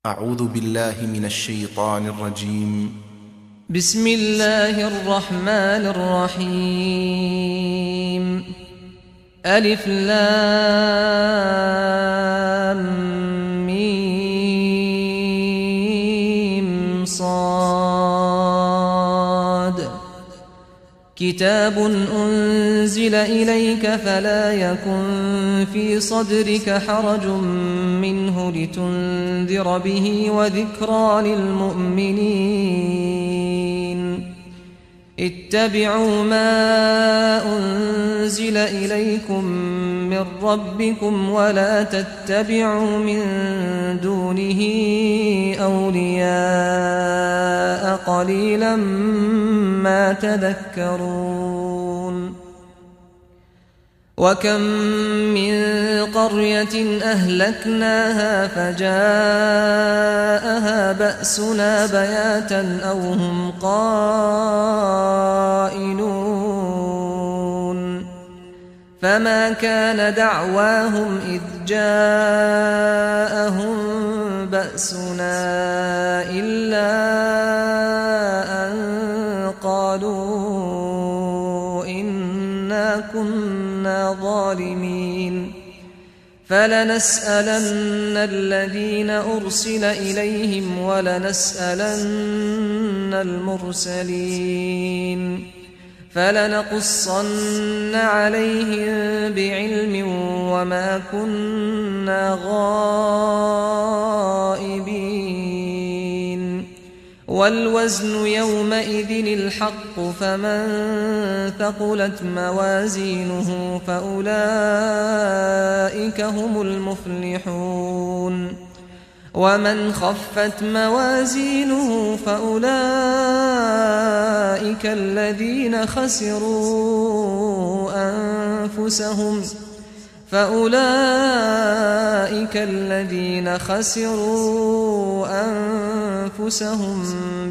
أعوذ بالله من الشيطان الرجيم. بسم الله الرحمن الرحيم. ألف لام ميم صاد. كتاب أنزل إليك فلا يكن في صدرك حرج منه لتنذر به وذكرى للمؤمنين. اتبعوا ما أنزل إليكم من ربكم ولا تتبعوا من دونه أولياء قليلا ما تذكرون. وكم من قرية أهلكناها فجاءها بأسنا بياتا أو هم قائلون. فما كان دعواهم إذ جاءهم بأسنا إلا أن قالوا إنا كنا ظالمين. فلنسألن الذين أرسل إليهم ولنسألن المرسلين. فلنقصن عليهم بعلم وما كنا غائبين. والوزن يومئذ الحق فمن ثقلت موازينه فأولئك هم المفلحون. ومن خفت موازينه فأولئك الذين خسروا أنفسهم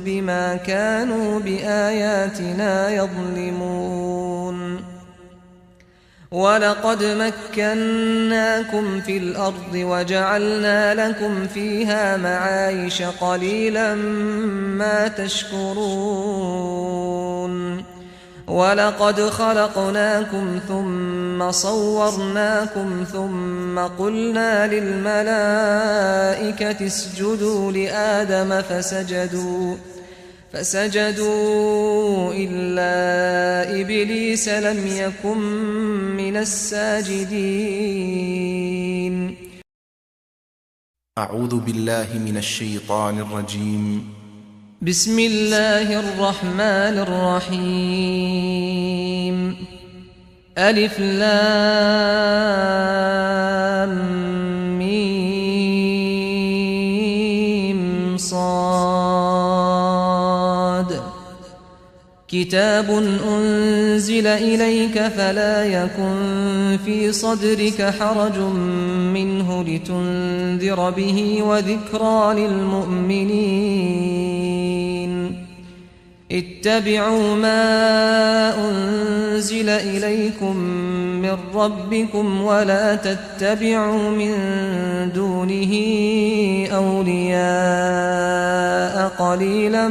بما كانوا بآياتنا يظلمون. ولقد مكناكم في الأرض وجعلنا لكم فيها معايش قليلا ما تشكرون. ولقد خلقناكم ثم صورناكم ثم قلنا للملائكة اسجدوا لآدم فسجدوا إلا إبليس لم يكن من الساجدين. أعوذ بالله من الشيطان الرجيم. بسم الله الرحمن الرحيم. ألف لام ميم صاد. كتاب أنزل إليك فلا يكن في صدرك حرج منه لتنذر به وذكرى للمؤمنين. اتبعوا ما أنزل إليكم من ربكم ولا تتبعوا من دونه أولياء قليلا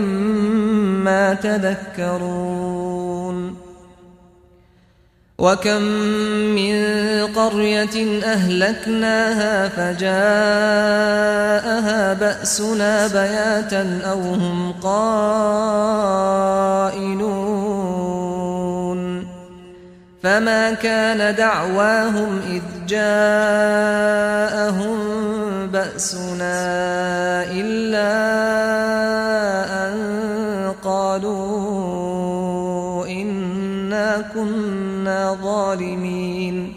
ما تذكرون. وكم من قرية أهلكناها فجاءها بأسنا بياتا أو هم قائلون. فما كان دعواهم إذ جاءهم بأسنا إلا أن قالوا إنا كنا ظالمين.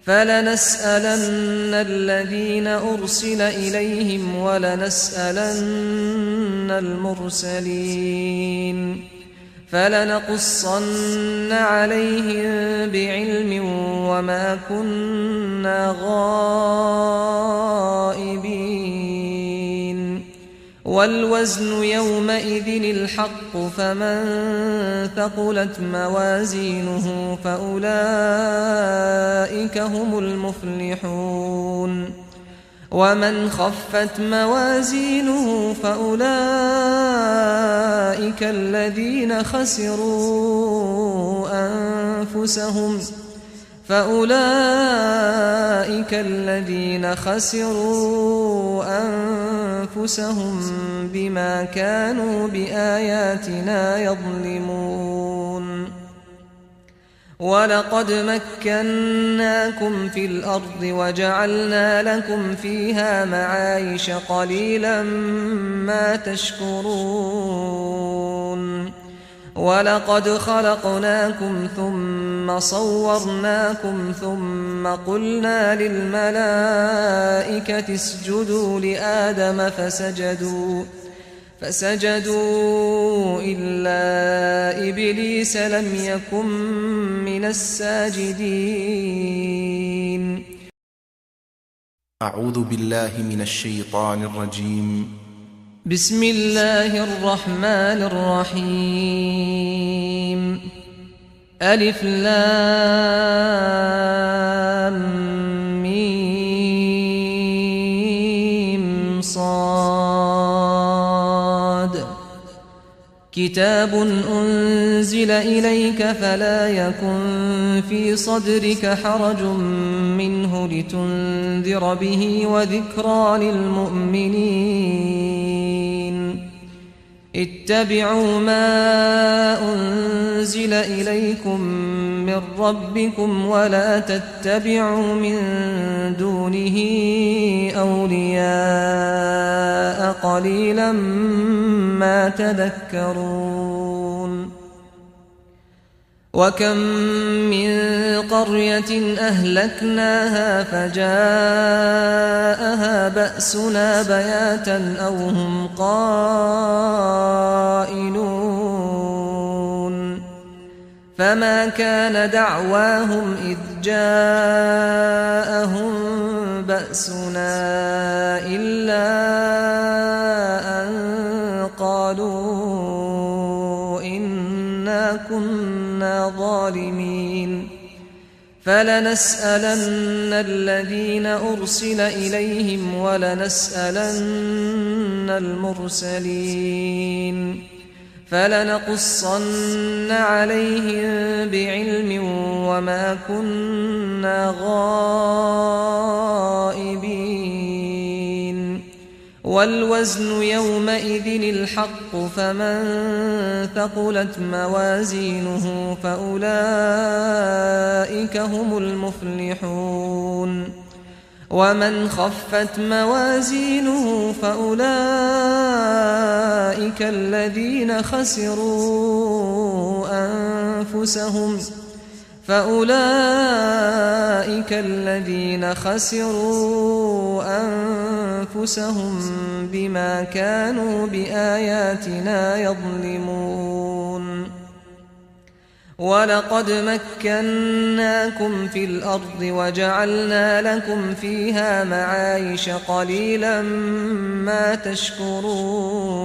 فلنسألن الذين أرسل إليهم ولنسألن المرسلين. فلنقصن عليهم بعلم وما كنا غائبين. والوزن يومئذ الحق فمن ثقلت موازينه فأولئك هم المفلحون. ومن خفت موازينه فأولئك الذين خسروا أنفسهم بما كانوا بآياتنا يظلمون ولقد مكناكم في الأرض وجعلنا لكم فيها معايش قليلا ما تشكرون ولقد خلقناكم ثم صورناكم ثم قلنا للملائكة اسجدوا لآدم فسجدوا إلا إبليس لم يكن من الساجدين. أعوذ بالله من الشيطان الرجيم. بسم الله الرحمن الرحيم. ألف لام ميم صاد. كتاب أنزل إليك فلا يكن في صدرك حرج منه لتنذر به وذكرى للمؤمنين. اتبعوا ما أنزل إليكم من ربكم ولا تتبعوا من دونه أولياء قليلا ما تذكرون. وكم من قرية أهلكناها فجاءها بأسنا بياتا أو هم قائلون فما كان دعواهم إذ جاءهم بأسنا إلا أن قالوا إنا كنا ظالمين. فلنسألن الذين أرسل إليهم ولنسألن المرسلين فلنقصن عليهم بعلم وما كنا غائبين. والوزن يومئذ الحق فمن ثقلت موازينه فأولئك هم المفلحون. ومن خفت موازينه فأولئك الذين خسروا أنفسهم بما كانوا بآياتنا يظلمون. ولقد مكناكم في الأرض وجعلنا لكم فيها معايش قليلا ما تشكرون.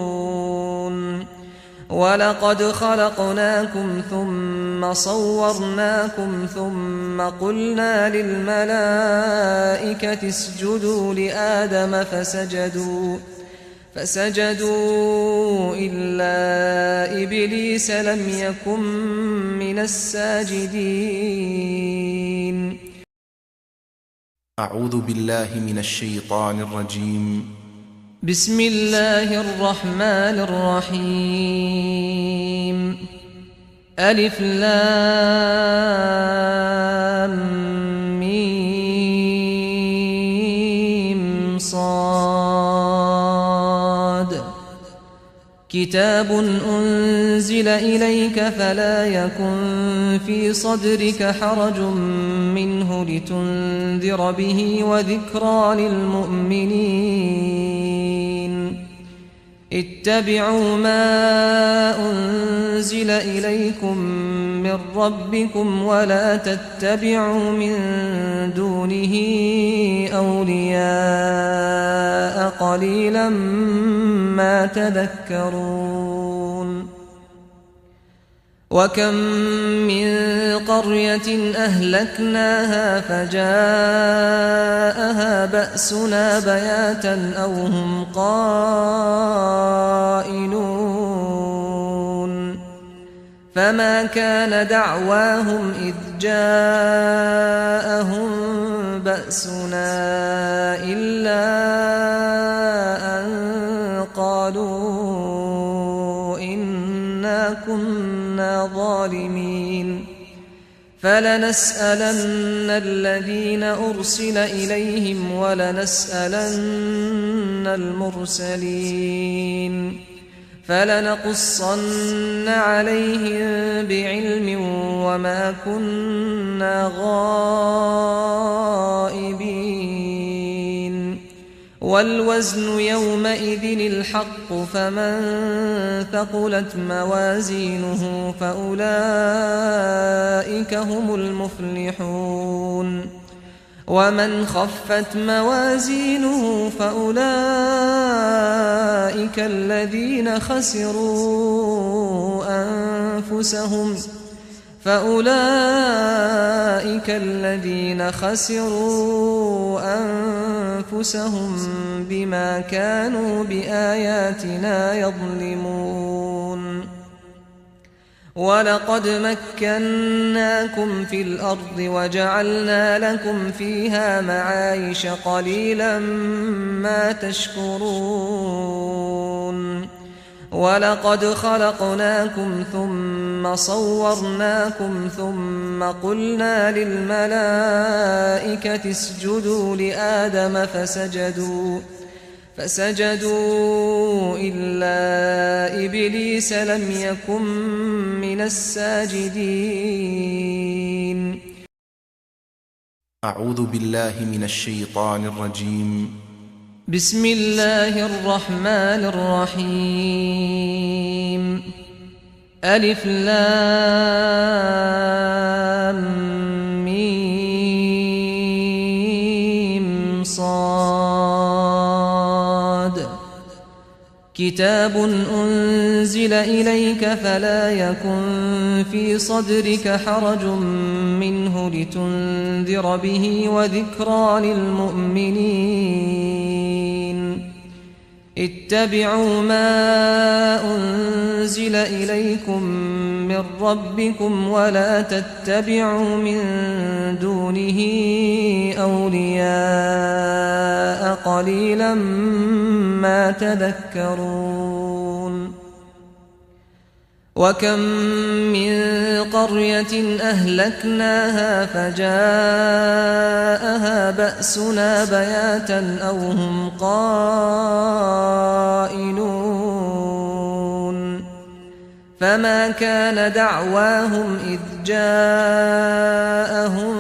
ولقد خلقناكم ثم صورناكم ثم قلنا للملائكة اسجدوا لآدم فسجدوا إلا إبليس لم يكن من الساجدين. أعوذ بالله من الشيطان الرجيم. بسم الله الرحمن الرحيم. ألف لام ميم صاد. كتاب أنزل إليك فلا يكن في صدرك حرج منه لتنذر به وذكرى للمؤمنين. اتبعوا ما أنزل إليكم من ربكم ولا تتبعوا من دونه أولياء قليلا ما تذكرون. وكم من قرية أهلكناها فجاءها بأسنا بياتا أو هم قائلون فما كان دعواهم إذ جاءهم بأسنا إلا أن قالوا إنا كنا ظالمين فلنسألن الذين أرسل إليهم ولنسألن المرسلين فلنقصن عليهم بعلم وما كنا غائبين والوزن يومئذ الحق فمن ثقلت موازينه فأولئك هم المفلحون ومن خفت موازينه فأولئك الذين خسروا أنفسهم بما كانوا بآياتنا يظلمون ولقد مكناكم في الأرض وجعلنا لكم فيها معايش قليلا ما تشكرون ولقد خلقناكم ثم صورناكم ثم قلنا للملائكة اسجدوا لآدم فسجدوا إلا إبليس لم يكن من الساجدين. أعوذ بالله من الشيطان الرجيم. بسم الله الرحمن الرحيم. ألف لام ميم صاد. كتاب أنزل إليك فلا يكن في صدرك حرج منه لتنذر به وذكرى للمؤمنين. اتبعوا ما أنزل إليكم من ربكم ولا تتبعوا من دونه أولياء قليلا ما تذكرون. وكم من قرية أهلكناها فجاءها بأسنا بياتا أو هم قائلون فما كان دعواهم إذ جاءهم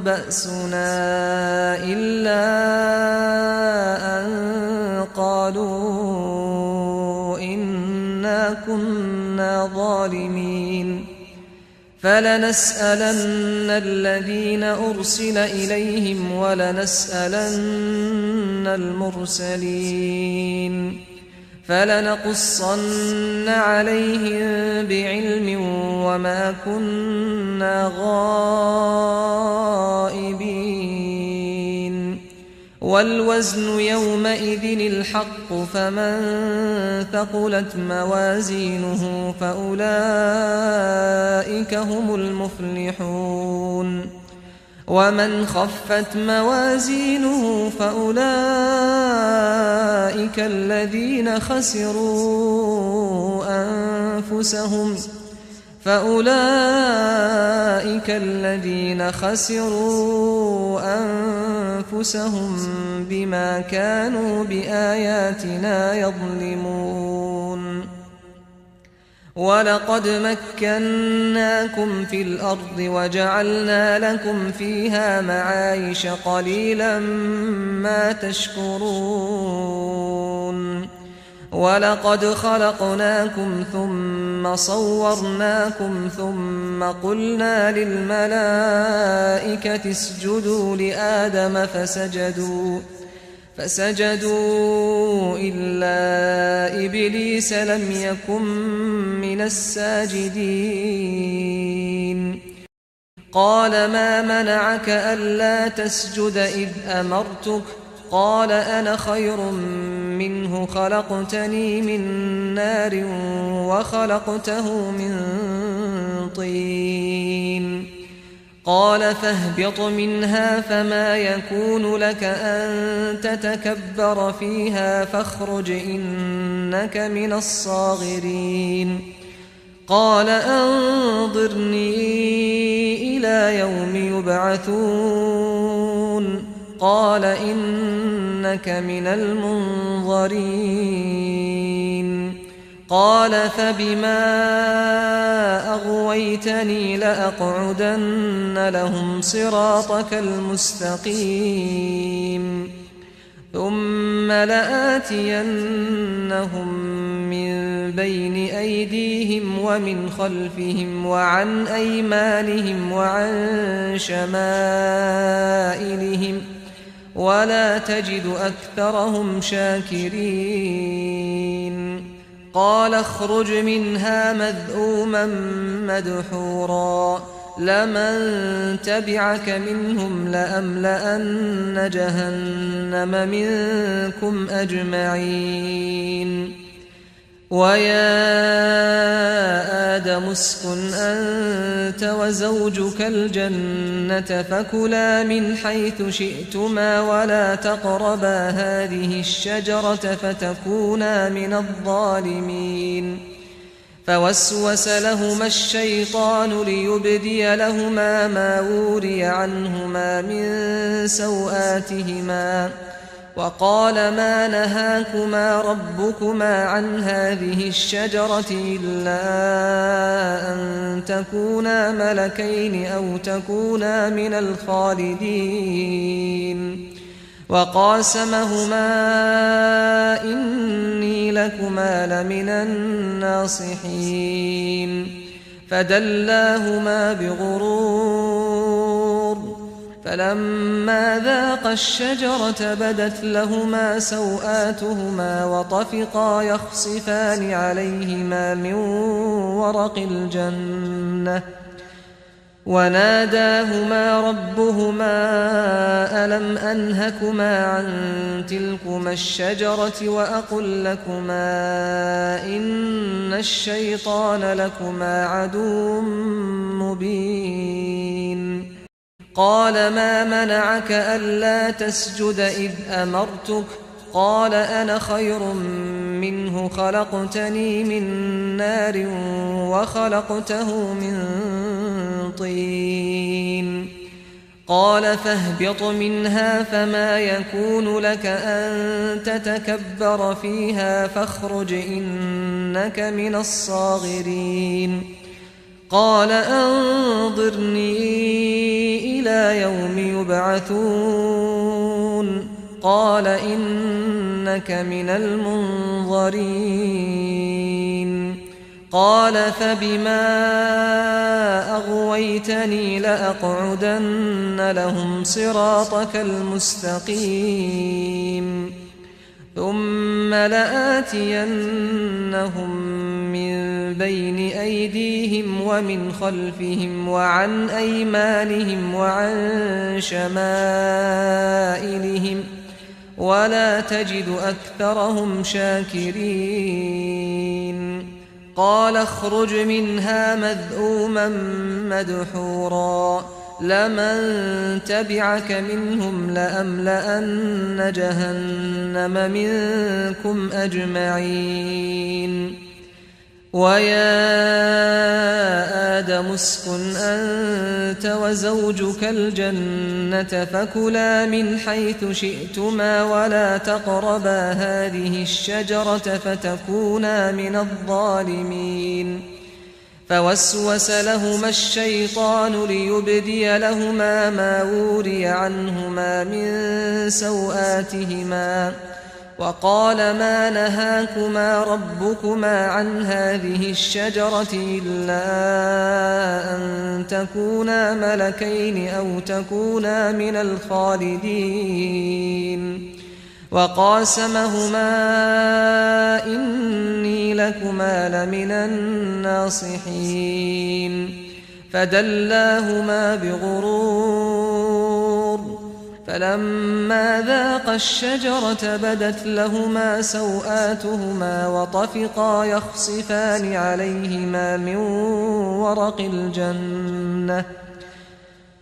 بأسنا إلا أن قالوا إنا كنا ظالمين فلنسألن الذين أرسل إليهم ولنسألن المرسلين فلنقصن عليهم بعلم وما كنا غائبين والوزن يومئذ الحق فمن ثقلت موازينه فأولئك هم المفلحون ومن خفت موازينه فأولئك الذين خسروا أنفسهم بما كانوا بآياتنا يظلمون. ولقد مكناكم في الأرض وجعلنا لكم فيها معايش قليلا ما تشكرون. ولقد خلقناكم ثم صورناكم ثم قلنا للملائكة اسجدوا لآدم فسجدوا إلا إبليس لم يكن من الساجدين. قال ما منعك ألا تسجد إذ أمرتك؟ قال أنا خير منه خلقتني من نار وخلقته من طين. قال فاهبط منها فما يكون لك أن تتكبر فيها فاخرج إنك من الصاغرين. قال أنظرني إلى يوم يبعثون. قال إنك من المنظرين. قال فبما أغويتني لأقعدن لهم صراطك المستقيم ثم لآتينهم من بين أيديهم ومن خلفهم وعن أيمانهم وعن شمائلهم ولا تجد أكثرهم شاكرين. قال اخرج منها مذءوما مدحورا لمن تبعك منهم لأملأن جهنم منكم أجمعين. ويا آدم اسكن أنت وزوجك الجنة فكلا من حيث شئتما ولا تقربا هذه الشجرة فتكونا من الظالمين. فوسوس لهما الشيطان ليبدي لهما ما وري عنهما من سوآتهما وقال ما نهاكما ربكما عن هذه الشجرة إلا أن تكونا ملكين أو تكونا من الخالدين. وقاسمهما إني لكما لمن الناصحين. فدلاهما بغرور فلما ذاقا الشجرة بدت لهما سوآتهما وطفقا يخصفان عليهما من ورق الجنة وناداهما ربهما ألم أنهكما عن تلكما الشجرة وأقل لكما إن الشيطان لكما عدو مبين. قال ما منعك ألا تسجد إذ أمرتك؟ قال أنا خير منه خلقتني من نار وخلقته من طين. قال فاهبط منها فما يكون لك أن تتكبر فيها فاخرج إنك من الصاغرين. قال أنظرني إلى يوم يبعثون. قال إنك من المنظرين. قال فبما أغويتني لأقعدن لهم صراطك المستقيم ثم لآتينهم من بين أيديهم ومن خلفهم وعن أيمانهم وعن شمائلهم ولا تجد أكثرهم شاكرين. قال اخرج منها مذءوما مدحورا لمن تبعك منهم لأملأن جهنم منكم أجمعين. ويا آدم اسكن أنت وزوجك الجنة فكلا من حيث شئتما ولا تقربا هذه الشجرة فتكونا من الظالمين. فوسوس لهما الشيطان ليبدي لهما ما وري عنهما من سوآتهما وقال ما نهاكما ربكما عن هذه الشجرة إلا أن تكونا ملكين أو تكونا من الخالدين. وقاسمهما إني لكما لمن الناصحين فدلاهما بغرور فلما ذاقا الشجرة بدت لهما سوآتهما وطفقا يخصفان عليهما من ورق الجنة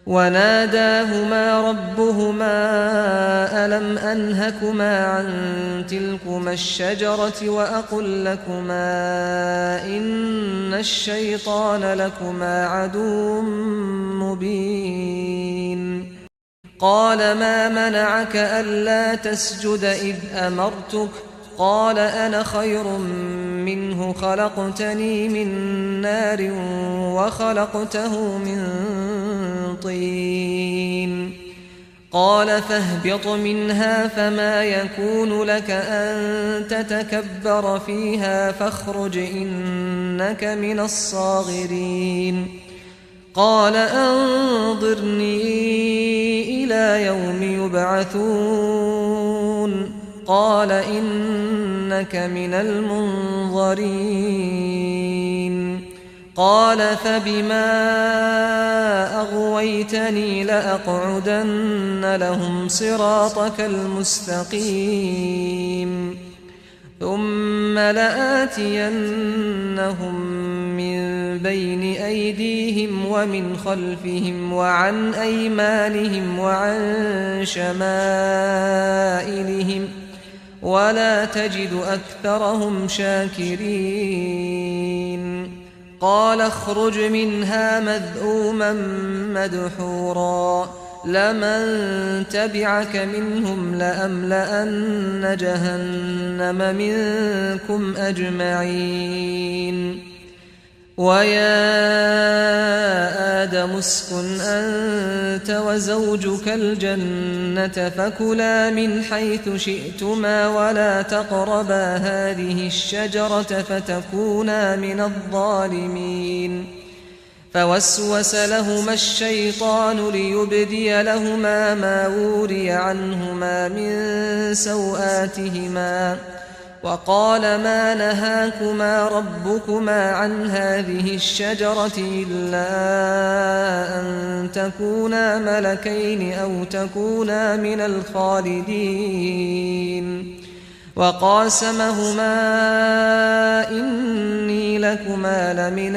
وناداهما ربهما ألم أنهكما عن تلكما الشجرة وأقل لكما إن الشيطان لكما عدو مبين قال ما منعك ألا تسجد إذ أمرتك قال أنا خير منه خلقتني من نار وخلقته من طين قال فاهبط منها فما يكون لك أن تتكبر فيها فاخرج إنك من الصاغرين قال أنظرني إلى يوم يبعثون قال إنك من المنظرين قال فبما أغويتني لأقعدن لهم صراطك المستقيم ثم لآتينهم من بين أيديهم ومن خلفهم وعن أيمانهم وعن شمائلهم ولا تجد أكثرهم شاكرين قال اخرج منها مذءوما مدحورا لمن تبعك منهم لأملأن جهنم منكم أجمعين ويا آدم اسكن أنت وزوجك الجنة فكلا من حيث شئتما ولا تقربا هذه الشجرة فتكونا من الظالمين فوسوس لهما الشيطان ليبدي لهما ما وري عنهما من سوآتهما وقال ما نهاكما ربكما عن هذه الشجرة إلا أن تكونا ملكين أو تكونا من الخالدين وقاسمهما إني لكما لمن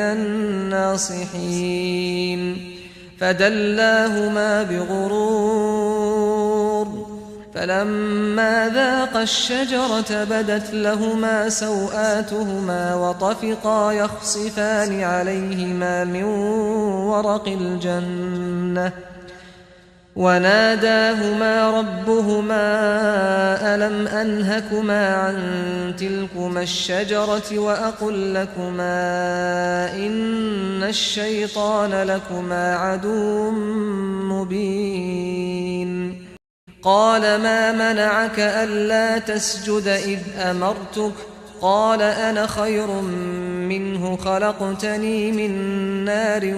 الناصحين فدلاهما بغرور فلما ذاقا الشجرة بدت لهما سوآتهما وطفقا يخصفان عليهما من ورق الجنة وناداهما ربهما ألم أنهكما عن تلكما الشجرة وأقل لكما إن الشيطان لكما عدو مبين قال ما منعك ألا تسجد إذ أمرتك قال أنا خير منه خلقتني من نار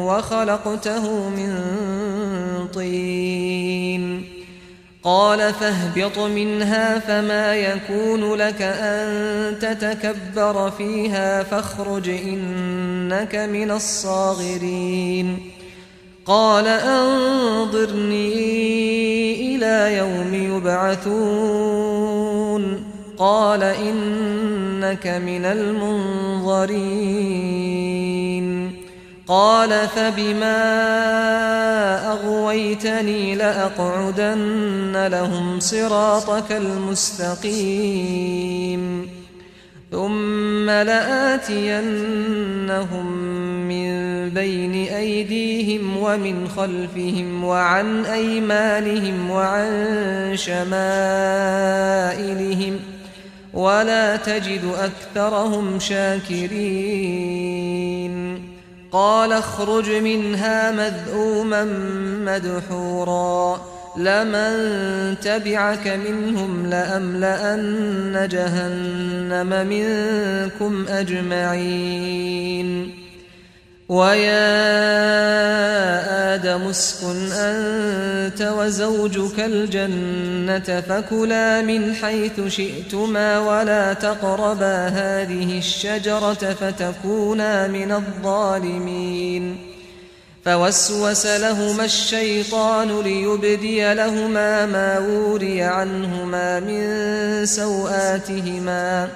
وخلقته من طين قال فاهبط منها فما يكون لك أن تتكبر فيها فاخرج إنك من الصاغرين قال أنظرني إلى يوم يبعثون قال إنك من المنظرين قال فبما أغويتني لأقعدن لهم صراطك المستقيم ثم لآتينهم من بين أيديهم ومن خلفهم وعن أيمانهم وعن شمائلهم ولا تجد أكثرهم شاكرين قال اخرج منها مذءوما مدحورا لمن تبعك منهم لأملأن جهنم منكم أجمعين ويا آدم اسكن أنت وزوجك الجنة فكلا من حيث شئتما ولا تقربا هذه الشجرة فتكونا من الظالمين فوسوس لهما الشيطان ليبدي لهما ما وري عنهما من سوآتهما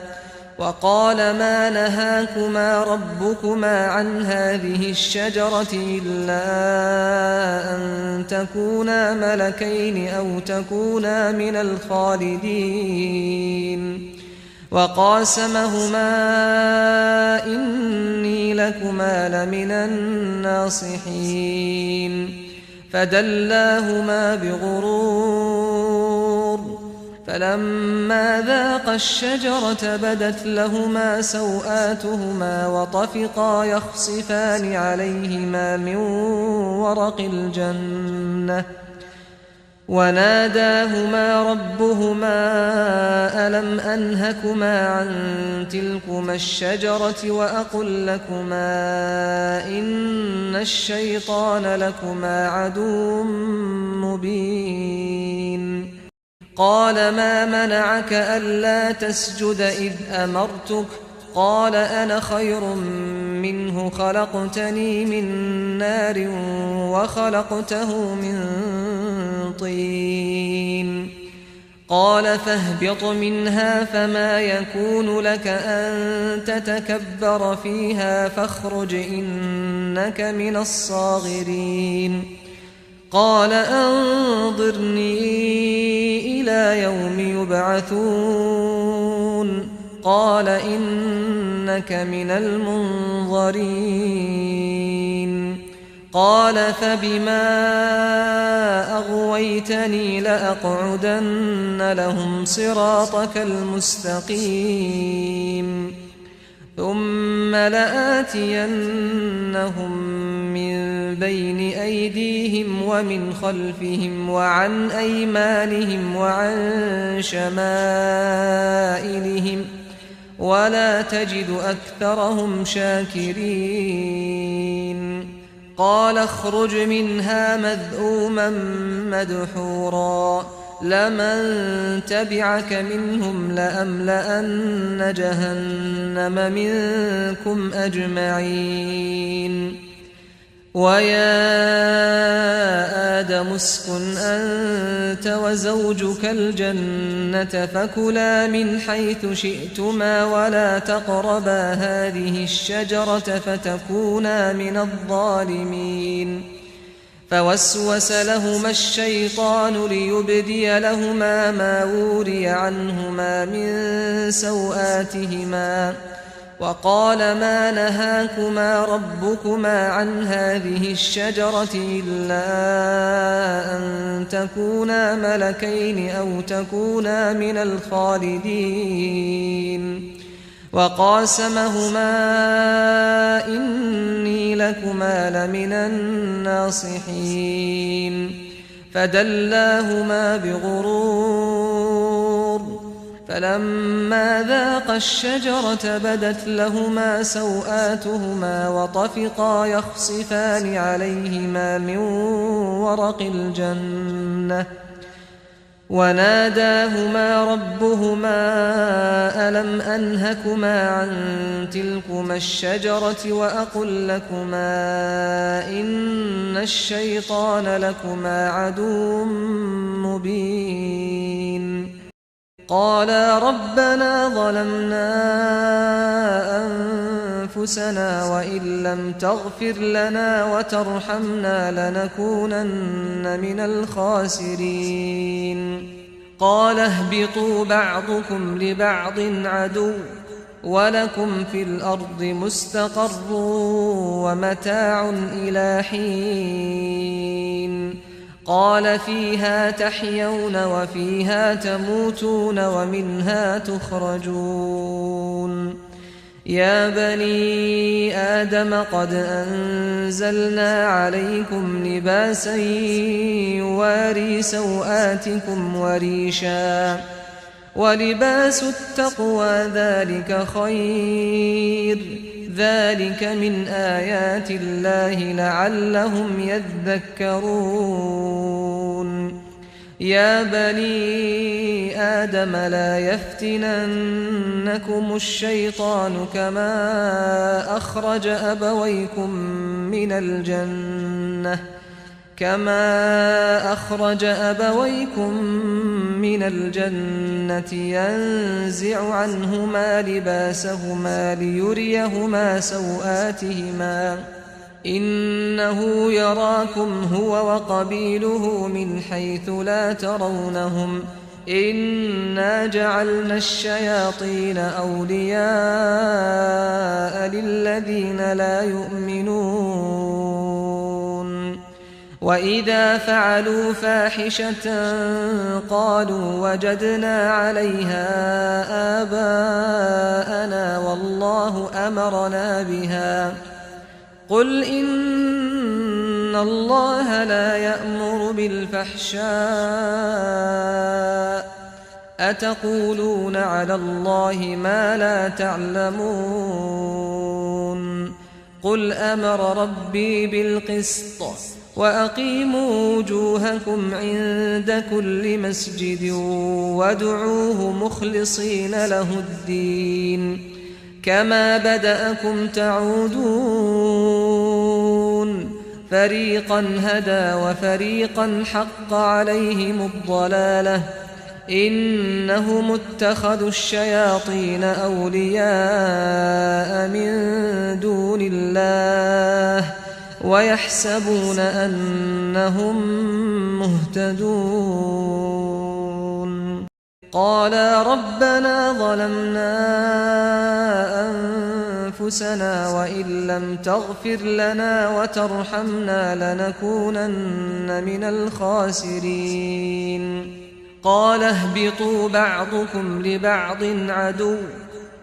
وقال ما نهاكما ربكما عن هذه الشجرة إلا أن تكونا ملكين أو تكونا من الخالدين وقاسمهما إني لكما لمن الناصحين فدلاهما بغرور فلما ذاقا الشجرة بدت لهما سوآتهما وطفقا يخصفان عليهما من ورق الجنة وناداهما ربهما ألم أنهكما عن تلكما الشجرة وأقل لكما إن الشيطان لكما عدو مبين قال ما منعك ألا تسجد إذ أمرتك قال أنا خير منه خلقتني من نار وخلقته من طين قال فاهبط منها فما يكون لك أن تتكبر فيها فاخرج إنك من الصاغرين قال أنظرني إلى يوم يبعثون قال إنك من المنظرين قال فبما أغويتني لأقعدن لهم صراطك المستقيم ثم لآتينهم من بين أيديهم ومن خلفهم وعن أيمانهم وعن شمائلهم ولا تجد أكثرهم شاكرين قال اخرج منها مذءوما مدحورا لمن تبعك منهم لأملأن جهنم منكم أجمعين ويا آدم اسكن أنت وزوجك الجنة فكلا من حيث شئتما ولا تقربا هذه الشجرة فتكونا من الظالمين فوسوس لهما الشيطان ليبدي لهما ما وري عنهما من سوآتهما وقال ما نهاكما ربكما عن هذه الشجرة إلا أن تكونا ملكين أو تكونا من الخالدين وقاسمهما إني لكما لمن الناصحين فدلاهما بغرور فلما ذاقا الشجرة بدت لهما سوآتهما وطفقا يخصفان عليهما من ورق الجنة وناداهما ربهما ألم أنهكما عن تلكما الشجرة وأقل لكما إن الشيطان لكما عدو مبين قالا ربنا ظلمنا أنفسنا وإن لم تغفر لنا وترحمنا لنكونن من الخاسرين قال اهبطوا بعضكم لبعض عدو ولكم في الأرض مستقر ومتاع إلى حين قال فيها تحيون وفيها تموتون ومنها تخرجون يا بني آدم قد أنزلنا عليكم لباسا يواري سوآتكم وريشا ولباس التقوى ذلك خير ذلك من آيات الله لعلهم يذكرون يا بني آدم لا يفتننكم الشيطان كما أخرج أبويكم من الجنة ينزع عنهما لباسهما ليريهما سوآتهما إنه يراكم هو وقبيله من حيث لا ترونهم إنا جعلنا الشياطين أولياء للذين لا يؤمنون وإذا فعلوا فاحشة قالوا وجدنا عليها آباءنا والله أمرنا بها قل إن الله لا يأمر بالفحشاء أتقولون على الله ما لا تعلمون قل أمر ربي بالقسط وأقيموا وجوهكم عند كل مسجد وادعوه مخلصين له الدين كما بدأكم تعودون فريقا هدى وفريقا حق عليهم الضلالة إنهم اتخذوا الشياطين أولياء من دون الله ويحسبون أنهم مهتدون قالا ربنا ظلمنا أنفسنا وإن لم تغفر لنا وترحمنا لنكونن من الخاسرين قال اهبطوا بعضكم لبعض عدو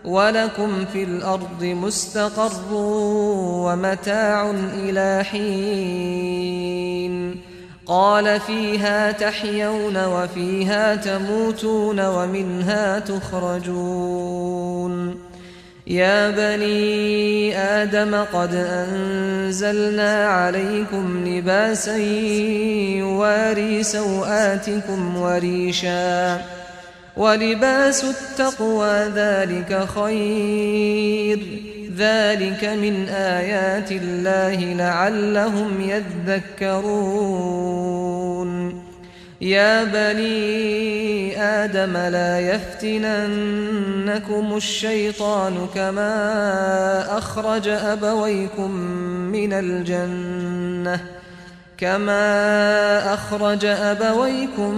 ولكم في الأرض مستقر ومتاع إلى حين قال فيها تحيون وفيها تموتون ومنها تخرجون يا بني آدم قد أنزلنا عليكم لباسا يواري سوآتكم وريشا ولباس التقوى ذلك خير ذلك من آيات الله لعلهم يذكرون يا بني آدم لا يفتننكم الشيطان كما أخرج أبويكم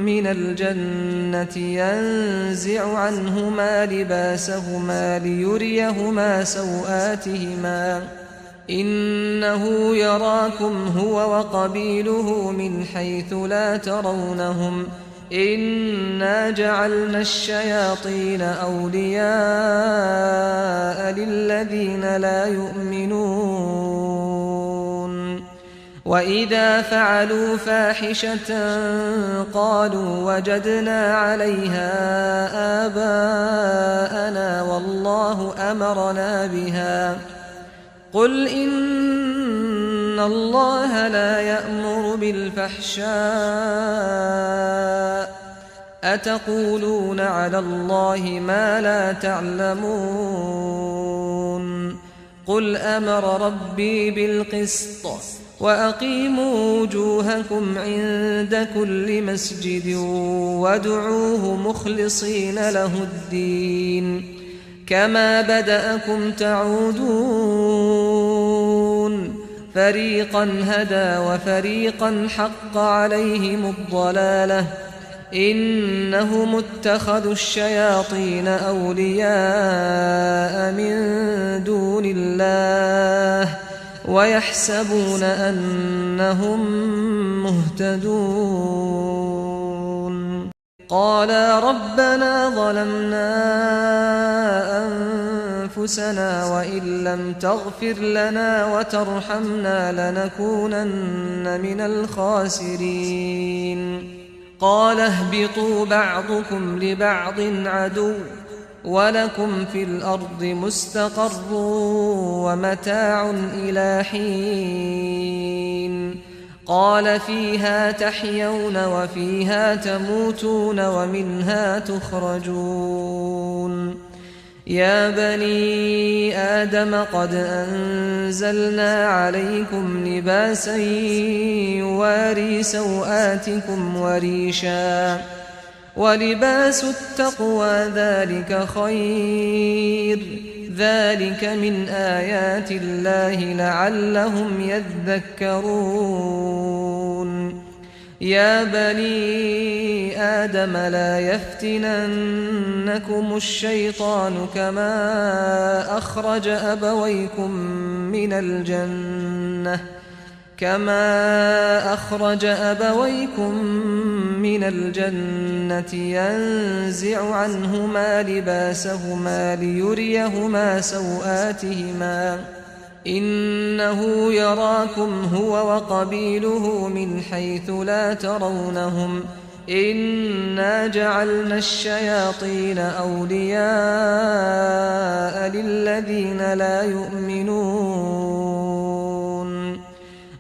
من الجنة ينزع عنهما لباسهما ليريهما سوآتهما إنه يراكم هو وقبيله من حيث لا ترونهم إنا جعلنا الشياطين أولياء للذين لا يؤمنون وإذا فعلوا فاحشة قالوا وجدنا عليها آباءنا والله أمرنا بها قل إن الله لا يأمر بالفحشاء أتقولون على الله ما لا تعلمون قل أمر ربي بالقسط وأقيموا وجوهكم عند كل مسجد وادعوه مخلصين له الدين كما بدأكم تعودون فريقا هدى وفريقا حق عليهم الضلالة إنهم اتخذوا الشياطين أولياء من دون الله ويحسبون أنهم مهتدون قالا ربنا ظلمنا أنفسنا وإن لم تغفر لنا وترحمنا لنكونن من الخاسرين قال اهبطوا بعضكم لبعض عدو ولكم في الأرض مستقر ومتاع إلى حين قال فيها تحيون وفيها تموتون ومنها تخرجون يا بني آدم قد أنزلنا عليكم لباسا يواري سوآتكم وريشا ولباس التقوى ذلك خير ذلك من آيات الله لعلهم يذكرون يا بني آدم لا يفتننكم الشيطان كما أخرج أبويكم من الجنة ينزع عنهما لباسهما ليريهما سوآتهما إنه يراكم هو وقبيله من حيث لا ترونهم إنا جعلنا الشياطين أولياء للذين لا يؤمنون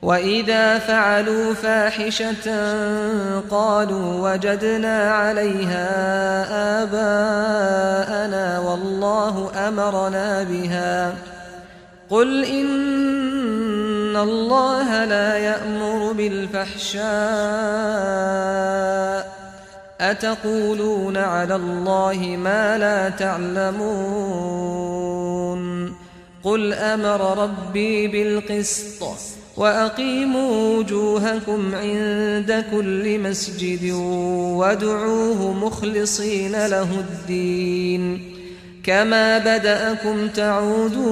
وإذا فعلوا فاحشة قالوا وجدنا عليها آباءنا والله أمرنا بها قل إن الله لا يأمر بالفحشاء أتقولون على الله ما لا تعلمون قل أمر ربي بالقسط وأقيموا وجوهكم عند كل مسجد وادعوه مخلصين له الدين كما بدأكم تعودون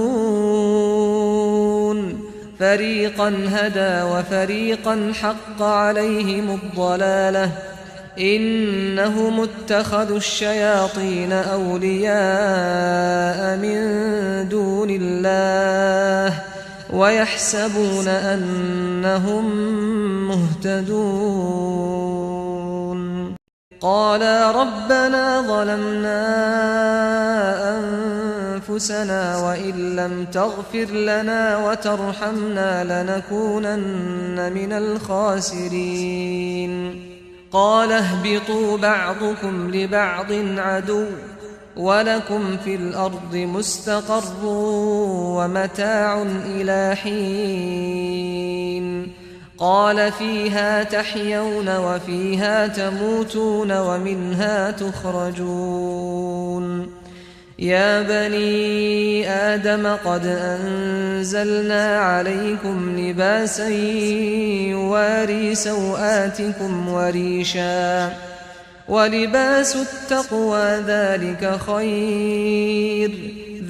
فريقا هدى وفريقا حق عليهم الضلالة إنهم اتخذوا الشياطين أولياء من دون الله ويحسبون أنهم مهتدون قالا ربنا ظلمنا أنفسنا وإن لم تغفر لنا وترحمنا لنكونن من الخاسرين قال اهبطوا بعضكم لبعض عدو ولكم في الأرض مستقر ومتاع إلى حين قال فيها تحيون وفيها تموتون ومنها تخرجون يا بني آدم قد أنزلنا عليكم لباسا يواري سوآتكم وريشا ولباس التقوى ذلك خير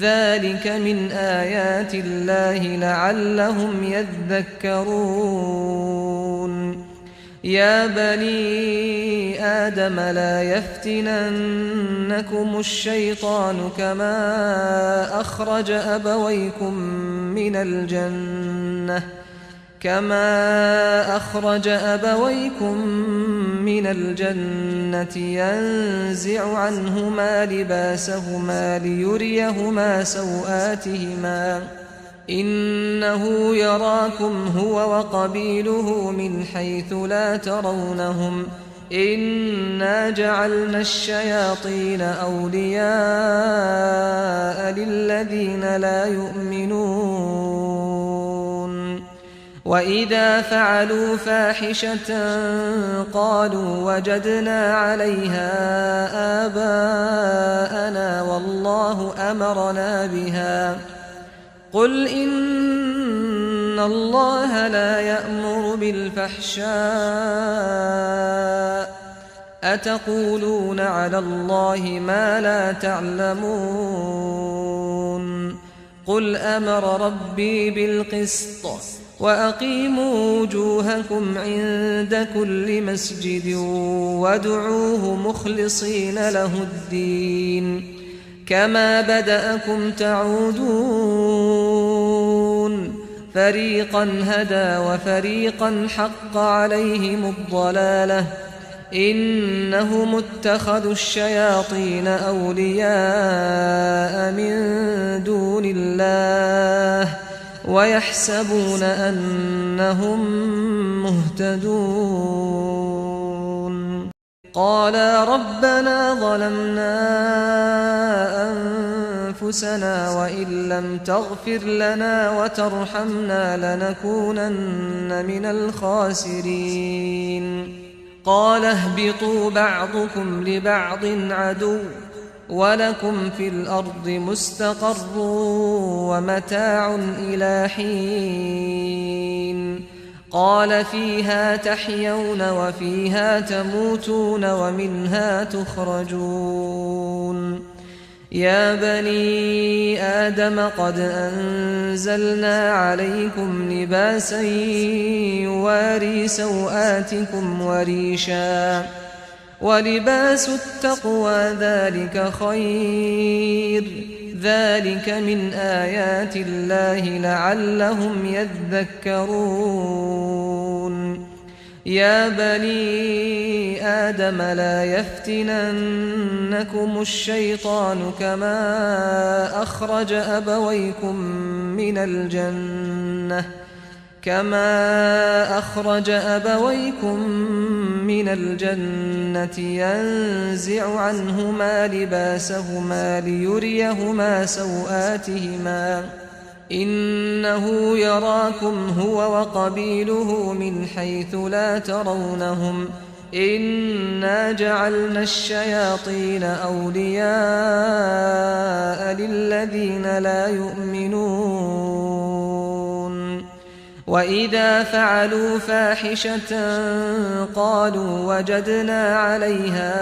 ذلك من آيات الله لعلهم يذكرون يا بني آدم لا يفتننكم الشيطان كما أخرج أبويكم من الجنة ينزع عنهما لباسهما ليريهما سوآتهما إنه يراكم هو وقبيله من حيث لا ترونهم إنا جعلنا الشياطين أولياء للذين لا يؤمنون وإذا فعلوا فاحشة قالوا وجدنا عليها آباءنا والله أمرنا بها قل إن الله لا يأمر بالفحشاء أتقولون على الله ما لا تعلمون قل أمر ربي بالقسط وأقيموا وجوهكم عند كل مسجد وادعوه مخلصين له الدين كما بدأكم تعودون فريقا هدى وفريقا حق عليهم الضلالة إنهم اتخذوا الشياطين أولياء من دون الله ويحسبون أنهم مهتدون. قالا ربنا ظلمنا أنفسنا وإن لم تغفر لنا وترحمنا لنكونن من الخاسرين. قال اهبطوا بعضكم لبعض عدو ولكم في الأرض مستقر ومتاع إلى حين. قال فيها تحيون وفيها تموتون ومنها تخرجون. يا بني آدم قد أنزلنا عليكم لباسا يواري سوآتكم وريشا ولباس التقوى ذلك خير. ذلك من آيات الله لعلهم يذكرون. يا بني آدم لا يفتننكم الشيطان كما أخرج أبويكم من الجنة ينزع عنهما لباسهما ليريهما سوآتهما إنه يراكم هو وقبيله من حيث لا ترونهم إنا جعلنا الشياطين أولياء للذين لا يؤمنون. وإذا فعلوا فاحشة قالوا وجدنا عليها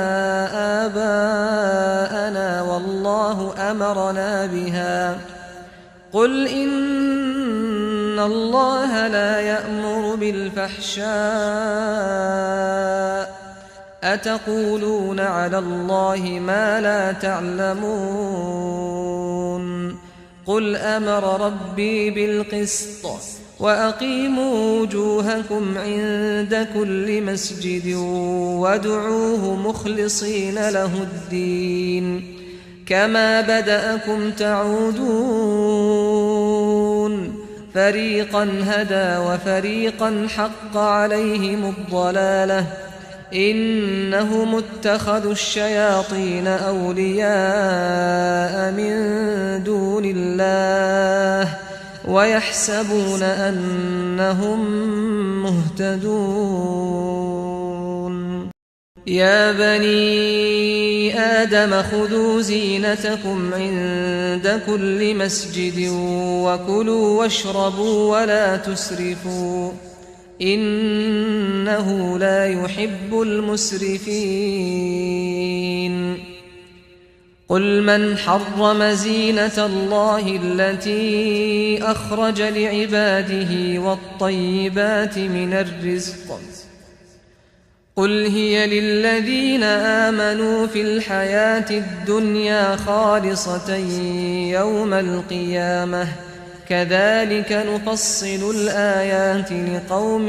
آباءنا والله أمرنا بها. قل إن الله لا يأمر بالفحشاء أتقولون على الله ما لا تعلمون. قل أمر ربي بالقسط وأقيموا وجوهكم عند كل مسجد وادعوه مخلصين له الدين كما بدأكم تعودون. فريقا هدى وفريقا حق عليهم الضلالة إنهم اتخذوا الشياطين أولياء من دون الله ويحسبون أنهم مهتدون. يا بني آدم خذوا زينتكم عند كل مسجد وكلوا واشربوا ولا تسرفوا إنه لا يحب المسرفين. قل من حرم زينة الله التي أخرج لعباده والطيبات من الرزق قل هي للذين آمنوا في الحياة الدنيا خالصة يوم القيامة كذلك نفصل الآيات لقوم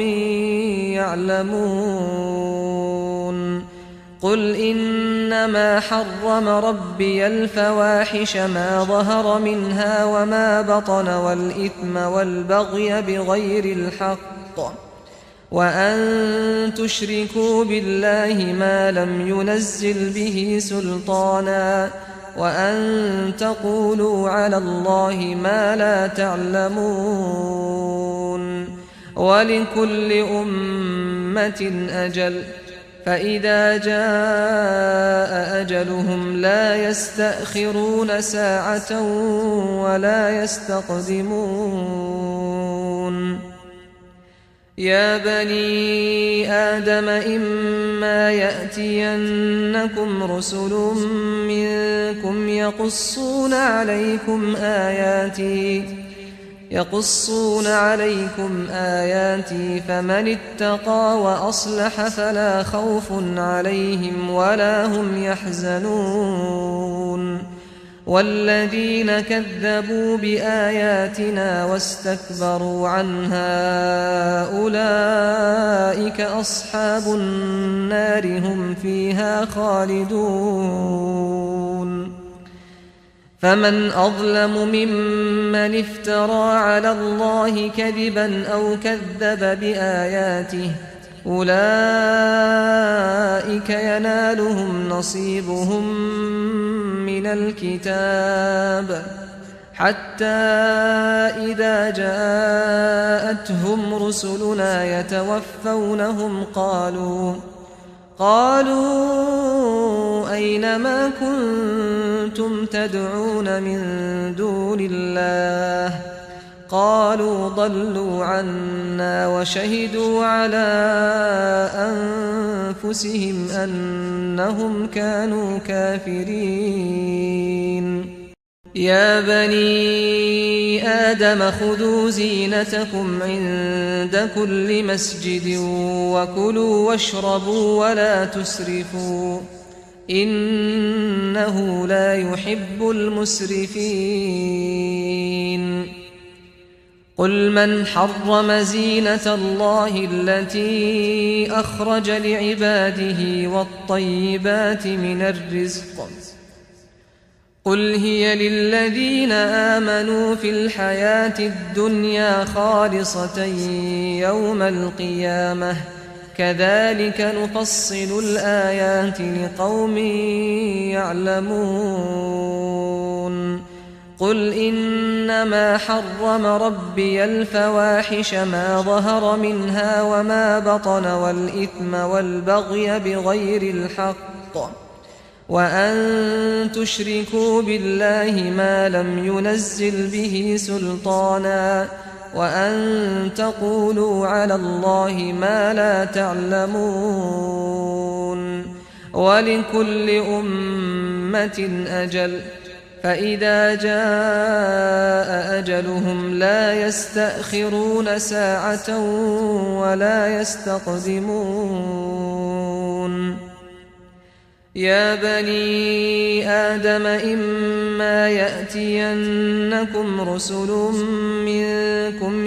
يعلمون. قل إنما حرم ربي الفواحش ما ظهر منها وما بطن والإثم والبغي بغير الحق وأن تشركوا بالله ما لم ينزل به سلطانا وأن تقولوا على الله ما لا تعلمون. ولكل أمة أجل فإذا جاء أجلهم لا يستأخرون ساعة ولا يستقدمون. يا بني آدم إما يأتينكم رسل منكم يقصون عليكم آياتي فمن اتقى وأصلح فلا خوف عليهم ولا هم يحزنون. والذين كذبوا بآياتنا واستكبروا عنها أولئك أصحاب النار هم فيها خالدون فمن أظلم ممن افترى على الله كذبا أو كذب بآياته أولئك ينالهم نصيبهم من الكتاب حتى إذا جاءتهم رسلنا يتوفونهم قالوا أين ما كنتم تدعون من دون الله قالوا ضلوا عنا وشهدوا على أنفسهم أنهم كانوا كافرين يا بني آدم خذوا زينتكم عند كل مسجد وكلوا واشربوا ولا تسرفوا إنه لا يحب المسرفين قل من حرم زينة الله التي أخرج لعباده والطيبات من الرزق قل هي للذين آمنوا في الحياة الدنيا خالصة يوم القيامة كذلك نفصل الآيات لقوم يعلمون قل إنما حرم ربي الفواحش ما ظهر منها وما بطن والإثم والبغي بغير الحق وأن تشركوا بالله ما لم ينزل به سلطانا وأن تقولوا على الله ما لا تعلمون ولكل أمة أجل فإذا جاء أجلهم لا يستأخرون ساعة ولا يستقدمون يا بني آدم إما يأتينكم رسل منكم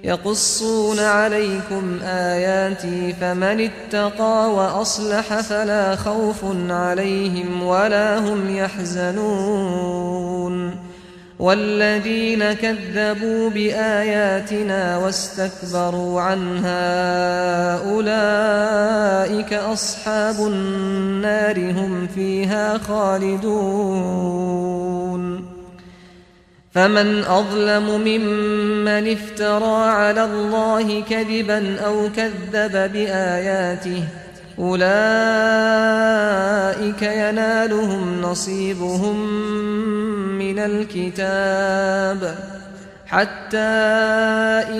يقصون عليكم آياتي فمن اتقى وأصلح فلا خوف عليهم ولا هم يحزنون والذين كذبوا بآياتنا واستكبروا عنها أولئك أصحاب النار هم فيها خالدون فمن أظلم ممن افترى على الله كذبا أو كذب بآياته أولئك ينالهم نصيبهم من الكتاب حتى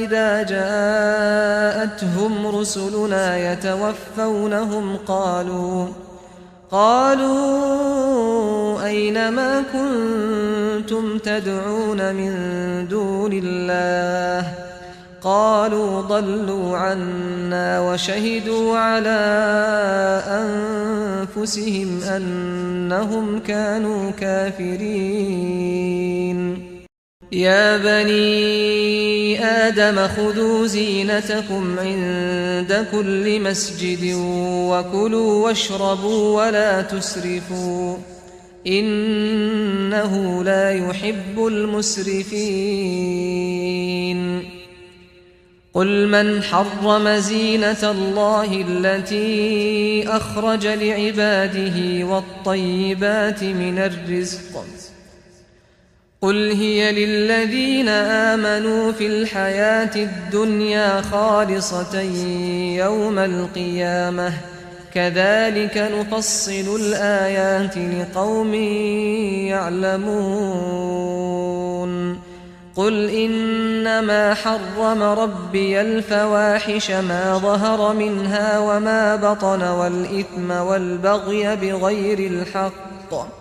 إذا جاءتهم رسلنا يتوفونهم قالوا أين ما كنتم تدعون من دون الله قالوا ضلوا عنا وشهدوا على أنفسهم أنهم كانوا كافرين يا بني آدم خذوا زينتكم عند كل مسجد وكلوا واشربوا ولا تسرفوا إنه لا يحب المسرفين قل من حرم زينة الله التي أخرج لعباده والطيبات من الرزق قل هي للذين آمنوا في الحياة الدنيا خالصة يوم القيامة كذلك نفصل الآيات لقوم يعلمون قل إنما حرم ربي الفواحش ما ظهر منها وما بطن والإثم والبغي بغير الحق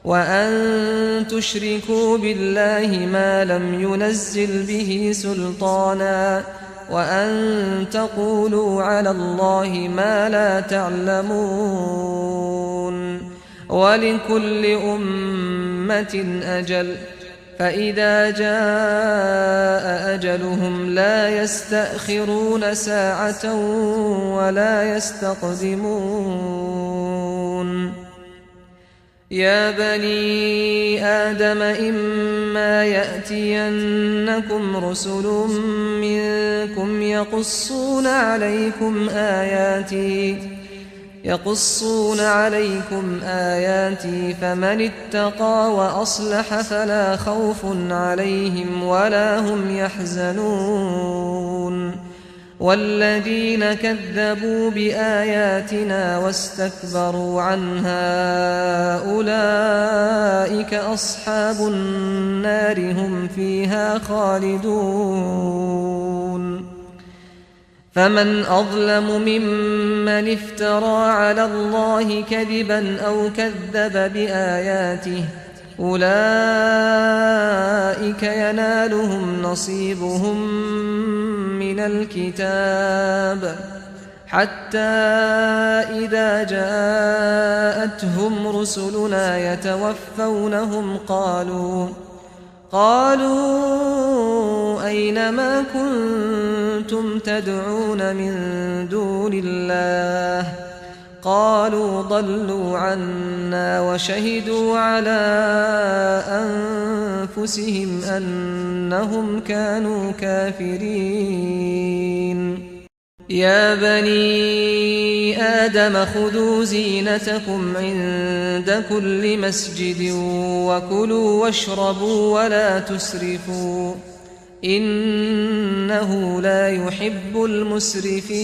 وأن تشركوا بالله ما لم ينزل به سلطانا وأن تقولوا على الله ما لا تعلمون ولكل أمة أجل فإذا جاء أجلهم لا يستأخرون ساعة ولا يستقدمون يا بني آدم إما يأتينكم رسل منكم يقصون عليكم آياتي فمن اتقى وأصلح فلا خوف عليهم ولا هم يحزنون والذين كذبوا بآياتنا واستكبروا عنها أولئك أصحاب النار هم فيها خالدون فمن أظلم ممن افترى على الله كذبا أو كذب بآياته أولئك ينالهم نصيبهم من الكتاب حتى إذا جاءتهم رسلنا يتوفونهم قالوا أين ما كنتم تدعون من دون الله قالوا ضلوا عنا وشهدوا على أنفسهم أنهم كانوا كافرين يا بني آدم خذوا زينتكم عند كل مسجد وكلوا واشربوا ولا تسرفوا إنه لا يحب المسرفين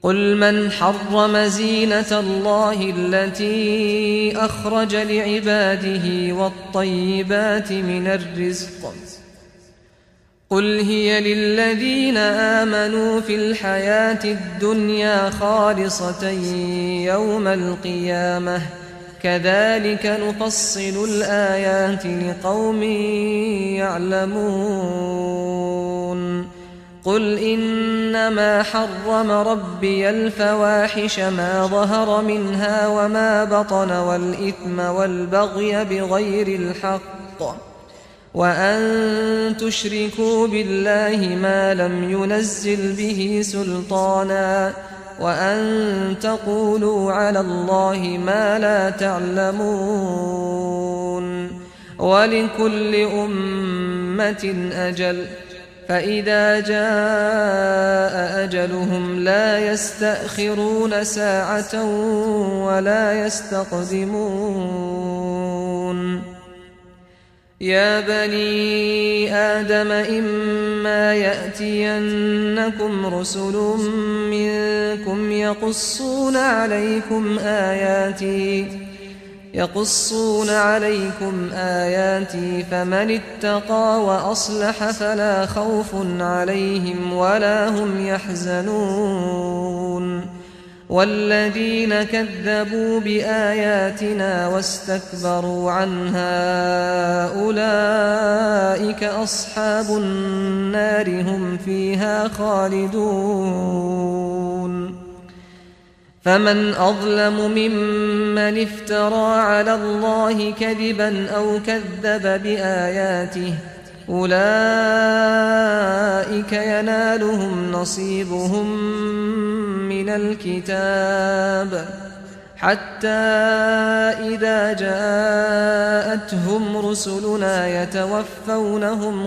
قل من حرم زينة الله التي أخرج لعباده والطيبات من الرزق قل هي للذين آمنوا في الحياة الدنيا خالصة يوم القيامة كذلك نفصل الآيات لقوم يعلمون قل إنما حرم ربي الفواحش ما ظهر منها وما بطن والإثم والبغي بغير الحق وأن تشركوا بالله ما لم ينزل به سلطانا وأن تقولوا على الله ما لا تعلمون ولكل أمة أجل فإذا جاء أجلهم لا يستأخرون ساعة ولا يستقدمون يا بني آدم إما يأتينكم رسل منكم يقصون عليكم آياتي فمن اتقى وأصلح فلا خوف عليهم ولا هم يحزنون والذين كذبوا بآياتنا واستكبروا عنها أولئك أصحاب النار هم فيها خالدون فمن أظلم ممن افترى على الله كذبا أو كذب بآياته أولئك ينالهم نصيبهم من الكتاب حتى إذا جاءتهم رسلنا يتوفونهم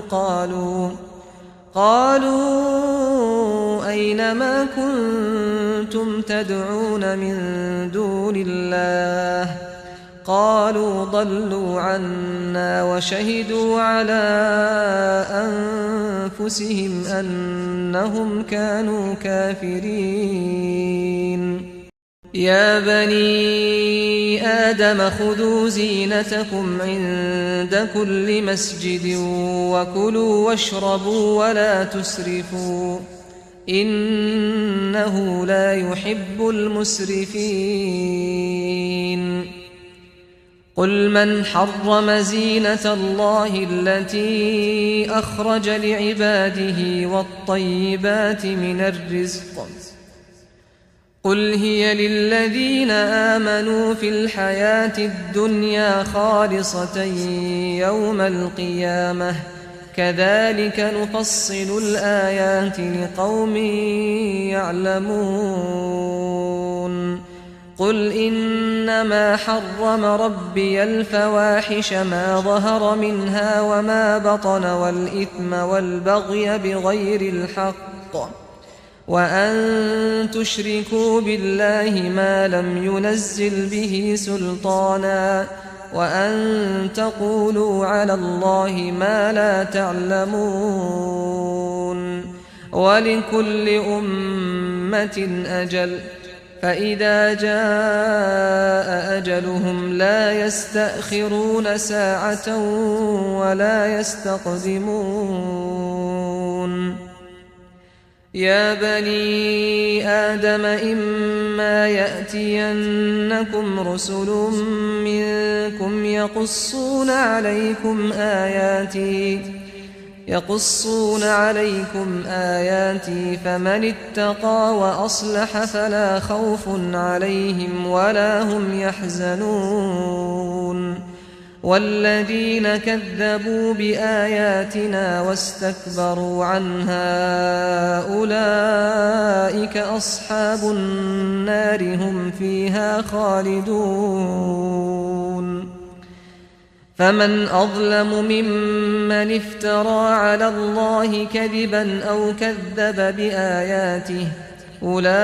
قالوا أين ما كنتم تدعون من دون الله قالوا ضلوا عنا وشهدوا على أنفسهم أنهم كانوا كافرين يا بني آدم خذوا زينتكم عند كل مسجد وكلوا واشربوا ولا تسرفوا إنه لا يحب المسرفين قل من حرم زينة الله التي أخرج لعباده والطيبات من الرزق قل هي للذين آمنوا في الحياة الدنيا خالصة يوم القيامة كذلك نفصل الآيات لقوم يعلمون قل إنما حرم ربي الفواحش ما ظهر منها وما بطن والإثم والبغي بغير الحق وأن تشركوا بالله ما لم ينزل به سلطانا وأن تقولوا على الله ما لا تعلمون ولكل أمة أجل فإذا جاء أجلهم لا يستأخرون ساعة ولا يستقدمون يا بني آدم إما يأتينكم رسل منكم يقصون عليكم آياتي فمن اتقى وأصلح فلا خوف عليهم ولا هم يحزنون والذين كذبوا بآياتنا واستكبروا عنها أولئك أصحاب النار هم فيها خالدون فمن أظلم ممن افترى على الله كذبا أو كذب بآياته أولئك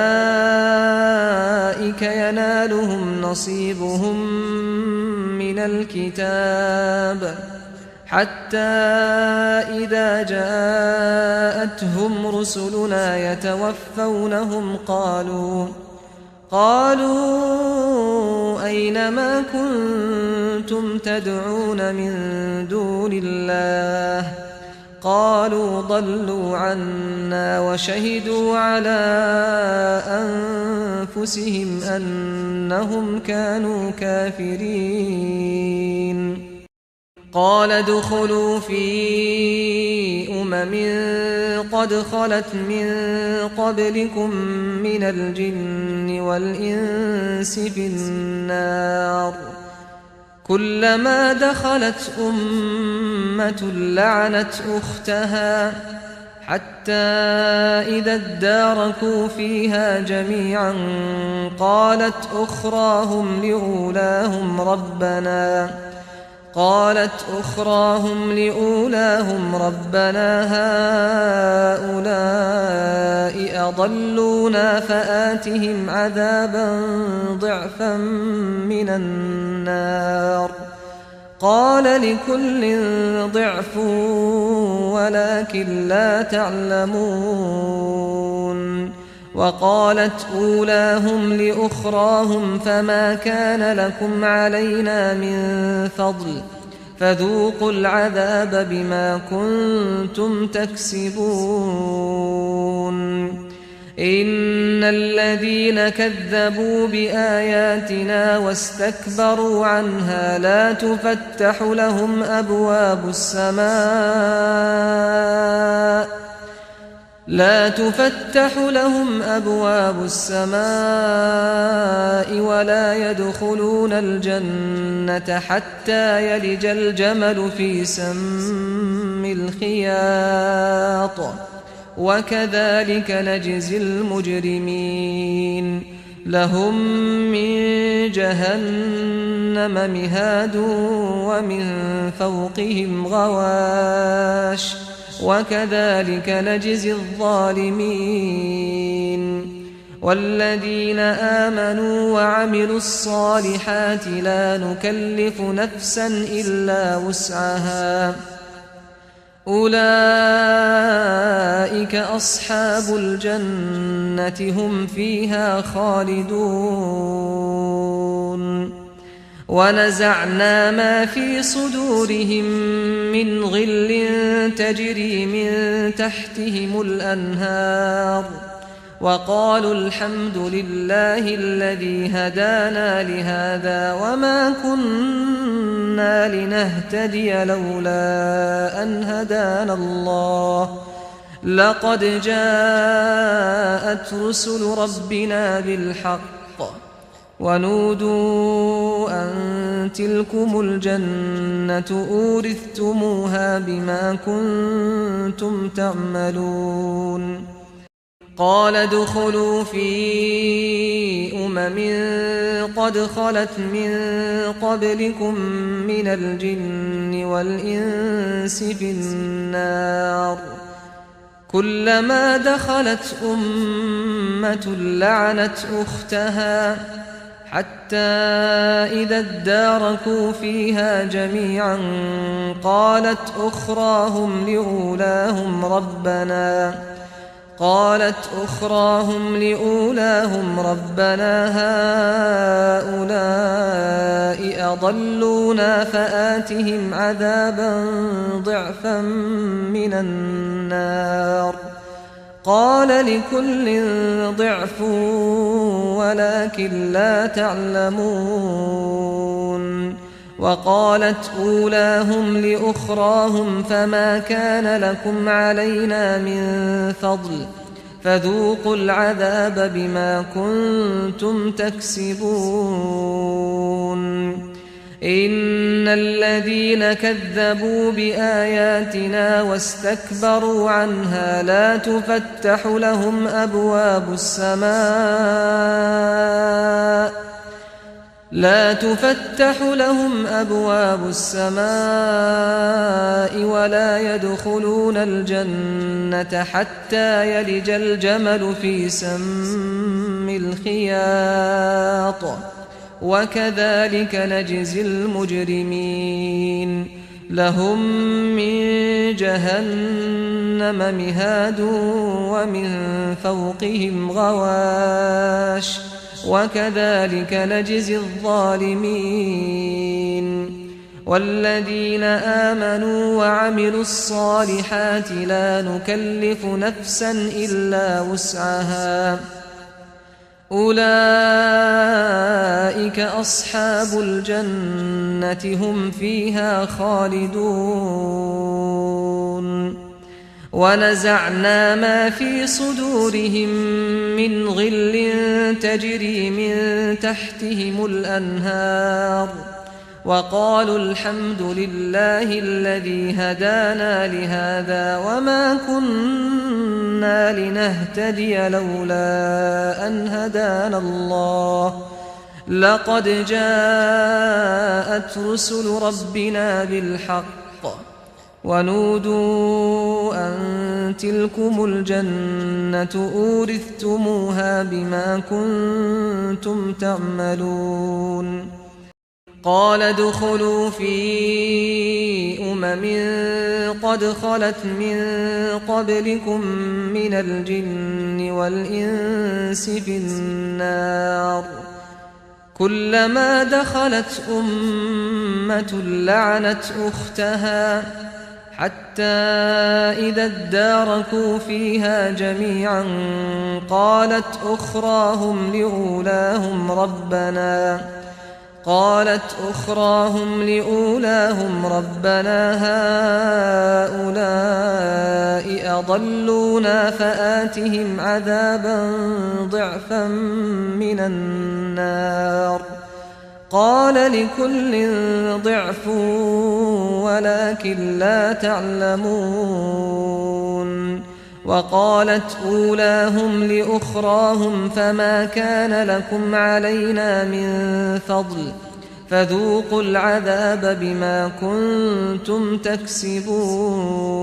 ينالهم نصيبهم من الكتاب حتى إذا جاءتهم رسلنا يتوفونهم قالوا أين ما كنتم تدعون من دون الله قالوا ضلوا عنا وشهدوا على أنفسهم أنهم كانوا كافرين قال ادخلوا في قد خلت من قبلكم من الجن والإنس في النار كلما دخلت أمة لعنت أختها حتى إذا اداركوا فيها جميعا قالت أخراهم لأولاهم ربنا هؤلاء أضلونا فآتهم عذابا ضعفا من النار قال لكل ضعف ولكن لا تعلمون وقالت أولاهم لأخراهم فما كان لكم علينا من فضل فذوقوا العذاب بما كنتم تكسبون إن الذين كذبوا بآياتنا واستكبروا عنها لا تفتح لهم أبواب السماء ولا يدخلون الجنة حتى يلج الجمل في سم الخياط وكذلك نجزي المجرمين لهم من جهنم مهاد ومن فوقهم غواش وكذلك نجزي الظالمين والذين آمنوا وعملوا الصالحات لا نكلف نفسا إلا وسعها أولئك أصحاب الجنة هم فيها خالدون ونزعنا ما في صدورهم من غل تجري من تحتهم الأنهار وقالوا الحمد لله الذي هدانا لهذا وما كنا لنهتدي لولا أن هدانا الله لقد جاءت رسل ربنا بالحق ونودوا أن تلكم الجنة أورثتموها بما كنتم تعملون قال ادخلوا في قد خلت من قبلكم من الجن والإنس في النار كلما دخلت أمة لعنت أختها حتى إذا اداركوا فيها جميعا قالت أخراهم لأولاهم ربنا هؤلاء أضلونا فآتهم عذابا ضعفا من النار قال لكل ضعف ولكن لا تعلمون وقالت أولاهم لأخراهم فما كان لكم علينا من فضل فذوقوا العذاب بما كنتم تكسبون إن الذين كذبوا بآياتنا واستكبروا عنها لا تفتح لهم أبواب السماء ولا يدخلون الجنة حتى يلج الجمل في سم الخياط وكذلك نجزي المجرمين لهم من جهنم مهاد ومن فوقهم غواش وكذلك نجزي الظالمين والذين آمنوا وعملوا الصالحات لا نكلف نفسا إلا وسعها أولئك أصحاب الجنة هم فيها خالدون ونزعنا ما في صدورهم من غل تجري من تحتهم الأنهار وقالوا الحمد لله الذي هدانا لهذا وما كنا لنهتدي لولا أن هدانا الله لقد جاءت رسل ربنا بالحق ونودوا أن تلكم الجنة أورثتموها بما كنتم تعملون قال ادخلوا في قد خلت من قبلكم من الجن والإنس في النار كلما دخلت أمة لعنت أختها حتى إذا اداركوا فيها جميعا قالت أخراهم لأولاهم ربنا هؤلاء أضلونا فآتهم عذابا ضعفا من النار قال لكل ضعف ولكن لا تعلمون وقالت أولاهم لأخراهم فما كان لكم علينا من فضل فذوقوا العذاب بما كنتم تكسبون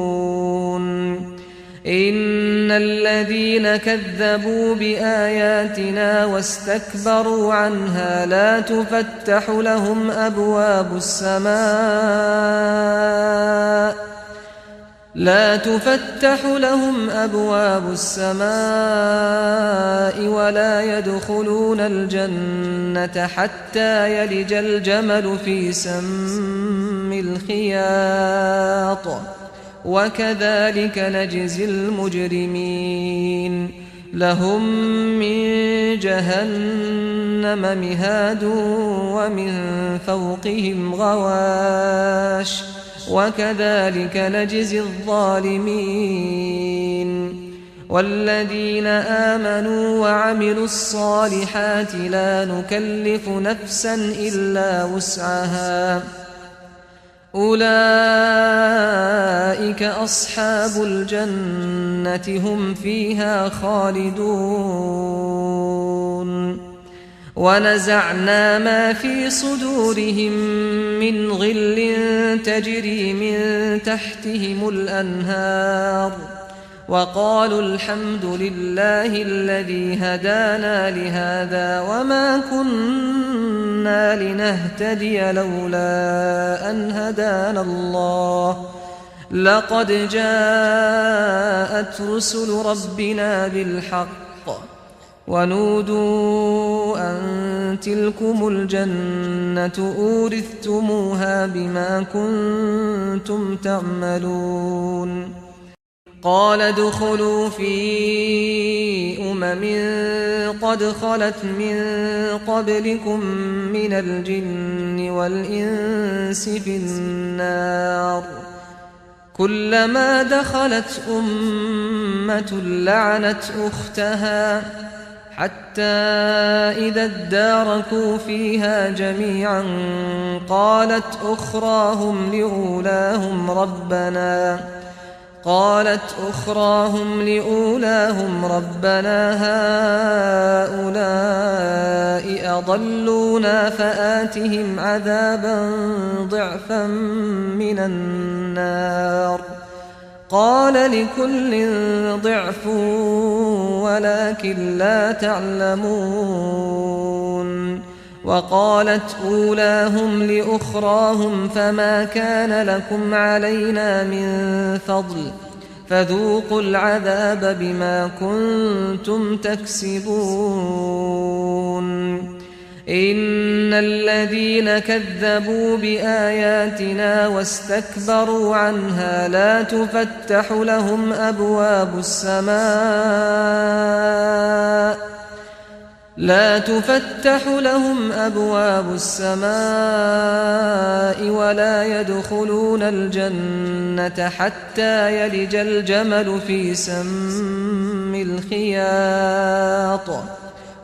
إن الذين كذبوا بآياتنا واستكبروا عنها لا تفتح لهم أبواب السماء ولا يدخلون الجنة حتى يلج الجمل في سم الخياط وكذلك نجزي المجرمين لهم من جهنم مهاد ومن فوقهم غواش وكذلك نجزي الظالمين والذين آمنوا وعملوا الصالحات لا نكلف نفسا إلا وسعها أولئك أصحاب الجنة هم فيها خالدون ونزعنا ما في صدورهم من غل تجري من تحتهم الأنهار وقالوا الحمد لله الذي هدانا لهذا وما كنا لنهتدي لولا أن هدانا الله لقد جاءت رسل ربنا بالحق ونودوا أن تلكم الجنة أورثتموها بما كنتم تعملون قال ادخلوا في قد خلت من قبلكم من الجن والإنس في النار كلما دخلت أمة لعنت أختها حتى إذا اداركوا فيها جميعا قالت أخراهم لأولاهم ربنا هؤلاء أضلونا فآتهم عذابا ضعفا من النار قال لكل ضعف ولكن لا تعلمون وقالت أولاهم لأخراهم فما كان لكم علينا من فضل فذوقوا العذاب بما كنتم تكسبون إن الذين كذبوا بآياتنا واستكبروا عنها لا تفتح لهم أبواب السماء ولا يدخلون الجنة حتى يلج الجمل في سم الخياط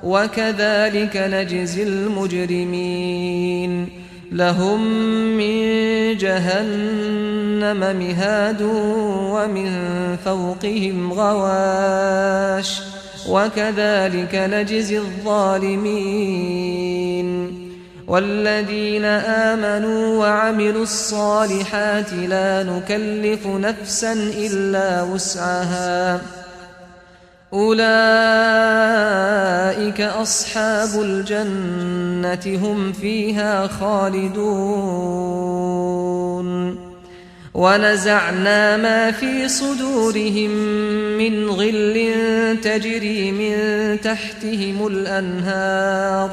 وكذلك نجزي المجرمين لهم من جهنم مهاد ومن فوقهم غواش وكذلك نجزي الظالمين والذين آمنوا وعملوا الصالحات لا نكلف نفسا إلا وسعها أولئك أصحاب الجنة هم فيها خالدون ونزعنا ما في صدورهم من غل تجري من تحتهم الأنهار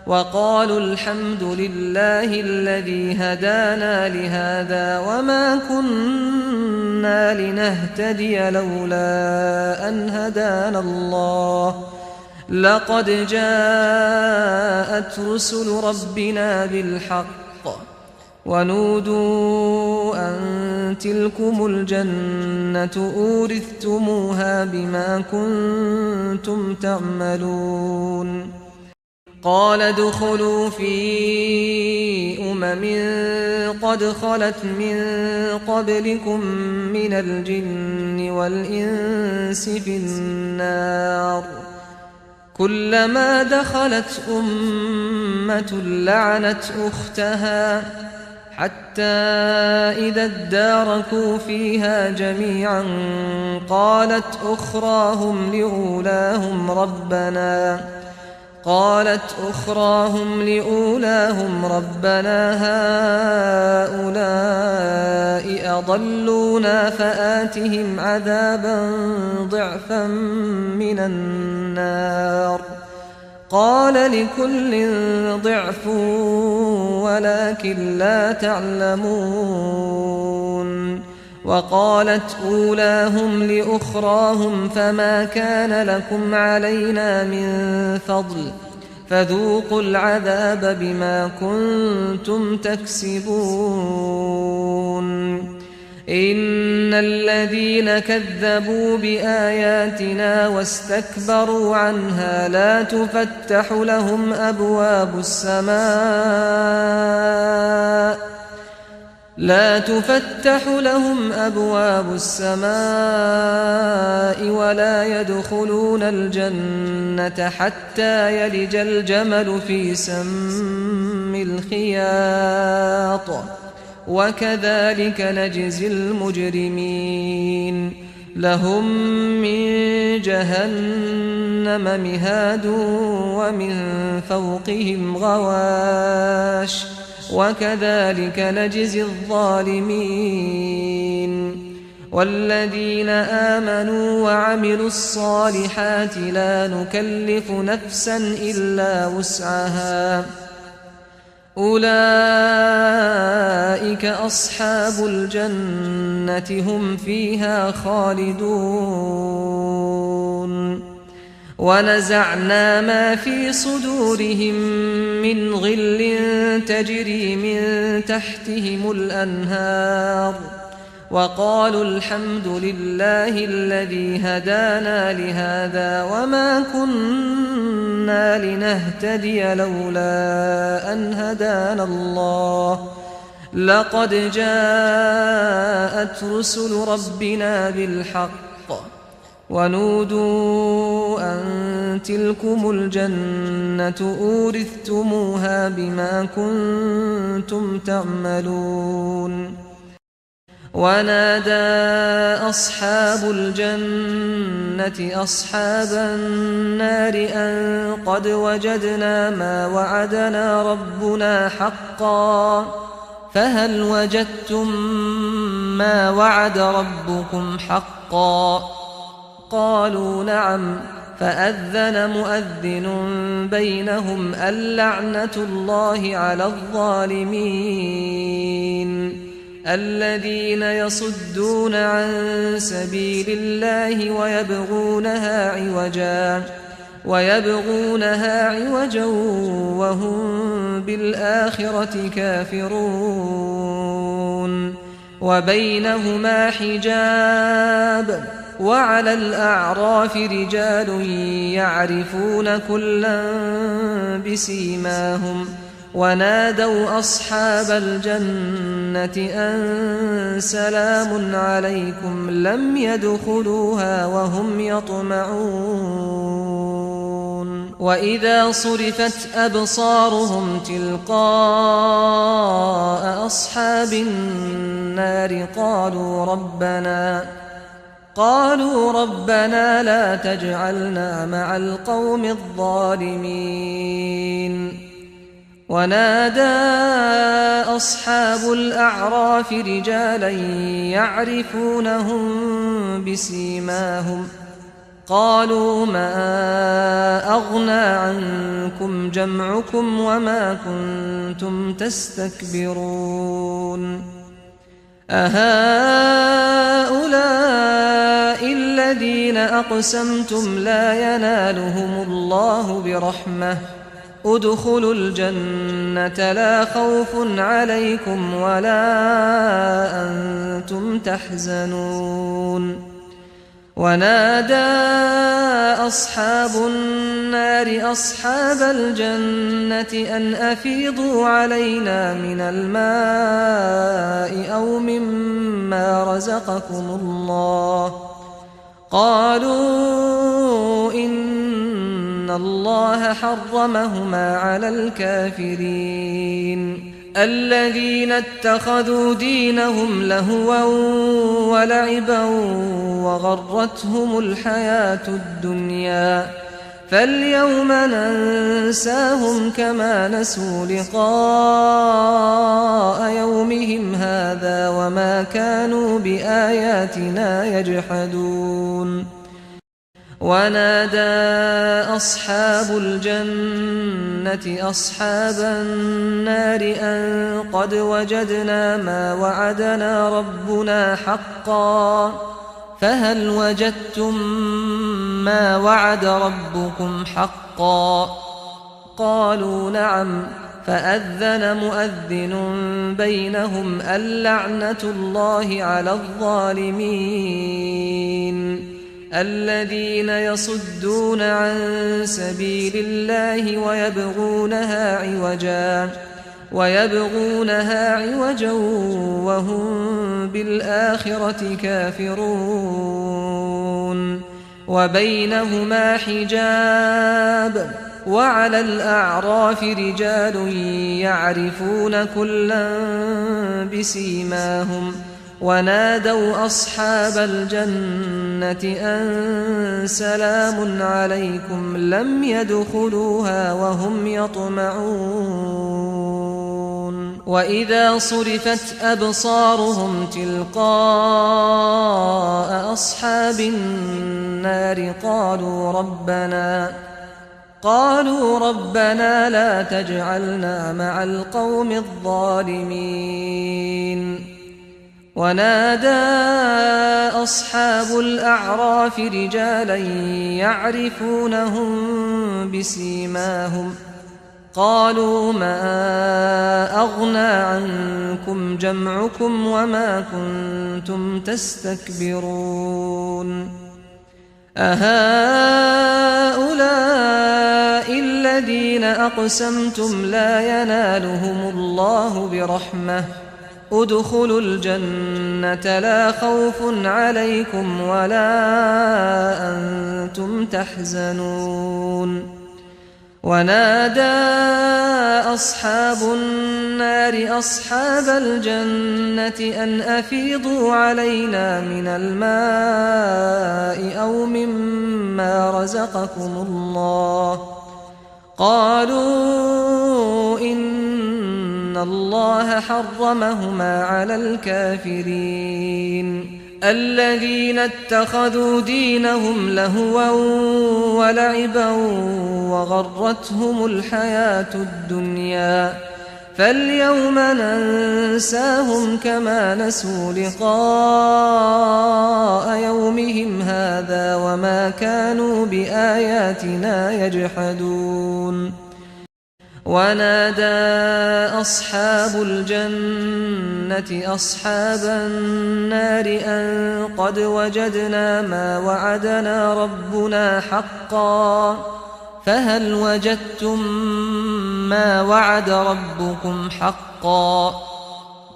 وقالوا الحمد لله الذي هدانا لهذا وما كنا لنهتدي لولا أن هدانا الله لقد جاءت رسل ربنا بالحق ونودوا أن تلكم الجنة أورثتموها بما كنتم تعملون قال ادخلوا في قد خلت من قبلكم من الجن والإنس في النار كلما دخلت أمة لعنت أختها حتى إذا اداركوا فيها جميعا قالت أخراهم لأولاهم ربنا هؤلاء أضلونا فآتهم عذابا ضعفا من النار قال لكل ضعف ولكن لا تعلمون وقالت أولاهم لأخراهم فما كان لكم علينا من فضل فذوقوا العذاب بما كنتم تكسبون إن الذين كذبوا بآياتنا واستكبروا عنها لا تفتح لهم أبواب السماء ولا يدخلون الجنة حتى يلج الجمل في سم الخياط وكذلك نجزي المجرمين لهم من جهنم مهاد ومن فوقهم غواش وكذلك نجزي الظالمين والذين آمنوا وعملوا الصالحات لا نكلف نفسا إلا وسعها أولئك أصحاب الجنة هم فيها خالدون ونزعنا ما في صدورهم من غل تجري من تحتهم الأنهار وقالوا الحمد لله الذي هدانا لهذا وما كنا لنهتدي لولا أن هدانا الله لقد جاءت رسل ربنا بالحق ونودوا أن تلكم الجنة أورثتموها بما كنتم تعملون ونادى أصحاب الجنة أصحاب النار أن قد وجدنا ما وعدنا ربنا حقا فهل وجدتم ما وعد ربكم حقا قالوا نعم فأذن مؤذن بينهم اللعنة الله على الظالمين الذين يصدون عن سبيل الله ويبغونها عوجا وهم بالآخرة كافرون وبينهما حجاب وعلى الأعراف رجال يعرفون كلا بسيماهم ونادوا أصحاب الجنة أن سلام عليكم لم يدخلوها وهم يطمعون وإذا صرفت أبصارهم تلقاء أصحاب النار قالوا ربنا لا تجعلنا مع القوم الظالمين ونادى أصحاب الأعراف رجالا يعرفونهم بسيماهم قالوا ما أغنى عنكم جمعكم وما كنتم تستكبرون أهؤلاء الذين أقسمتم لا ينالهم الله برحمة ادخلوا الجنة لا خوف عليكم ولا أنتم تحزنون ونادى أصحاب النار أصحاب الجنة أن أفيضوا علينا من الماء أو مما رزقكم الله قالوا إن الله حرمهما على الكافرين الذين اتخذوا دينهم لهوا ولعبا وغرتهم الحياة الدنيا فاليوم ننساهم كما نسوا لقاء يومهم هذا وما كانوا بآياتنا يجحدون ونادى أصحاب الجنة أصحاب النار أن قد وجدنا ما وعدنا ربنا حقا فهل وجدتم ما وعد ربكم حقا قالوا نعم فأذن مؤذن بينهم اللعنة الله على الظالمين الذين يصدون عن سبيل الله ويبغونها عوجا وهم بالآخرة كافرون وبينهما حجاب وعلى الأعراف رجال يعرفون كلا بسيماهم ونادوا أصحاب الجنة أن سلام عليكم لم يدخلوها وهم يطمعون وإذا صرفت أبصارهم تلقاء أصحاب النار قالوا ربنا لا تجعلنا مع القوم الظالمين ونادى أصحاب الأعراف رجالا يعرفونهم بسيماهم قالوا ما أغنى عنكم جمعكم وما كنتم تستكبرون أهؤلاء الذين أقسمتم لا ينالهم الله برحمة ادخلوا الجنة لا خوف عليكم ولا أنتم تحزنون ونادى أصحاب النار أصحاب الجنة أن أفيضوا علينا من الماء أو مما رزقكم الله قالوا إن الله حرمهما على الكافرين الذين اتخذوا دينهم لهوا ولعبا وغرتهم الحياة الدنيا فاليوم ننساهم كما نسوا لقاء يومهم هذا وما كانوا بآياتنا يجحدون ونادى أصحاب الجنة أصحاب النار أن قد وجدنا ما وعدنا ربنا حقا فهل وجدتم ما وعد ربكم حقا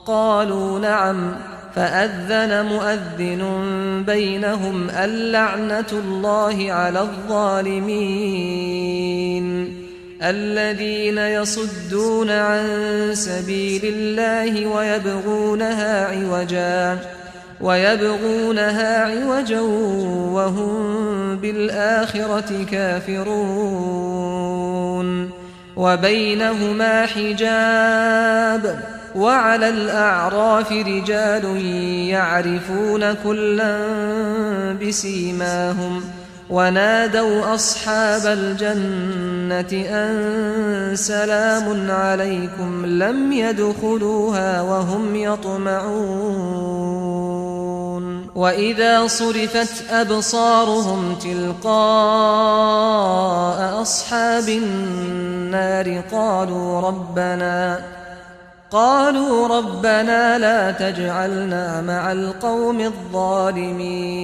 قالوا نعم فأذن مؤذن بينهم اللعنة الله على الظالمين الذين يصدون عن سبيل الله ويبغونها عوجا وهم بالآخرة كافرون وبينهما حجاب وعلى الأعراف رجال يعرفون كلا بسيماهم ونادوا أصحاب الجنة أن سلام عليكم لم يدخلوها وهم يطمعون وإذا صرفت أبصارهم تلقاء أصحاب النار قالوا ربنا لا تجعلنا مع القوم الظالمين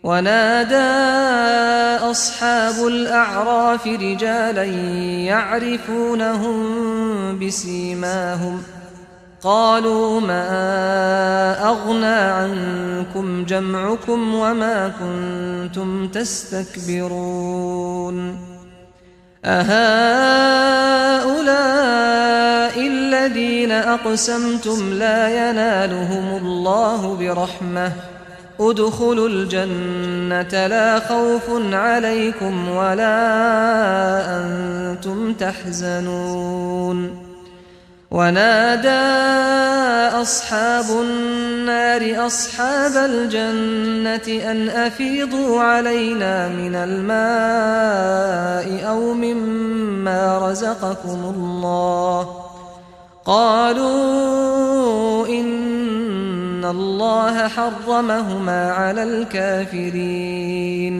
ونادى أصحاب الأعراف رجالا يعرفونهم بسيماهم قالوا ما أغنى عنكم جمعكم وما كنتم تستكبرون أهؤلاء الذين أقسمتم لا ينالهم الله برحمة ادخلوا الجنة لا خوف عليكم ولا أنتم تحزنون ونادى أصحاب النار أصحاب الجنة أن أفيضوا علينا من الماء أو مما رزقكم الله. قالوا إن الله حرمهما على الكافرين.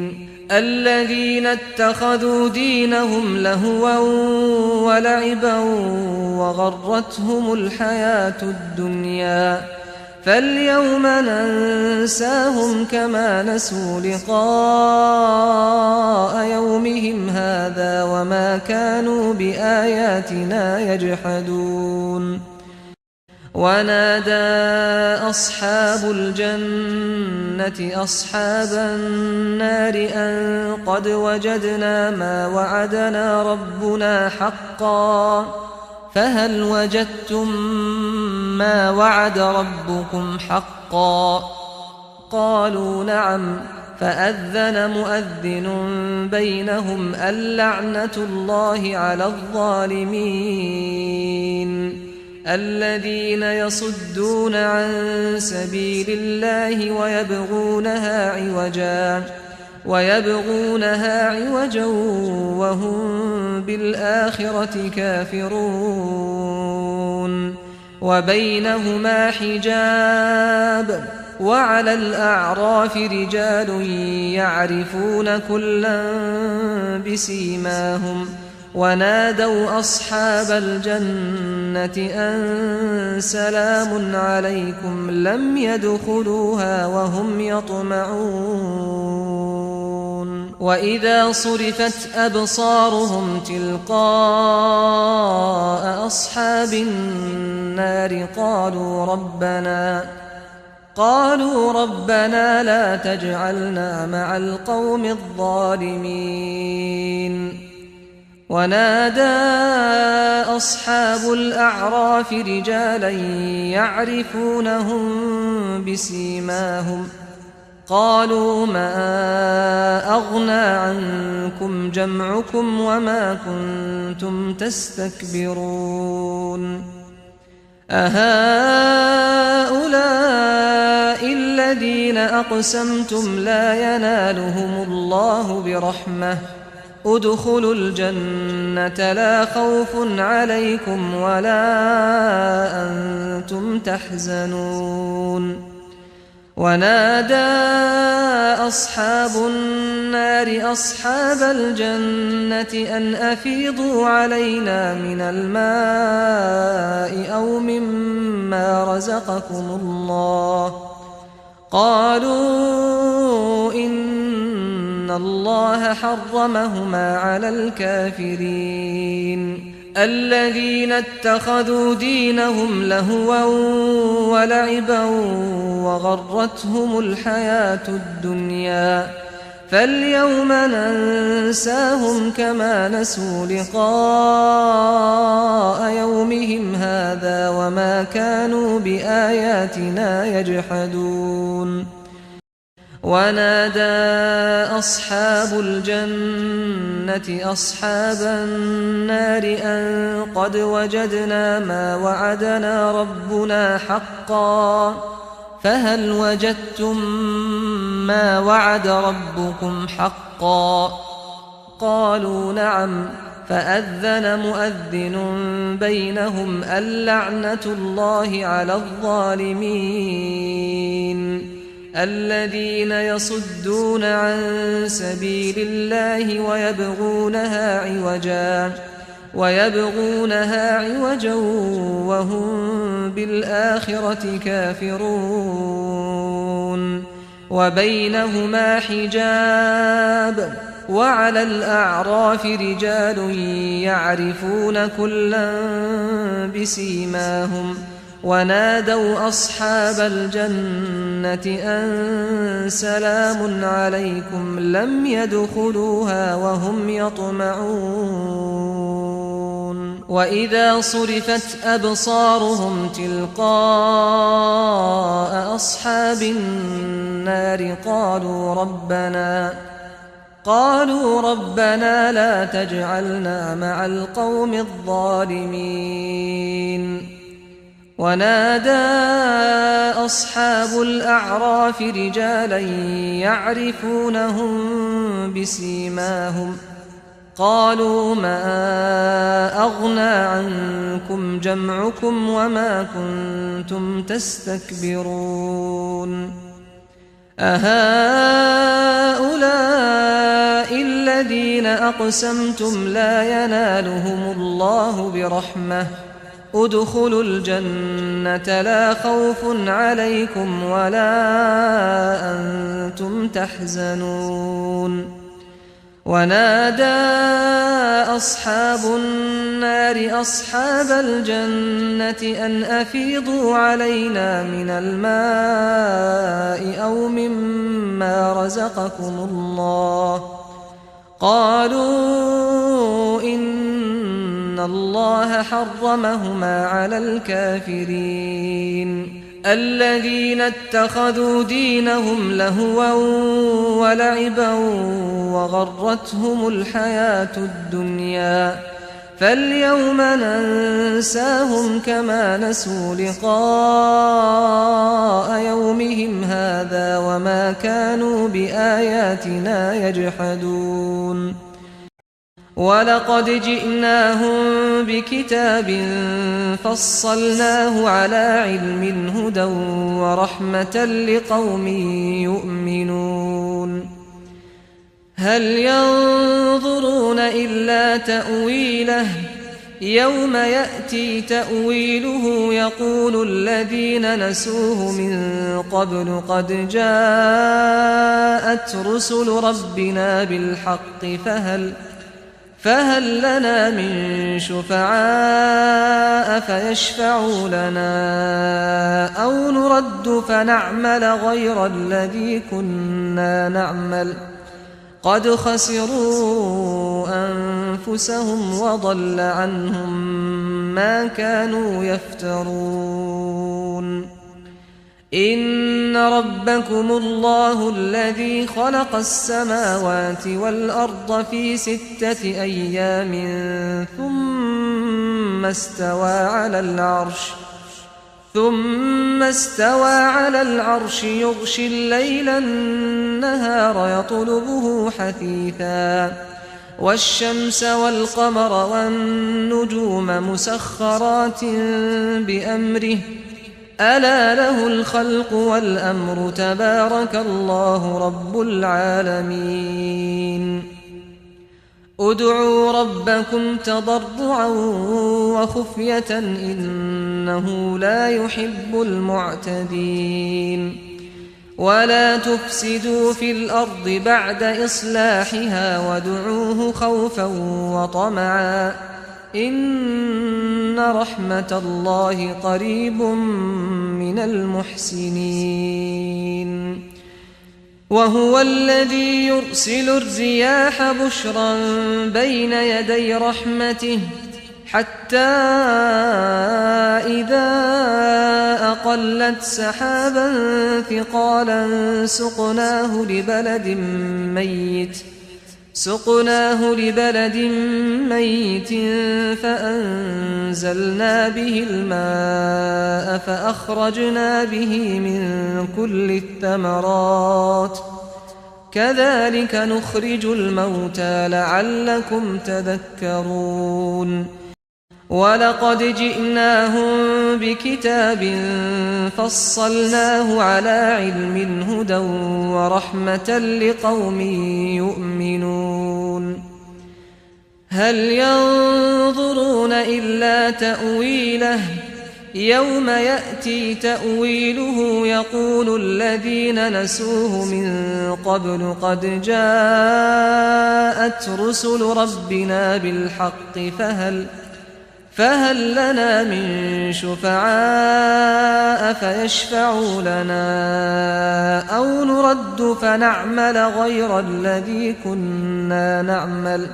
الذين اتخذوا دينهم لهوا ولعبا وغرتهم الحياة الدنيا فاليوم ننساهم كما نسوا لقاء يومهم هذا وما كانوا بآياتنا يجحدون. ونادى أصحاب الجنة أصحاب النار أن قد وجدنا ما وعدنا ربنا حقا فهل وجدتم ما وعد ربكم حقا؟ قالوا نعم. فأذن مؤذن بينهم اللعنة الله على الظالمين الذين يصدون عن سبيل الله ويبغونها عوجا وهم بالآخرة كافرون. وبينهما حجاب وعلى الأعراف رجال يعرفون كلا بسيماهم ونادوا أصحاب الجنة أن سلام عليكم لم يدخلوها وهم يطمعون. وإذا صرفت أبصارهم تلقاء أصحاب النار قالوا ربنا لا تجعلنا مع القوم الظالمين. ونادى أصحاب الأعراف رجالا يعرفونهم بسيماهم قالوا ما أغنى عنكم جمعكم وما كنتم تستكبرون أهؤلاء الذين أقسمتم لا ينالهم الله برحمة ادخلوا الجنة لا خوف عليكم ولا أنتم تحزنون. ونادى أصحاب النار أصحاب الجنة أن أفيضوا علينا من الماء أو مما رزقكم الله. قالوا إن الله حرمهما على الكافرين. الذين اتخذوا دينهم لهوا ولعبا وغرتهم الحياة الدنيا فاليوم ننساهم كما نسوا لقاء يومهم هذا وما كانوا بآياتنا يجحدون. ونادى أصحاب الجنة أصحاب النار أن قد وجدنا ما وعدنا ربنا حقا فهل وجدتم ما وعد ربكم حقا؟ قالوا نعم. فأذن مؤذن بينهم اللعنة الله على الظالمين الذين يصدون عن سبيل الله ويبغونها عوجا وهم بالآخرة كافرون. وبينهما حجاب وعلى الأعراف رجال يعرفون كلا بسيماهم ونادوا أصحاب الجنة أن سلام عليكم لم يدخلوها وهم يطمعون. وإذا صرفت أبصارهم تلقاء أصحاب النار قالوا ربنا لا تجعلنا مع القوم الظالمين. ونادى أصحاب الأعراف رجالا يعرفونهم بسيماهم قالوا ما أغنى عنكم جمعكم وما كنتم تستكبرون أهؤلاء الذين أقسمتم لا ينالهم الله برحمة ادخلوا الجنة لا خوف عليكم ولا أنتم تحزنون ونادى أصحاب النار أصحاب الجنة أن أفيضوا علينا من الماء أو مما رزقكم الله قالوا إن الله حرمهما على الكافرين الذين اتخذوا دينهم لهوا ولعبا وغرتهم الحياة الدنيا فاليوم ننساهم كما نسوا لقاء يومهم هذا وما كانوا بآياتنا يجحدون ولقد جئناهم بكتاب فصلناه على علم هدى ورحمة لقوم يؤمنون هل ينظرون إلا تأويله يوم يأتي تأويله يقول الذين نسوه من قبل قد جاءت رسل ربنا بالحق فهل لنا من شفعاء فيشفعوا لنا أو نرد فنعمل غير الذي كنا نعمل قد خسروا أنفسهم وضل عنهم ما كانوا يفترون إن ربكم الله الذي خلق السماوات والأرض في 6 أيام ثم استوى على العرش يغشي الليل النهار يطلبه حثيثا والشمس والقمر والنجوم مسخرات بأمره ألا له الخلق والأمر تبارك الله رب العالمين ادعوا ربكم تضرعا وخفية إنه لا يحب المعتدين ولا تفسدوا في الأرض بعد إصلاحها وادعوه خوفا وطمعا إن رحمة الله قريب من المحسنين وهو الذي يرسل الرياح بشرا بين يدي رحمته حتى إذا أقلت سحابا ثقالا سقناه لبلد ميت فأنزلنا به الماء فأخرجنا به من كل الثمرات كذلك نخرج الموتى لعلكم تذكرون ولقد جئناهم بكتاب فصلناه على علم هدى ورحمة لقوم يؤمنون هل ينظرون إلا تأويله يوم يأتي تأويله يقول الذين نسوه من قبل قد جاءت رسل ربنا بالحق فهل لنا من شفعاء فيشفعوا لنا أو نرد فنعمل غير الذي كنا نعمل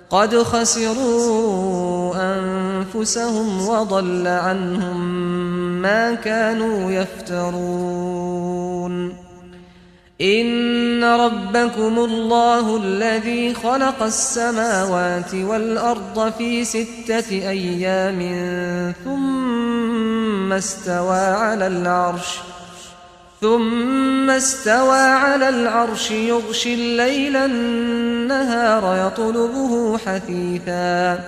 قد خسروا أنفسهم وضل عنهم ما كانوا يفترون إن ربكم الله الذي خلق السماوات والأرض في 6 أيام ثم استوى على العرش يغشي الليل النهار يطلبه حثيثا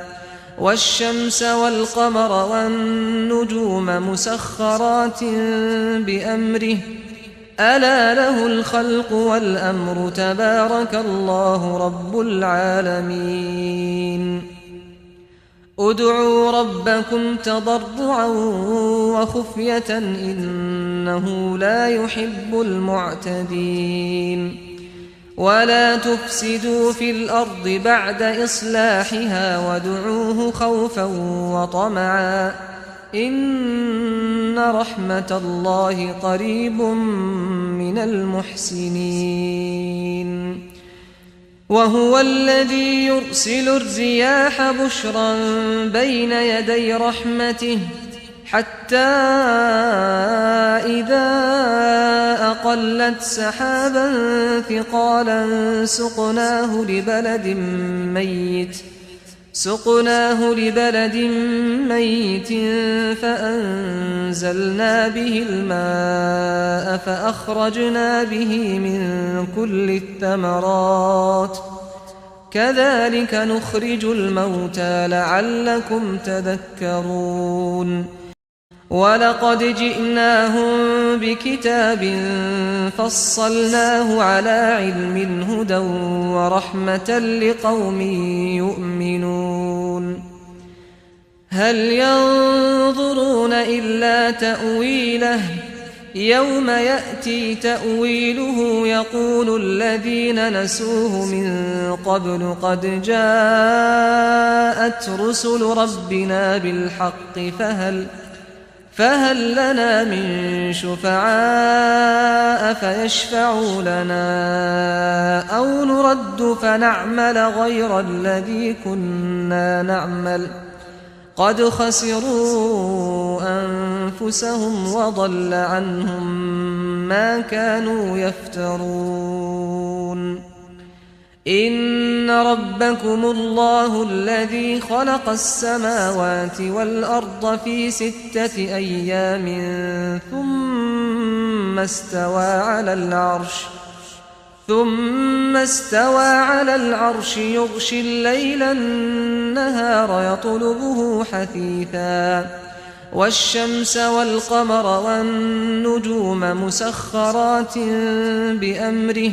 والشمس والقمر والنجوم مسخرات بأمره ألا له الخلق والأمر تبارك الله رب العالمين ادعوا ربكم تضرعا وخفية إنه لا يحب المعتدين ولا تفسدوا في الأرض بعد إصلاحها وادعوه خوفا وطمعا إن رحمة الله قريب من المحسنين وهو الذي يرسل الرياح بشرا بين يدي رحمته حتى إذا أقلت سحابا ثقالا سقناه لبلد ميت فأنزلنا به الماء فأخرجنا به من كل الثمرات كذلك نخرج الموتى لعلكم تذكرون ولقد جئناهم بكتاب فصلناه على علم هدى ورحمة لقوم يؤمنون هل ينظرون إلا تأويله يوم يأتي تأويله يقول الذين نسوه من قبل قد جاءت رسل ربنا بالحق فهل لنا من شفعاء فيشفعوا لنا أو نرد فنعمل غير الذي كنا نعمل قد خسروا أنفسهم وضل عنهم ما كانوا يفترون إن ربكم الله الذي خلق السماوات والأرض في 6 أيام ثم استوى على العرش يغشي الليل النهار يطلبه حثيثا والشمس والقمر والنجوم مسخرات بأمره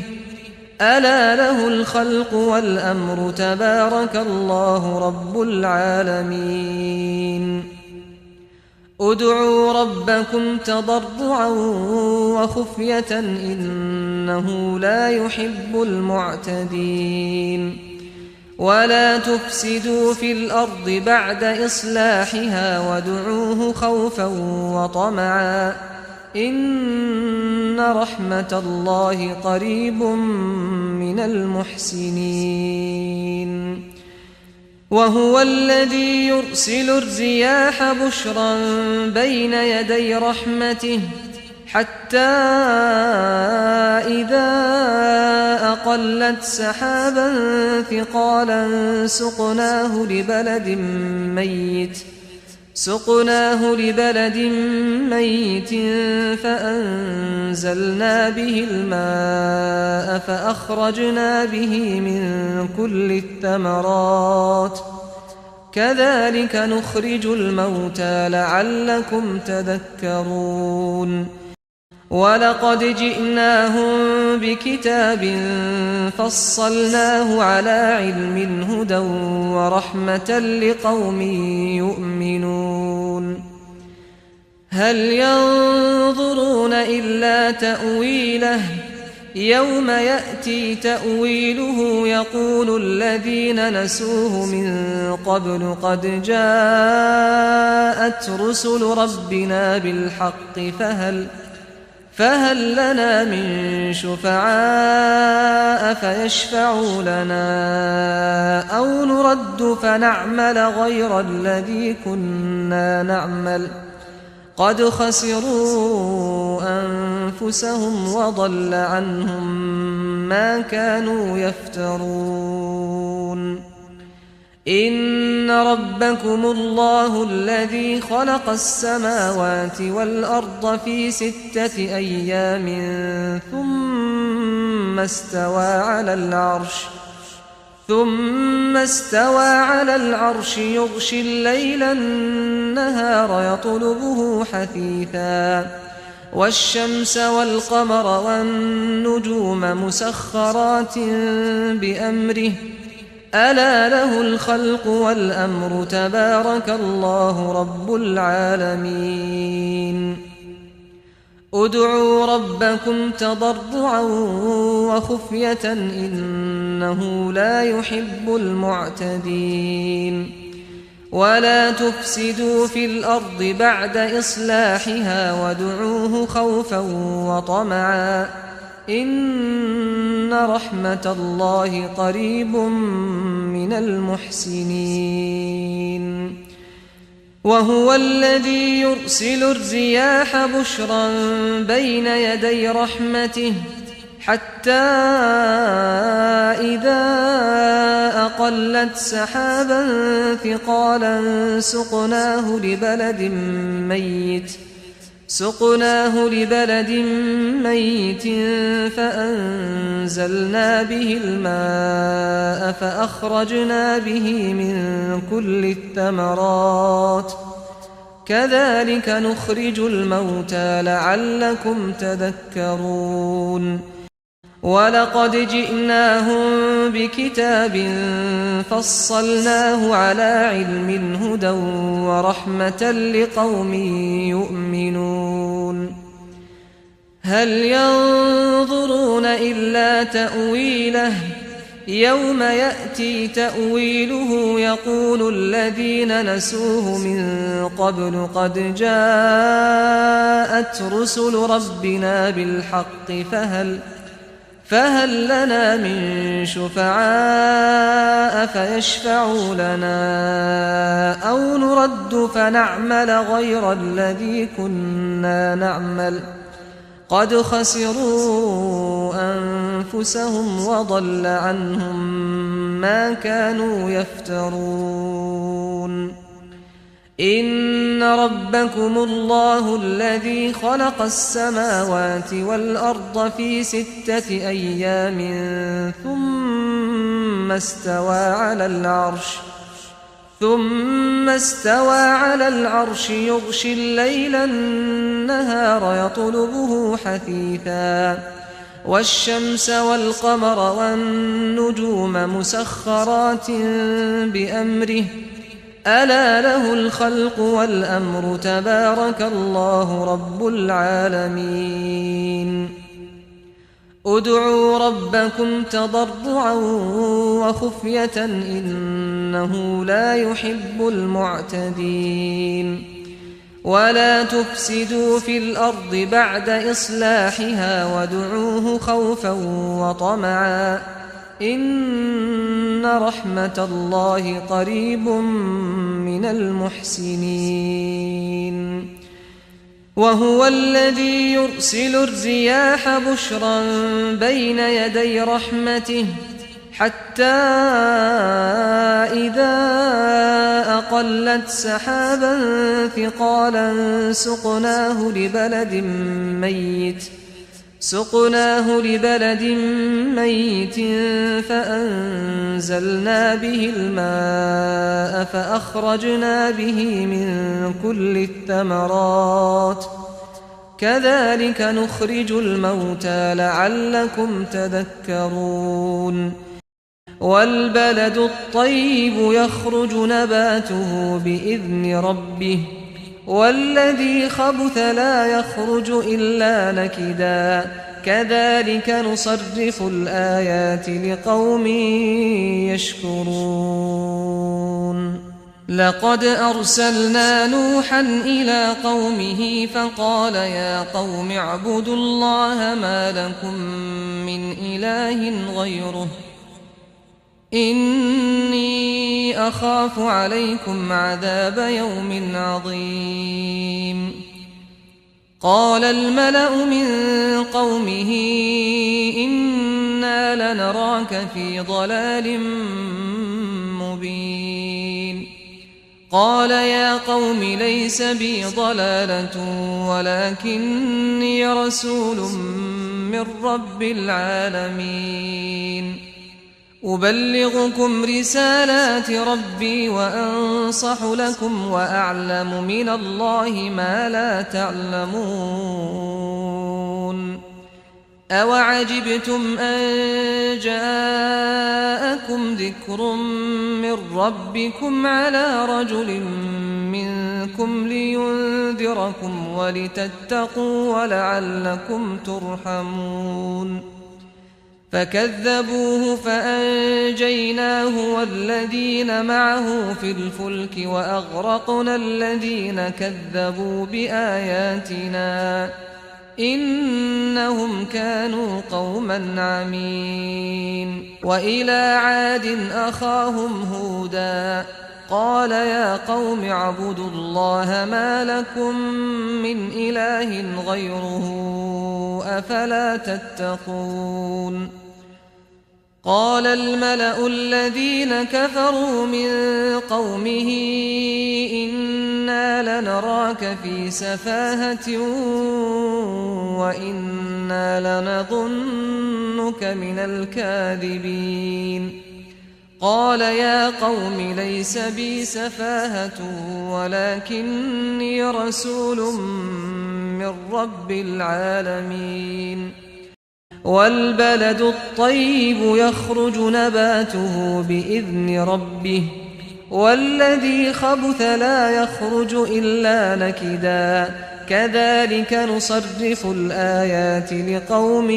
ألا له الخلق والأمر تبارك الله رب العالمين ادعوا ربكم تضرعا وخفية إنه لا يحب المعتدين ولا تفسدوا في الأرض بعد إصلاحها وادعوه خوفا وطمعا إن رحمة الله قريب من المحسنين وهو الذي يرسل الرياح بشرا بين يدي رحمته حتى إذا أقلت سحابا ثقالا سقناه لبلد ميت فأنزلنا به الماء فأخرجنا به من كل الثمرات كذلك نخرج الموتى لعلكم تذكرون ولقد جئناهم بكتاب فصلناه على علم هدى ورحمة لقوم يؤمنون هل ينظرون إلا تأويله يوم يأتي تأويله يقول الذين نسوه من قبل قد جاءت رسل ربنا بالحق فهل لنا من شفعاء فيشفعوا لنا أو نرد فنعمل غير الذي كنا نعمل قد خسروا أنفسهم وضل عنهم ما كانوا يفترون إن ربكم الله الذي خلق السماوات والأرض في 6 أيام ثم استوى على العرش يغشي الليل النهار يطلبه حثيثا والشمس والقمر والنجوم مسخرات بأمره ألا له الخلق والأمر تبارك الله رب العالمين ادعوا ربكم تضرعا وخفية إنه لا يحب المعتدين ولا تفسدوا في الأرض بعد إصلاحها وادعوه خوفا وطمعا إن رحمة الله قريب من المحسنين وهو الذي يرسل الرياح بشرا بين يدي رحمته حتى إذا أقلت سحابا ثقالا سقناه لبلد ميت فأنزلنا به الماء فأخرجنا به من كل الثمرات كذلك نخرج الموتى لعلكم تذكرون ولقد جئناهم بكتاب فصلناه على علم هدى ورحمة لقوم يؤمنون هل ينظرون إلا تأويله يوم يأتي تأويله يقول الذين نسوه من قبل قد جاءت رسل ربنا بالحق فهل لنا من شفعاء فيشفعوا لنا أو نرد فنعمل غير الذي كنا نعمل قد خسروا أنفسهم وضل عنهم ما كانوا يفترون إن ربكم الله الذي خلق السماوات والأرض في 6 أيام ثم استوى على العرش يغشي الليل النهار يطلبه حثيثا والشمس والقمر والنجوم مسخرات بأمره ألا له الخلق والأمر تبارك الله رب العالمين ادعوا ربكم تضرعا وخفية إنه لا يحب المعتدين ولا تفسدوا في الأرض بعد إصلاحها وادعوه خوفا وطمعا إن رحمة الله قريب من المحسنين وهو الذي يرسل الرياح بشرا بين يدي رحمته حتى إذا أقلت سحابا ثقالا سقناه لبلد ميت فأنزلنا به الماء فأخرجنا به من كل الثمرات كذلك نخرج الموتى لعلكم تذكرون والبلد الطيب يخرج نباته بإذن ربه والذي خبث لا يخرج إلا نكدا كذلك نصرف الآيات لقوم يشكرون لقد أرسلنا نوحا إلى قومه فقال يا قوم اعبدوا الله ما لكم من إله غيره إني أخاف عليكم عذاب يوم عظيم قال الملأ من قومه إنا لنراك في ضلال مبين قال يا قوم ليس بي ضلالة ولكني رسول من رب العالمين أبلغكم رسالات ربي وأنصح لكم وأعلم من الله ما لا تعلمون أوعجبتم أن جاءكم ذكر من ربكم على رجل منكم لينذركم ولتتقوا ولعلكم ترحمون فكذبوه فأنجيناه والذين معه في الفلك وأغرقنا الذين كذبوا بآياتنا إنهم كانوا قوما عمين وإلى عاد أخاهم هودا قال يا قوم اعبدوا الله ما لكم من إله غيره أفلا تتقون قال الملأ الذين كفروا من قومه إنا لنراك في سفاهة وإنا لنظنك من الكاذبين قال يا قوم ليس بي سفاهة ولكني رسول من رب العالمين والبلد الطيب يخرج نباته بإذن ربه والذي خبث لا يخرج إلا نكدا كذلك نصرف الآيات لقوم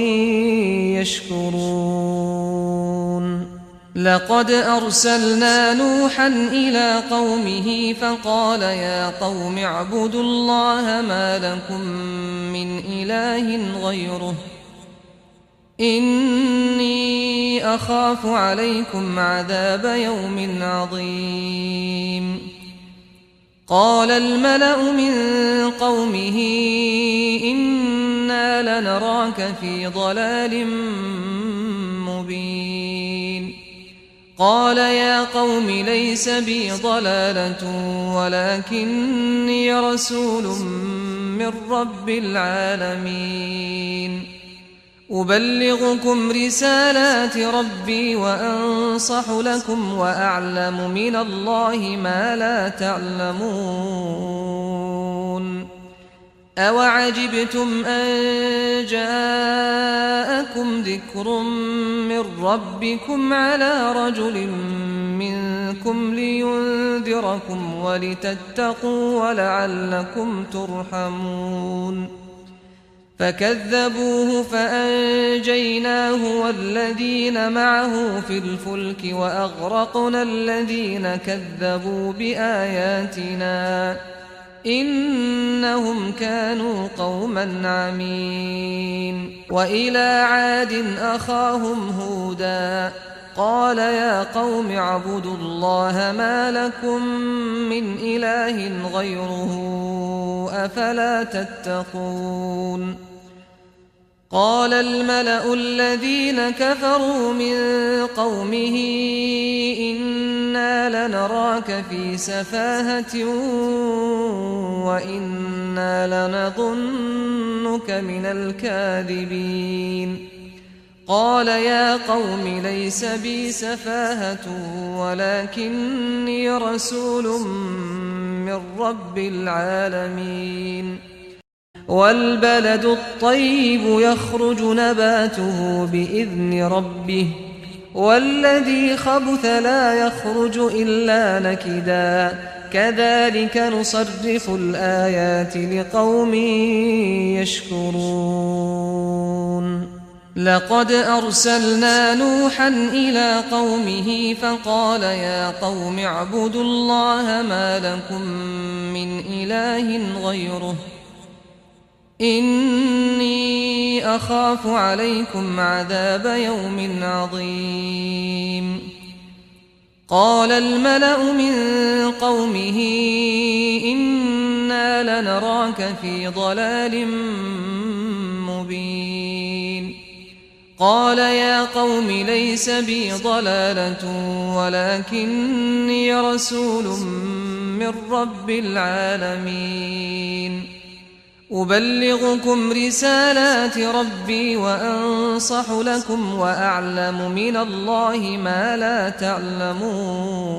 يشكرون لقد أرسلنا نوحا إلى قومه فقال يا قوم اعبدوا الله ما لكم من إله غيره إني أخاف عليكم عذاب يوم عظيم قال الملأ من قومه إنا لنراك في ضلال مبين قال يا قوم ليس بي ضلالة ولكني رسول من رب العالمين أبلغكم رسالات ربي وأنصح لكم وأعلم من الله ما لا تعلمون أوعجبتم أن جاءكم ذكر من ربكم على رجل منكم لينذركم ولتتقوا ولعلكم ترحمون فكذبوه فأنجيناه والذين معه في الفلك وأغرقنا الذين كذبوا بآياتنا إنهم كانوا قوما عمين وإلى عاد أخاهم هودا قال يا قوم اعبدوا الله ما لكم من إله غيره أفلا تتقون قال الملأ الذين كفروا من قومه إنا لنراك في سفاهة وإنا لنظنك من الكاذبين قال يا قوم ليس بي سفاهة ولكني رسول من رب العالمين والبلد الطيب يخرج نباته بإذن ربه والذي خبث لا يخرج إلا نكدا كذلك نصرف الآيات لقوم يشكرون لقد أرسلنا نوحا إلى قومه فقال يا قوم اعبدوا الله ما لكم من إله غيره إني أخاف عليكم عذاب يوم عظيم قال الملأ من قومه إنا إنا لنراك في ضلال مبين قال يا قوم ليس بي ضلالة ولكني رسول من رب العالمين أبلغكم رسالات ربي وأنصح لكم وأعلم من الله ما لا تعلمون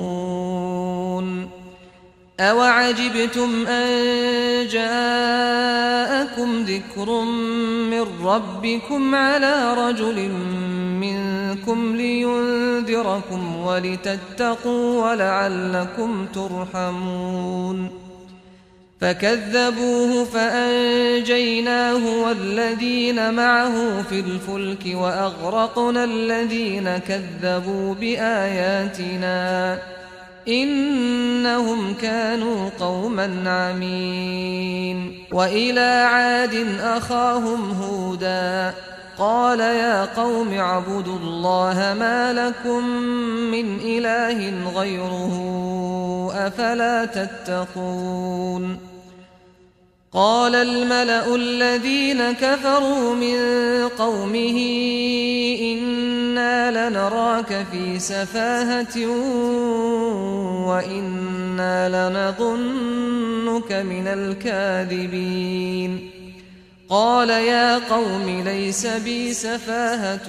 أوعجبتم أن جاءكم ذكر من ربكم على رجل منكم لينذركم ولتتقوا ولعلكم ترحمون فكذبوه فأنجيناه والذين معه في الفلك وأغرقنا الذين كذبوا بآياتنا إنهم كانوا قوما عمين وإلى عاد أخاهم هودا قال يا قوم اعبدوا الله ما لكم من إله غيره أفلا تتقون قال الملأ الذين كفروا من قومه إنا لنراك في سفاهة وإنا لنظنك من الكاذبين قال يا قوم ليس بي سفاهة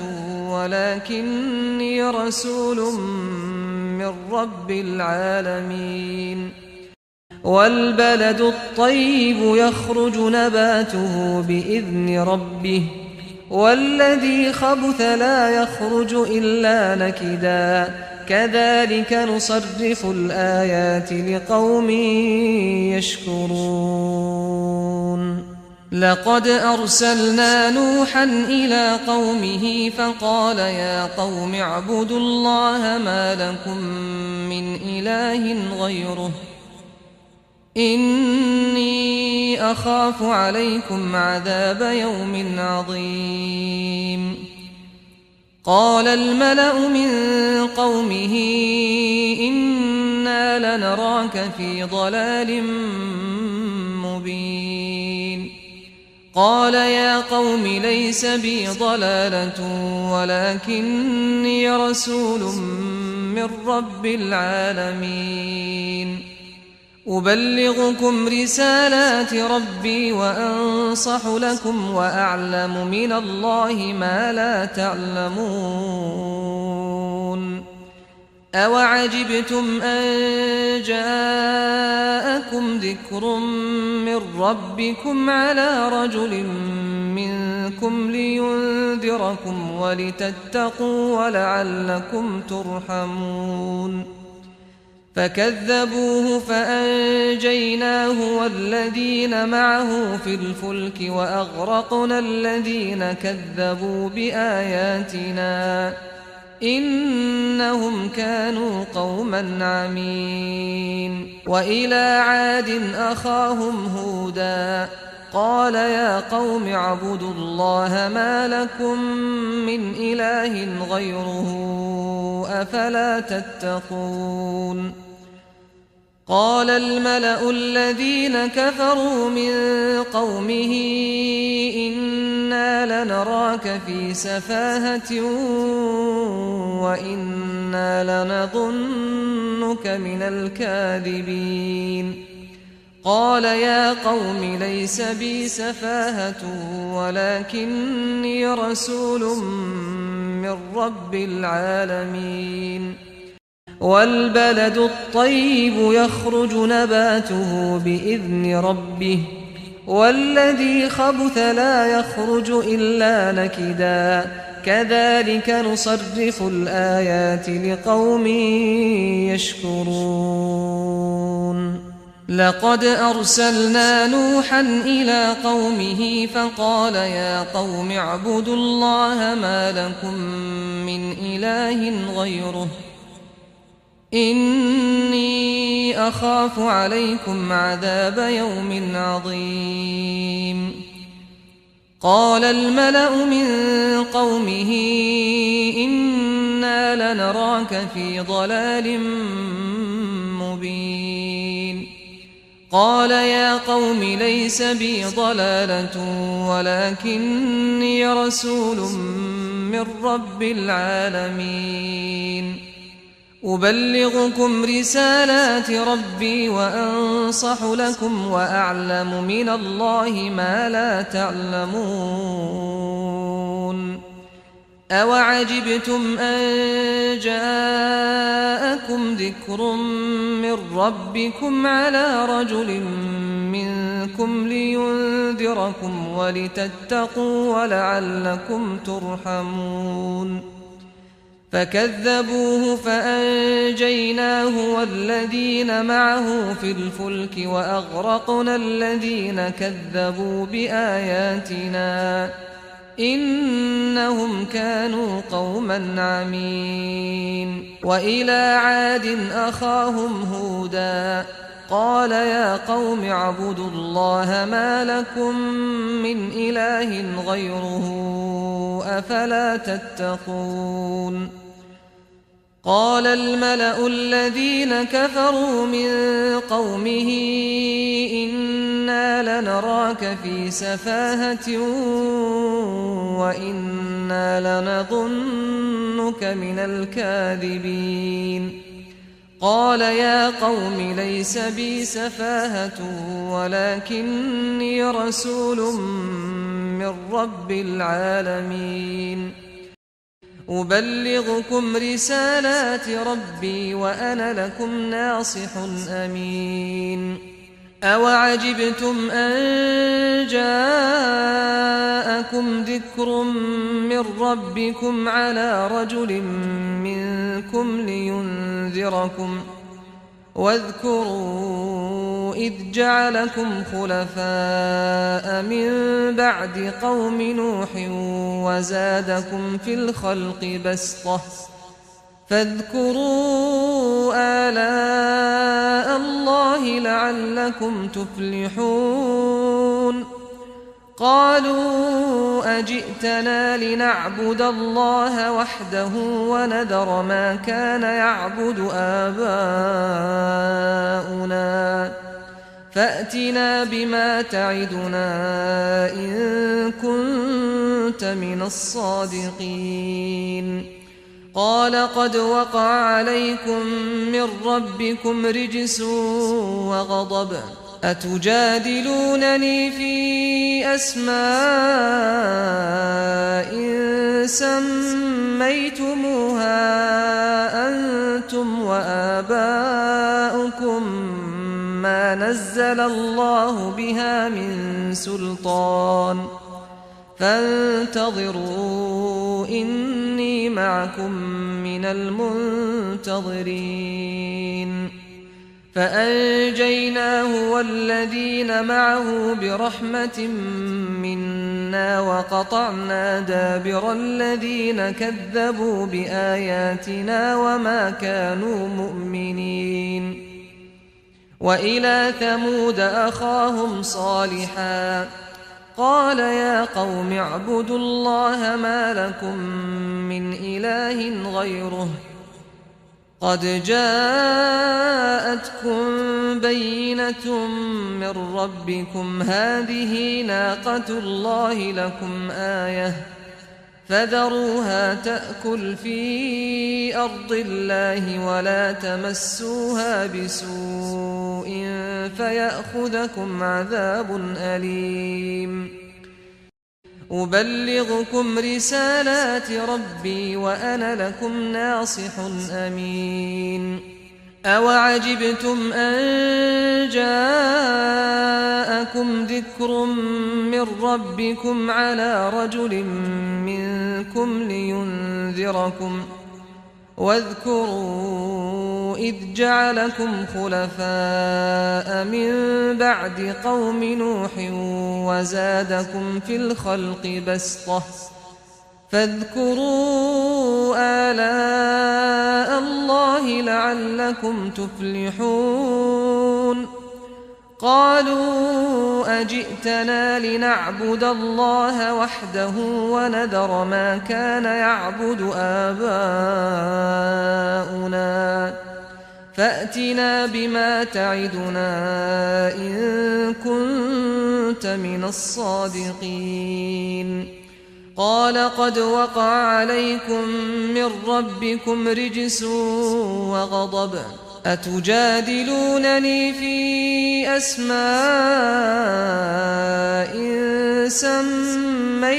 ولكني رسول من رب العالمين والبلد الطيب يخرج نباته بإذن ربه والذي خبث لا يخرج إلا نكدا كذلك نصرف الآيات لقوم يشكرون لقد أرسلنا نوحا إلى قومه فقال يا قوم اعبدوا الله ما لكم من إله غيره إني أخاف عليكم عذاب يوم عظيم قال الملأ من قومه إنا لنراك في ضلال مبين قال يا قوم ليس بي ضلالة ولكني رسول من رب العالمين أبلغكم رسالات ربي وأنصح لكم وأعلم من الله ما لا تعلمون أوعجبتم أن جاءكم ذكر من ربكم على رجل منكم لينذركم ولتتقوا ولعلكم ترحمون فكذبوه فأنجيناه والذين معه في الفلك وأغرقنا الذين كذبوا بآياتنا إنهم كانوا قوما عمين وإلى عاد أخاهم هودا قال يا قوم اعبدوا الله ما لكم من إله غيره أفلا تتقون قال الملأ الذين كفروا من قومه إنا لنراك في سفاهة وإنا لنظنك من الكاذبين قال يا قوم ليس بي سفاهة ولكني رسول من رب العالمين والبلد الطيب يخرج نباته بإذن ربه والذي خبث لا يخرج إلا نكدا كذلك نصرف الآيات لقوم يشكرون لقد أرسلنا نوحا إلى قومه فقال يا قوم اعبدوا الله ما لكم من إله غيره إني أخاف عليكم عذاب يوم عظيم قال الملأ من قومه إنا لنراك في ضلال مبين قال يا قوم ليس بي ضلالة ولكني رسول من رب العالمين أبلغكم رسالات ربي وأنصح لكم وأعلم من الله ما لا تعلمون أوعجبتم أن جاءكم ذكر من ربكم على رجل منكم لينذركم ولتتقوا ولعلكم ترحمون فكذبوه فأنجيناه والذين معه في الفلك وأغرقنا الذين كذبوا بآياتنا إنهم كانوا قوما عمين وإلى عاد أخاهم هودا قال يا قوم اعبدوا الله ما لكم من إله غيره أفلا تتقون قال الملأ الذين كفروا من قومه إنا لنراك في سفاهة وإنا لنظنك من الكاذبين قال يا قوم ليس بي سفاهة ولكني رسول من رب العالمين أبلغكم رسالات ربي وأنا لكم ناصح أمين أوعجبتم أن جاءكم ذكر من ربكم على رجل منكم لينذركم واذكروا إذ جعلكم خلفاء من بعد قوم نوح وزادكم في الخلق بسطة فاذكروا آلاء الله لعلكم تفلحون قالوا أجئتنا لنعبد الله وحده ونذر ما كان يعبد آباؤنا فأتنا بما تعدنا إن كنت من الصادقين قال قد وقع عليكم من ربكم رجس وغضب أتجادلونني في أسماء سميتموها أنتم وآباؤكم ما نزل الله بها من سلطان فانتظروا إني معكم من المنتظرين فأنجيناه والذين معه برحمة منا وقطعنا دابر الذين كذبوا بآياتنا وما كانوا مؤمنين وإلى ثمود أخاهم صالحا قال يا قوم اعبدوا الله ما لكم من إله غيره قد جاءتكم بينة من ربكم هذه ناقة الله لكم آية فذروها تأكل في أرض الله ولا تمسوها بسوء فيأخذكم عذاب أليم أبلغكم رسالات ربي وأنا لكم ناصح أمين أوعجبتم أن جاءكم ذكر من ربكم على رجل منكم لينذركم واذكروا إذ جعلكم خلفاء من بعد قوم نوح وزادكم في الخلق بسطة فاذكروا آلاء الله لعلكم تفلحون قالوا أجئتنا لنعبد الله وحده ونذر ما كان يعبد آباؤنا فأتنا بما تعدنا إن كنت من الصادقين قال قد وقع عليكم من ربكم رجس وغضب أتجادلونني في أسماء سميتموها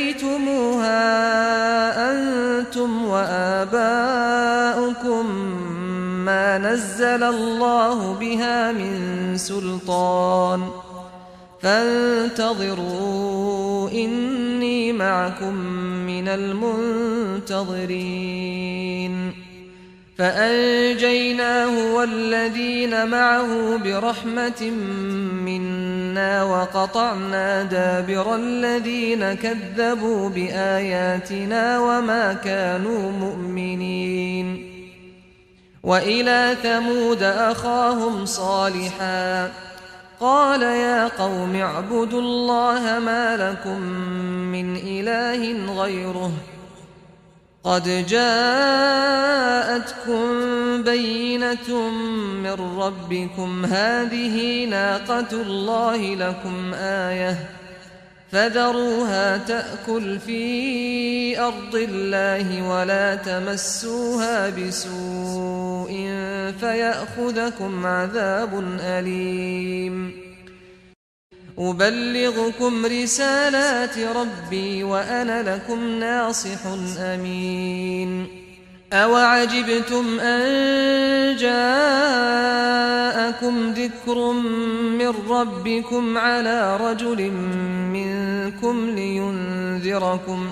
أنتم وآباؤكم ما نزل الله بها من سلطان فانتظروا إني معكم من المنتظرين فأنجيناه والذين معه برحمة منا وقطعنا دابر الذين كذبوا بآياتنا وما كانوا مؤمنين وإلى ثمود أخاهم صالحا قال يا قوم اعبدوا الله ما لكم من إله غيره قد جاءتكم بينة من ربكم هذه ناقة الله لكم آية فذروها تأكل في أرض الله ولا تمسوها بسوء فيأخذكم عذاب أليم أبلغكم رسالات ربي وأنا لكم ناصح أمين أوعجبتم أن جاءكم ذكر من ربكم على رجل منكم لينذركم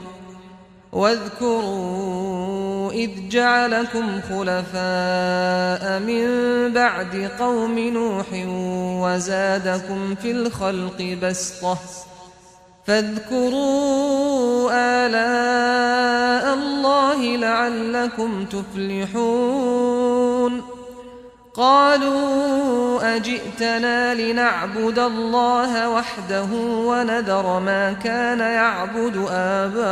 واذكروا إذ جعلكم خلفاء من بعد قوم نوح وزادكم في الخلق بسطة فاذكروا آلاء الله لعلكم تفلحون قالوا أجئتنا لنعبد الله وحده ونذر ما كان يعبد آباؤنا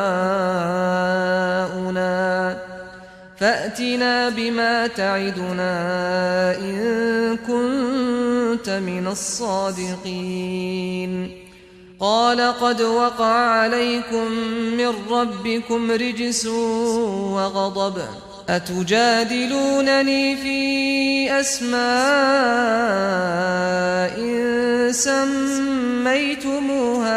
فأتنا بما تعدنا إن كنت من الصادقين قال قد وقع عليكم من ربكم رجس وغضب أتجادلونني في أسماء سميتموها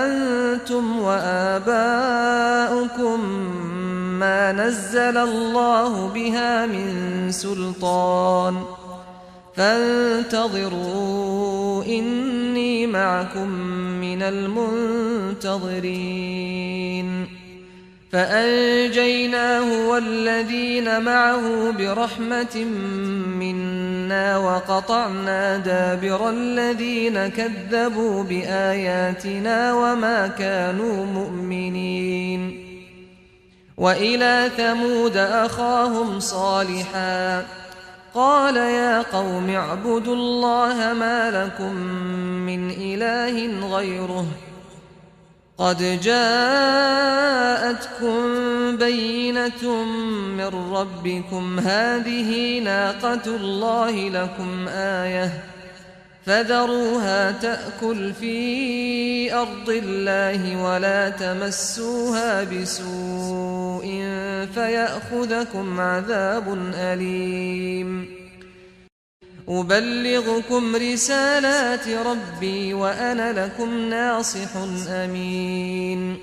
أنتم وآباؤكم ما نزل الله بها من سلطان فانتظروا إني معكم من المنتظرين فأنجيناه والذين معه برحمة منا وقطعنا دابر الذين كذبوا بآياتنا وما كانوا مؤمنين وإلى ثمود أخاهم صالحا قال يا قوم اعبدوا الله ما لكم من إله غيره قد جاءتكم بينة من ربكم هذه ناقة الله لكم آية فذروها تأكل في أرض الله ولا تمسوها بسوء فيأخذكم عذاب أليم أبلغكم رسالات ربي وأنا لكم ناصح أمين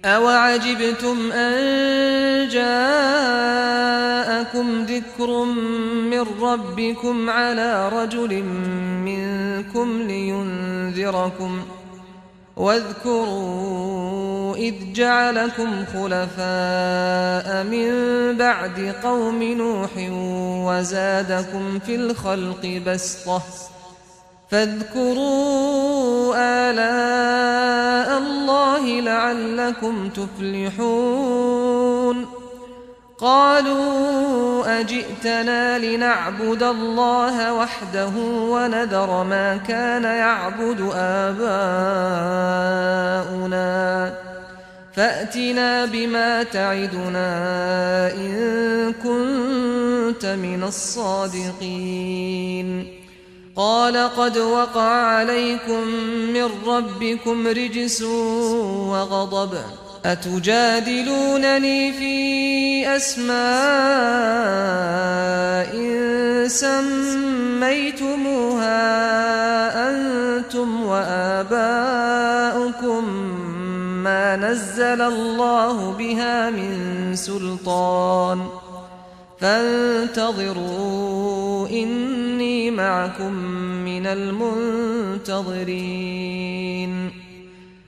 أوعجبتم أن جاءكم ذكر من ربكم على رجل منكم لينذركم واذكروا إذ جعلكم خلفاء من بعد قوم نوح وزادكم في الخلق بسطة فاذكروا آلاء الله لعلكم تفلحون قالوا أجئتنا لنعبد الله وحده ونذر ما كان يعبد آباؤنا فأتنا بما تعدنا إن كنت كنت من الصادقين قال قد وقع عليكم من ربكم رجس وغضب أتجادلونني في أسماء سميتموها أنتم وآباؤكم ما نزل الله بها من سلطان فانتظروا إني معكم من المنتظرين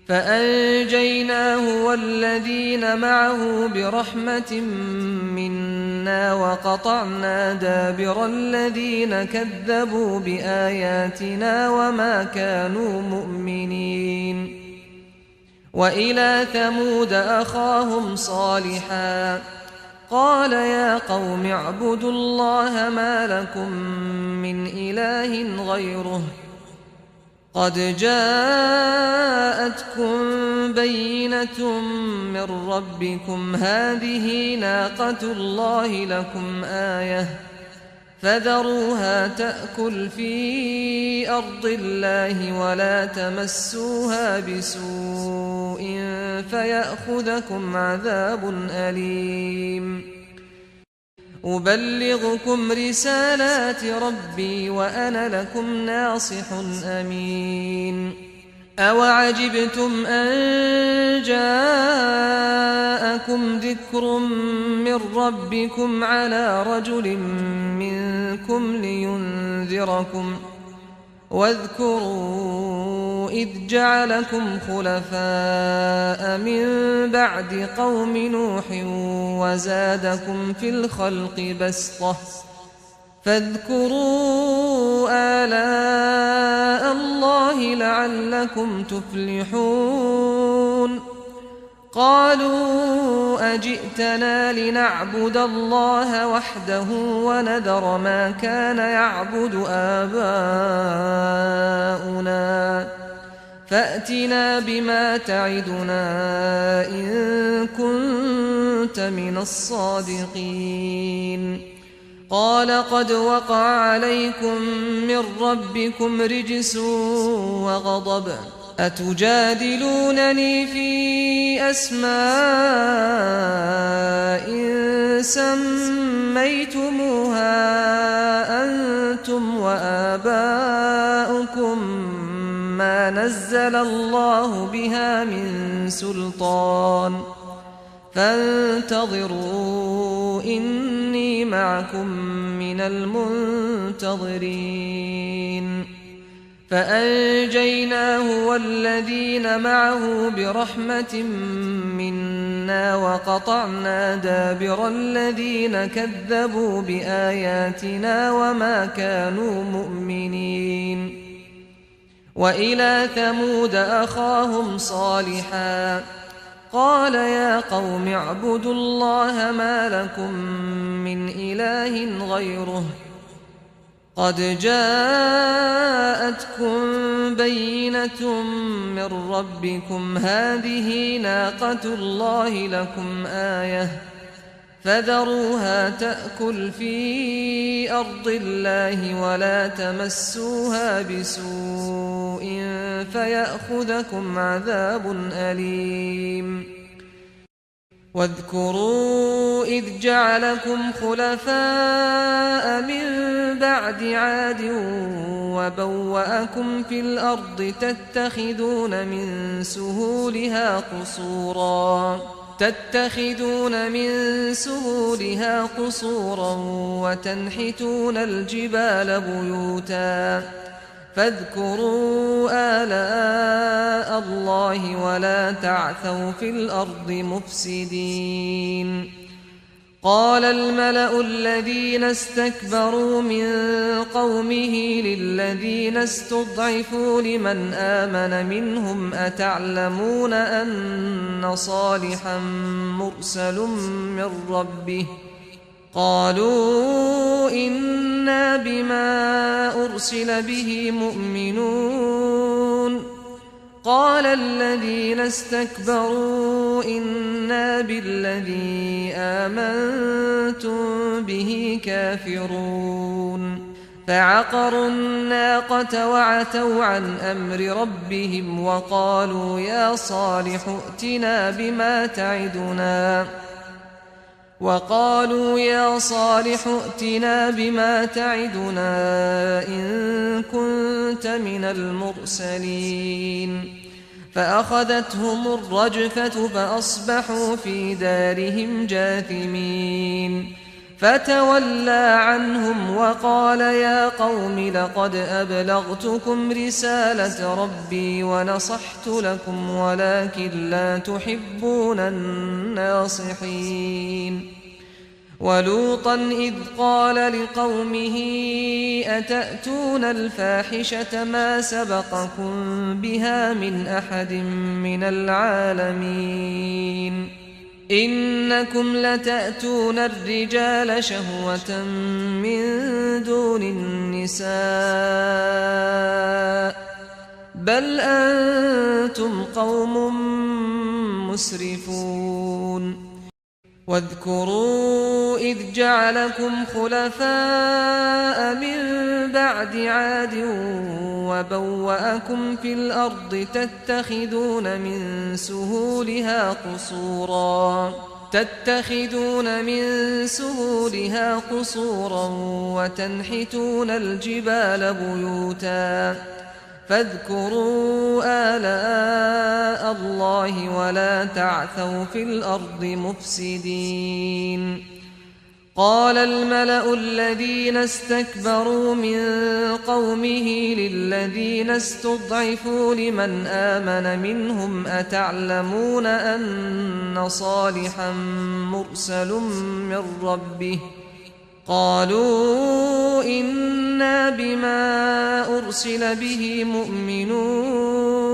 فأنجيناه والذين معه برحمة منا وقطعنا دابر الذين كذبوا بآياتنا وما كانوا مؤمنين وإلى ثمود أخاهم صالحا قال يا قوم اعبدوا الله ما لكم من إله غيره قد جاءتكم بينة من ربكم هذه ناقة الله لكم آية فذروها تأكل في أرض الله ولا تمسوها بسوء فيأخذكم عذاب أليم أبلغكم رسالات ربي وأنا لكم ناصح أمين أوعجبتم أن جاءكم ذكر من ربكم على رجل منكم لينذركم واذكروا إذ جعلكم خلفاء من بعد قوم نوح وزادكم في الخلق بسطة فاذكروا آلاء الله لعلكم تفلحون قالوا أجئتنا لنعبد الله وحده ونذر ما كان يعبد آباؤنا فأتنا بما تعدنا إن كنت من الصادقين قال قد وقع عليكم من ربكم رجس وغضب أتجادلونني في أسماء سميتموها أنتم وآباؤكم ما نزل الله بها من سلطان فانتظروا إني معكم من المنتظرين فأنجيناه والذين معه برحمة منا وقطعنا دابر الذين كذبوا بآياتنا وما كانوا مؤمنين وإلى ثمود أخاهم صالحا قال يا قوم اعبدوا الله ما لكم من إله غيره قد جاءتكم بينة من ربكم هذه ناقة الله لكم آية فذروها تأكل في أرض الله ولا تمسوها بسوء فيأخذكم عذاب أليم واذكروا إذ جعلكم خلفاء من بعد عاد وبوأكم في الأرض تتخذون من سهولها قصورا وتنحتون الجبال بيوتا فاذكروا آلاء الله ولا تعثوا في الأرض مفسدين قال الملأ الذين استكبروا من قومه للذين استضعفوا لمن آمن منهم أتعلمون أن صالحا مرسل من ربه قالوا إنا بما أرسل به مؤمنون قال الذين استكبروا إنا بالذي آمنتم به كافرون فعقروا الناقة وعتوا عن أمر ربهم وقالوا يا صالح ائتنا بما تعدنا إن كنت من المرسلين فأخذتهم الرجفة فأصبحوا في دارهم جاثمين فتولى عنهم وقال يا قوم لقد أبلغتكم رسالة ربي ونصحت لكم ولكن لا تحبون الناصحين ولوطا إذ قال لقومه أتأتون الفاحشة ما سبقكم بها من أحد من العالمين إنكم لتأتون الرجال شهوة من دون النساء بل أنتم قوم مسرفون واذكروا إذ جعلكم خلفاء من بعد عاد وبوأكم في الأرض تتخذون من سهولها قصورا وتنحتون الجبال بيوتا فاذكروا آلاء الله ولا تعثوا في الأرض مفسدين قال الملأ الذين استكبروا من قومه للذين استضعفوا لمن آمن منهم أتعلمون أن صالحا مرسل من ربه قالوا إنا بما أرسل به مؤمنون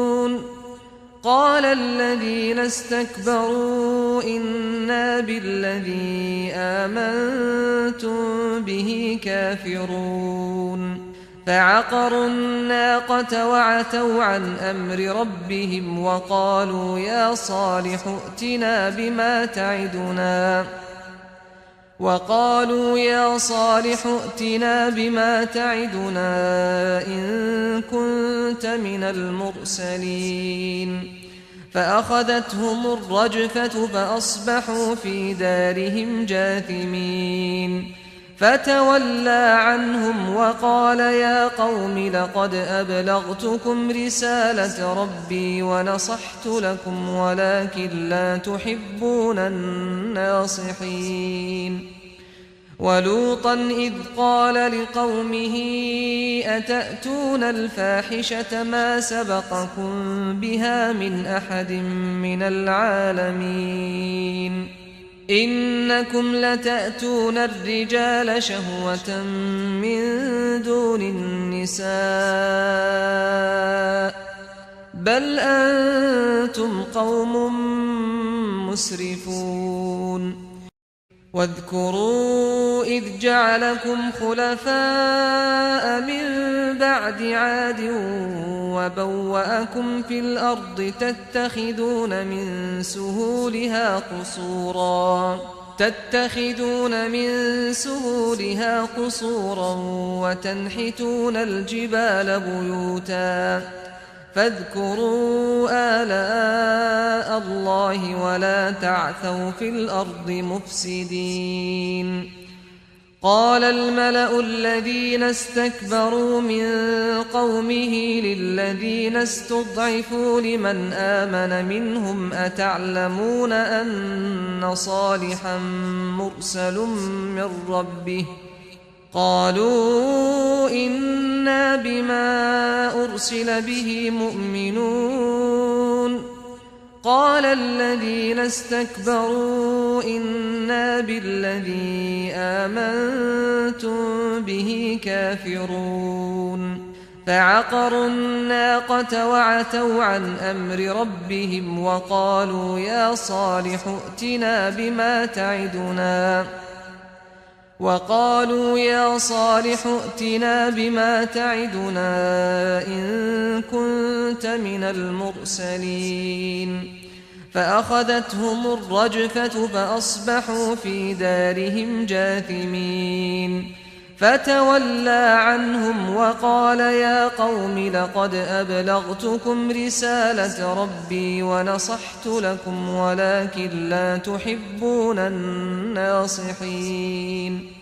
قال الذين استكبروا إنا بالذي آمنتم به كافرون فعقروا الناقة وعتوا عن أمر ربهم وقالوا يا صالح ائتنا بما تعدنا إن كنت من المرسلين فأخذتهم الرجفة فأصبحوا في دارهم جاثمين فتولى عنهم وقال يا قوم لقد أبلغتكم رسالة ربي ونصحت لكم ولكن لا تحبون الناصحين ولوطا إذ قال لقومه أتأتون الفاحشة ما سبقكم بها من أحد من العالمين إنكم لتأتون الرجال شهوة من دون النساء بل أنتم قوم مسرفون واذكروا إذ جعلكم خلفاء من بعد عاد وبوأكم في الأرض تتخذون من سهولها قصورا وتنحتون الجبال بيوتا فاذكروا آلاء الله ولا تعثوا في الأرض مفسدين قال الملأ الذين استكبروا من قومه للذين استضعفوا لمن آمن منهم أتعلمون أن صالحا مرسل من ربه قالوا إنا بما أرسل به مؤمنون قال الذين استكبروا إنا بالذي آمنتم به كافرون فعقروا الناقة وعتوا عن أمر ربهم وقالوا يا صالح ائتنا بما تعدنا إن كنت من المرسلين فأخذتهم الرجفة فأصبحوا في دارهم جاثمين فتولى عنهم وقال يا قوم لقد أبلغتكم رسالة ربي ونصحت لكم ولكن لا تحبون الناصحين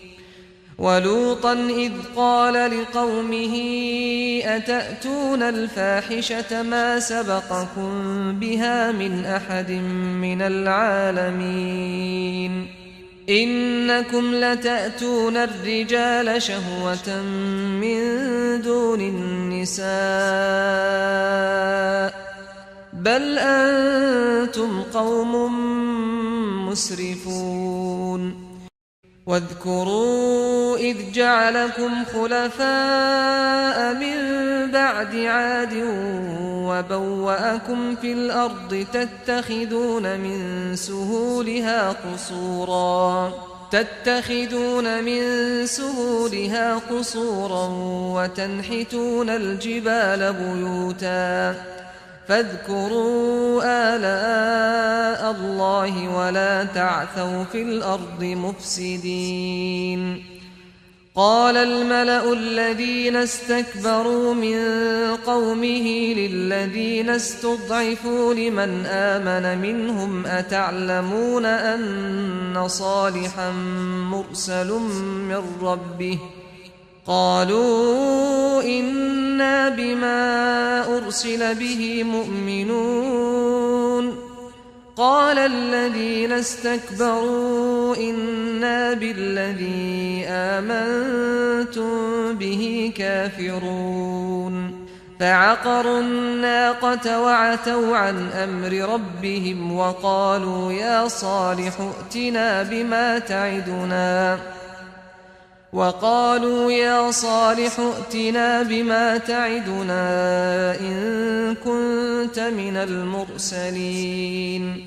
ولوطا إذ قال لقومه أتأتون الفاحشة ما سبقكم بها من أحد من العالمين إنكم لتأتون الرجال شهوة من دون النساء بل أنتم قوم مسرفون واذكروا إذ جعلكم خلفاء من بعد عاد وبوأكم في الأرض تتخذون من سهولها قصورا وتنحتون الجبال بيوتا فاذكروا آلاء الله ولا تعثوا في الأرض مفسدين قال الملأ الذين استكبروا من قومه للذين استضعفوا لمن آمن منهم أتعلمون أن صالحا مرسل من ربه قالوا إنا بما أرسل به مؤمنون قال الذين استكبروا إنا بالذي آمنتم به كافرون فعقروا الناقة وعتوا عن أمر ربهم وقالوا يا صالح ائتنا بما تعدنا إن كنت من المرسلين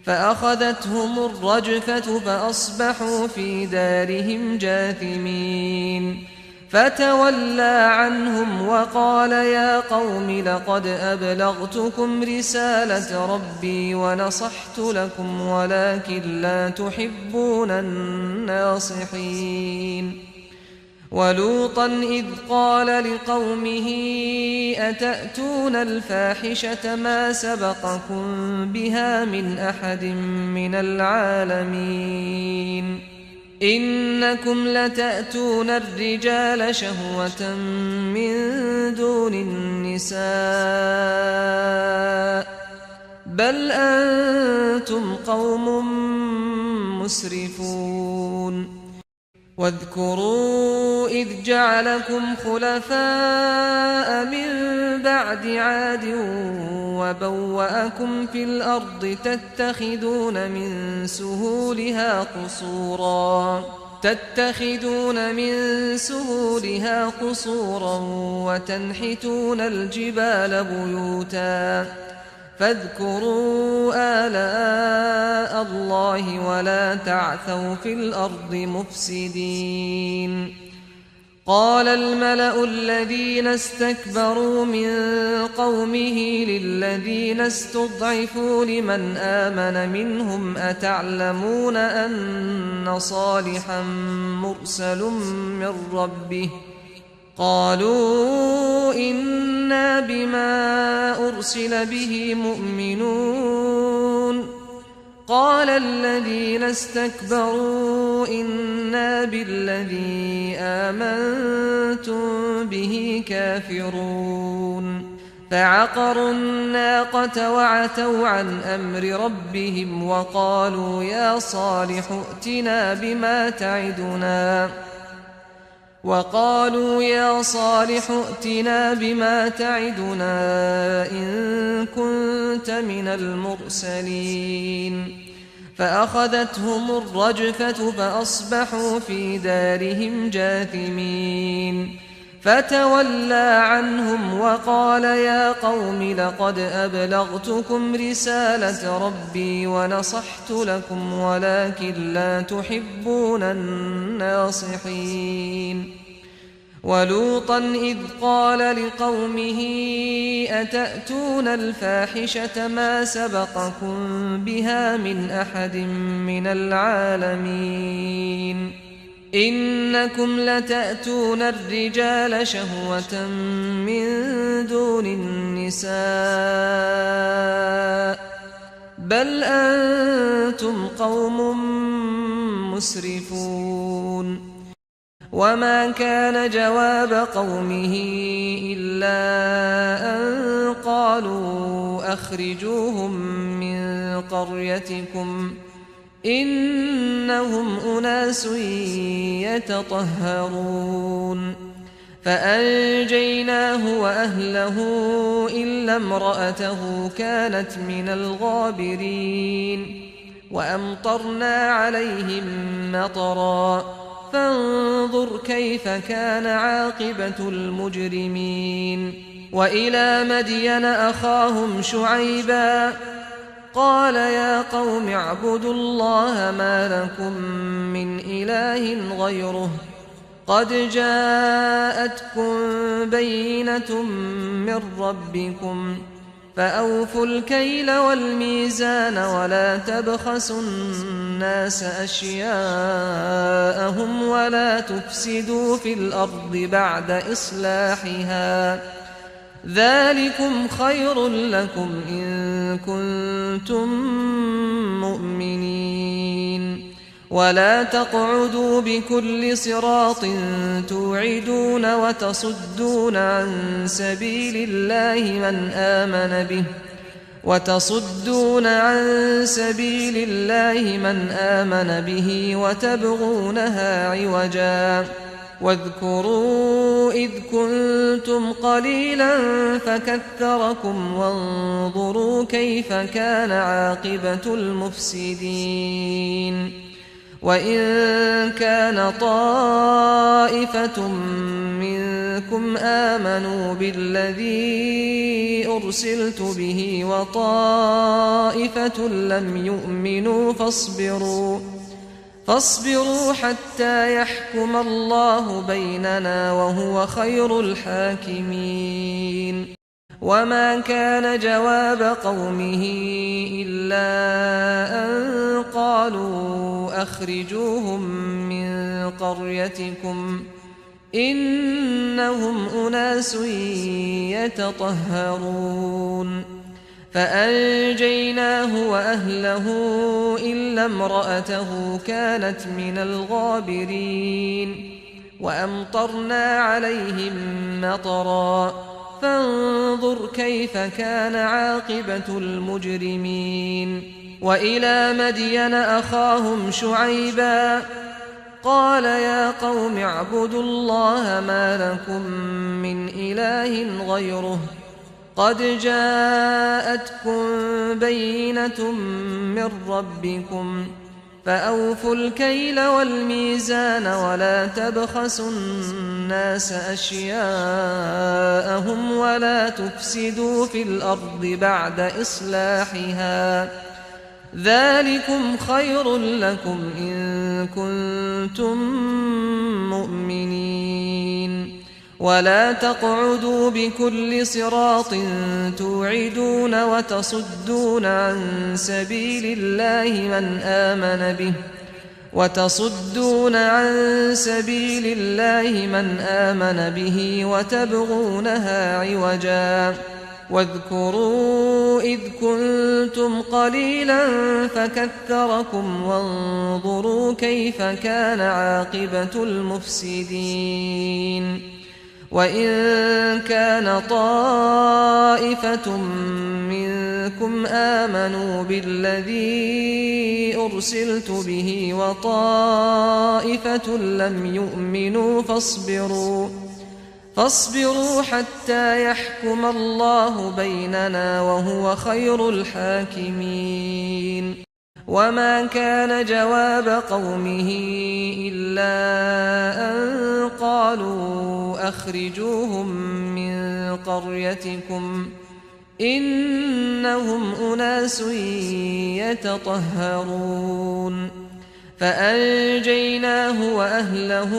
فأخذتهم الرجفة فأصبحوا في دارهم جاثمين فتولى عنهم وقال يا قوم لقد أبلغتكم رسالة ربي ونصحت لكم ولكن لا تحبون الناصحين ولوطا إذ قال لقومه أتأتون الفاحشة ما سبقكم بها من أحد من العالمين إنكم لتأتون الرجال شهوة من دون النساء بل أنتم قوم مسرفون واذكروا إذ جعلكم خلفاء من بعد عاد وبوأكم في الأرض تتخذون من سهولها قصورا وتنحتون الجبال بيوتا فاذكروا آلاء الله ولا تعثوا في الأرض مفسدين قال الملأ الذين استكبروا من قومه للذين استضعفوا لمن آمن منهم أتعلمون أن صالحا مرسل من ربه قالوا إنا بما أرسل به مؤمنون قال الذين استكبروا إنا بالذي آمنتم به كافرون فعقروا الناقة وعتوا عن أمر ربهم وقالوا يا صالح ائتنا بما تعدنا إن كنت من المرسلين فأخذتهم الرجفة فأصبحوا في دارهم جاثمين فتولى عنهم وقال يا قوم لقد أبلغتكم رسالة ربي ونصحت لكم ولكن لا تحبون الناصحين ولوطا إذ قال لقومه أتأتون الفاحشة ما سبقكم بها من أحد من العالمين إنكم لتأتون الرجال شهوة من دون النساء بل أنتم قوم مسرفون وما كان جواب قومه إلا أن قالوا أخرجوهم من قريتكم إنهم أناس يتطهرون فأنجيناه وأهله إلا امرأته كانت من الغابرين وأمطرنا عليهم مطرا فانظر كيف كان عاقبة المجرمين وإلى مدين أخاهم شعيبا قال يا قوم اعبدوا الله ما لكم من إله غيره قد جاءتكم بينة من ربكم فأوفوا الكيل والميزان ولا تبخسوا الناس أشياءهم ولا تفسدوا في الأرض بعد إصلاحها ذلكم خير لكم إن كنتم مؤمنين ولا تقعدوا بكل صراط توعدون وتصدون عن سبيل الله من آمن به وتبغونها عوجا واذكروا إذ كنتم قليلا فكثركم وانظروا كيف كان عاقبة المفسدين وإن كان طائفة منكم آمنوا بالذي أرسلت به وطائفة لم يؤمنوا فاصبروا حتى يحكم الله بيننا وهو خير الحاكمين وما كان جواب قومه إلا أن قالوا أخرجوهم من قريتكم إنهم أناس يتطهرون فأنجيناه وأهله إلا امرأته كانت من الغابرين وأمطرنا عليهم مطرا فانظر كيف كان عاقبة المجرمين وإلى مدين أخاهم شعيبا قال يا قوم اعبدوا الله ما لكم من إله غيره قد جاءتكم بينة من ربكم فأوفوا الكيل والميزان ولا تبخسوا الناس أشياءهم ولا تفسدوا في الأرض بعد إصلاحها ذلكم خير لكم إن كنتم مؤمنين ولا تقعدوا بكل صراط توعدون وتصدون عن سبيل الله من آمن به وتبغونها عوجا واذكروا إذ كنتم قليلا فكثركم وانظروا كيف كان عاقبة المفسدين وإن كان طائفة منكم آمنوا بالذي أرسلت به وطائفة لم يؤمنوا فاصبروا حتى يحكم الله بيننا وهو خير الحاكمين وما كان جواب قومه إلا أن قالوا أخرجوهم من قريتكم إنهم أناس يتطهرون فأنجيناه وأهله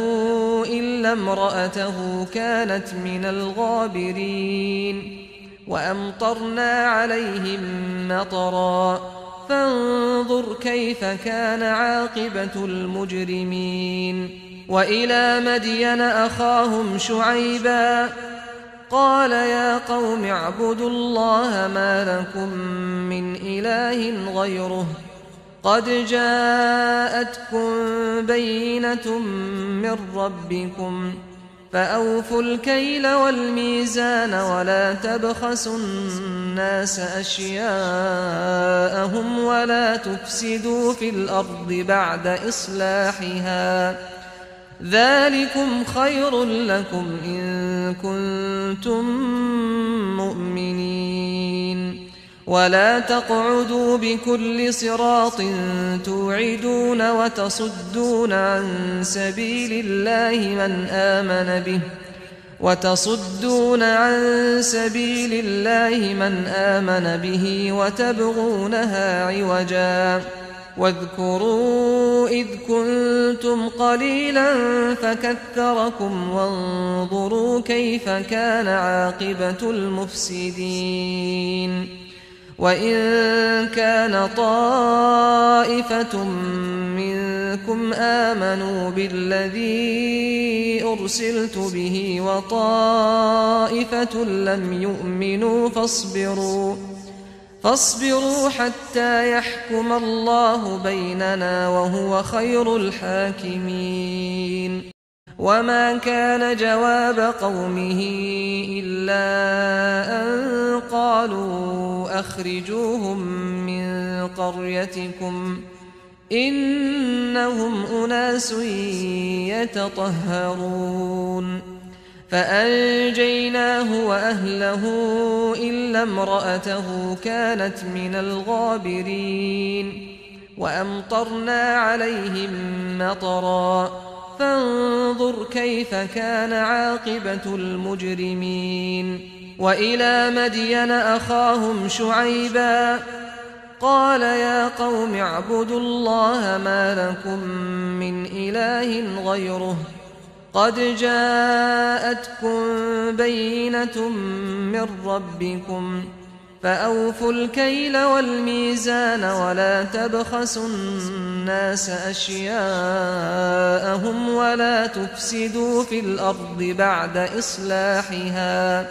إلا امرأته كانت من الغابرين وأمطرنا عليهم مطرا فانظر كيف كان عاقبة المجرمين وإلى مدين أخاهم شعيبا قال يا قوم اعبدوا الله ما لكم من إله غيره قد جاءتكم بينة من ربكم فأوفوا الكيل والميزان ولا تبخسوا الناس أشياءهم ولا تفسدوا في الأرض بعد إصلاحها ذلكم خير لكم إن كنتم مؤمنين ولا تقعدوا بكل صراط توعدون وتصدون عن سبيل الله من آمن به وتبغونها عوجا واذكروا إذ كنتم قليلا فكثركم وانظروا كيف كان عاقبة المفسدين وإن كان طائفة منكم آمنوا بالذي أرسلت به وطائفة لم يؤمنوا فاصبروا حتى يحكم الله بيننا وهو خير الحاكمين وما كان جواب قومه إلا أن قالوا أخرجوهم من قريتكم إنهم أناس يتطهرون فأنجيناه وأهله إلا امرأته كانت من الغابرين وأمطرنا عليهم مطرا فانظر كيف كان عاقبة المجرمين وإلى مدين أخاهم شعيبا قال يا قوم اعبدوا الله ما لكم من إله غيره قد جاءتكم بينة من ربكم فأوفوا الكيل والميزان ولا تبخسوا الناس أشياءهم ولا تفسدوا في الأرض بعد إصلاحها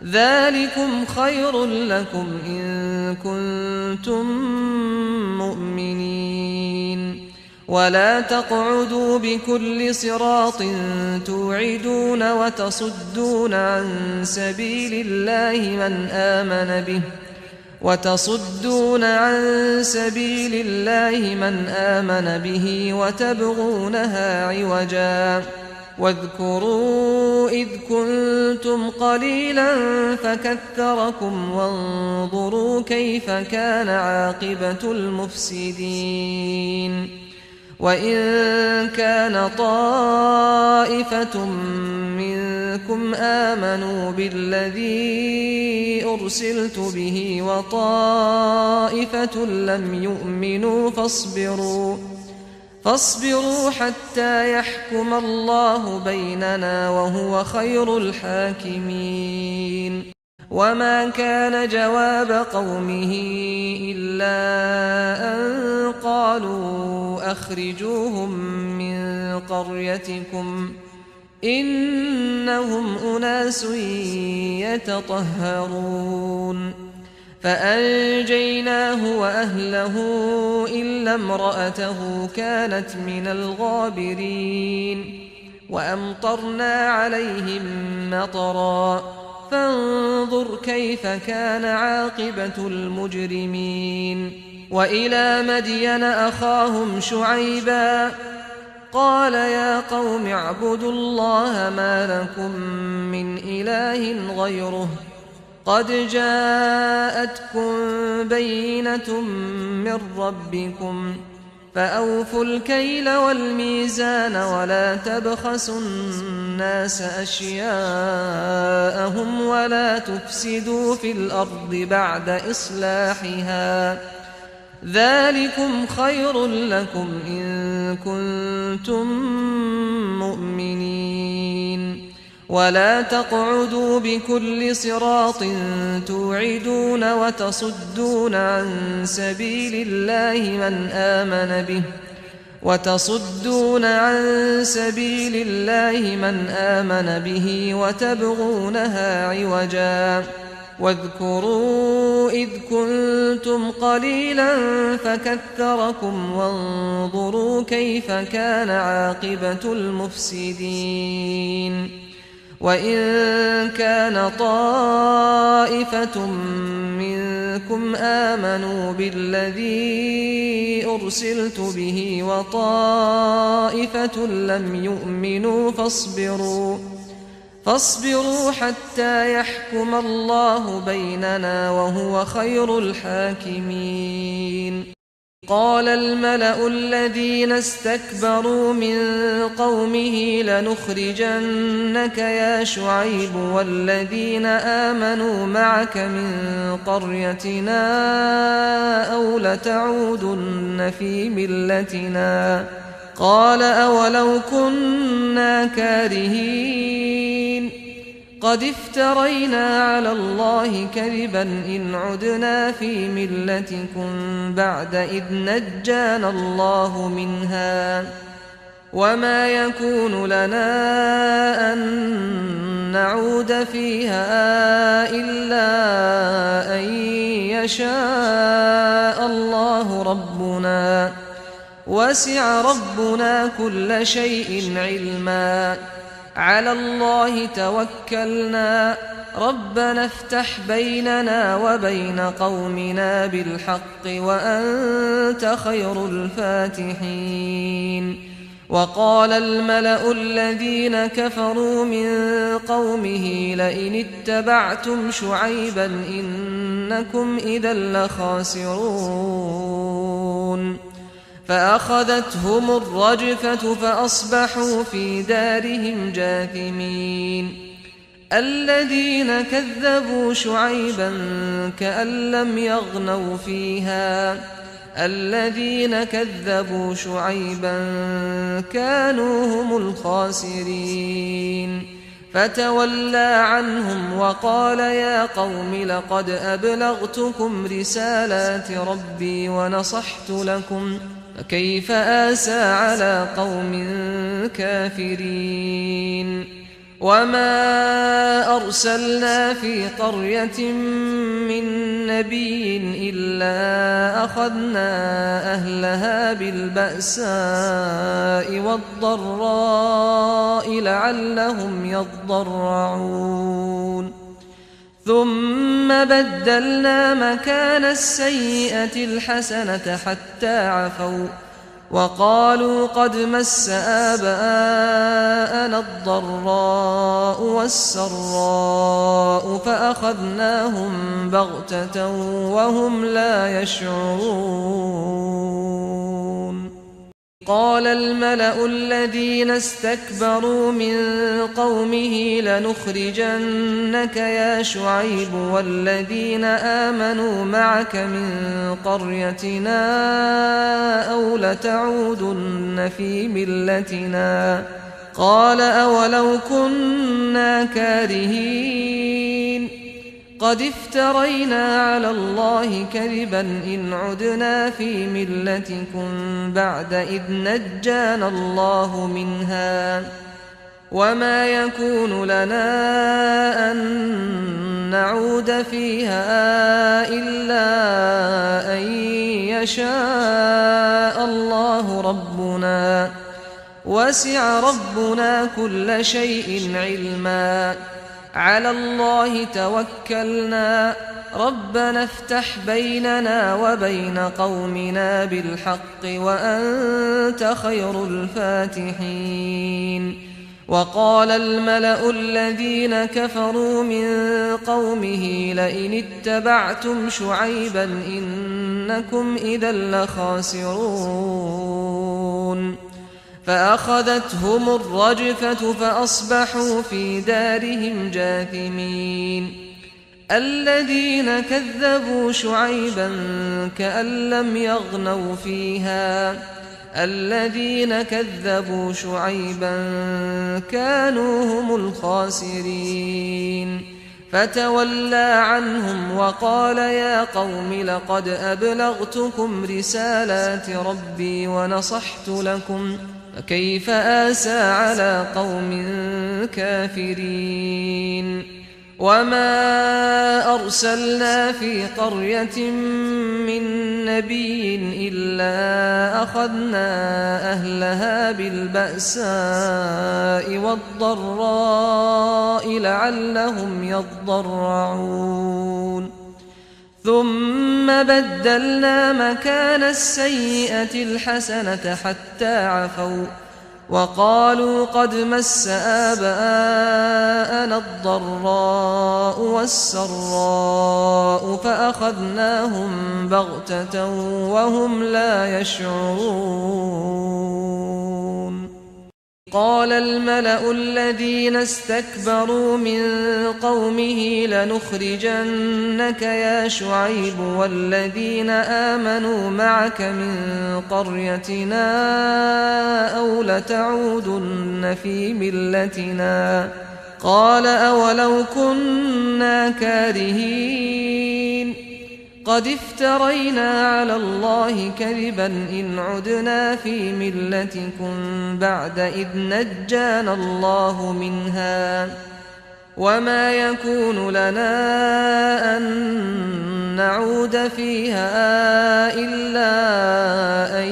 ذلكم خير لكم إن كنتم مؤمنين ولا تقعدوا بكل صراط توعدون وتصدون عن سبيل الله من آمن به وتبغونها عوجا واذكروا إذ كنتم قليلا فكثركم وانظروا كيف كان عاقبة المفسدين وإن كان طائفة منكم آمنوا بالذي أرسلت به وطائفة لم يؤمنوا فاصبروا حتى يحكم الله بيننا وهو خير الحاكمين وما كان جواب قومه إلا أن قالوا أخرجوهم من قريتكم إنهم أناس يتطهرون فأنجيناه وأهله إلا امرأته كانت من الغابرين وأمطرنا عليهم مطرا فانظر كيف كان عاقبة المجرمين وإلى مدين أخاهم شعيبا قال يا قوم اعبدوا الله ما لكم من إله غيره قد جاءتكم بينة من ربكم فأوفوا الكيل والميزان ولا تبخسوا الناس أشياءهم ولا تفسدوا في الأرض بعد إصلاحها ذلكم خير لكم إن كنتم مؤمنين ولا تقعدوا بكل صراط توعدون وتصدون عن سبيل الله من آمن به وتبغونها عوجا واذكروا إذ كنتم قليلا فكثركم وانظروا كيف كان عاقبة المفسدين وإن كان طائفة منكم آمنوا بالذي أرسلت به وطائفة لم يؤمنوا فاصبروا حتى يحكم الله بيننا وهو خير الحاكمين قال الملأ الذين استكبروا من قومه لنخرجنك يا شعيب والذين آمنوا معك من قريتنا أو لتعودن في ملتنا قال أولو كنا كارهين قد افترينا على الله كذبا إن عدنا في ملتكم بعد إذ نجانا الله منها وما يكون لنا أن نعود فيها إلا أن يشاء الله ربنا وسع ربنا كل شيء علما على الله توكلنا ربنا افتح بيننا وبين قومنا بالحق وأنت خير الفاتحين وقال الملأ الذين كفروا من قومه لئن اتبعتم شعيبا إنكم إذا لخاسرون فأخذتهم الرجفة فأصبحوا في دارهم جاثمين الذين كذبوا شعيبا كأن لم يغنوا فيها الذين كذبوا شعيبا كانوا هم الخاسرين فتولى عنهم وقال يا قوم لقد أبلغتكم رسالات ربي ونصحت لكم فكيف آسى على قوم كافرين وما أرسلنا في قرية من نبي إلا أخذنا أهلها بالبأساء والضراء لعلهم يضرعون ثم بدلنا مكان السيئة الحسنة حتى عفوا وقالوا قد مس آباءنا الضراء والسراء فأخذناهم بغتة وهم لا يشعرون قال الملأ الذين استكبروا من قومه لنخرجنك يا شعيب والذين آمنوا معك من قريتنا أو لتعودن في ملتنا قال أولو كنا كارهين قد افترينا على الله كذبا إن عدنا في ملتكم بعد إذ نجانا الله منها وما يكون لنا أن نعود فيها إلا أن يشاء الله ربنا وسع ربنا كل شيء علما على الله توكلنا ربنا افتح بيننا وبين قومنا بالحق وأنت خير الفاتحين وقال الملأ الذين كفروا من قومه لئن اتبعتم شعيبا إنكم إذا لخاسرون فأخذتهم الرجفة فأصبحوا في دارهم جاثمين الذين كذبوا شعيبا كأن لم يغنوا فيها الذين كذبوا شعيبا كانوا هم الخاسرين فتولى عنهم وقال يا قوم لقد أبلغتكم رسالات ربي ونصحت لكم فكيف آسى على قوم كافرين وما أرسلنا في قرية من نبي إلا أخذنا أهلها بالبأساء والضراء لعلهم يضرعون ثم بدلنا مكان السيئة الحسنة حتى عفوا وقالوا قد مس آباءنا الضراء والسراء فأخذناهم بغتة وهم لا يشعرون قال الملأ الذين استكبروا من قومه لنخرجنك يا شعيب والذين آمنوا معك من قريتنا أو لتعودن في ملتنا قال أولو كنا كارهين قد افترينا على الله كذبا إن عدنا في ملتكم بعد إذ نجانا الله منها وما يكون لنا أن نعود فيها إلا أن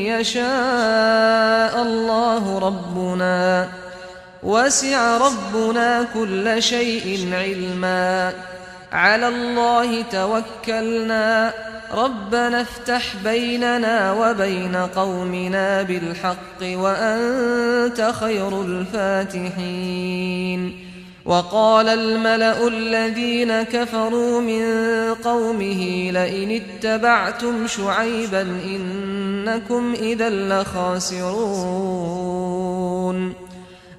يشاء الله ربنا وسع ربنا كل شيء علما على الله توكلنا ربنا افتح بيننا وبين قومنا بالحق وأنت خير الفاتحين وقال الملأ الذين كفروا من قومه لئن اتبعتم شعيبا إنكم إذا لخاسرون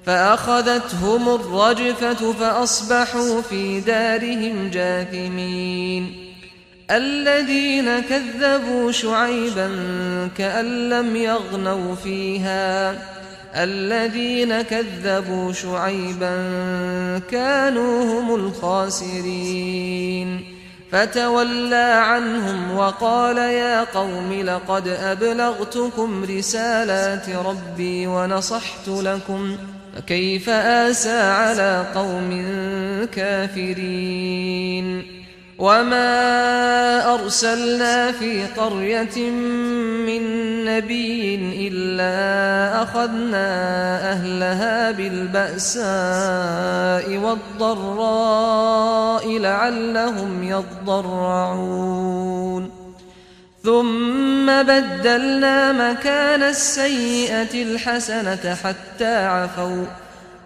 فأخذتهم الرجفة فأصبحوا في دارهم جاثمين الذين كذبوا شعيبا كأن لم يغنوا فيها الذين كذبوا شعيبا كانوا هم الخاسرين فتولى عنهم وقال يا قوم لقد أبلغتكم رسالات ربي ونصحت لكم فكيف آسى على قوم كافرين وما أرسلنا في قرية من نبي إلا أخذنا أهلها بالبأساء والضراء لعلهم يضرعون ثم بدلنا مكان السيئة الحسنة حتى عفوا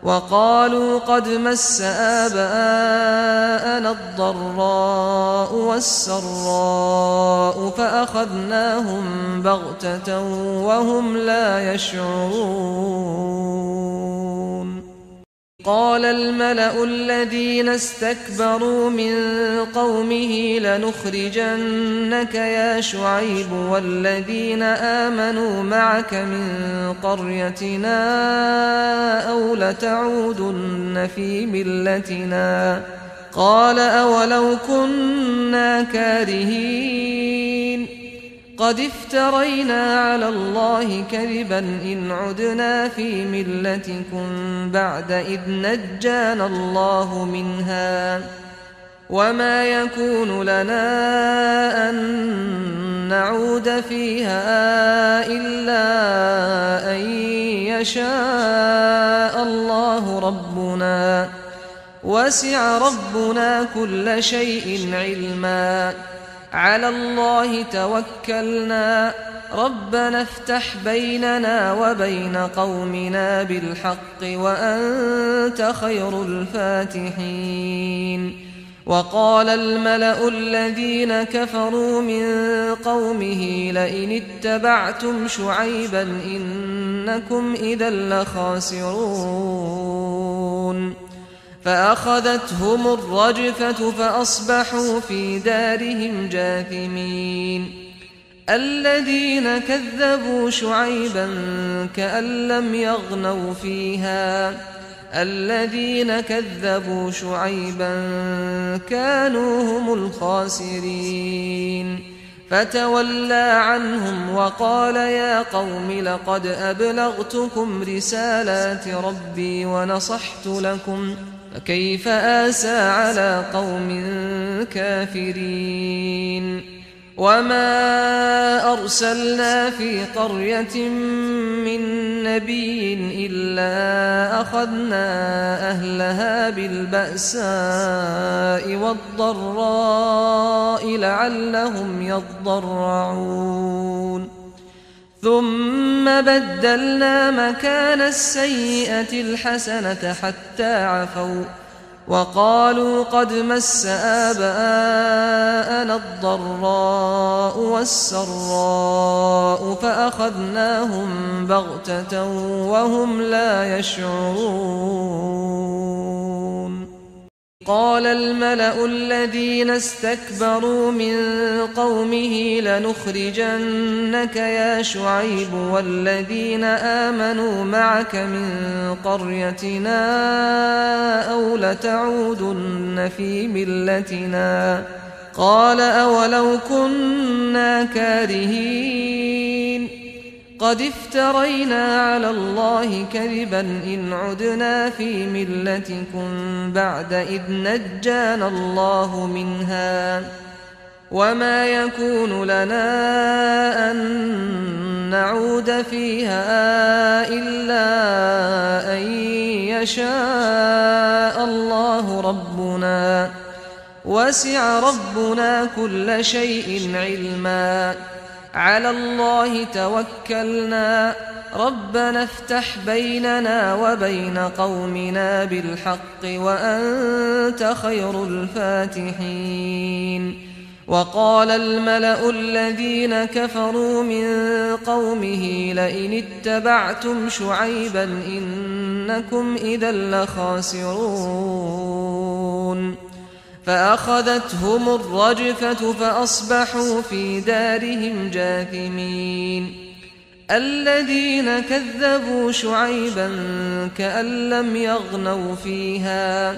وقالوا قد مس آباءنا الضراء والسراء فأخذناهم بغتة وهم لا يشعرون قال الملأ الذين استكبروا من قومه لنخرجنك يا شعيب والذين آمنوا معك من قريتنا أو لتعودن في ملتنا قال أولو كنا كارهين قد افترينا على الله كذبا إن عدنا في ملتكم بعد إذ نجانا الله منها وما يكون لنا أن نعود فيها إلا أن يشاء الله ربنا وسع ربنا كل شيء علما على الله توكلنا ربنا افتح بيننا وبين قومنا بالحق وأنت خير الفاتحين وقال الملأ الذين كفروا من قومه لئن اتبعتم شعيبا إنكم إذا لخاسرون فأخذتهم الرجفة فأصبحوا في دارهم جاثمين الذين كذبوا شعيبا كأن لم يغنوا فيها الذين كذبوا شعيبا كانوا هم الخاسرين فتولى عنهم وقال يا قوم لقد أبلغتكم رسالات ربي ونصحت لكم فكيف آسى على قوم كافرين وما أرسلنا في قرية من نبي إلا أخذنا أهلها بالبأساء والضراء لعلهم يضرعون ثم بدلنا مكان السيئة الحسنة حتى عفوا وقالوا قد مس آباءنا الضراء والسراء فأخذناهم بغتة وهم لا يشعرون قال الملأ الذين استكبروا من قومه لنخرجنك يا شعيب والذين آمنوا معك من قريتنا أو لتعودن في ملتنا قال أولو كنا كارهين قد افترينا على الله كذبا إن عدنا في ملتكم بعد إذ نجانا الله منها وما يكون لنا أن نعود فيها إلا أن يشاء الله ربنا وسع ربنا كل شيء علما على الله توكلنا ربنا افتح بيننا وبين قومنا بالحق وأنت خير الفاتحين وقال الملأ الذين كفروا من قومه لئن اتبعتم شعيبا إنكم إذا لخاسرون فأخذتهم الرجفة فأصبحوا في دارهم جاثمين الذين كذبوا شعيبا كأن لم يغنوا فيها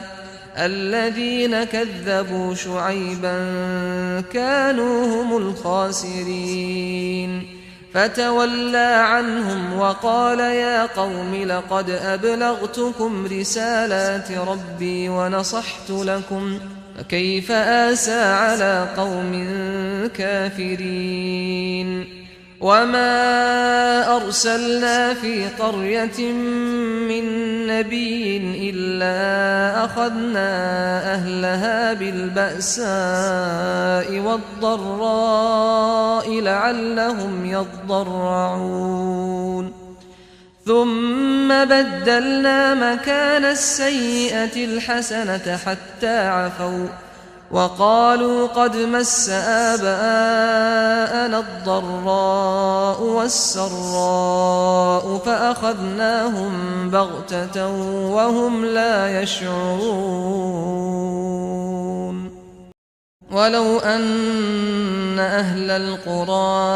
الذين كذبوا شعيبا كانوا هم الخاسرين فتولى عنهم وقال يا قوم لقد أبلغتكم رسالات ربي ونصحت لكم فكيف آسى على قوم كافرين وما أرسلنا في قرية من نبي إلا أخذنا أهلها بالبأساء والضراء لعلهم يضرعون ثم بدلنا مكان السيئة الحسنة حتى عفوا وقالوا قد مس آباءنا الضراء والسراء فأخذناهم بغتة وهم لا يشعرون ولو أن أهل القرى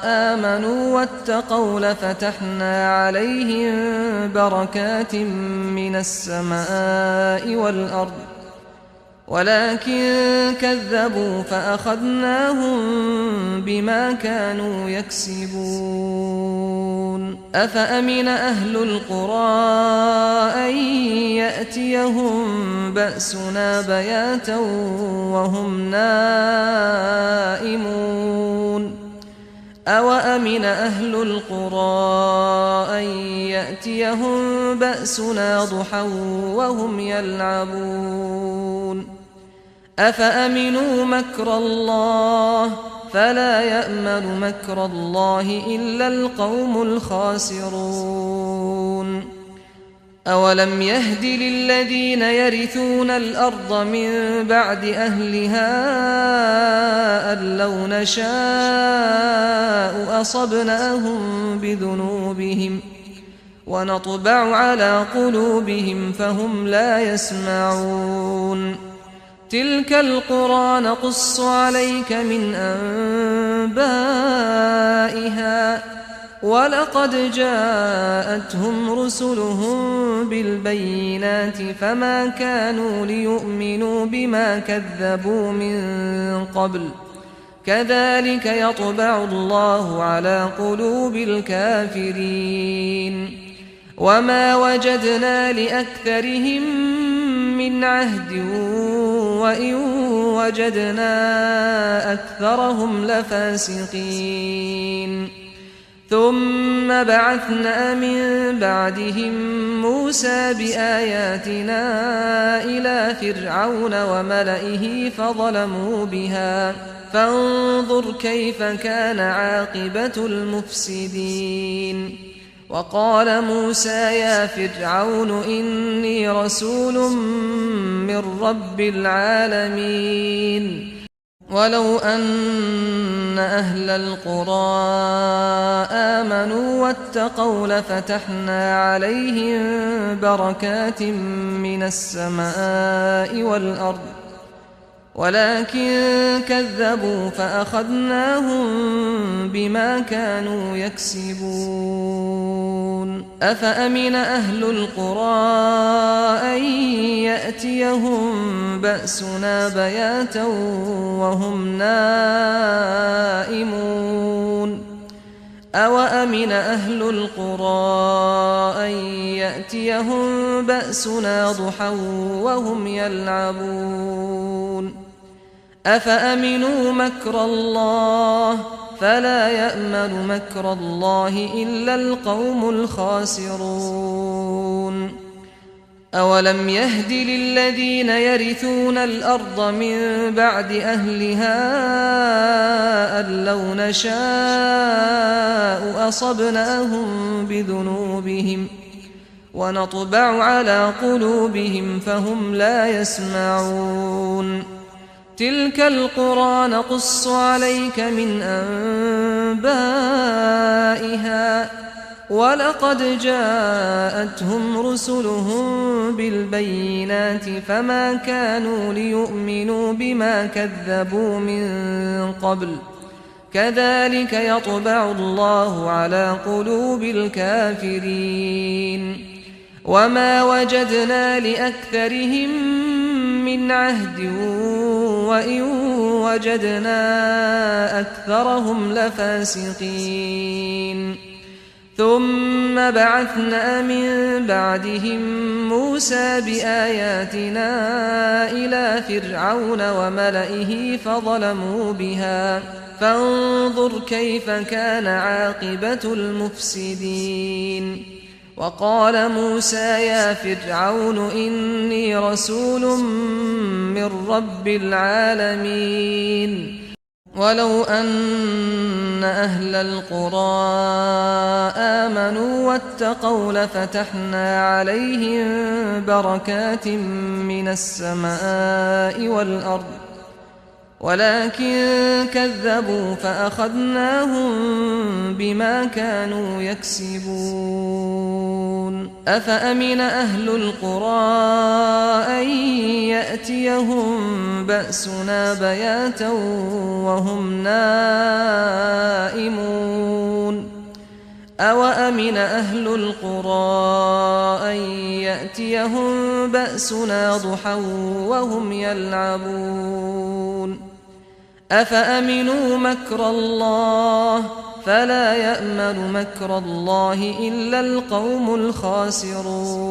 آمنوا واتقوا لفتحنا عليهم بركات من السماء والأرض ولكن كذبوا فأخذناهم بما كانوا يكسبون أفأمن أهل القرى أن يأتيهم بأسنا بياتا وهم نائمون أوأمن أهل القرى أن يأتيهم بأسنا ضحى وهم يلعبون أفأمنوا مكر الله فلا يأمن مكر الله إلا القوم الخاسرون أولم يهد للذين يرثون الأرض من بعد أهلها أن لو نشاء أصبناهم بذنوبهم ونطبع على قلوبهم فهم لا يسمعون تلك القرى نقص عليك من أنبائها ولقد جاءتهم رسلهم بالبينات فما كانوا ليؤمنوا بما كذبوا من قبل كذلك يطبع الله على قلوب الكافرين وما وجدنا لأكثرهم من عهد وإن وجدنا أكثرهم لفاسقين ثم بعثنا من بعدهم موسى بآياتنا إلى فرعون وملئه فظلموا بها فانظر كيف كان عاقبة المفسدين وقال موسى يا فرعون إني رسول من رب العالمين ولو أن أهل القرى آمنوا واتقوا لفتحنا عليهم بركات من السماء والأرض ولكن كذبوا فأخذناهم بما كانوا يكسبون أفأمن أهل القرى أن يأتيهم بأسنا بياتا وهم نائمون أوأمن أهل القرى أن يأتيهم بأسنا ضحى وهم يلعبون أفأمنوا مكر الله فلا يأمن مكر الله إلا القوم الخاسرون أولم يهد للذين يرثون الأرض من بعد أهلها أن لو نشاء أصبناهم بذنوبهم ونطبع على قلوبهم فهم لا يسمعون تلك القرى نقص عليك من أنبائها ولقد جاءتهم رسلهم بالبينات فما كانوا ليؤمنوا بما كذبوا من قبل كذلك يطبع الله على قلوب الكافرين وما وجدنا لأكثرهم من عهد وإن وجدنا أكثرهم لفاسقين ثم بعثنا من بعدهم موسى بآياتنا إلى فرعون وملئه فظلموا بها فانظر كيف كان عاقبة المفسدين وقال موسى يا فرعون إني رسول من رب العالمين ولو أن أهل القرى آمنوا واتقوا لفتحنا عليهم بركات من السماء والأرض ولكن كذبوا فأخذناهم بما كانوا يكسبون أفأمن أهل القرى أن يأتيهم بأسنا بياتا وهم نائمون أوأمن أهل القرى أن يأتيهم بأسنا ضحى وهم يلعبون أفأمنوا مكر الله فلا يأمن مكر الله إلا القوم الخاسرون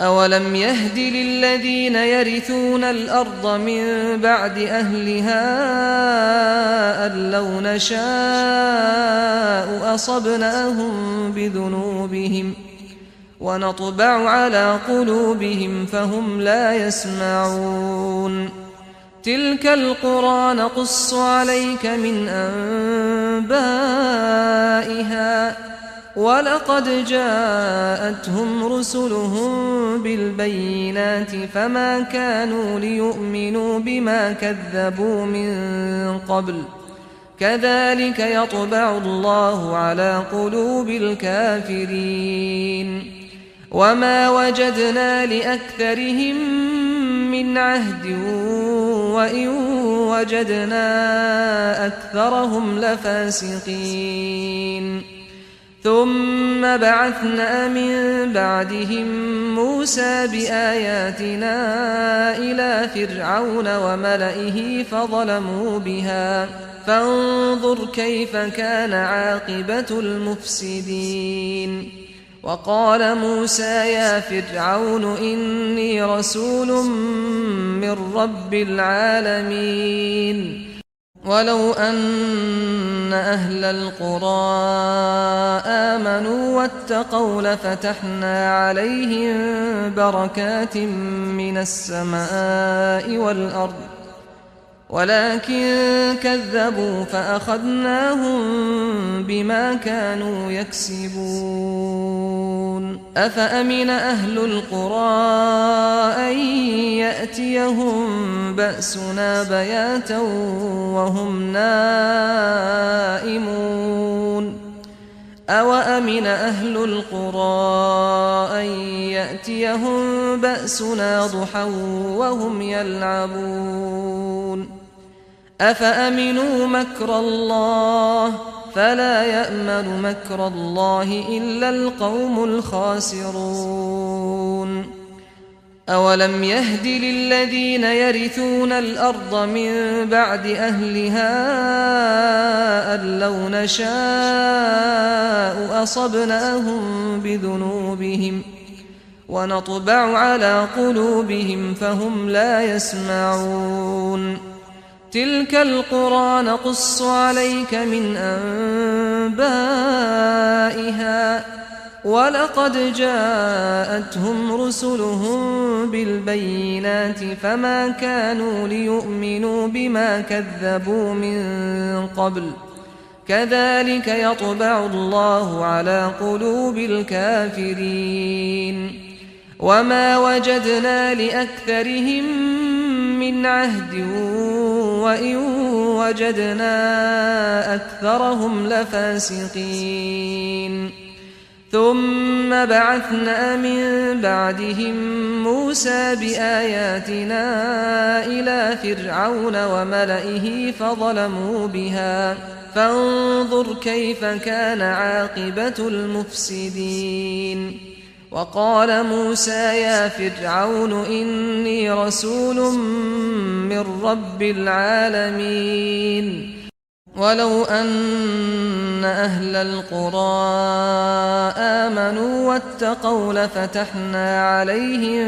أولم يهد للذين يرثون الأرض من بعد أهلها أن لو نشاء أصبناهم بذنوبهم ونطبع على قلوبهم فهم لا يسمعون تلك القرى نقص عليك من أنبائها ولقد جاءتهم رسلهم بالبينات فما كانوا ليؤمنوا بما كذبوا من قبل كذلك يطبع الله على قلوب الكافرين وما وجدنا لأكثرهم من من عهد وإن وجدنا أكثرهم لفاسقين ثم بعثنا من بعدهم موسى بآياتنا إلى فرعون وملئه فظلموا بها فانظر كيف كان عاقبة المفسدين وقال موسى يا فرعون إني رسول من رب العالمين ولو أن أهل القرى آمنوا واتقوا لفتحنا عليهم بركات من السماء والأرض ولكن كذبوا فأخذناهم بما كانوا يكسبون أفأمن أهل القرى أن يأتيهم بأسنا بياتا وهم نائمون أوأمن أهل القرى أن يأتيهم بأسنا ضحى وهم يلعبون أفأمنوا مكر الله فلا يأمن مكر الله إلا القوم الخاسرون أولم يهد للذين يرثون الأرض من بعد أهلها أن لو نشاء أصبناهم بذنوبهم ونطبع على قلوبهم فهم لا يسمعون تلك القرى نقص عليك من أنبائها ولقد جاءتهم رسلهم بالبينات فما كانوا ليؤمنوا بما كذبوا من قبل كذلك يطبع الله على قلوب الكافرين وما وجدنا لأكثرهم من عهد وإن وجدنا أكثرهم لفاسقين ثم بعثنا من بعدهم موسى بآياتنا إلى فرعون وملئه فظلموا بها فانظر كيف كان عاقبة المفسدين وقال موسى يا فرعون إني رسول من رب العالمين ولو أن أهل القرى آمنوا واتقوا لفتحنا عليهم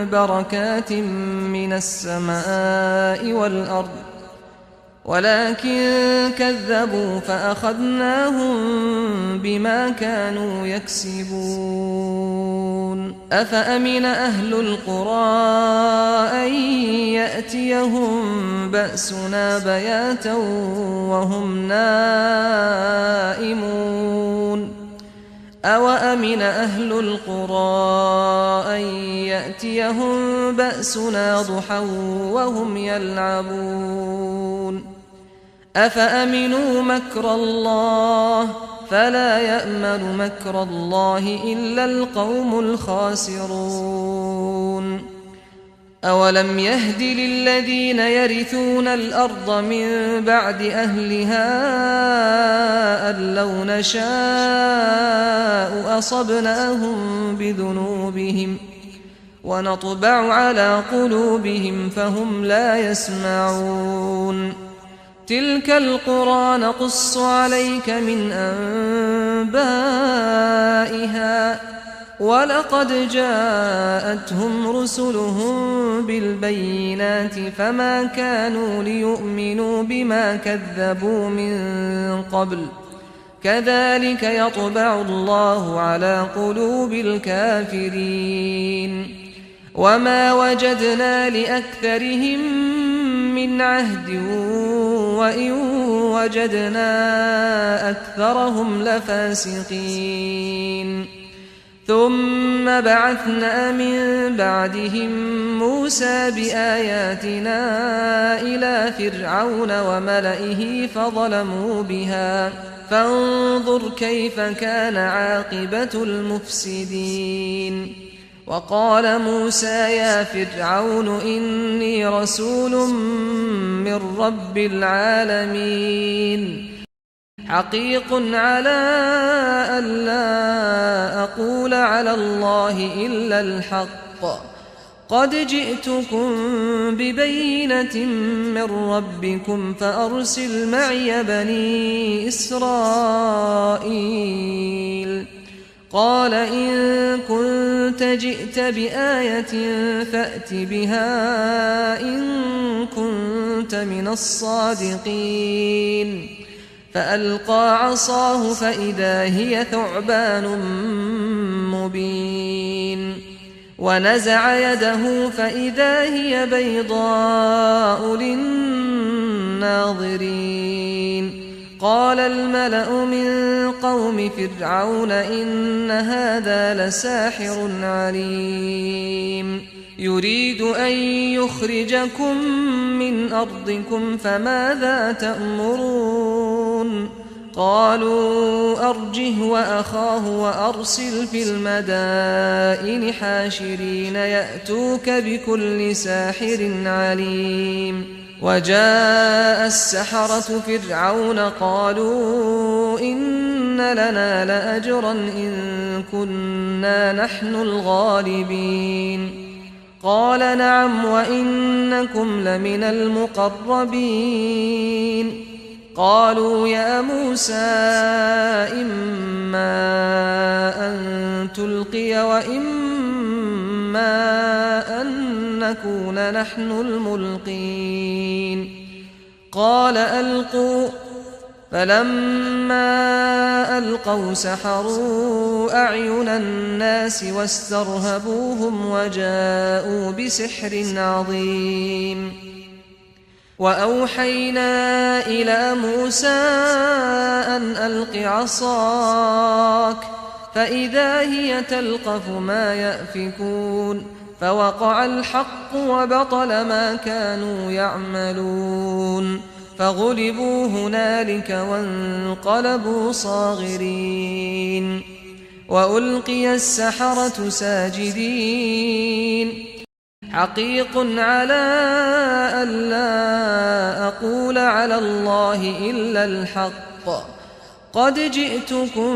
بركات من السماء والأرض ولكن كذبوا فأخذناهم بما كانوا يكسبون أفأمن أهل القرى أن يأتيهم بأسنا بياتا وهم نائمون أوأمن أهل القرى أن يأتيهم بأسنا ضحى وهم يلعبون أفأمنوا مكر الله فلا يأمن مكر الله إلا القوم الخاسرون أولم يهد للذين يرثون الأرض من بعد أهلها أن لو نشاء أصبناهم بذنوبهم ونطبع على قلوبهم فهم لا يسمعون تلك القرى نقص عليك من أنبائها ولقد جاءتهم رسلهم بالبينات فما كانوا ليؤمنوا بما كذبوا من قبل كذلك يطبع الله على قلوب الكافرين وما وجدنا لأكثرهم من عهد وإن وجدنا أكثرهم لفاسقين ثم بعثنا من بعدهم موسى بآياتنا إلى فرعون وملئه فظلموا بها فانظر كيف كان عاقبة المفسدين وقال موسى يا فرعون إني رسول من رب العالمين حقيق على ألا أقول على الله إلا الحق قد جئتكم ببينة من ربكم فأرسل معي بني إسرائيل قال إن كنت جئت بآية فأت بها إن كنت من الصادقين فألقى عصاه فإذا هي ثعبان مبين ونزع يده فإذا هي بيضاء للناظرين قال الملأ من قوم فرعون إن هذا لساحر عليم يريد أن يخرجكم من أرضكم فماذا تأمرون قالوا أرجه وأخاه وأرسل في المدائن حاشرين يأتوك بكل ساحر عليم وجاء السحرة فرعون قالوا إن لنا لأجرا إن كنا نحن الغالبين قال نعم وإنكم لمن المقربين قالوا يا موسى إما أن تلقي وإما أن نكون نحن الملقين قال ألقوا فلما ألقوا سحروا أعين الناس واسترهبوهم وجاءوا بسحر عظيم وأوحينا إلى موسى أن ألق عصاك فإذا هي تلقف ما يأفكون فوقع الحق وبطل ما كانوا يعملون فغلبوا هنالك وانقلبوا صاغرين وألقي السحرة ساجدين حقيق على ألا أقول على الله إلا الحق قد جئتكم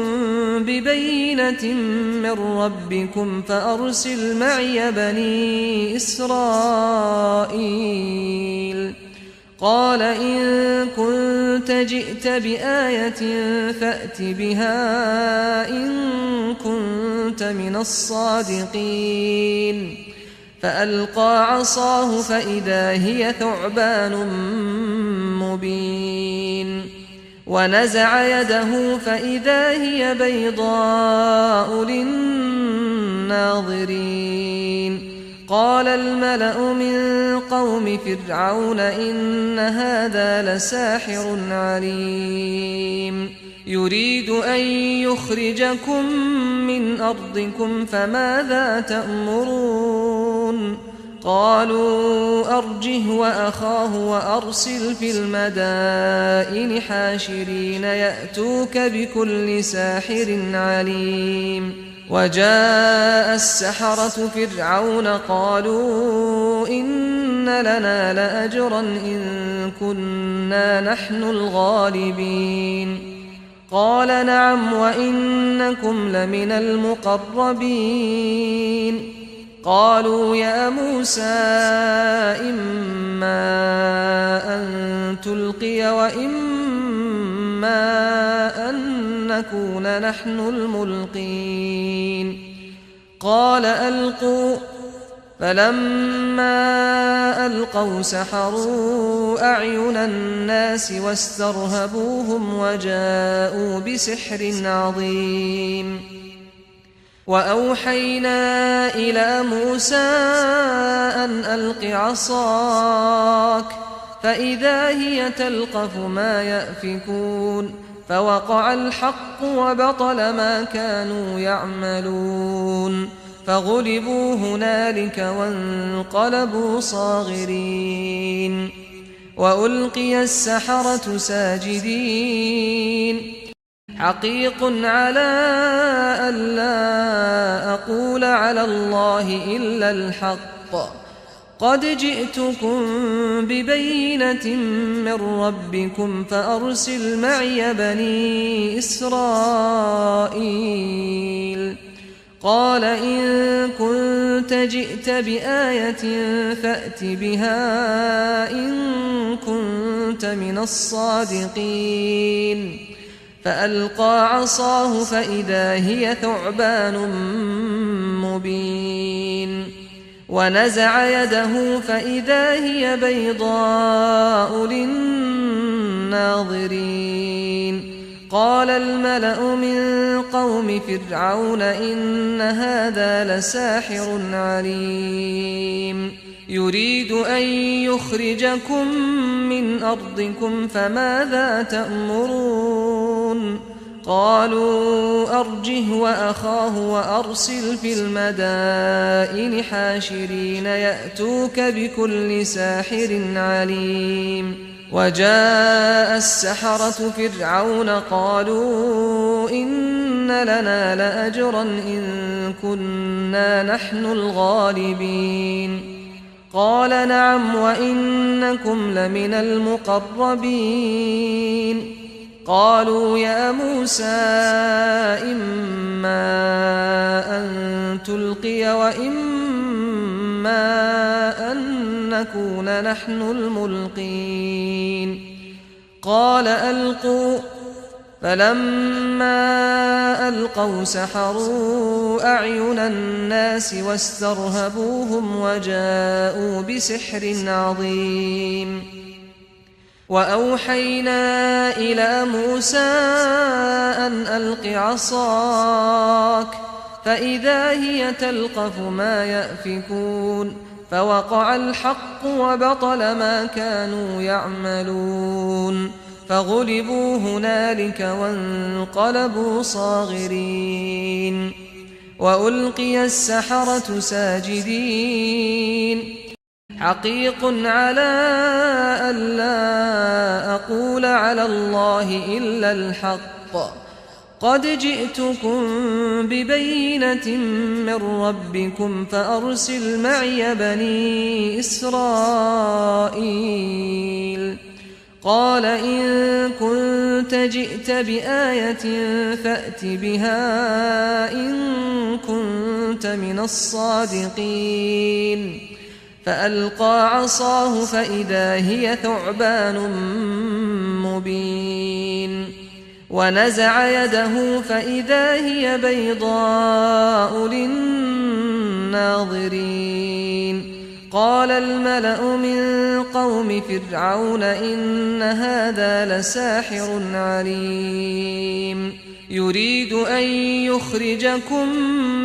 ببينة من ربكم فأرسل معي بني إسرائيل قال إن كنت جئت بآية فأت بها إن كنت من الصادقين فألقى عصاه فإذا هي ثعبان مبين ونزع يده فإذا هي بيضاء للناظرين قال الملأ من قوم فرعون إن هذا لساحر عليم يريد أن يخرجكم من أرضكم فماذا تأمرون قالوا أرجه وأخاه وأرسل في المدائن حاشرين يأتوك بكل ساحر عليم وجاء السحرة فرعون قالوا إن لنا لأجرا إن كنا نحن الغالبين قال نعم وإنكم لمن المقربين قالوا يا موسى إما أن تلقي وإما أن نكون نحن الملقين قال ألقوا فلما ألقوا سحروا أعين الناس واسترهبوهم وجاءوا بسحر عظيم وأوحينا إلى موسى أن ألق عصاك فإذا هي تلقف ما يأفكون فوقع الحق وبطل ما كانوا يعملون فغلبوا هنالك وانقلبوا صاغرين وألقي السحرة ساجدين حقيق على ألا أقول على الله إلا الحق قد جئتكم ببينة من ربكم فأرسل معي بني إسرائيل قال إن كنت جئت بآية فأت بها إن كنت من الصادقين فألقى عصاه فإذا هي ثعبان مبين ونزع يده فإذا هي بيضاء للناظرين قال الملأ من قوم فرعون إن هذا لساحر عليم يريد أن يخرجكم من أرضكم فماذا تأمرون قالوا أرجه وأخاه وأرسل في المدائن حاشرين يأتوك بكل ساحر عليم وجاء السحرة فرعون قالوا إن لنا لأجرا إن كنا نحن الغالبين قال نعم وإنكم لمن المقربين قالوا يا موسى إما أن تلقي وإما أن نكون نحن الملقين قال ألقوا فلما ألقوا سحروا أعين الناس واسترهبوهم وجاءوا بسحر عظيم وأوحينا إلى موسى أن ألق عصاك فإذا هي تلقف ما يأفكون فوقع الحق وبطل ما كانوا يعملون فغلبوا هنالك وانقلبوا صاغرين وألقي السحرة ساجدين حقيق على ألا أقول على الله إلا الحق قد جئتكم ببينة من ربكم فأرسل معي بني إسرائيل قال إن كنت جئت بآية فأت بها إن كنت من الصادقين فألقى عصاه فإذا هي ثعبان مبين ونزع يده فإذا هي بيضاء للناظرين قال الملأ من قوم فرعون إن هذا لساحر عليم يريد أن يخرجكم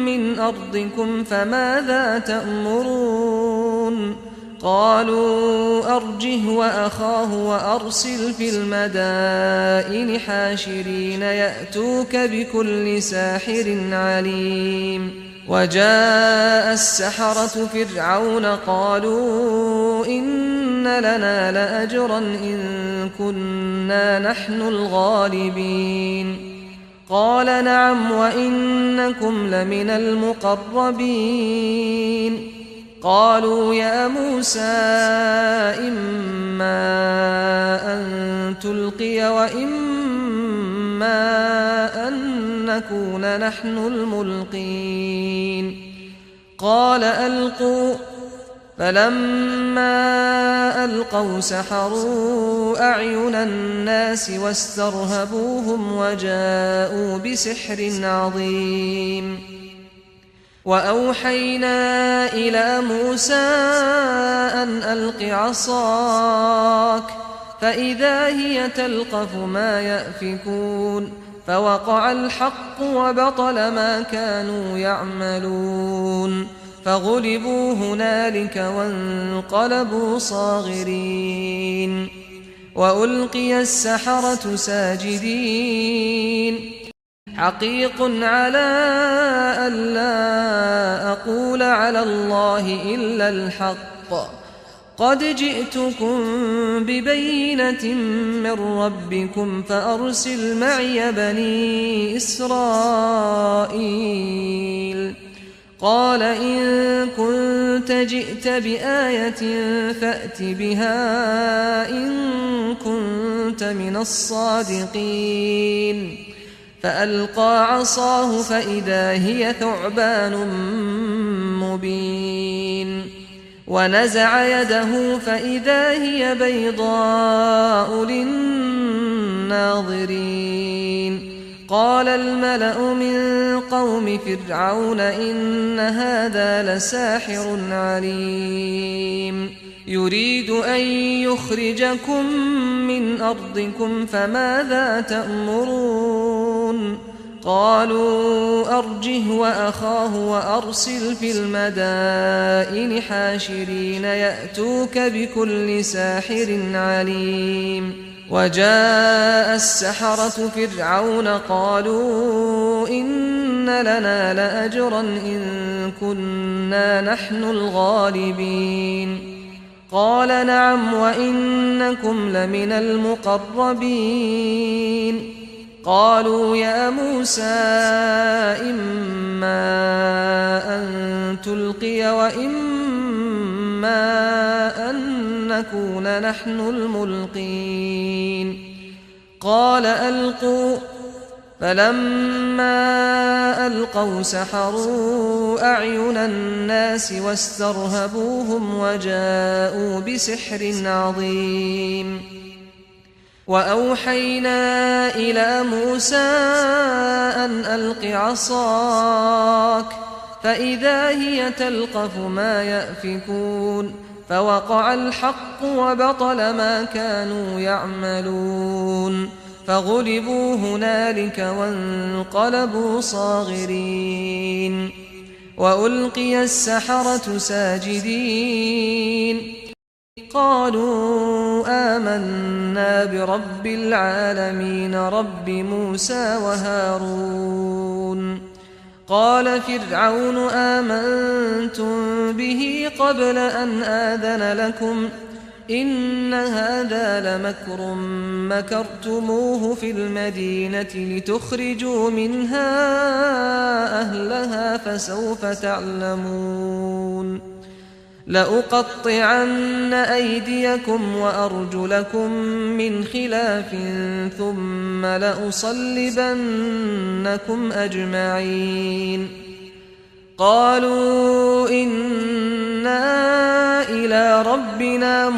من أرضكم فماذا تأمرون قالوا أرجه وأخاه وأرسل في المدائن حاشرين يأتوك بكل ساحر عليم وجاء السحرة فرعون قالوا إن لنا لأجرا إن كنا نحن الغالبين قال نعم وإنكم لمن المقربين قالوا يا موسى إما أن تلقي وإما أن نكون نحن الملقين قال ألقوا فلما ألقوا سحروا أعين الناس واسترهبوهم وجاءوا بسحر عظيم وأوحينا إلى موسى أن ألق عصاك فإذا هي تلقف ما يأفكون فوقع الحق وبطل ما كانوا يعملون فغلبوا هنالك وانقلبوا صاغرين وألقي السحرة ساجدين حقيق على ألا أقول على الله إلا الحق قد جئتكم ببينة من ربكم فأرسل معي بني إسرائيل. قال إن كنت جئت بآية فأت بها إن كنت من الصادقين. فألقى عصاه فإذا هي ثعبان مبين ونزع يده فإذا هي بيضاء للناظرين. قال الملأ من قوم فرعون إن هذا لساحر عليم يريد أن يخرجكم من أرضكم فماذا تأمرون؟ قالوا أرجه وأخاه وأرسل في المدائن حاشرين يأتوك بكل ساحر عليم. وجاء السحرة فرعون قالوا إن لنا لأجرا إن كنا نحن الغالبين. قال نعم وإنكم لمن المقربين. قالوا يا موسى إما أن تلقي وإما أن نكون نحن الملقين. قال ألقوا. فلما ألقوا سحروا أعين الناس واسترهبوهم وجاءوا بسحر عظيم. وأوحينا إلى موسى أن ألق عصاك فإذا هي تلقف ما يأفكون. فوقع الحق وبطل ما كانوا يعملون فغلبوا هنالك وانقلبوا صاغرين. وألقي السحرة ساجدين قالوا آمنا برب العالمين رب موسى وهارون. قال فرعون آمنتم به قبل أن آذن لكم إن هذا لمكر مكرتموه في المدينة لتخرجوا منها أهلها فسوف تعلمون. لأقطعن أيديكم وأرجلكم من خلاف ثم لأصلبنكم أجمعين. قالوا إنا إلى ربنا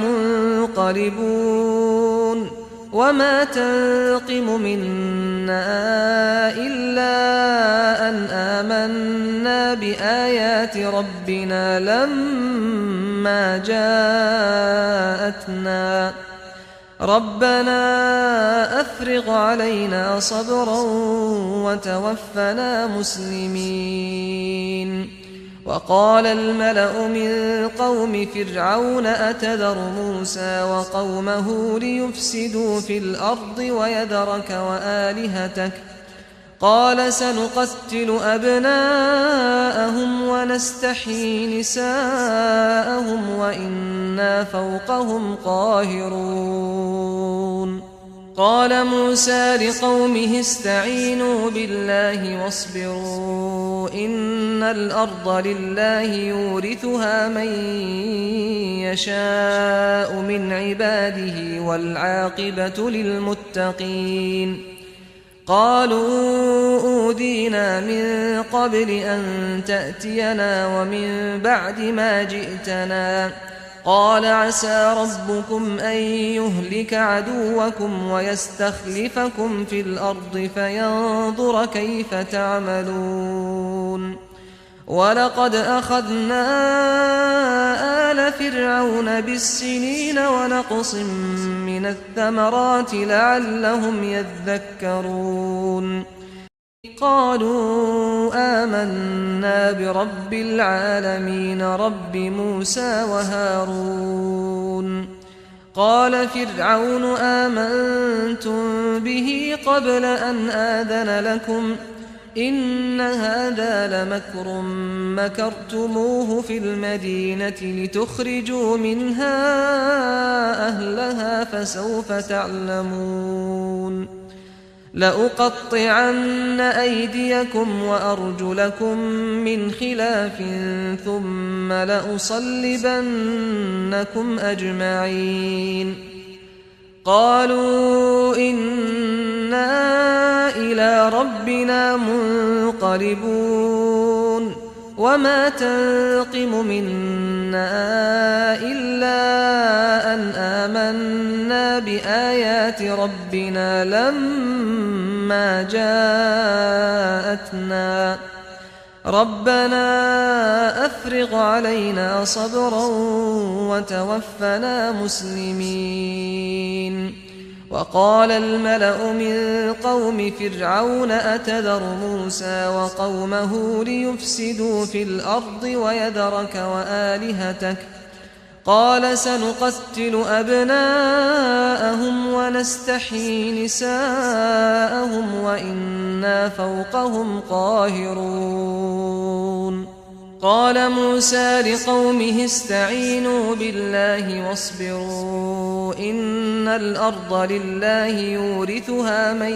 منقلبون وما تنقم منا إلا أن آمنا بآيات ربنا لما جاءتنا ربنا أفرغ علينا صبرا وتوفنا مسلمين. وقال الملأ من قوم فرعون أتذر موسى وقومه ليفسدوا في الأرض ويذرك وآلهتك قال سنقتل أبناءهم ونستحيي نساءهم وإنا فوقهم قاهرون. قال موسى لقومه استعينوا بالله واصبروا إن الأرض لله يورثها من يشاء من عباده والعاقبة للمتقين. قالوا أوذينا من قبل أن تأتينا ومن بعد ما جئتنا قال عسى ربكم أن يهلك عدوكم ويستخلفكم في الأرض فينظر كيف تعملون. ولقد أخذنا آل فرعون بالسنين ونقص من الثمرات لعلهم يذكرون. قالوا آمنا برب العالمين رب موسى وهارون. قال فرعون آمنتم به قبل أن آذن لكم إن هذا لمكر مكرتموه في المدينة لتخرجوا منها أهلها فسوف تعلمون لأقطعن أيديكم وأرجلكم من خلاف ثم لأصلبنكم أجمعين قالوا إنا إلى ربنا منقلبون وما تنقم منا إلا أن آمنا بآيات ربنا لما جاءتنا ربنا أفرغ علينا صبرا وتوفنا مسلمين وقال الملأ من قوم فرعون أتذر موسى وقومه ليفسدوا في الأرض ويذرك وآلهتك قال سنقتل أبناءهم ونستحيي نساءهم وإنا فوقهم قاهرون قال موسى لقومه استعينوا بالله واصبروا إن الأرض لله يورثها من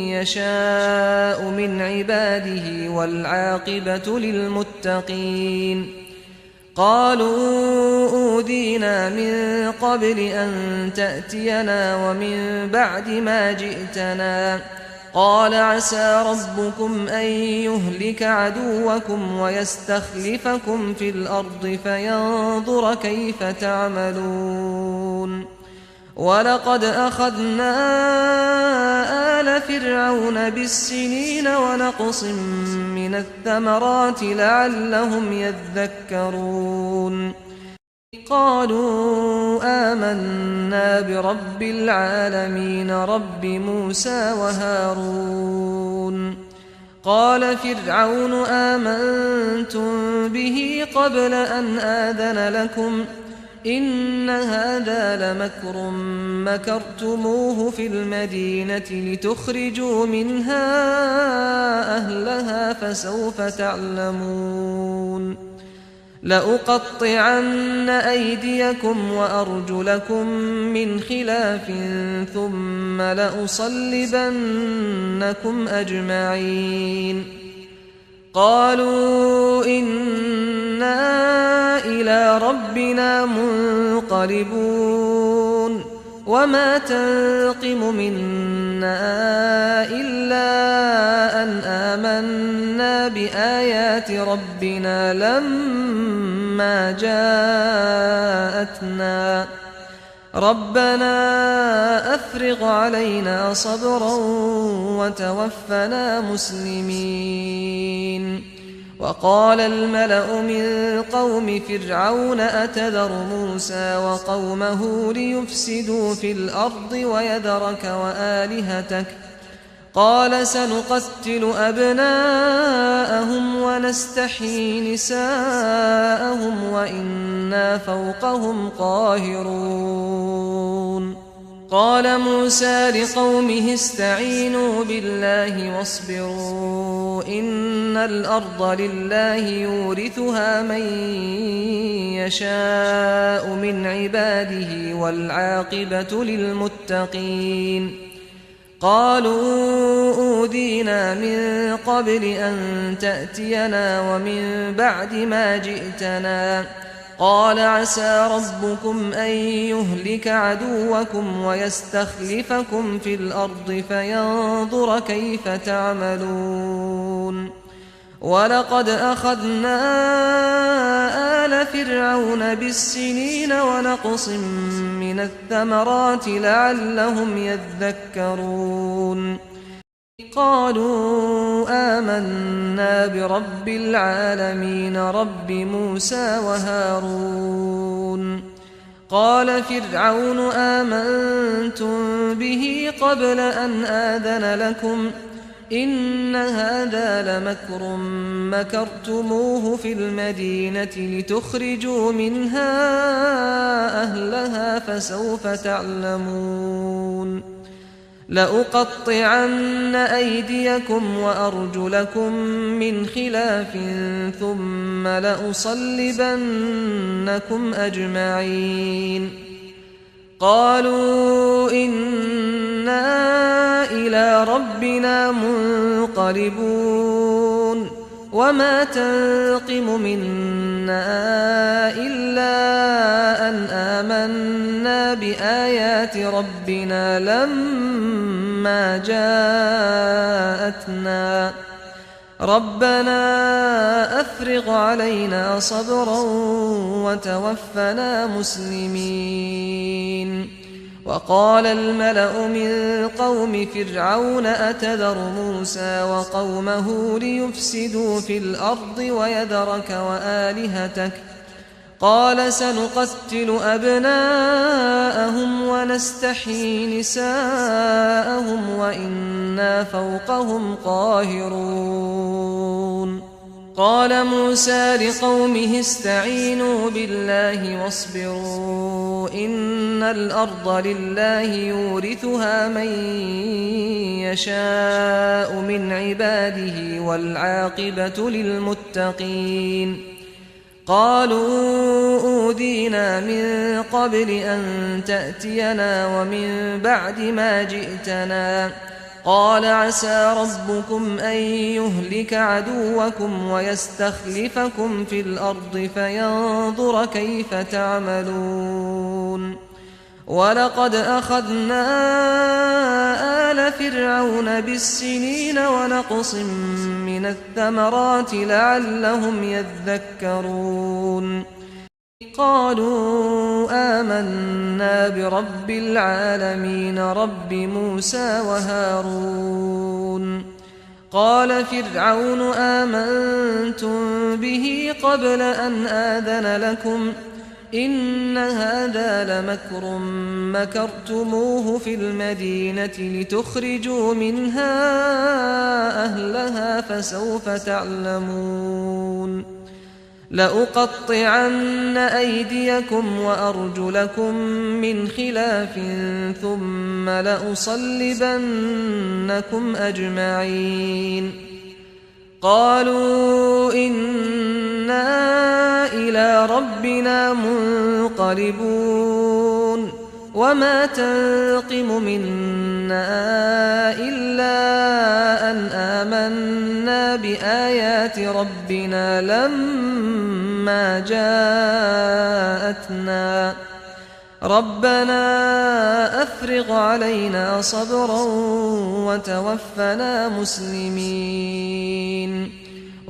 يشاء من عباده والعاقبة للمتقين قالوا أوذينا من قبل أن تأتينا ومن بعد ما جئتنا قال عسى ربكم أن يهلك عدوكم ويستخلفكم في الأرض فينظر كيف تعملون ولقد أخذنا آل فرعون بالسنين ونقص من الثمرات لعلهم يذكرون قالوا آمنا برب العالمين رب موسى وهارون قال فرعون آمنتم به قبل أن آذن لكم إن هذا لمكر مكرتموه في المدينة لتخرجوا منها أهلها فسوف تعلمون لأقطعن أيديكم وأرجلكم من خلاف ثم لأصلبنكم أجمعين قالوا إنا إلى ربنا منقلبون وما تنقم منا إلا أن آمنا بآيات ربنا لما جاءتنا ربنا أفرغ علينا صبرا وتوفنا مسلمين وقال الملأ من قوم فرعون أتذر موسى وقومه ليفسدوا في الأرض ويذرك وآلهتك قال سنقتل أبناءهم ونستحيي نساءهم وإنا فوقهم قاهرون قال موسى لقومه استعينوا بالله واصبروا إن الأرض لله يورثها من يشاء من عباده والعاقبة للمتقين قالوا أوذينا من قبل أن تأتينا ومن بعد ما جئتنا قال عسى ربكم أن يهلك عدوكم ويستخلفكم في الأرض فينظر كيف تعملون ولقد أخذنا آل فرعون بالسنين ونقص من الثمرات لعلهم يذكرون قالوا آمنا برب العالمين رب موسى وهارون قال فرعون آمنتم به قبل أن آذن لكم إن هذا لمكر مكرتموه في المدينة لتخرجوا منها أهلها فسوف تعلمون لأقطعن أيديكم وأرجلكم من خلاف ثم لأصلبنكم أجمعين قالوا إنا إلى ربنا منقلبون وما تنقم منا إلا أن آمنا بآيات ربنا لما جاءتنا ربنا أفرغ علينا صبرا وتوفنا مسلمين وقال الملأ من قوم فرعون أتذر موسى وقومه ليفسدوا في الأرض ويذرك وآلهتك قال سنقتل أبناءهم ونستحيي نساءهم وإنا فوقهم قاهرون قال موسى لقومه استعينوا بالله واصبروا إن الأرض لله يورثها من يشاء من عباده والعاقبة للمتقين قالوا أوذينا من قبل أن تأتينا ومن بعد ما جئتنا قال عسى ربكم أن يهلك عدوكم ويستخلفكم في الأرض فينظر كيف تعملون ولقد أخذنا آل فرعون بالسنين ونقص من الثمرات لعلهم يذكرون قالوا آمنا برب العالمين رب موسى وهارون قال فرعون آمنتم به قبل أن آذن لكم إن هذا لمكر مكرتموه في المدينة لتخرجوا منها أهلها فسوف تعلمون لأقطعن أيديكم وأرجلكم من خلاف ثم لأصلبنكم أجمعين قالوا إنا إلى ربنا منقلبون وما تنقم منا إلا أن آمنا بآيات ربنا لما جاءتنا ربنا أفرغ علينا صبرا وتوفنا مسلمين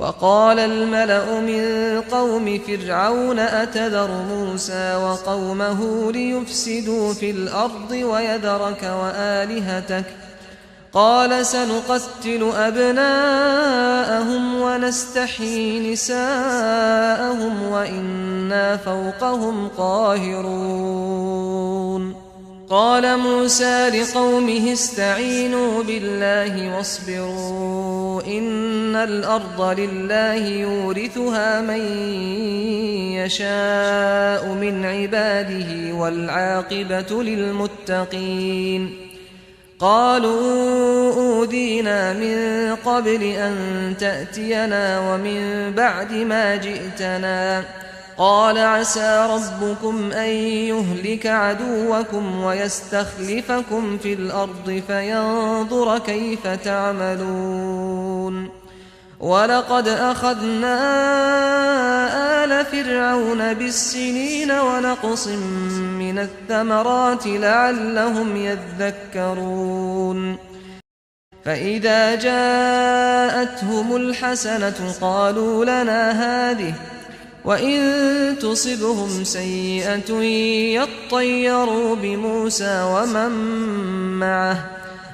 وقال الملأ من قوم فرعون أتذر موسى وقومه ليفسدوا في الأرض ويذرك وآلهتك قال سنقتل أبناءهم ونستحيي نساءهم وإنا فوقهم قاهرون قال موسى لقومه استعينوا بالله واصبروا إن الأرض لله يورثها من يشاء من عباده والعاقبة للمتقين قالوا أوذينا من قبل أن تأتينا ومن بعد ما جئتنا قال عسى ربكم أن يهلك عدوكم ويستخلفكم في الأرض فينظر كيف تعملون ولقد أخذنا آل فرعون بالسنين ونقص من الثمرات لعلهم يذكرون فإذا جاءتهم الحسنة قالوا لنا هذه وإن تصبهم سيئة يطيروا بموسى ومن معه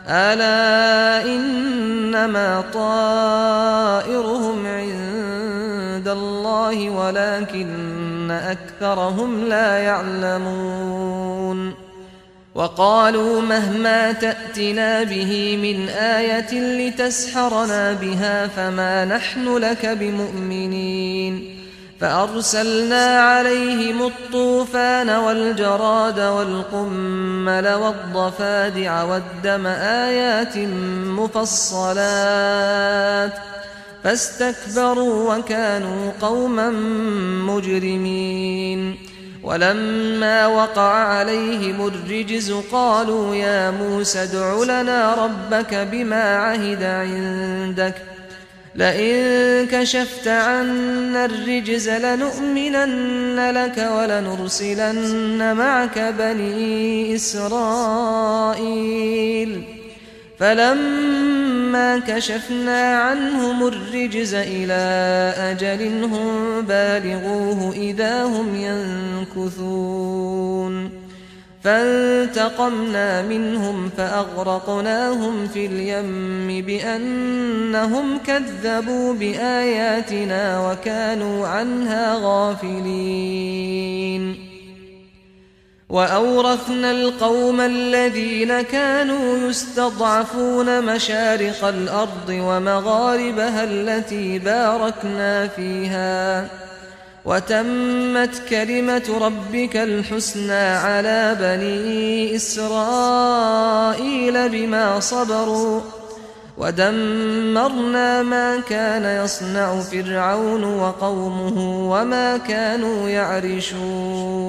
ألا إنما طائرهم عند الله ولكن أكثرهم لا يعلمون وقالوا مهما تأتنا به من آية لتسحرنا بها فما نحن لك بمؤمنين فأرسلنا عليهم الطوفان والجراد والقمل والضفادع والدم آيات مفصلات فاستكبروا وكانوا قوما مجرمين ولما وقع عليهم الرجز قالوا يا موسى ادع لنا ربك بما عهد عندك لئن كشفت عنا الرجز لنؤمنن لك ولنرسلن معك بني إسرائيل فلما كشفنا عنهم الرجز إلى أجل هم بالغوه إذا هم ينكثون فانتقمنا منهم فأغرقناهم في اليم بأنهم كذبوا بآياتنا وكانوا عنها غافلين وأورثنا القوم الذين كانوا يستضعفون مشارق الأرض ومغاربها التي باركنا فيها وتمت كلمة ربك الحسنى على بني إسرائيل بما صبروا ودمرنا ما كان يصنع فرعون وقومه وما كانوا يعرشون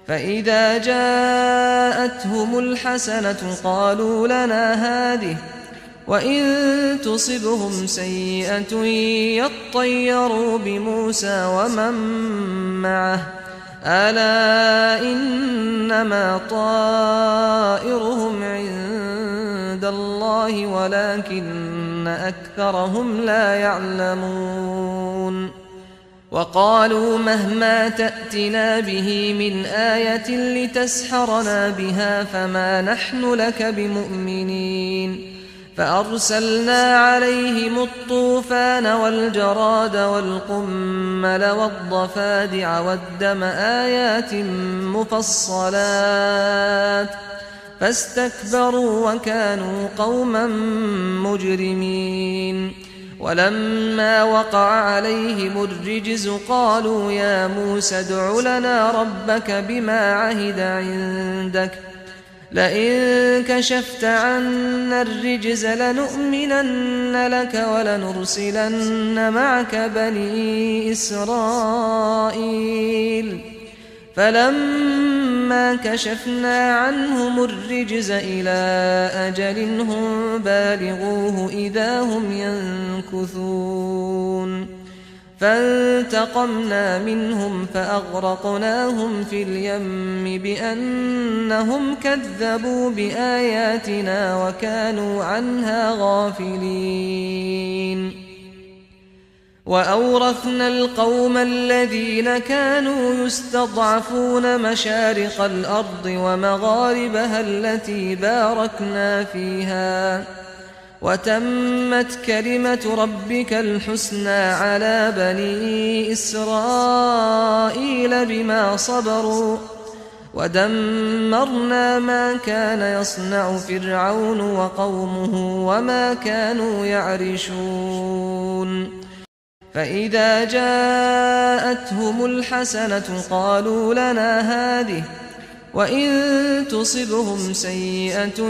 فإذا جاءتهم الحسنة قالوا لنا هذه وإن تصبهم سيئة يطيروا بموسى ومن معه ألا إنما طائرهم عند الله ولكن أكثرهم لا يعلمون وقالوا مهما تأتنا به من آية لتسحرنا بها فما نحن لك بمؤمنين فأرسلنا عليهم الطوفان والجراد والقمل والضفادع والدم آيات مفصلات فاستكبروا وكانوا قوما مجرمين ولما وقع عليهم الرجز قالوا يا موسى ادع لنا ربك بما عهد عندك لئن كشفت عنا الرجز لنؤمنن لك ولنرسلن معك بني إسرائيل فلما كشفنا عنهم الرجز إلى أجل هم بالغوه إذا هم ينكثون فانتقمنا منهم فأغرقناهم في اليم بأنهم كذبوا بآياتنا وكانوا عنها غافلين وأورثنا القوم الذين كانوا يستضعفون مشارق الأرض ومغاربها التي باركنا فيها وتمت كلمة ربك الحسنى على بني إسرائيل بما صبروا ودمرنا ما كان يصنع فرعون وقومه وما كانوا يعرشون فإذا جاءتهم الحسنة قالوا لنا هذه وإن تصبهم سيئة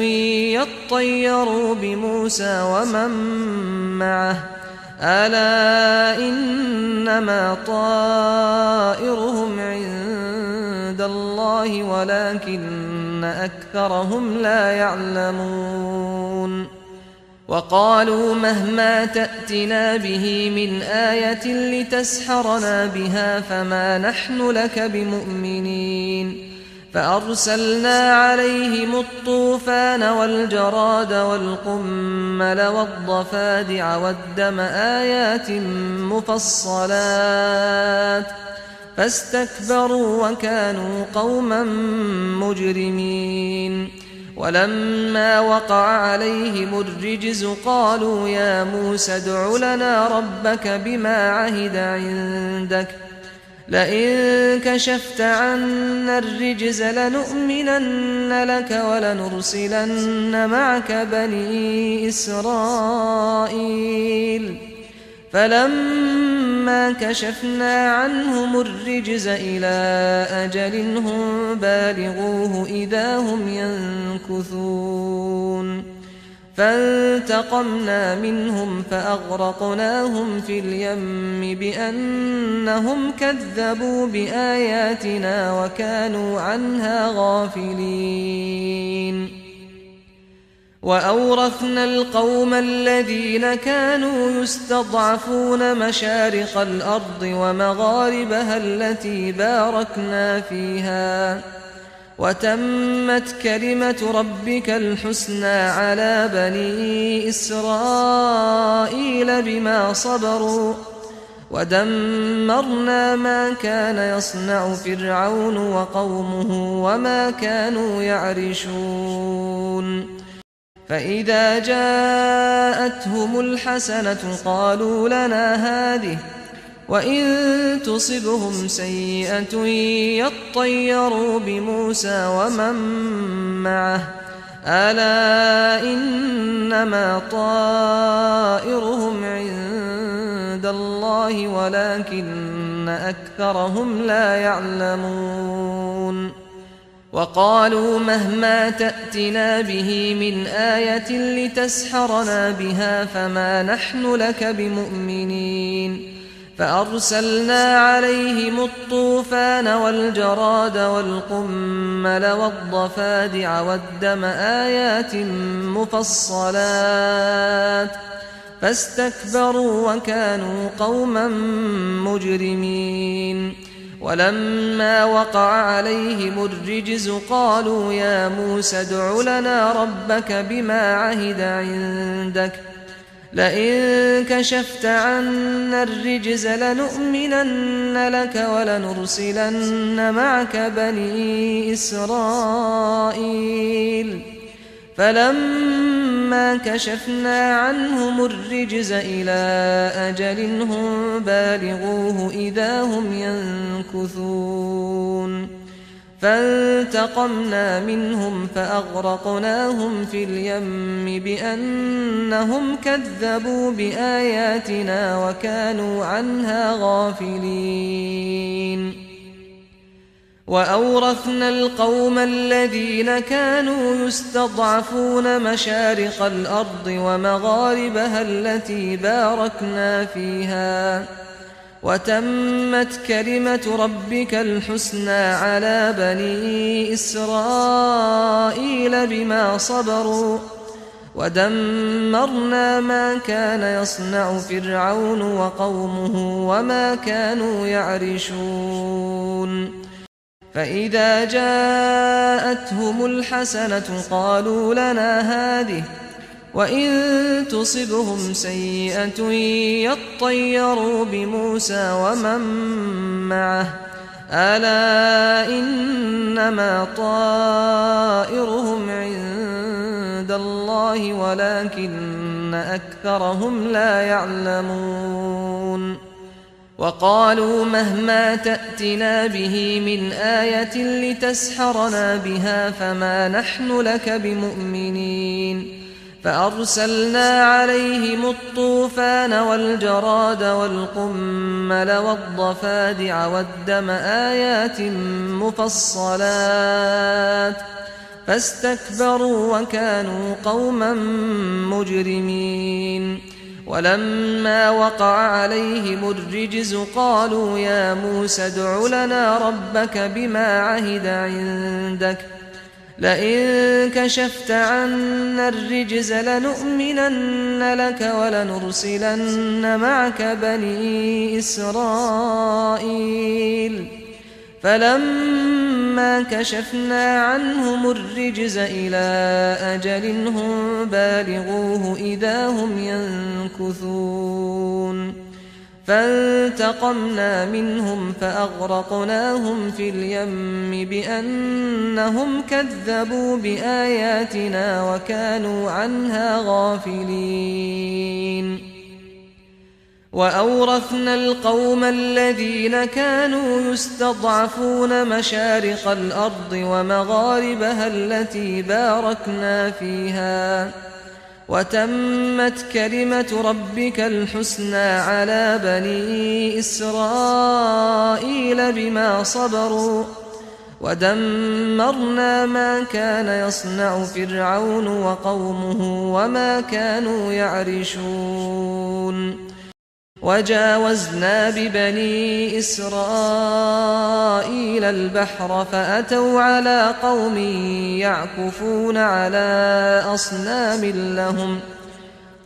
يطيروا بموسى ومن معه ألا إنما طائرهم عند الله ولكن أكثرهم لا يعلمون وقالوا مهما تأتنا به من آية لتسحرنا بها فما نحن لك بمؤمنين فأرسلنا عليهم الطوفان والجراد والقمل والضفادع والدم آيات مفصلات فاستكبروا وكانوا قوما مجرمين ولما وقع عليهم الرجز قالوا يا موسى ادع لنا ربك بما عهد عندك لئن كشفت عنا الرجز لنؤمنن لك ولنرسلن معك بني إسرائيل فلما كشفنا عنهم الرجز إلى أجل هم بالغوه إذا هم ينكثون فانتقمنا منهم فأغرقناهم في اليم بأنهم كذبوا بآياتنا وكانوا عنها غافلين وأورثنا القوم الذين كانوا يستضعفون مشارق الأرض ومغاربها التي باركنا فيها وتمت كلمة ربك الحسنى على بني إسرائيل بما صبروا ودمرنا ما كان يصنع فرعون وقومه وما كانوا يعرشون فإذا جاءتهم الحسنة قالوا لنا هذه وإن تصبهم سيئة يطيروا بموسى ومن معه ألا إنما طائرهم عند الله ولكن أكثرهم لا يعلمون وقالوا مهما تأتنا به من آية لتسحرنا بها فما نحن لك بمؤمنين فأرسلنا عليهم الطوفان والجراد والقمل والضفادع والدم آيات مفصلات فاستكبروا وكانوا قوما مجرمين ولما وقع عليهم الرجز قالوا يا موسى ادع لنا ربك بما عهد عندك لئن كشفت عنا الرجز لنؤمنن لك ولنرسلن معك بني إسرائيل فلما كشفنا عنهم الرجز إلى أجل هم بالغوه إذا هم ينكثون فانتقمنا منهم فأغرقناهم في اليم بأنهم كذبوا بآياتنا وكانوا عنها غافلين وأورثنا القوم الذين كانوا يستضعفون مشارق الأرض ومغاربها التي باركنا فيها وتمت كلمة ربك الحسنى على بني إسرائيل بما صبروا ودمرنا ما كان يصنع فرعون وقومه وما كانوا يعرشون فإذا جاءتهم الحسنة قالوا لنا هذه وإن تصبهم سيئة يطيروا بموسى ومن معه ألا إنما طائرهم عند الله ولكن أكثرهم لا يعلمون وقالوا مهما تأتنا به من آية لتسحرنا بها فما نحن لك بمؤمنين فأرسلنا عليهم الطوفان والجراد والقمل والضفادع والدم آيات مفصلات فاستكبروا وكانوا قوما مجرمين ولما وقع عليهم الرجز قالوا يا موسى ادع لنا ربك بما عهد عندك لئن كشفت عنا الرجز لنؤمنن لك ولنرسلن معك بني إسرائيل فلما كشفنا عنهم الرجز إلى أجل هم بالغوه إذا هم ينكثون فانتقمنا منهم فأغرقناهم في اليم بأنهم كذبوا بآياتنا وكانوا عنها غافلين وأورثنا القوم الذين كانوا يستضعفون مشارق الأرض ومغاربها التي باركنا فيها وتمت كلمة ربك الحسنى على بني إسرائيل بما صبروا ودمرنا ما كان يصنع فرعون وقومه وما كانوا يعرشون وجاوزنا ببني إسرائيل البحر فأتوا على قوم يعكفون على أصنام لهم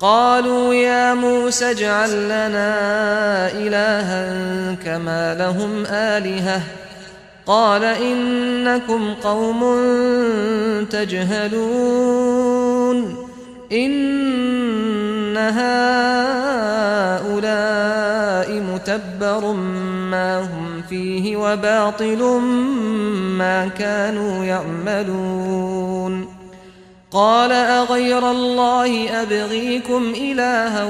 قالوا يا موسى اجعل لنا إلها كما لهم آلهة قال إنكم قوم تجهلون إن هؤلاء متبر ما هم فيه وباطل ما كانوا يعملون قال أغير الله أبغيكم إلها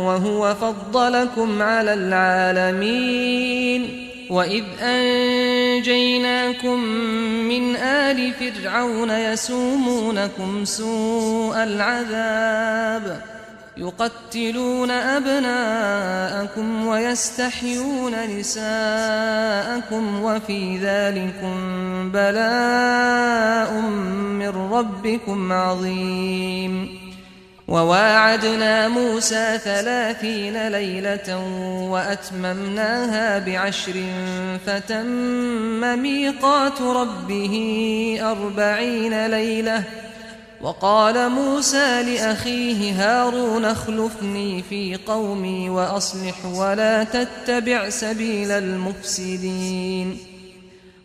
وهو فضلكم على العالمين وإذ أنجيناكم من آل فرعون يسومونكم سوء العذاب يقتلون أبناءكم ويستحيون نساءكم وفي ذلكم بلاء من ربكم عظيم وواعدنا موسى 30 ليلة وأتممناها ب10 فتم ميقات ربه 40 ليلة وقال موسى لأخيه هارون اخلفني في قومي وأصلح ولا تتبع سبيل المفسدين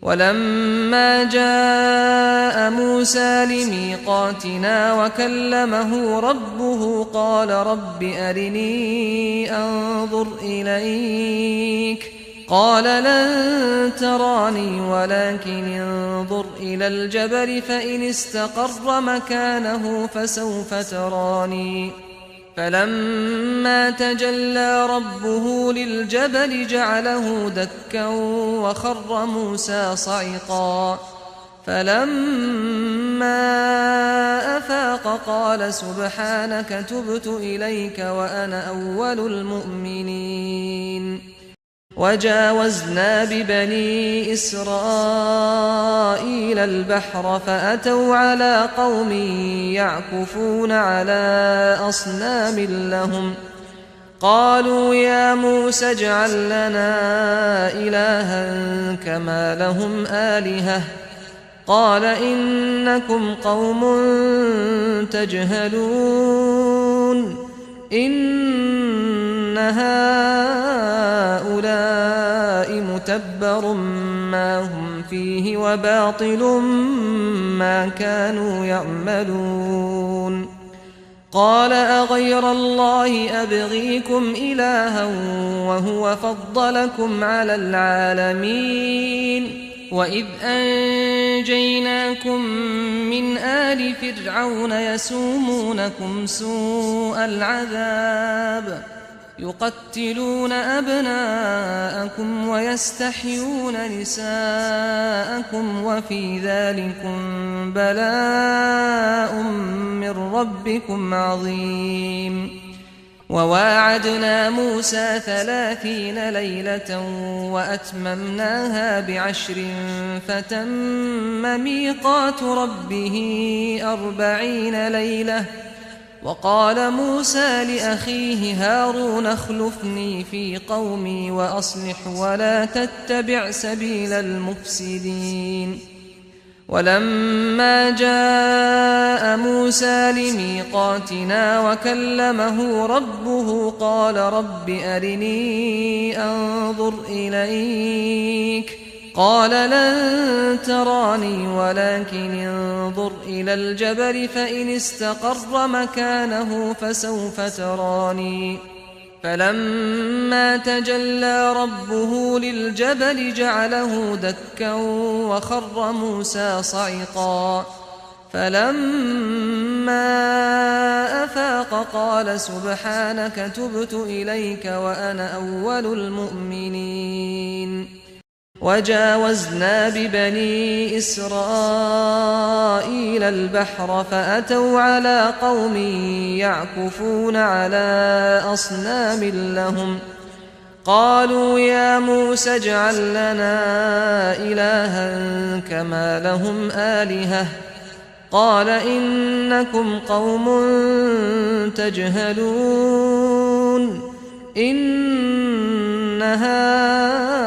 ولما جاء موسى لميقاتنا وكلمه ربه قال رب أرني أنظر إليك قال لن تراني ولكن انظر إلى الجبل فإن استقر مكانه فسوف تراني فلما تجلى ربه للجبل جعله دكا وخر موسى صعقا فلما أفاق قال سبحانك تبت إليك وأنا أول المؤمنين وجاوزنا ببني إسرائيل البحر فأتوا على قوم يعكفون على أصنام لهم قالوا يا موسى اجعل لنا إلها كما لهم آلهة قال إنكم قوم تجهلون إن هؤلاء متبر ما هم فيه وباطل ما كانوا يعملون قال أغير الله أبغيكم إلها وهو فضلكم على العالمين وإذ أنجيناكم من آل فرعون يسومونكم سوء العذاب يقتلون أبناءكم ويستحيون نساءكم وفي ذلكم بلاء من ربكم عظيم وواعدنا موسى 30 ليلة وأتممناها ب10 فتم ميقات ربه 40 ليلة وقال موسى لأخيه هارون اخلفني في قومي وأصلح ولا تتبع سبيل المفسدين ولما جاء موسى لميقاتنا وكلمه ربه قال رب أرني أنظر إليك قال لن تراني ولكن انظر إلى الجبل فإن استقر مكانه فسوف تراني فلما تجلى ربه للجبل جعله دكا وخر موسى صعقا فلما أفاق قال سبحانك تبت إليك وأنا أول المؤمنين وجاوزنا ببني إسرائيل البحر فأتوا على قوم يعكفون على أصنام لهم قالوا يا موسى اجعل لنا إلها كما لهم آلهة قال إنكم قوم تجهلون إن هؤلاء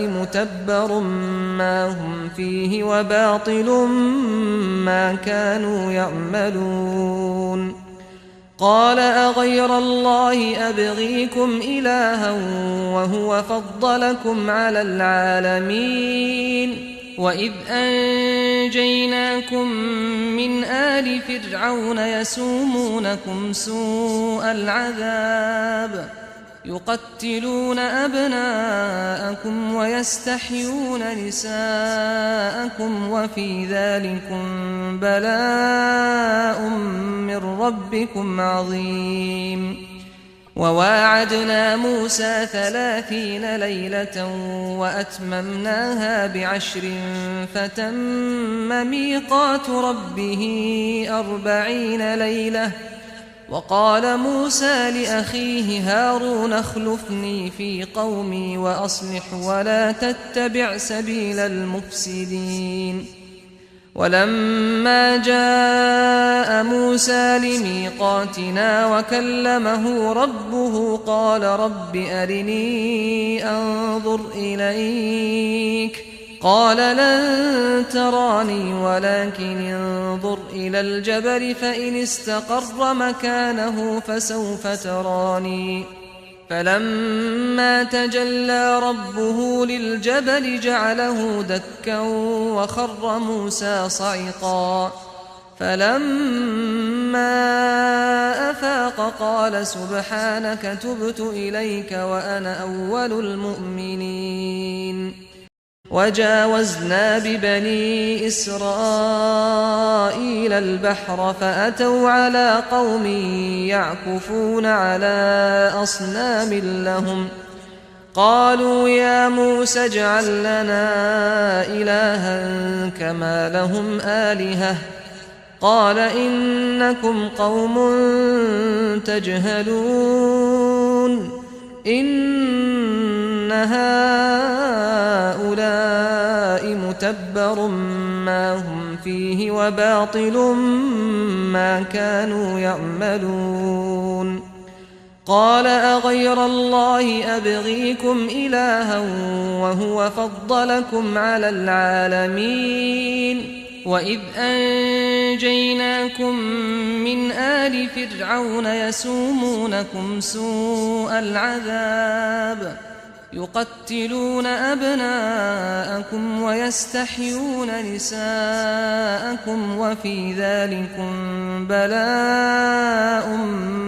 متبر ما هم فيه وباطل ما كانوا يعملون قال أغير الله أبغيكم إلها وهو فضلكم على العالمين وإذ أنجيناكم من آل فرعون يسومونكم سوء العذاب يقتلون أبناءكم ويستحيون نساءكم وفي ذلكم بلاء من ربكم عظيم وواعدنا موسى 30 ليلة وأتممناها ب10 فتم ميقات ربه 40 ليلة وقال موسى لأخيه هارون اخلفني في قومي وأصلح ولا تتبع سبيل المفسدين ولما جاء موسى لميقاتنا وكلمه ربه قال رب أرني أنظر إليك قال لن تراني ولكن انظر إلى الجبل فإن استقر مكانه فسوف تراني فلما تجلى ربه للجبل جعله دكا وخر موسى صعقا فلما أفاق قال سبحانك تبت إليك وأنا أول المؤمنين وجاوزنا ببني إسرائيل البحر فأتوا على قوم يعكفون على أصنام لهم قالوا يا موسى اجعل لنا إلها كما لهم آلهة قال إنكم قوم تجهلون إن هؤلاء متبر ما هم فيه وباطل ما كانوا يعملون قال أغير الله أبغيكم إلها وهو فضلكم على العالمين وإذ أنجيناكم من آل فرعون يسومونكم سوء العذاب يقتلون أبناءكم ويستحيون نساءكم وفي ذلكم بلاء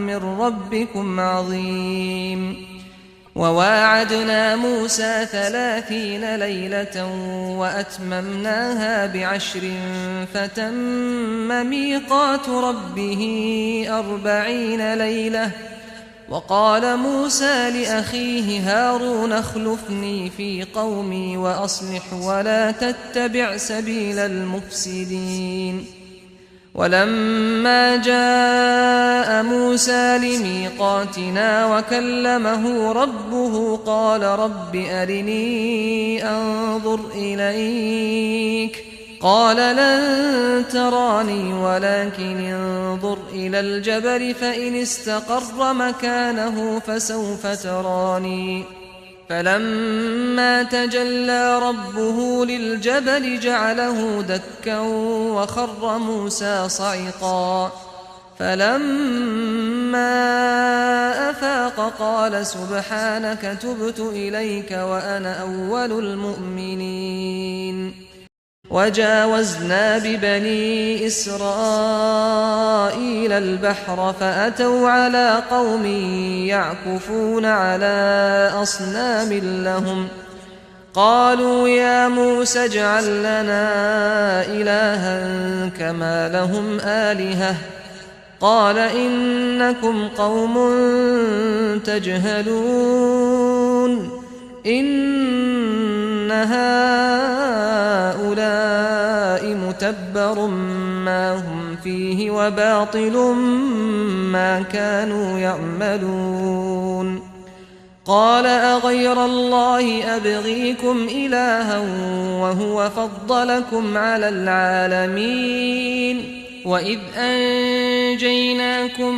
من ربكم عظيم وواعدنا موسى 30 ليلة وأتممناها ب10 فتم ميقات ربه 40 ليلة وقال موسى لأخيه هارون اخلفني في قومي وأصلح ولا تتبع سبيل المفسدين ولما جاء موسى لميقاتنا وكلمه ربه قال رب أرني أنظر إليك قال لن تراني ولكن انظر إلى الجبل فإن استقر مكانه فسوف تراني فلما تجلى ربه للجبل جعله دكا وخر موسى صعقا فلما أفاق قال سبحانك تبت إليك وأنا أول المؤمنين وجاوزنا ببني إسرائيل البحر فأتوا على قوم يعكفون على أصنام لهم قالوا يا موسى اجعل لنا إلها كما لهم آلهة قال إنكم قوم تجهلون إن هؤلاء متبر ما هم فيه وباطل ما كانوا يعملون قال أغير الله أبغيكم إلها وهو فضلكم على العالمين وإذ أنجيناكم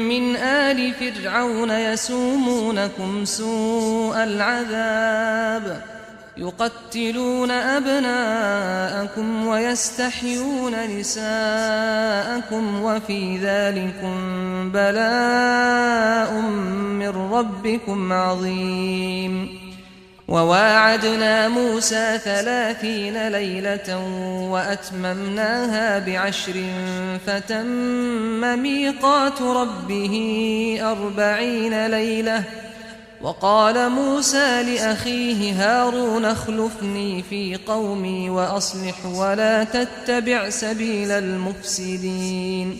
من آل فرعون يسومونكم سوء العذاب يقتلون أبناءكم ويستحيون نساءكم وفي ذلكم بلاء من ربكم عظيم وواعدنا موسى 30 ليلة وأتممناها ب10 فتم ميقات ربه 40 ليلة وقال موسى لأخيه هارون اخلفني في قومي وأصلح ولا تتبع سبيل المفسدين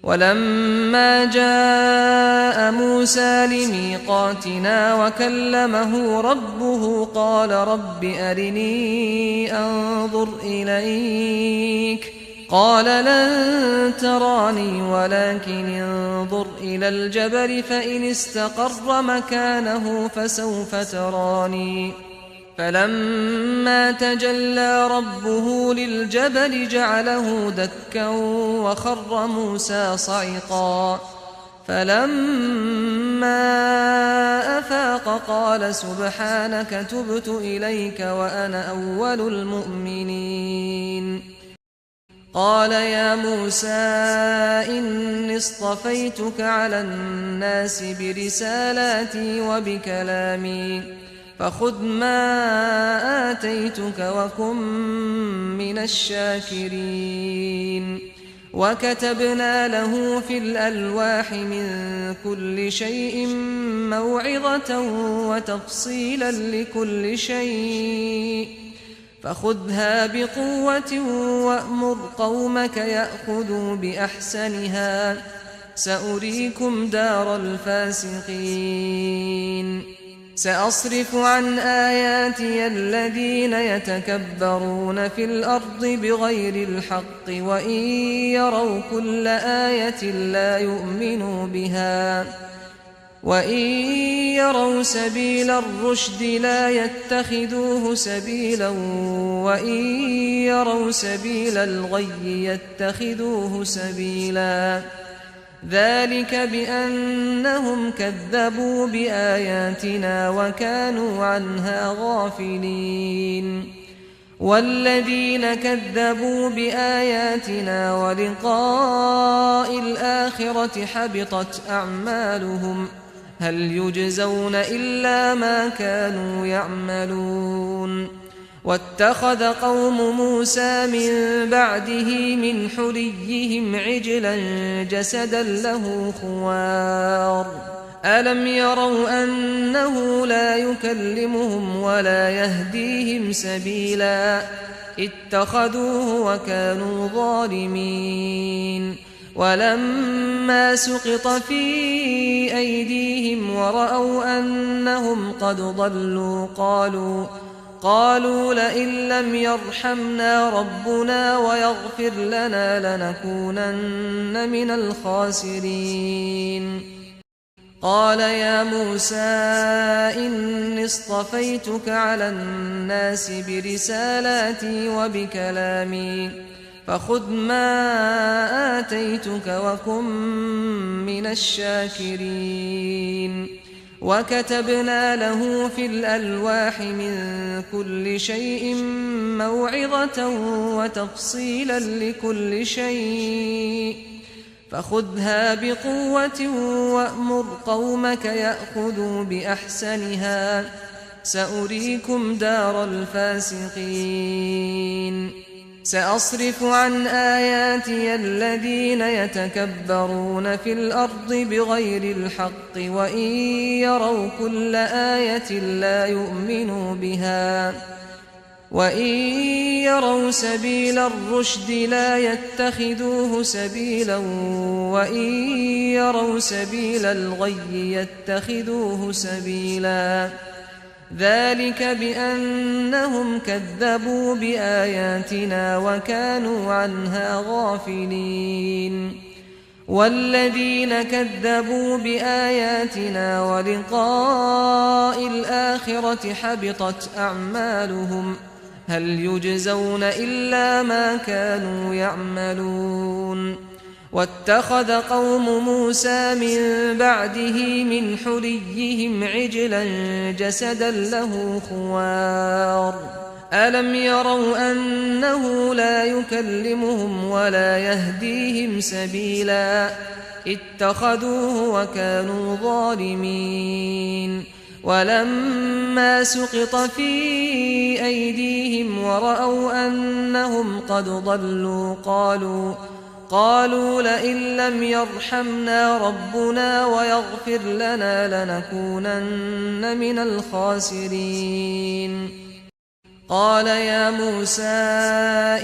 ولما جاء موسى لميقاتنا وكلمه ربه قال رب أرني أنظر إليك قال لن تراني ولكن انظر إلى الجبل فإن استقر مكانه فسوف تراني فلما تجلى ربه للجبل جعله دكا وخر موسى صعقا فلما أفاق قال سبحانك تبت إليك وأنا أول المؤمنين قال يا موسى إني اصطفيتك على الناس برسالاتي وبكلامي فخذ ما آتيتك وكن من الشاكرين وكتبنا له في الألواح من كل شيء موعظة وتفصيلا لكل شيء فخذها بقوة وأمر قومك يأخذوا بأحسنها سأريكم دار الفاسقين سأصرف عن آياتي الذين يتكبرون في الأرض بغير الحق وإن يروا كل آية لا يؤمنوا بها وإن يروا سبيل الرشد لا يتخذوه سبيلا وإن يروا سبيل الغي يتخذوه سبيلا ذلك بأنهم كذبوا بآياتنا وكانوا عنها غافلين والذين كذبوا بآياتنا ولقاء الآخرة حبطت أعمالهم هل يجزون إلا ما كانوا يعملون واتخذ قوم موسى من بعده من حليهم عجلا جسدا له خوار ألم يروا أنه لا يكلمهم ولا يهديهم سبيلا اتخذوه وكانوا ظالمين ولما سقط في أيديهم ورأوا أنهم قد ضلوا قالوا لئن لم يرحمنا ربنا ويغفر لنا لنكونن من الخاسرين قال يا موسى إني اصطفيتك على الناس برسالاتي وبكلامي فخذ ما آتيتك وكن من الشاكرين وكتبنا له في الألواح من كل شيء موعظة وتفصيلا لكل شيء فخذها بقوة وأمر قومك يأخذوا بأحسنها سأريكم دار الفاسقين سأصرف عن آياتي الذين يتكبرون في الأرض بغير الحق وإن يروا كل آية لا يؤمنوا بها وإن يروا سبيل الرشد لا يتخذوه سبيلا وإن يروا سبيل الغي يتخذوه سبيلا ذلك بأنهم كذبوا بآياتنا وكانوا عنها غافلين والذين كذبوا بآياتنا ولقاء الآخرة حبطت أعمالهم هل يجزون إلا ما كانوا يعملون واتخذ قوم موسى من بعده من حليهم عجلا جسدا له خوار ألم يروا أنه لا يكلمهم ولا يهديهم سبيلا اتخذوه وكانوا ظالمين ولما سقط في أيديهم ورأوا أنهم قد ضلوا قالوا لئن لم يرحمنا ربنا ويغفر لنا لنكونن من الخاسرين قال يا موسى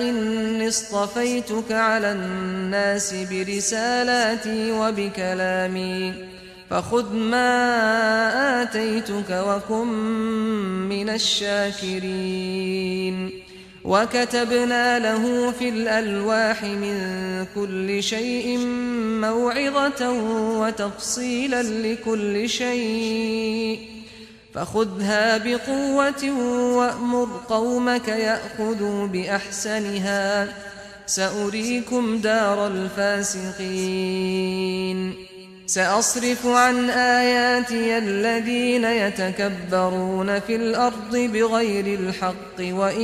إني اصطفيتك على الناس برسالاتي وبكلامي فخذ ما آتيتك وكن من الشاكرين وكتبنا له في الألواح من كل شيء موعظة وتفصيلا لكل شيء فخذها بقوة وأمر قومك يأخذوا بأحسنها سأريكم دار الفاسقين سأصرف عن آياتي الذين يتكبرون في الأرض بغير الحق وإن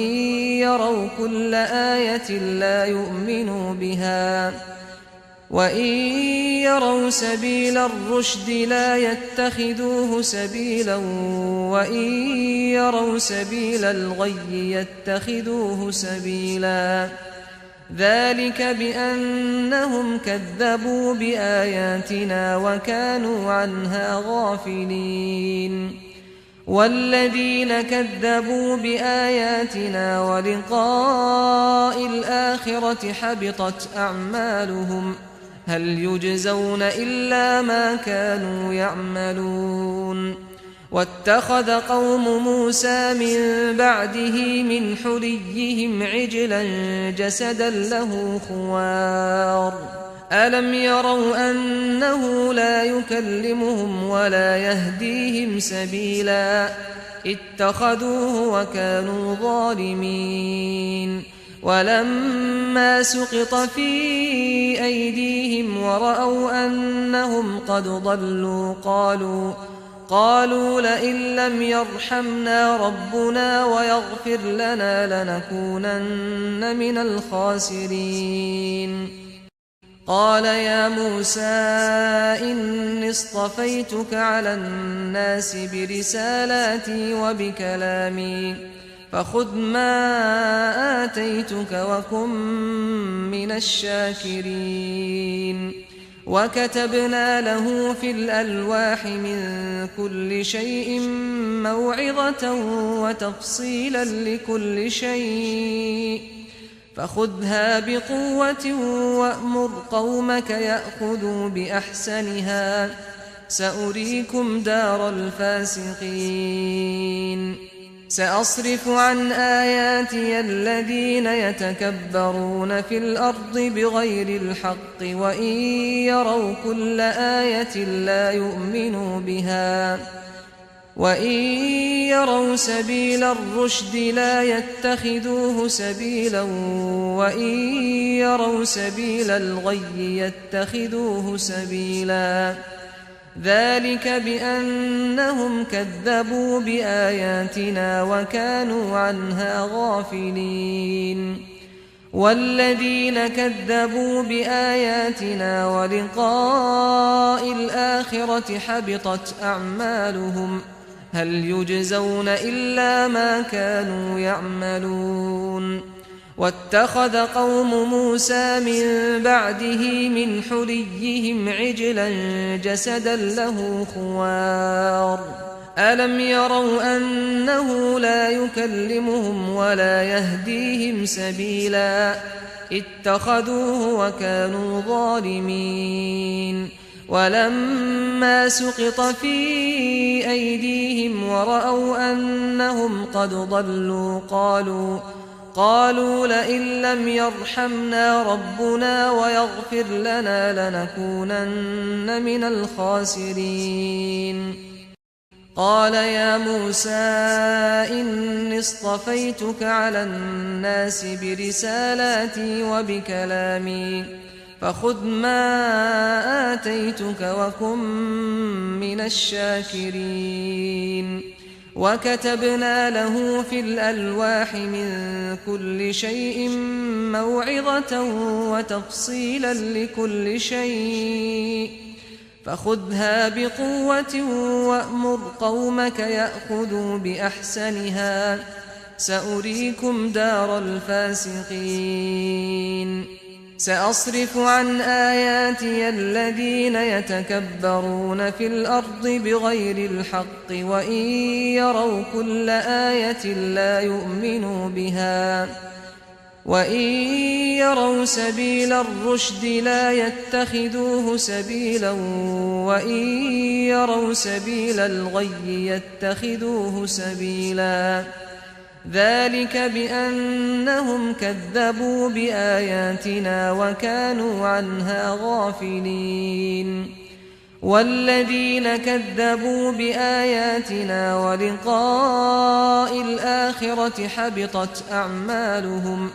يروا كل آية لا يؤمنوا بها وإن يروا سبيل الرشد لا يتخذوه سبيلا وإن يروا سبيل الغي يتخذوه سبيلا ذلك بأنهم كذبوا بآياتنا وكانوا عنها غافلين والذين كذبوا بآياتنا ولقاء الآخرة حبطت أعمالهم هل يجزون إلا ما كانوا يعملون واتخذ قوم موسى من بعده من حليهم عجلا جسدا له خوار ألم يروا أنه لا يكلمهم ولا يهديهم سبيلا اتخذوه وكانوا ظالمين ولما سقط في أيديهم ورأوا أنهم قد ضلوا قالوا لئن لم يرحمنا ربنا ويغفر لنا لنكونن من الخاسرين قال يا موسى إني اصطفيتك على الناس برسالاتي وبكلامي فخذ ما آتيتك وكن من الشاكرين وكتبنا له في الألواح من كل شيء موعظة وتفصيلا لكل شيء فخذها بقوة وأمر قومك يأخذوا بأحسنها سأريكم دار الفاسقين سأصرف عن آياتي الذين يتكبرون في الأرض بغير الحق وإن يروا كل آية لا يؤمنوا بها وإن يروا سبيل الرشد لا يتخذوه سبيلا وإن يروا سبيل الغي يتخذوه سبيلا ذلك بأنهم كذبوا بآياتنا وكانوا عنها غافلين والذين كذبوا بآياتنا ولقاء الآخرة حبطت أعمالهم هل يجزون إلا ما كانوا يعملون واتخذ قوم موسى من بعده من حليهم عجلا جسدا له خوار ألم يروا أنه لا يكلمهم ولا يهديهم سبيلا اتخذوه وكانوا ظالمين ولما سقط في أيديهم ورأوا أنهم قد ضلوا قالوا لئن لم يرحمنا ربنا ويغفر لنا لنكونن من الخاسرين. قال يا موسى إني اصطفيتك على الناس برسالاتي وبكلامي فخذ ما آتيتك وكن من الشاكرين. وكتبنا له في الألواح من كل شيء موعظة وتفصيلا لكل شيء فخذها بقوة وأمر قومك يأخذوا بأحسنها سأريكم دار الفاسقين. سأصرف عن آياتي الذين يتكبرون في الأرض بغير الحق وإن يروا كل آية لا يؤمنوا بها وإن يروا سبيل الرشد لا يتخذوه سبيلا وإن يروا سبيل الغي يتخذوه سبيلا ذلك بأنهم كذبوا بآياتنا وكانوا عنها غافلين. والذين كذبوا بآياتنا ولقاء الآخرة حبطت أعمالهم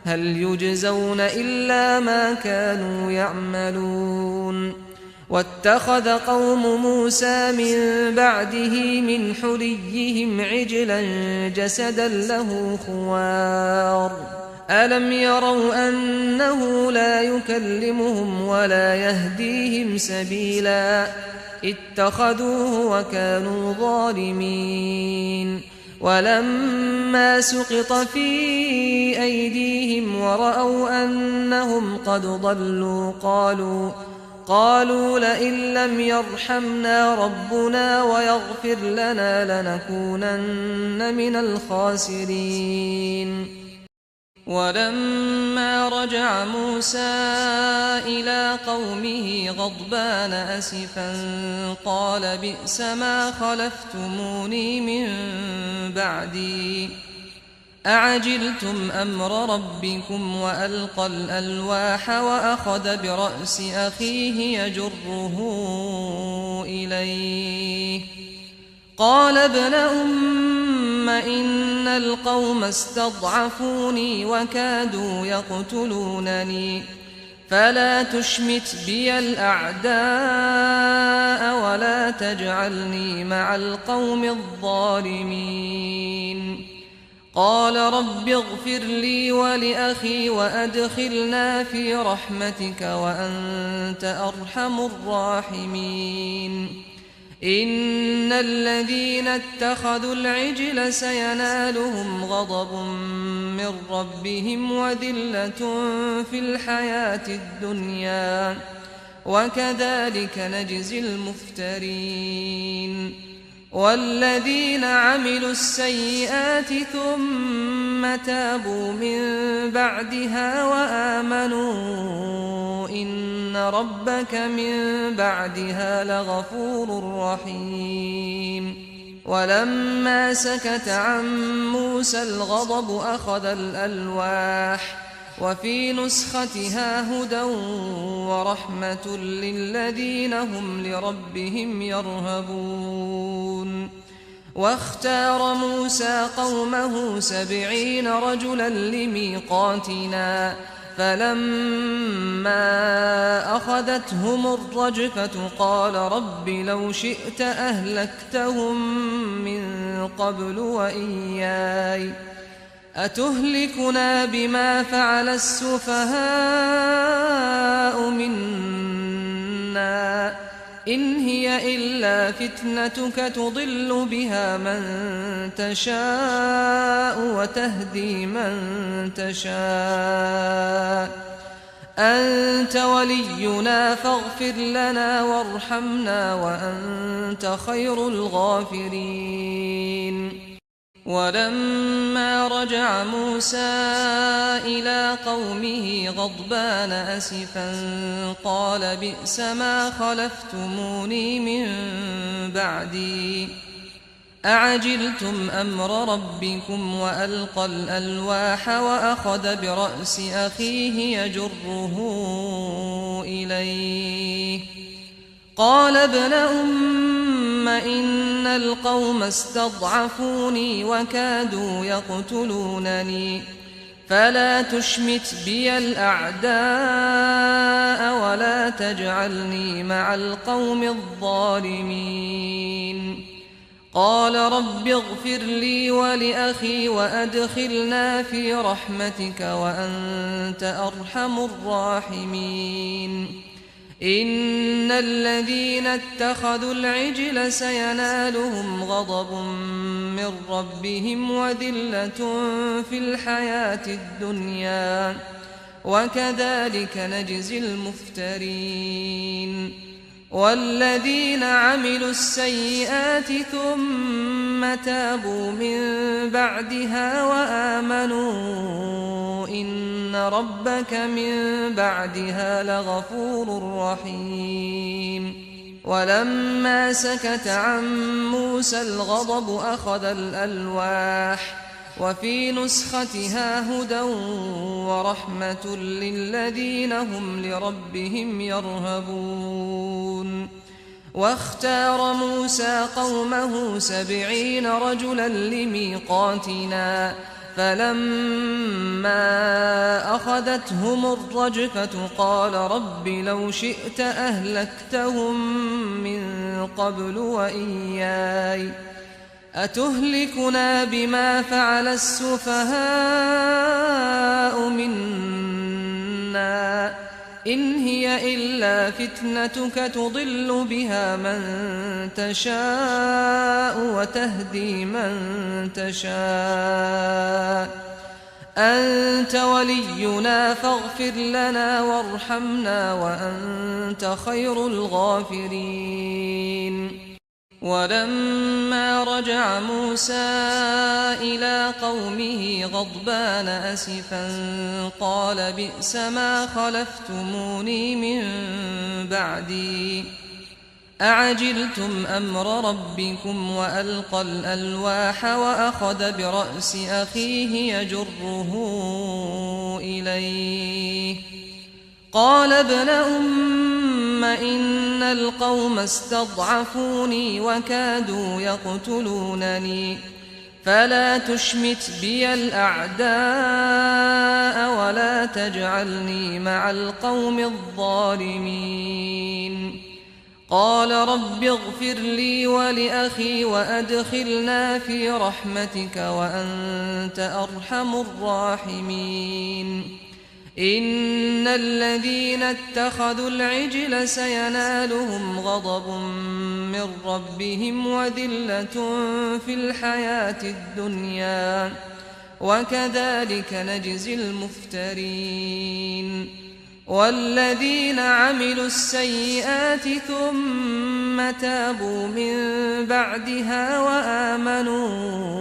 هل يجزون إلا ما كانوا يعملون. واتخذ قوم موسى من بعده من حليهم عجلا جسدا له خوار ألم يروا أنه لا يكلمهم ولا يهديهم سبيلا اتخذوه وكانوا ظالمين. ولما سقط في أيديهم ورأوا أنهم قد ضلوا قالوا لئن لم يرحمنا ربنا ويغفر لنا لنكونن من الخاسرين. ولما رجع موسى إلى قومه غضبان أسفا قال بئس ما خلفتموني من بعدي أعجلتم أمر ربكم وألقى الألواح وأخذ برأس أخيه يجره إليه قال ابن أم إن القوم استضعفوني وكادوا يقتلونني فلا تشمت بي الأعداء ولا تجعلني مع القوم الظالمين. قال رب اغفر لي ولأخي وأدخلنا في رحمتك وأنت أرحم الراحمين. إن الذين اتخذوا العجل سينالهم غضب من ربهم وذلة في الحياة الدنيا وكذلك نجزي المفترين. والذين عملوا السيئات ثم تابوا من بعدها وآمنوا إن ربك من بعدها لغفور رحيم. ولما سكت عن موسى الغضب أخذ الألواح وفي نسختها هدى ورحمة للذين هم لربهم يرهبون. واختار موسى قومه 70 رجلا لميقاتنا فلما أخذتهم الرجفة قال رب لو شئت أهلكتهم من قبل وإياي أتهلكنا بما فعل السفهاء منا إن هي إلا فتنتك تضل بها من تشاء وتهدي من تشاء أنت ولينا فاغفر لنا وارحمنا وأنت خير الغافرين. ولما رجع موسى إلى قومه غضبان أسفا قال بئس ما خلفتموني من بعدي أعجلتم أمر ربكم وألقى الألواح وأخذ برأس أخيه يجره إليه قال ابن أم إن القوم استضعفوني وكادوا يقتلونني فلا تشمت بي الأعداء ولا تجعلني مع القوم الظالمين قال رب اغفر لي ولأخي وأدخلنا في رحمتك وأنت أرحم الراحمين إن الذين اتخذوا العجل سينالهم غضب من ربهم وذلة في الحياة الدنيا وكذلك نجزي المفترين والذين عملوا السيئات ثم تابوا من بعدها وآمنوا إن ربك من بعدها لغفور رحيم ولما سكت عن موسى الغضب أخذ الألواح وفي نسختها هدى ورحمة للذين هم لربهم يرهبون واختار موسى قومه 70 رجلا لميقاتنا فلما أخذتهم الرجفة قال رب لو شئت أهلكتهم من قبل وإياي أتهلكنا بما فعل السفهاء منا إن هي إلا فتنتك تضل بها من تشاء وتهدي من تشاء أنت ولينا فاغفر لنا وارحمنا وأنت خير الغافرين ولما رجع موسى إلى قومه غضبان أسفا قال بئس ما خلفتموني من بعدي أعجلتم أمر ربكم وألقى الألواح وأخذ برأس أخيه يجره إليه قال ابن أم إن القوم استضعفوني وكادوا يقتلونني فلا تشمت بي الأعداء ولا تجعلني مع القوم الظالمين قال رب اغفر لي ولأخي وأدخلنا في رحمتك وأنت أرحم الراحمين إن الذين اتخذوا العجل سينالهم غضب من ربهم وذلة في الحياة الدنيا وكذلك نجزي المفترين والذين عملوا السيئات ثم تابوا من بعدها وآمنوا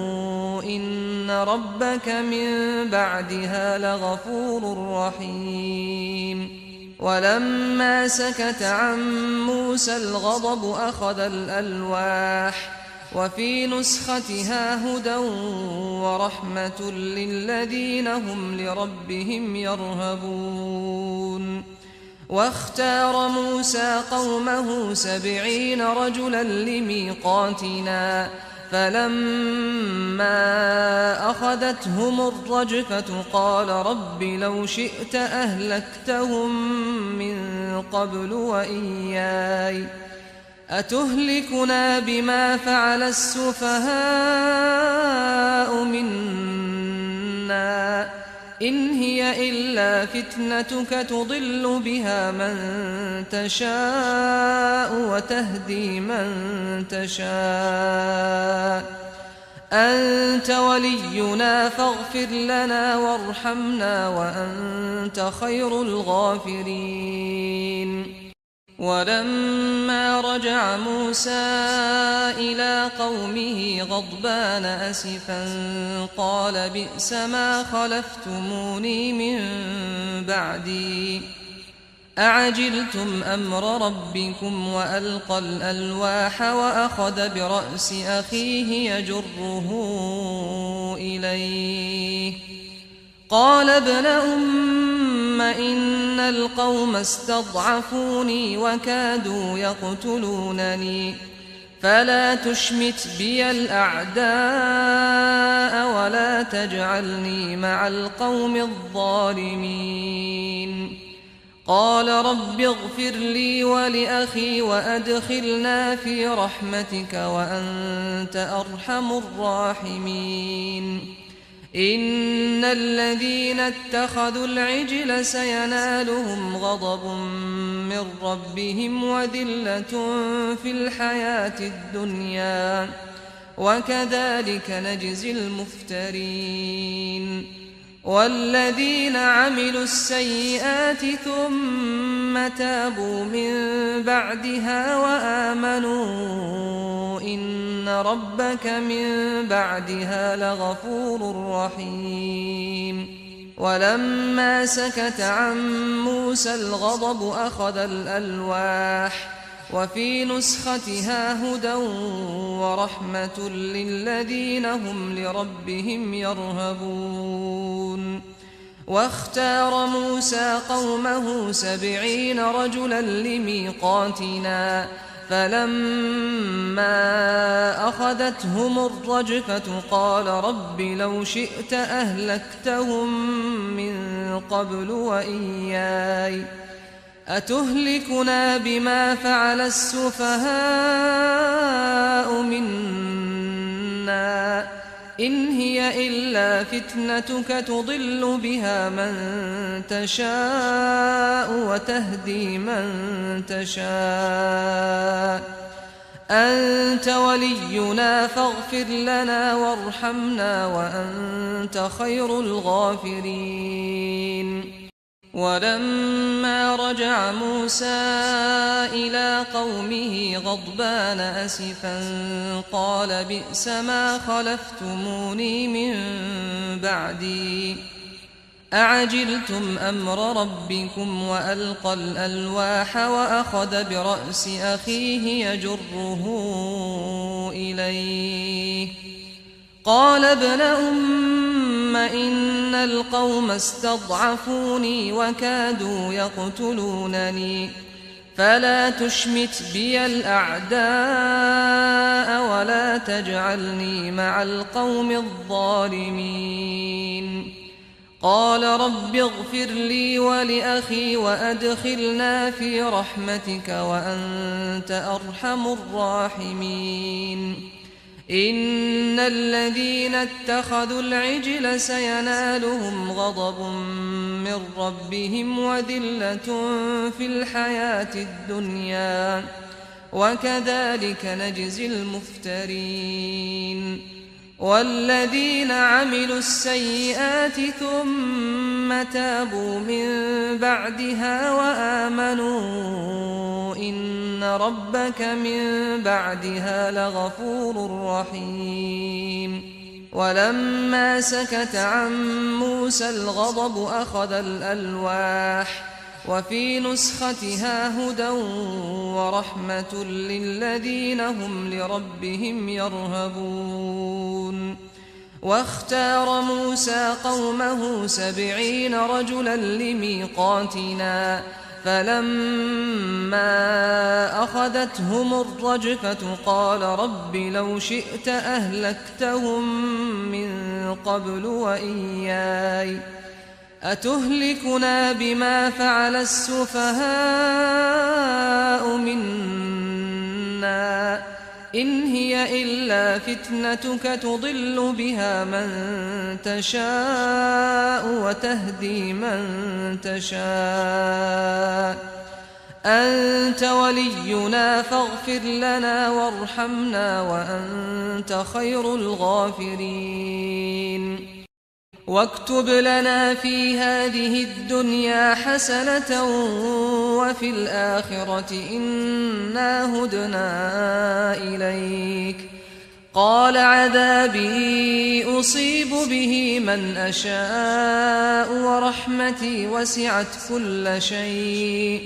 إن ربك من بعدها لغفور رحيم ولما سكت عن موسى الغضب أخذ الألواح وفي نسختها هدى ورحمة للذين هم لربهم يرهبون واختار موسى قومه 70 رجلا لميقاتنا فلما أخذتهم الرجفة قال رب لو شئت أهلكتهم من قبل وإياي أتهلكنا بما فعل السفهاء منا إن هي إلا فتنتك تضل بها من تشاء وتهدي من تشاء أنت ولينا فاغفر لنا وارحمنا وأنت خير الغافرين ولما رجع موسى إلى قومه غضبان أسفا قال بئس ما خلفتموني من بعدي أعجلتم أمر ربكم وألقى الألواح وأخذ برأس أخيه يجره إليه قال ابن أم إن القوم استضعفوني وكادوا يقتلونني فلا تشمت بي الأعداء ولا تجعلني مع القوم الظالمين قال رب اغفر لي ولأخي وأدخلنا في رحمتك وأنت أرحم الراحمين إن الذين اتخذوا العجل سينالهم غضب من ربهم وذلة في الحياة الدنيا وكذلك نجزي المفترين والذين عملوا السيئات ثم تابوا من بعدها وآمنوا إن ربك من بعدها لغفور رحيم ولما سكت عن موسى الغضب أخذ الألواح وفي نسختها هدى ورحمة للذين هم لربهم يرهبون واختار موسى قومه 70 رجلا لميقاتنا فلما أخذتهم الرجفة قال رب لو شئت أهلكتهم من قبل وإياي أتهلكنا بما فعل السفهاء منا إن هي إلا فتنتك تضل بها من تشاء وتهدي من تشاء أنت ولينا فاغفر لنا وارحمنا وأنت خير الغافرين ولما رجع موسى إلى قومه غضبان أسفا قال بئس ما خلفتموني من بعدي أعجلتم أمر ربكم وألقى الألواح وأخذ برأس أخيه يجره إليه قال ابن أم إن القوم استضعفوني وكادوا يقتلونني فلا تشمت بي الأعداء ولا تجعلني مع القوم الظالمين قال رب اغفر لي ولأخي وأدخلنا في رحمتك وأنت أرحم الراحمين إن الذين اتخذوا العجل سينالهم غضب من ربهم وذلة في الحياة الدنيا وكذلك نجزي المفترين والذين عملوا السيئات ثم تابوا من بعدها وآمنوا إن ربك من بعدها لغفور رحيم ولما سكت عن موسى الغضب أخذ الألواح وفي نسختها هدى ورحمة للذين هم لربهم يرهبون واختار موسى قومه 70 رجلا لميقاتنا فلما أخذتهم الرجفة قال رب لو شئت أهلكتهم من قبل وإياي أتهلكنا بما فعل السفهاء منا إن هي إلا فتنتك تضل بها من تشاء وتهدي من تشاء أنت ولينا فاغفر لنا وارحمنا وأنت خير الغافرين واكتب لنا في هذه الدنيا حسنة وفي الآخرة إنا هدنا إليك. قال عذابي أصيب به من أشاء ورحمتي وسعت كل شيء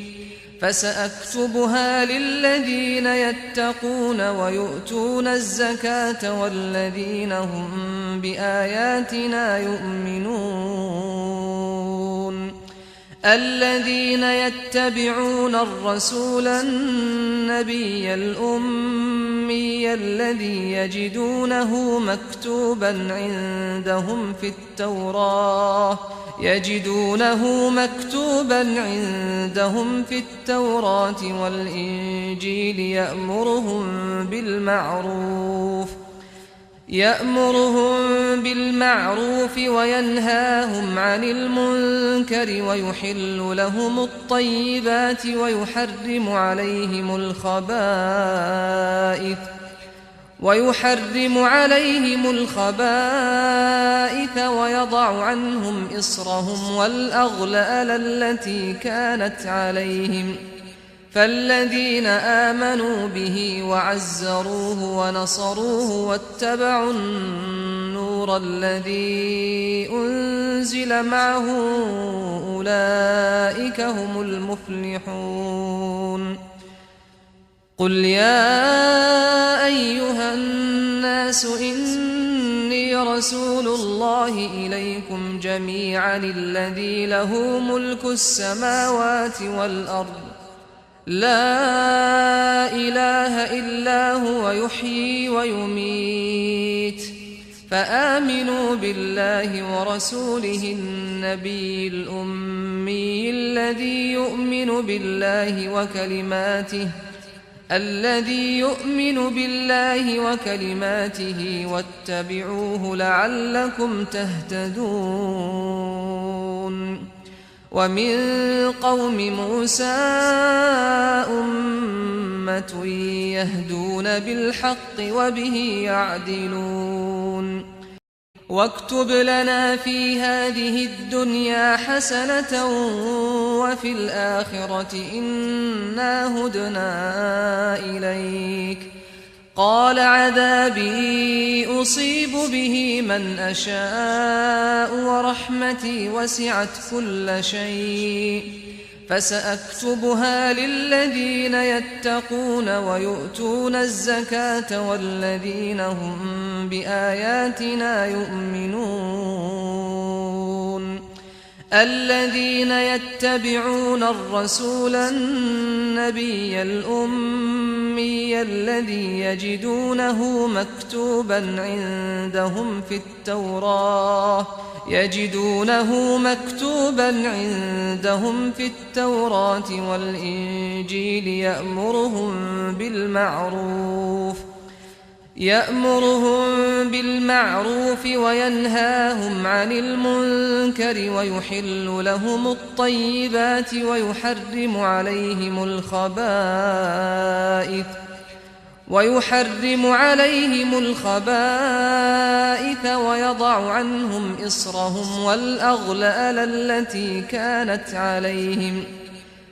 فسأكتبها للذين يتقون ويؤتون الزكاة والذين هم بآياتنا يؤمنون. الذين يتبعون الرسول النبي الأمي الذي يجدونه مكتوبا عندهم في التوراة والإنجيل يأمرهم بالمعروف وينهاهم عن المنكر ويحل لهم الطيبات ويحرم عليهم الخبائث ويضع عنهم إصرهم والأغلال التي كانت عليهم. فالذين آمنوا به وعزروه ونصروه واتبعوا النور الذي أنزل معه أولئك هم المفلحون. قل يا أيها الناس إني رسول الله إليكم جميعا الذي له ملك السماوات والأرض لا إله إلا هو يحيي ويميت. فآمنوا بالله ورسوله النبي الأمي الذي يؤمن بالله وكلماته واتبعوه لعلكم تهتدون. ومن قوم موسى أمة يهدون بالحق وبه يعدلون. واكتب لنا في هذه الدنيا حسنة وفي الآخرة إنا هدنا إليك. قال عذابي أصيب به من أشاء ورحمتي وسعت كل شيء فسأكتبها للذين يتقون ويؤتون الزكاة والذين هم بآياتنا يؤمنون. الذين يتبعون الرسول النبي الأمي الذي يجدونه مكتوبا عندهم في التوراة والإنجيل يأمرهم بالمعروف وينهاهم عن المنكر ويحل لهم الطيبات ويحرم عليهم الخبائث ويضع عنهم إصرهم والأغلال التي كانت عليهم.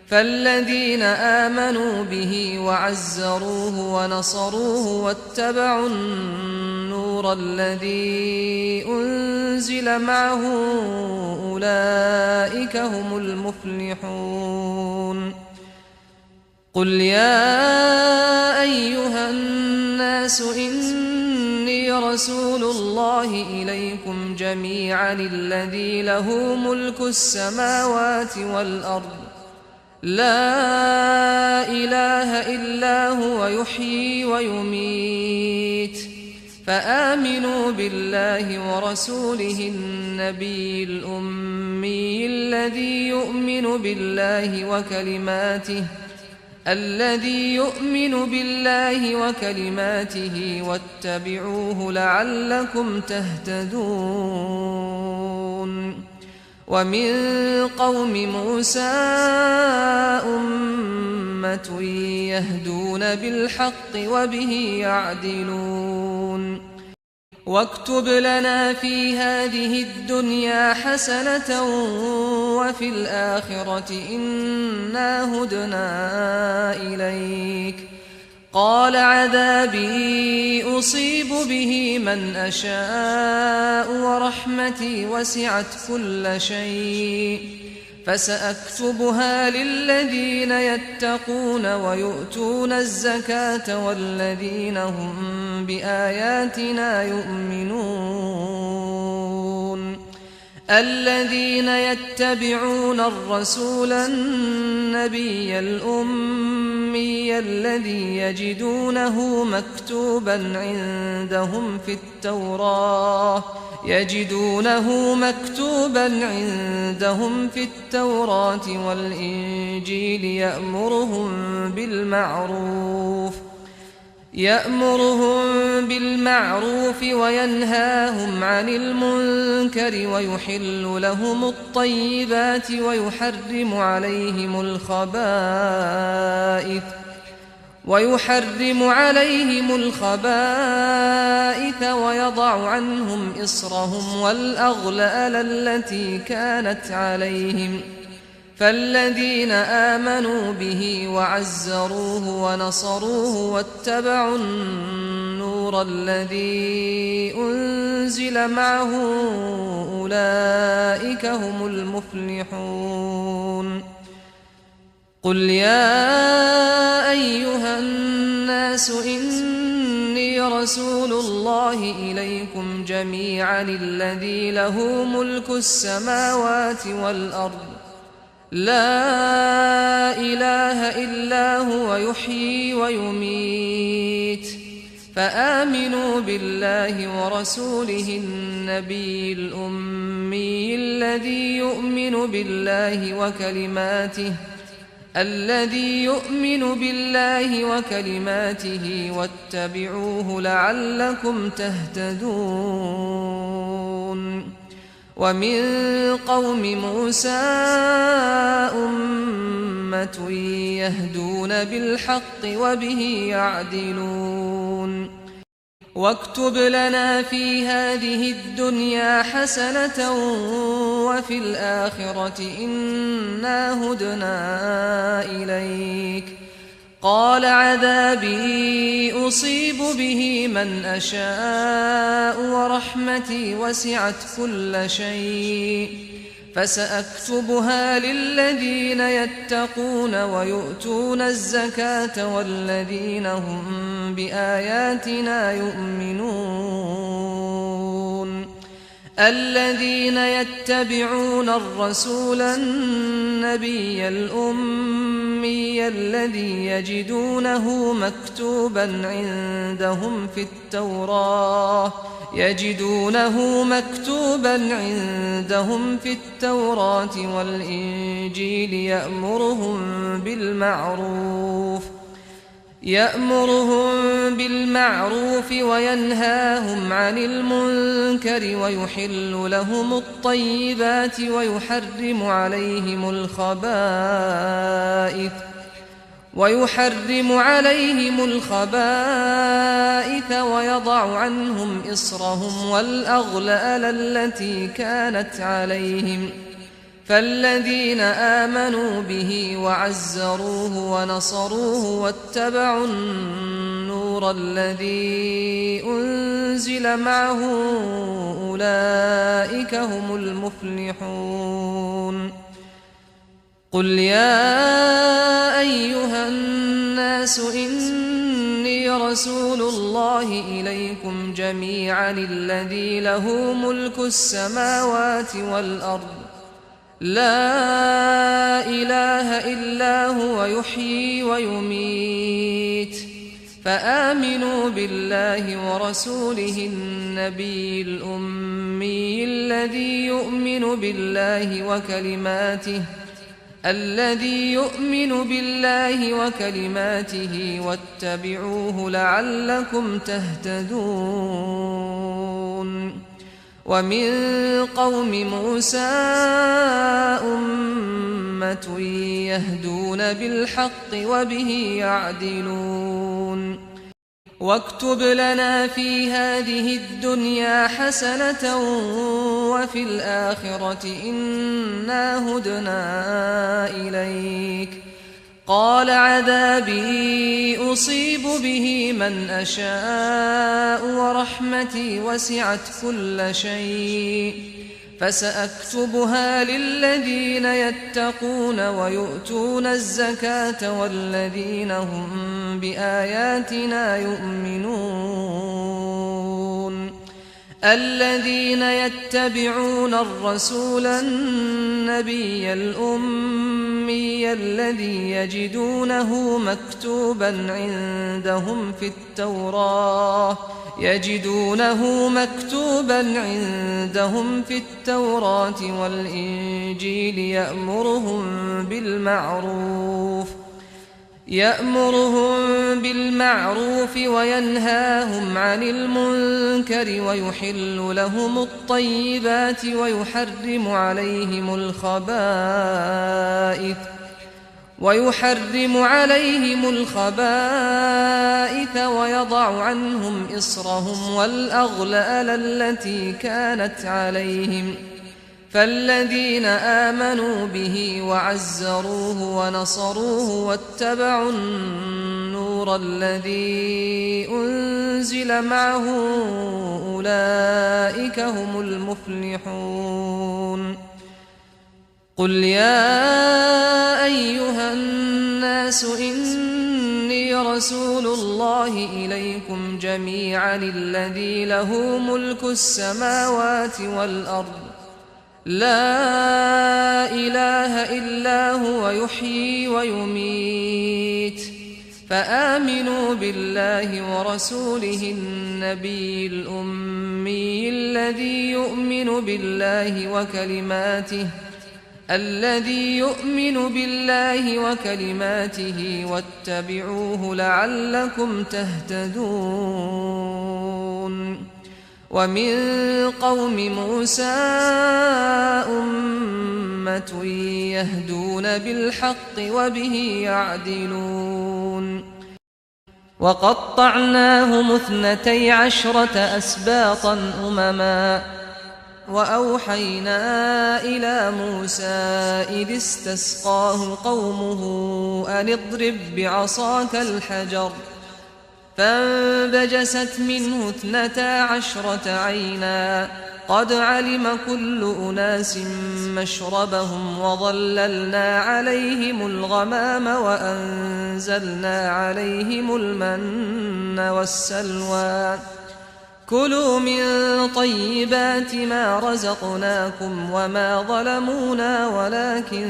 فالذين آمنوا به وعزروه ونصروه واتبعوا النور الذي أنزل معه أولئك هم المفلحون. قل يا أيها الناس إني رسول الله إليكم جميعا الذي له ملك السماوات والأرض لا إله إلا هو يحيي ويميت. فآمنوا بالله ورسوله النبي الأمي الذي يؤمن بالله وكلماته واتبعوه لعلكم تهتدون. ومن قوم موسى أمة يهدون بالحق وبه يعدلون. واكتب لنا في هذه الدنيا حسنة وفي الآخرة إنا هدنا إليك. قال عذابي أصيب به من أشاء ورحمتي وسعت كل شيء فسأكتبها للذين يتقون ويؤتون الزكاة والذين هم بآياتنا يؤمنون. الذين يتبعون الرسول النبي الأمي الذي يجدونه مكتوبا عندهم في التوراة والإنجيل يأمرهم بالمعروف وينهاهم عن المنكر ويحل لهم الطيبات ويحرم عليهم الخبائث ويضع عنهم إصرهم والأغلال التي كانت عليهم. فالذين آمنوا به وعزروه ونصروه واتبعوا النور الذي أنزل معه أولئك هم المفلحون. قل يا أيها الناس إني رسول الله إليكم جميعا الذي له ملك السماوات والأرض لا إله إلا هو يحيي ويميت. فآمنوا بالله ورسوله النبي الأمي الذي يؤمن بالله وكلماته واتبعوه لعلكم تهتدون. ومن قوم موسى أمة يهدون بالحق وبه يعدلون. واكتب لنا في هذه الدنيا حسنة وفي الآخرة إنا هدنا إليك. قال عذابي أصيب به من أشاء ورحمتي وسعت كل شيء فسأكتبها للذين يتقون ويؤتون الزكاة والذين هم بآياتنا يؤمنون. الذين يتبعون الرسول النبي الأمي الذي يجدونه مكتوبا عندهم في التوراة والإنجيل يأمرهم بالمعروف وينهاهم عن المنكر ويحل لهم الطيبات ويحرم عليهم الخبائث ويضع عنهم إصرهم والأغلال التي كانت عليهم. فالذين آمنوا به وعزروه ونصروه واتبعوا النور الذي أنزل معه أولئك هم المفلحون. قل يا أيها الناس إني رسول الله إليكم جميعا الذي له ملك السماوات والأرض لا إله إلا هو يحيي ويميت. فآمنوا بالله ورسوله النبي الأمي الذي يؤمن بالله وكلماته واتبعوه لعلكم تهتدون. ومن قوم موسى أمة يهدون بالحق وبه يعدلون. واكتب لنا في هذه الدنيا حسنة وفي الآخرة إنا هدنا إليك. قال عذابي أصيب به من أشاء ورحمتي وسعت كل شيء فسأكتبها للذين يتقون ويؤتون الزكاة والذين هم بآياتنا يؤمنون. الذين يتبعون الرسول النبي الأمي الذي يجدونه مكتوبا عندهم في التوراة والإنجيل يأمرهم بالمعروف وينهاهم عن المنكر ويحل عليهم الخبائث ويضع عنهم إصرهم والأغلال التي كانت عليهم. فالذين آمنوا به وعزروه ونصروه واتبعوا النور الذي أنزل معه أولئك هم المفلحون. قل يا أيها الناس إني رسول الله إليكم جميعا الذي له ملك السماوات والأرض لا إله إلا هو يحيي ويميت. فآمنوا بالله ورسوله النبي الأمي الذي يؤمن بالله وكلماته واتبعوه لعلكم تهتدون. ومن قوم موسى أمة يهدون بالحق وبه يعدلون. وقطعناهم 12 أسباطا أمما وأوحينا إلى موسى إذ استسقاه قومه أن اضرب بعصاك الحجر فانبجست منه 12 عينا قد علم كل أناس مشربهم وظللنا عليهم الغمام وأنزلنا عليهم المن والسلوى كلوا من طيبات ما رزقناكم وما ظلمونا ولكن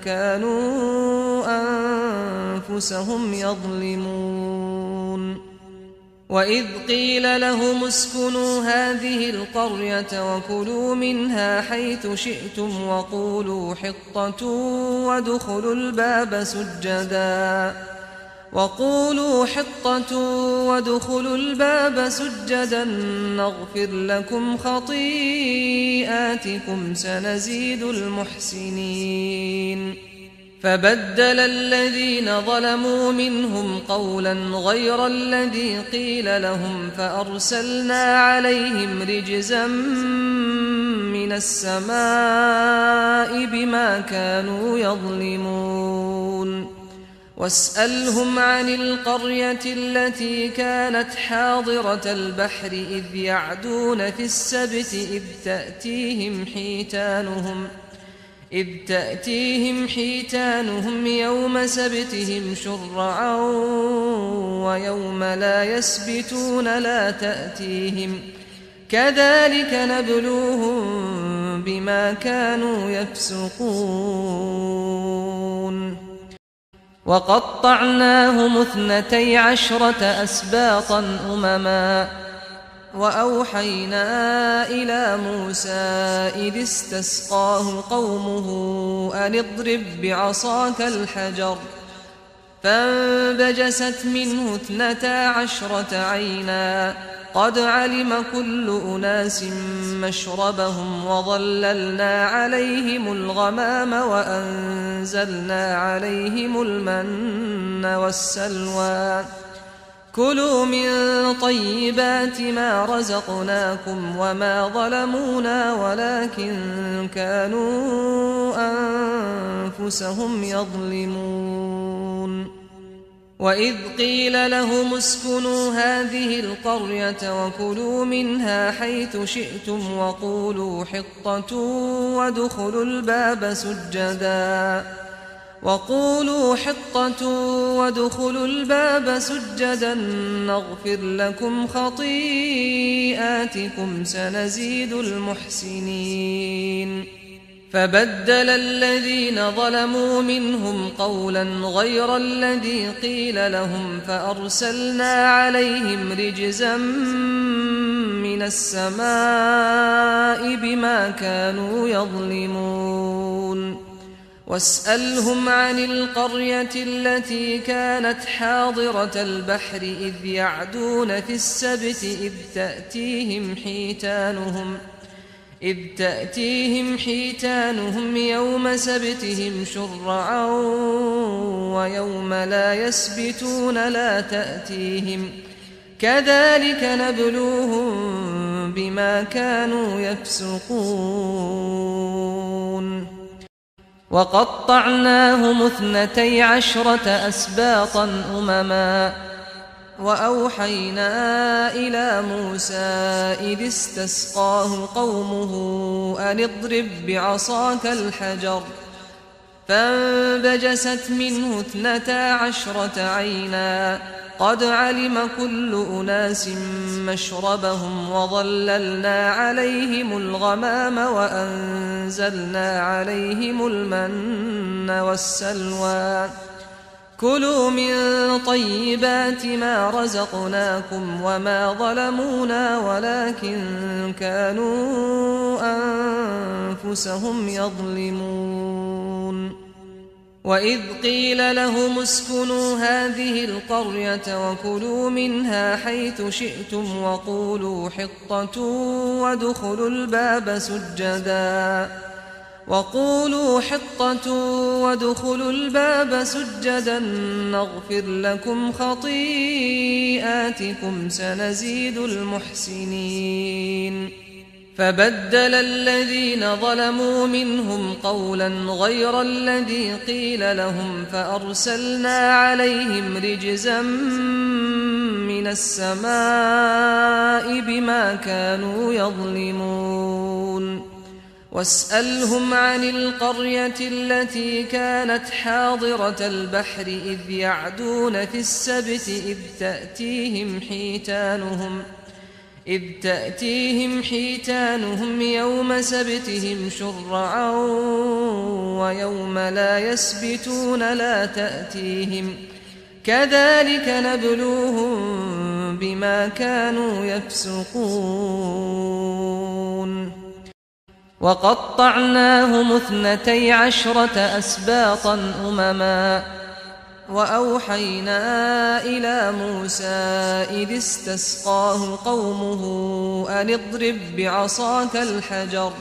كانوا أنفسهم يظلمون. وإذ قيل لهم اسكنوا هذه القرية وكلوا منها حيث شئتم وقولوا حطة وادخلوا الباب سجدا نغفر لكم خطيئاتكم سنزيد المحسنين. فبدل الذين ظلموا منهم قولا غير الذي قيل لهم فأرسلنا عليهم رجزا من السماء بما كانوا يظلمون. واسألهم عن القرية التي كانت حاضرة البحر إذ يعدون في السبت إذ تأتيهم حيتانهم يوم سبتهم شرعا ويوم لا يسبتون لا تأتيهم كذلك نبلوهم بما كانوا يفسقون. وقطعناهم 12 أسباطا أمما وأوحينا إلى موسى إذ استسقاه قومه أن اضرب بعصاك الحجر فانبجست منه 12 عينا قد علم كل أناس مشربهم وظللنا عليهم الغمام وأنزلنا عليهم المن والسلوى كلوا من طيبات ما رزقناكم وما ظلمونا ولكن كانوا أنفسهم يظلمون وإذ قيل لهم اسكنوا هذه القرية وكلوا منها حيث شئتم وقولوا حطة وادخلوا الباب سجدا نغفر لكم خطيئاتكم سنزيد المحسنين فبدل الذين ظلموا منهم قولا غير الذي قيل لهم فأرسلنا عليهم رجزا من السماء بما كانوا يظلمون واسألهم عن القرية التي كانت حاضرة البحر إذ يعدون في السبت إذ تأتيهم حيتانهم يوم سبتهم شرعا ويوم لا يسبتون لا تأتيهم كذلك نبلوهم بما كانوا يفسقون وقطعناهم 12 أسباطا أمما وأوحينا إلى موسى إذ استسقاه قومه أن اضرب بعصاك الحجر فانبجست منه 12 عينا قد علم كل أناس مشربهم وظللنا عليهم الغمام وأنزلنا عليهم المن والسلوى كلوا من طيبات ما رزقناكم وما ظلمونا ولكن كانوا أنفسهم يظلمون وإذ قيل لهم اسكنوا هذه القرية وكلوا منها حيث شئتم وقولوا حطة وادخلوا الباب سجدا نغفر لكم خطيئاتكم سنزيد المحسنين فبدل الذين ظلموا منهم قولا غير الذي قيل لهم فأرسلنا عليهم رجزا من السماء بما كانوا يظلمون واسألهم عن القرية التي كانت حاضرة البحر إذ يعدون في السبت إذ تأتيهم حيتانهم يوم سبتهم شرعا ويوم لا يسبتون لا تأتيهم كذلك نبلوهم بما كانوا يفسقون وقطعناهم 12 أسباطا أمما وأوحينا إلى موسى إذ استسقاه قومه أن اضرب بعصاك الحجر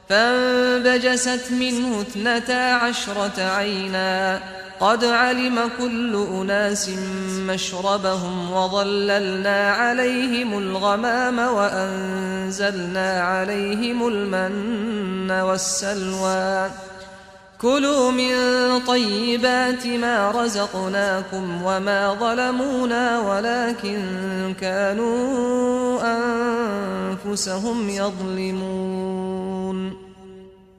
فانبجست منه 12 عينا قد علم كل أناس مشربهم وظللنا عليهم الغمام وأنزلنا عليهم المن والسلوى كلوا من طيبات ما رزقناكم وما ظلمونا ولكن كانوا أنفسهم يظلمون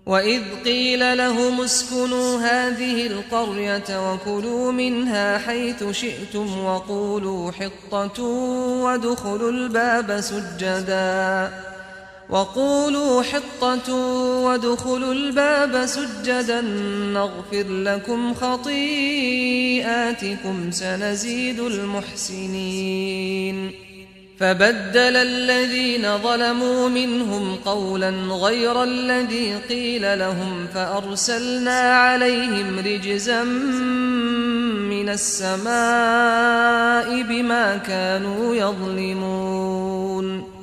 وإذ قيل لهم اسكنوا هذه القرية وكلوا منها حيث شئتم وقولوا حطة وادخلوا الباب سجدا نغفر لكم خطيئاتكم سنزيد المحسنين فبدل الذين ظلموا منهم قولا غير الذي قيل لهم فأرسلنا عليهم رجزا من السماء بما كانوا يظلمون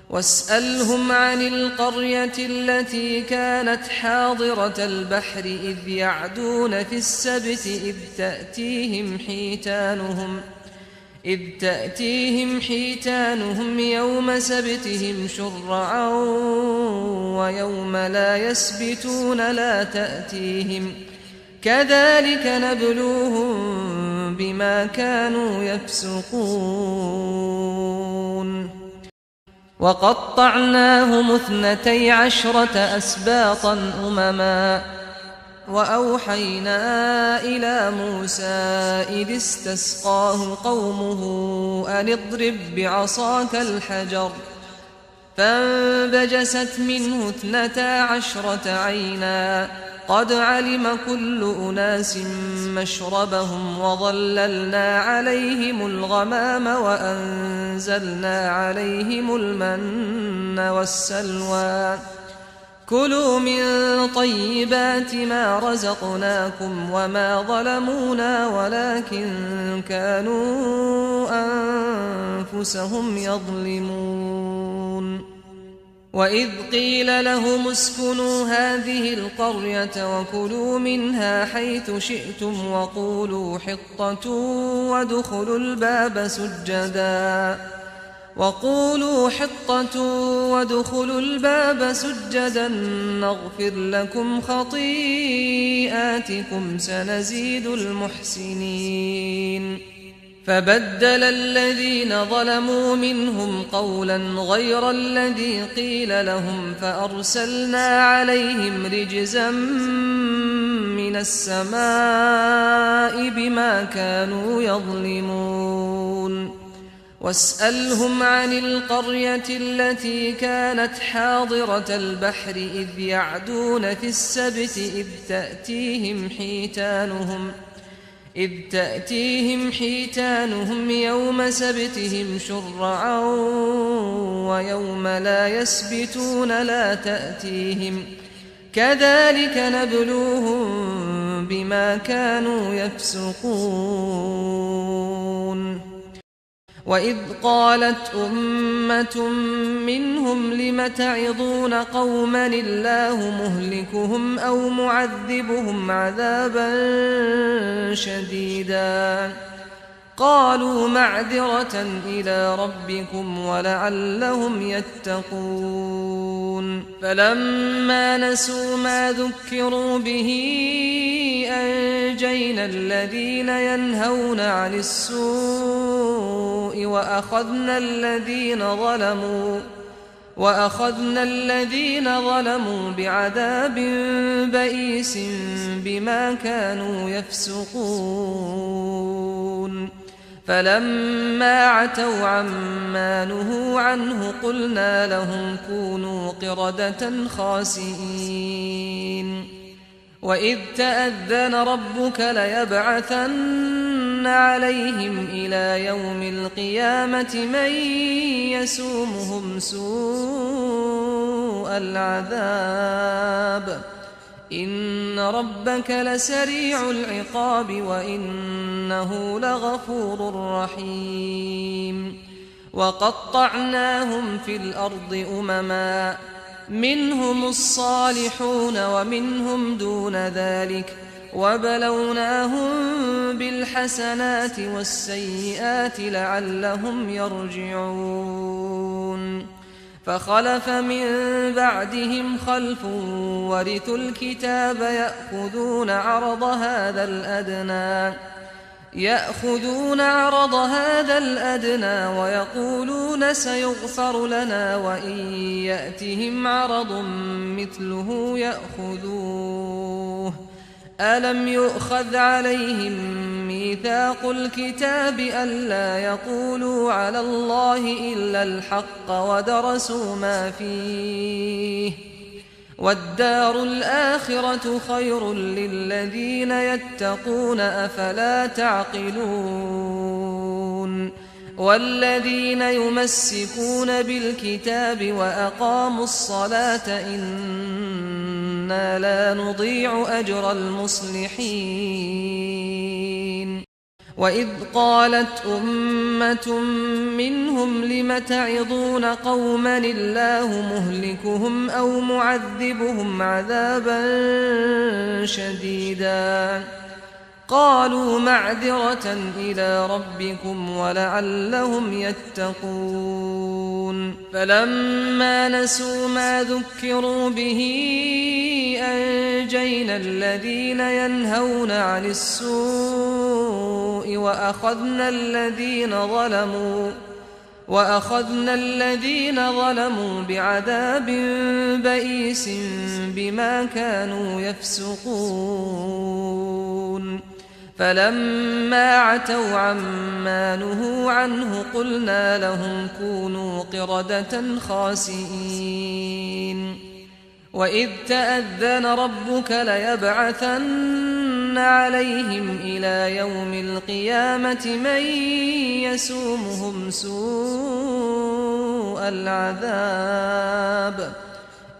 واسألهم عن القرية التي كانت حاضرة البحر إذ يعدون في السبت إذ تأتيهم حيتانهم يوم سبتهم شرعا ويوم لا يسبتون لا تأتيهم كذلك نبلوهم بما كانوا يفسقون وقطعناهم 12 أسباطا أمما وأوحينا إلى موسى إذ استسقاه قومه أن اضرب بعصاك الحجر فانبجست منه 12 عينا قد علم كل أناس مشربهم وظللنا عليهم الغمام وأنزلنا عليهم المن والسلوى كلوا من طيبات ما رزقناكم وما ظلمونا ولكن كانوا أنفسهم يظلمون وإذ قيل لهم اسكنوا هذه القرية وكلوا منها حيث شئتم وقولوا حطة وادخلوا الباب سجدا نغفر لكم خطيئاتكم سنزيد المحسنين فبدل الذين ظلموا منهم قولا غير الذي قيل لهم فأرسلنا عليهم رجزا من السماء بما كانوا يظلمون واسألهم عن القرية التي كانت حاضرة البحر إذ يعدون في السبت إذ تأتيهم حيتانهم يوم سبتهم شرعا ويوم لا يسبتون لا تأتيهم كذلك نبلوهم بما كانوا يفسقون وإذ قالت أمة منهم لم تعظون قوما الله مهلكهم أو معذبهم عذابا شديدا قالوا معذرة إلى ربكم ولعلهم يتقون فلما نسوا ما ذكروا به أنجينا الذين ينهون عن السوء وأخذنا الذين ظلموا بعذاب بئيس بما كانوا يفسقون فلما عتوا عما نهوا عنه قلنا لهم كونوا قردة خاسئين وإذ تأذن ربك ليبعثن عليهم إلى يوم القيامة من يسومهم سوء العذاب إن ربك لسريع العقاب وإنه لغفور رحيم وقطعناهم في الأرض أمما منهم الصالحون ومنهم دون ذلك وبلوناهم بالحسنات والسيئات لعلهم يرجعون فخلف من بعدهم خلف ورثوا الكتاب يأخذون عرض هذا الأدنى ويقولون سيغفر لنا وإن يأتهم عرض مثله يأخذوه ألم يؤخذ عليهم ميثاق الكتاب ألا يقولوا على الله إلا الحق ودرسوا ما فيه والدار الآخرة خير للذين يتقون أفلا تعقلون والذين يمسكون بالكتاب وأقاموا الصلاة إنا لا نضيع أجر المصلحين وإذ قالت أمة منهم لم تعظون قوما الله مهلكهم أو معذبهم عذابا شديدا قالوا معذرة إلى ربكم ولعلهم يتقون فلما نسوا ما ذكروا به أنجينا الذين ينهون عن السوء وأخذنا الذين ظلموا بعذاب بئيس بما كانوا يفسقون فلما عتوا عما نهوا عنه قلنا لهم كونوا قردة خاسئين وإذ تأذن ربك ليبعثن عليهم إلى يوم القيامة من يسومهم سوء العذاب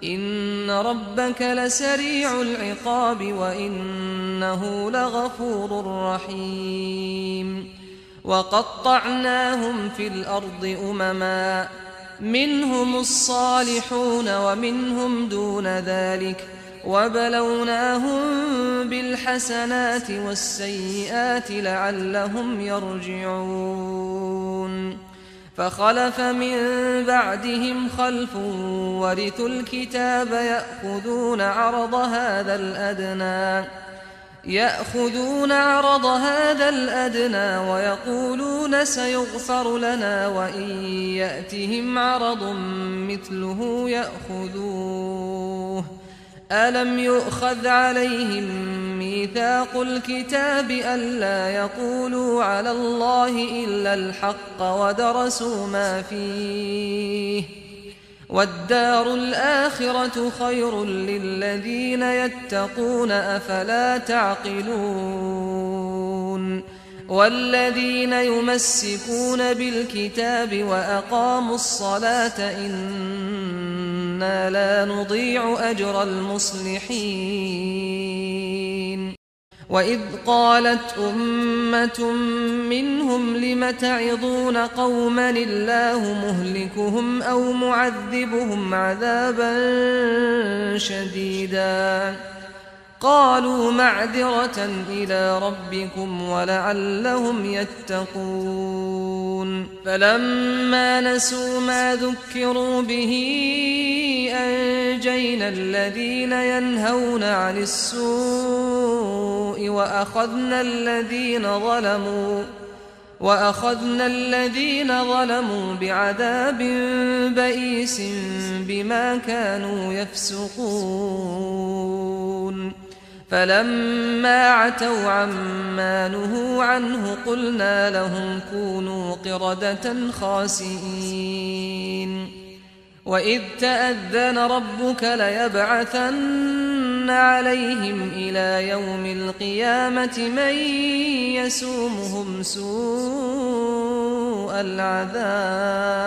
إن ربك لسريع العقاب وإنه لغفور رحيم وقطعناهم في الأرض أمما منهم الصالحون ومنهم دون ذلك وبلوناهم بالحسنات والسيئات لعلهم يرجعون فخلف من بعدهم خلف ورثوا الكتاب يأخذون عرض هذا الأدنى ويقولون سيغفر لنا وإن يأتهم عرض مثله يأخذوه ألم يؤخذ عليهم ميثاق الكتاب ألا يقولوا على الله إلا الحق ودرسوا ما فيه والدار الآخرة خير للذين يتقون أفلا تعقلون والذين يمسكون بالكتاب وأقاموا الصلاة إنا لا نضيع أجر المصلحين وإذ قالت أمة منهم لم تعظون قوما الله مهلكهم أو معذبهم عذابا شديدا قالوا معذرة إلى ربكم ولعلهم يتقون فلما نسوا ما ذكروا به أنجينا الذين ينهون عن السوء وأخذنا الذين ظلموا بعذاب بئيس بما كانوا يفسقون فلما عتوا عما نهوا عنه قلنا لهم كونوا قردة خاسئين وإذ تأذن ربك ليبعثن عليهم إلى يوم القيامة من يسومهم سوء العذاب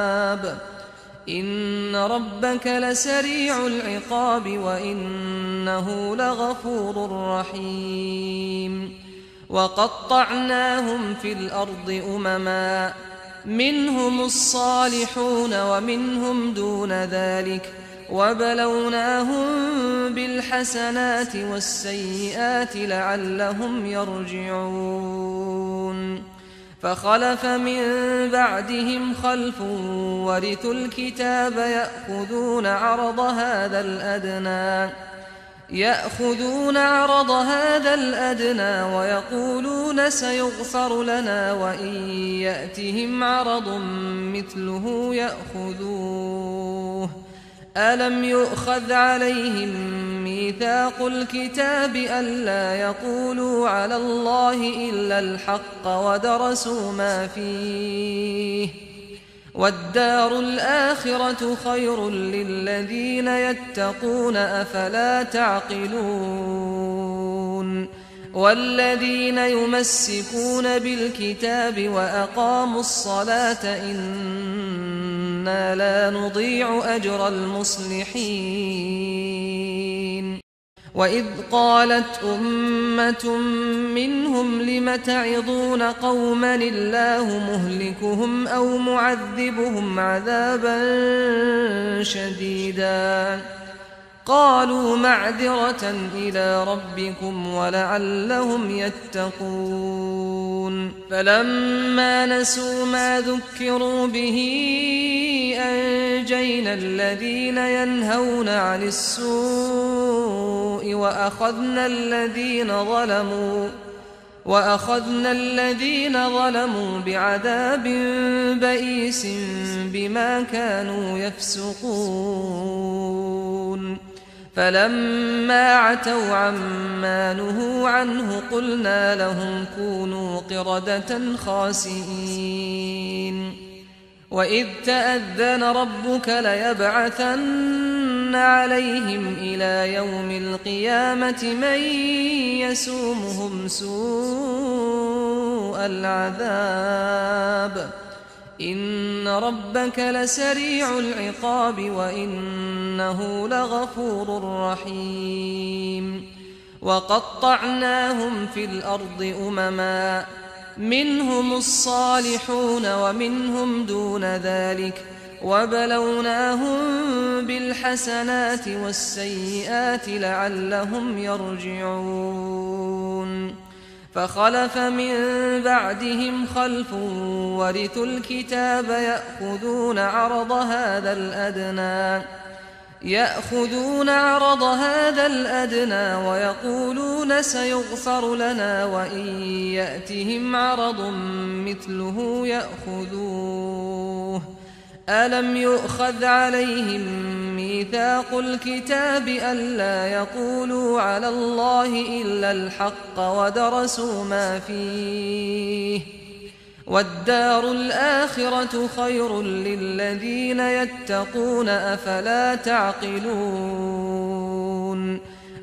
إن ربك لسريع العقاب وإنه لغفور رحيم وقطعناهم في الأرض أمما منهم الصالحون ومنهم دون ذلك وبلوناهم بالحسنات والسيئات لعلهم يرجعون فخلف من بعدهم خلف ورثوا الكتاب يأخذون عرض هذا الأدنى ويقولون سيغفر لنا وإن يأتهم عرض مثله يأخذوه ألم يؤخذ عليهم ميثاق الكتاب ألا يقولوا على الله إلا الحق ودرسوا ما فيه والدار الآخرة خير للذين يتقون أفلا تعقلون والذين يمسكون بالكتاب وأقاموا الصلاة إنا لا نضيع أجر المصلحين وإذ قالت أمة منهم لم تعظون قوما الله مهلكهم أو معذبهم عذابا شديدا قالوا معذرة إلى ربكم ولعلهم يتقون فلما نسوا ما ذكروا به أنجينا الذين ينهون عن السوء وأخذنا الذين ظلموا بعذاب بئيس بما كانوا يفسقون فلما عتوا عما نهوا عنه قلنا لهم كونوا قردة خاسئين وإذ تأذن ربك ليبعثن عليهم إلى يوم القيامة من يسومهم سوء العذاب إن ربك لسريع العقاب وإنه لغفور رحيم وقطعناهم في الأرض أمما منهم الصالحون ومنهم دون ذلك وبلوناهم بالحسنات والسيئات لعلهم يرجعون فخلف من بعدهم خلف ورثوا الكتاب يأخذون عرض هذا الأدنى ويقولون سيغفر لنا وإن يأتهم عرض مثله يأخذوه ألم يؤخذ عليهم ميثاق الكتاب ألا يقولوا على الله إلا الحق ودرسوا ما فيه والدار الآخرة خير للذين يتقون أفلا تعقلون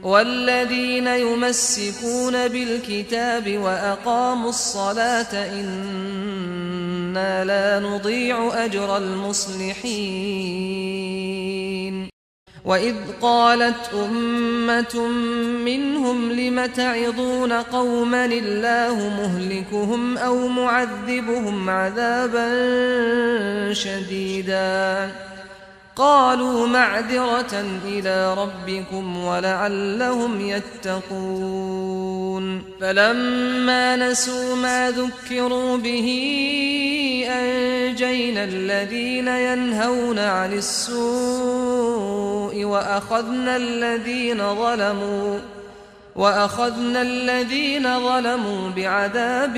والذين يمسكون بالكتاب وأقاموا الصلاة إنا لا نضيع أجر المصلحين وإذ قالت أمة منهم لم تعظون قوما الله مهلكهم أو معذبهم عذابا شديدا قالوا معذرة إلى ربكم ولعلهم يتقون فلما نسوا ما ذكروا به أنجينا الذين ينهون عن السوء وأخذنا الذين ظلموا بعذاب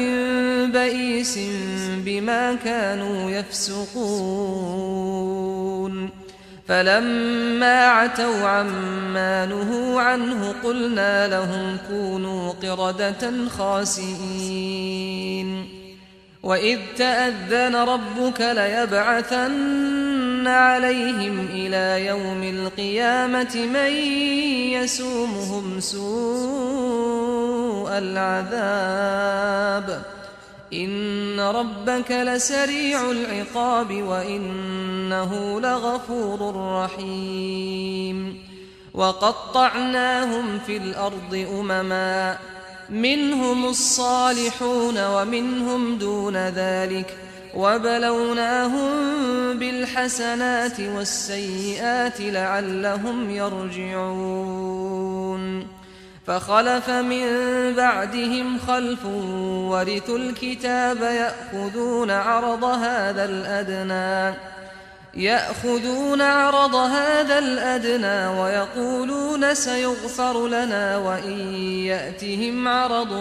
بئيس بما كانوا يفسقون فلما عتوا عما نهوا عنه قلنا لهم كونوا قردة خاسئين وإذ تأذن ربك ليبعثن عليهم إلى يوم القيامة من يسومهم سوء العذاب إن ربك لسريع العقاب وإنه لغفور رحيم وقطعناهم في الأرض أمما منهم الصالحون ومنهم دون ذلك وبلوناهم بالحسنات والسيئات لعلهم يرجعون فخلف من بعدهم خلف ورثوا الكتاب يأخذون عرض هذا الأدنى ويقولون سيغفر لنا وإن يأتهم عرض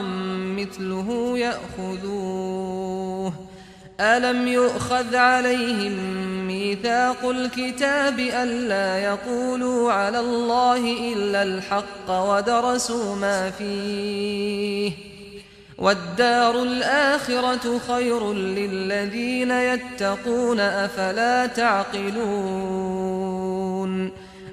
مثله يأخذوه ألم يؤخذ عليهم ميثاق الكتاب ألا يقولوا على الله إلا الحق ودرسوا ما فيه والدار الآخرة خير للذين يتقون أفلا تعقلون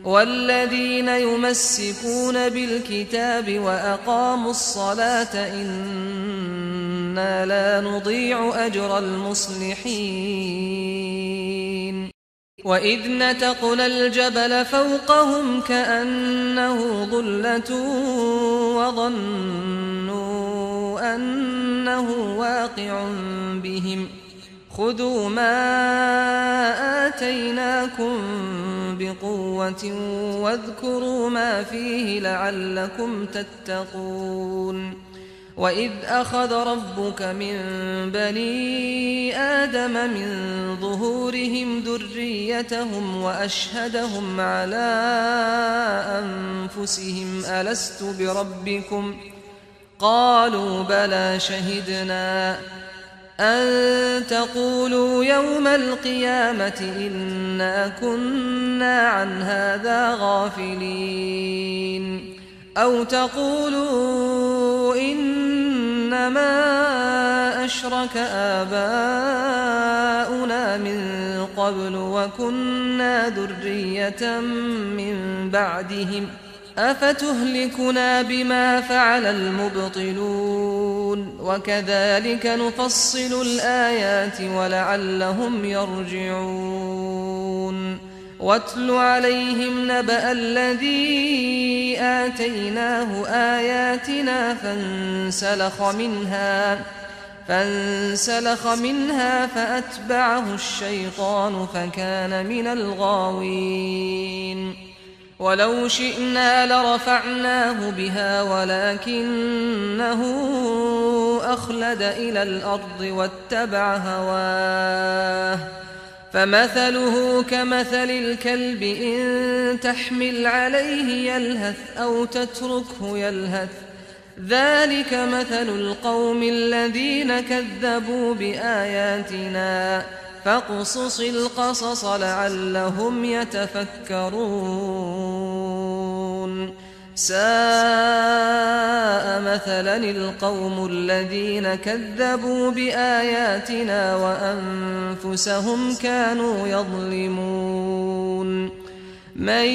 والذين يمسكون بالكتاب وأقاموا الصلاة إنا لا نضيع أجر المصلحين وإذ نتقنا الجبل فوقهم كأنه ظلة وظنوا أنه واقع بهم خذوا ما آتيناكم بقوة واذكروا ما فيه لعلكم تتقون وإذ أخذ ربك من بني آدم من ظهورهم ذريتهم وأشهدهم على أنفسهم ألست بربكم قالوا بلى شهدنا أن تقولوا يوم القيامة إنا كنا عن هذا غافلين أو تقولوا إنما أشرك آباؤنا من قبل وكنا ذرية من بعدهم أفتهلكنا بما فعل المبطلون وكذلك نفصل الآيات ولعلهم يرجعون واتل عليهم نبأ الذي آتيناه آياتنا فانسلخ منها فأتبعه الشيطان فكان من الغاوين ولو شئنا لرفعناه بها ولكنه أخلد إلى الأرض واتبع هواه فمثله كمثل الكلب إن تحمل عليه يلهث أو تتركه يلهث ذلك مثل القوم الذين كذبوا بآياتنا فاقصص القصص لعلهم يتفكرون ساء مثلا القوم الذين كذبوا بآياتنا وأنفسهم كانوا يظلمون من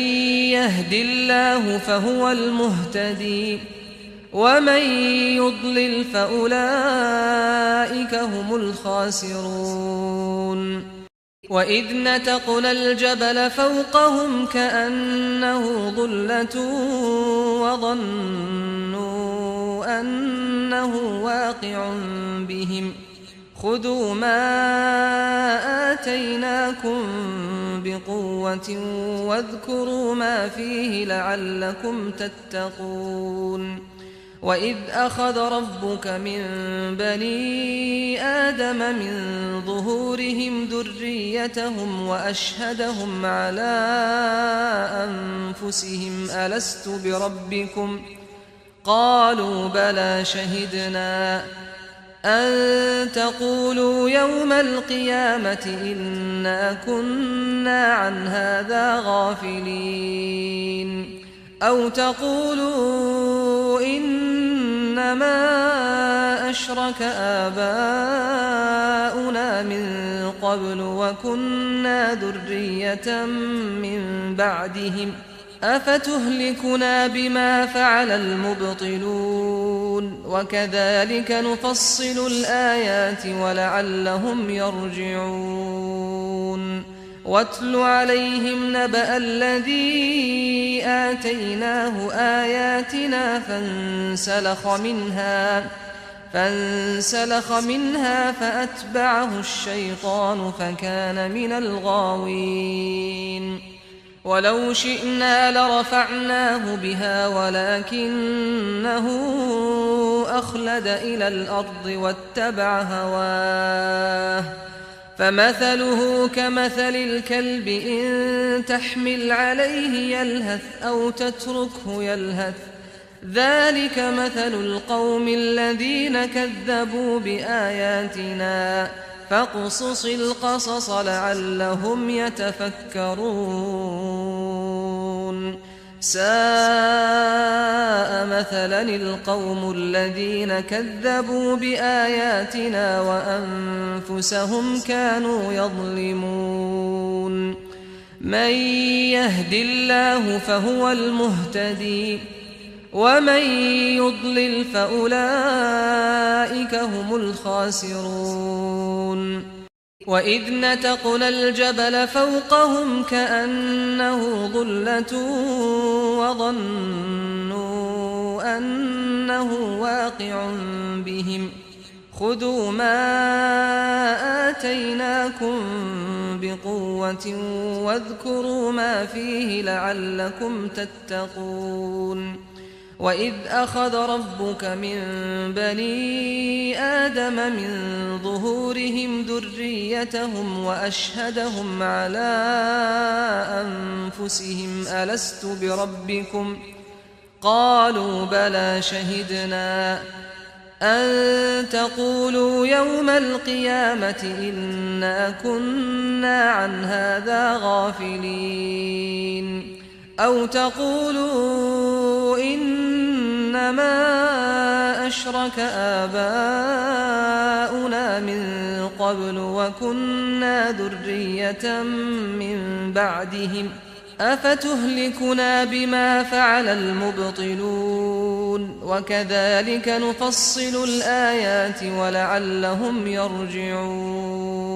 يهد الله فهو المهتدي ومن يضلل فأولئك هم الخاسرون وإذ نتقنا الجبل فوقهم كأنه ظلة وظنوا أنه واقع بهم خذوا ما آتيناكم بقوة واذكروا ما فيه لعلكم تتقون وإذ أخذ ربك من بني آدم من ظهورهم ذريتهم وأشهدهم على أنفسهم ألست بربكم قالوا بلى شهدنا أن تقولوا يوم القيامة إنا كنا عن هذا غافلين أو تقولوا إنما أشرك آباؤنا من قبل وكنا ذرية من بعدهم أفتهلكنا بما فعل المبطلون وكذلك نفصل الآيات ولعلهم يرجعون واتل عليهم نبأ الذي آتيناه آياتنا فانسلخ منها فأتبعه الشيطان فكان من الغاوين ولو شئنا لرفعناه بها ولكنه أخلد إلى الأرض واتبع هواه فمثله كمثل الكلب إن تحمل عليه يلهث أو تتركه يلهث ذلك مثل القوم الذين كذبوا بآياتنا فاقصص القصص لعلهم يتفكرون ساء مثلا القوم الذين كذبوا بآياتنا وأنفسهم كانوا يظلمون من يهد الله فهو المهتدي ومن يضلل فأولئك هم الخاسرون وإذ نتقنا الجبل فوقهم كأنه ظلة وظنوا أنه واقع بهم خذوا ما آتيناكم بقوة واذكروا ما فيه لعلكم تتقون وإذ أخذ ربك من بني آدم من ظهورهم ذريتهم وأشهدهم على أنفسهم ألست بربكم قالوا بلى شهدنا أن تقولوا يوم القيامة إنا كنا عن هذا غافلين أو تقولوا إنما أشرك آباؤنا من قبل وكنا ذرية من بعدهم أفتهلكنا بما فعل المبطلون وكذلك نفصل الآيات ولعلهم يرجعون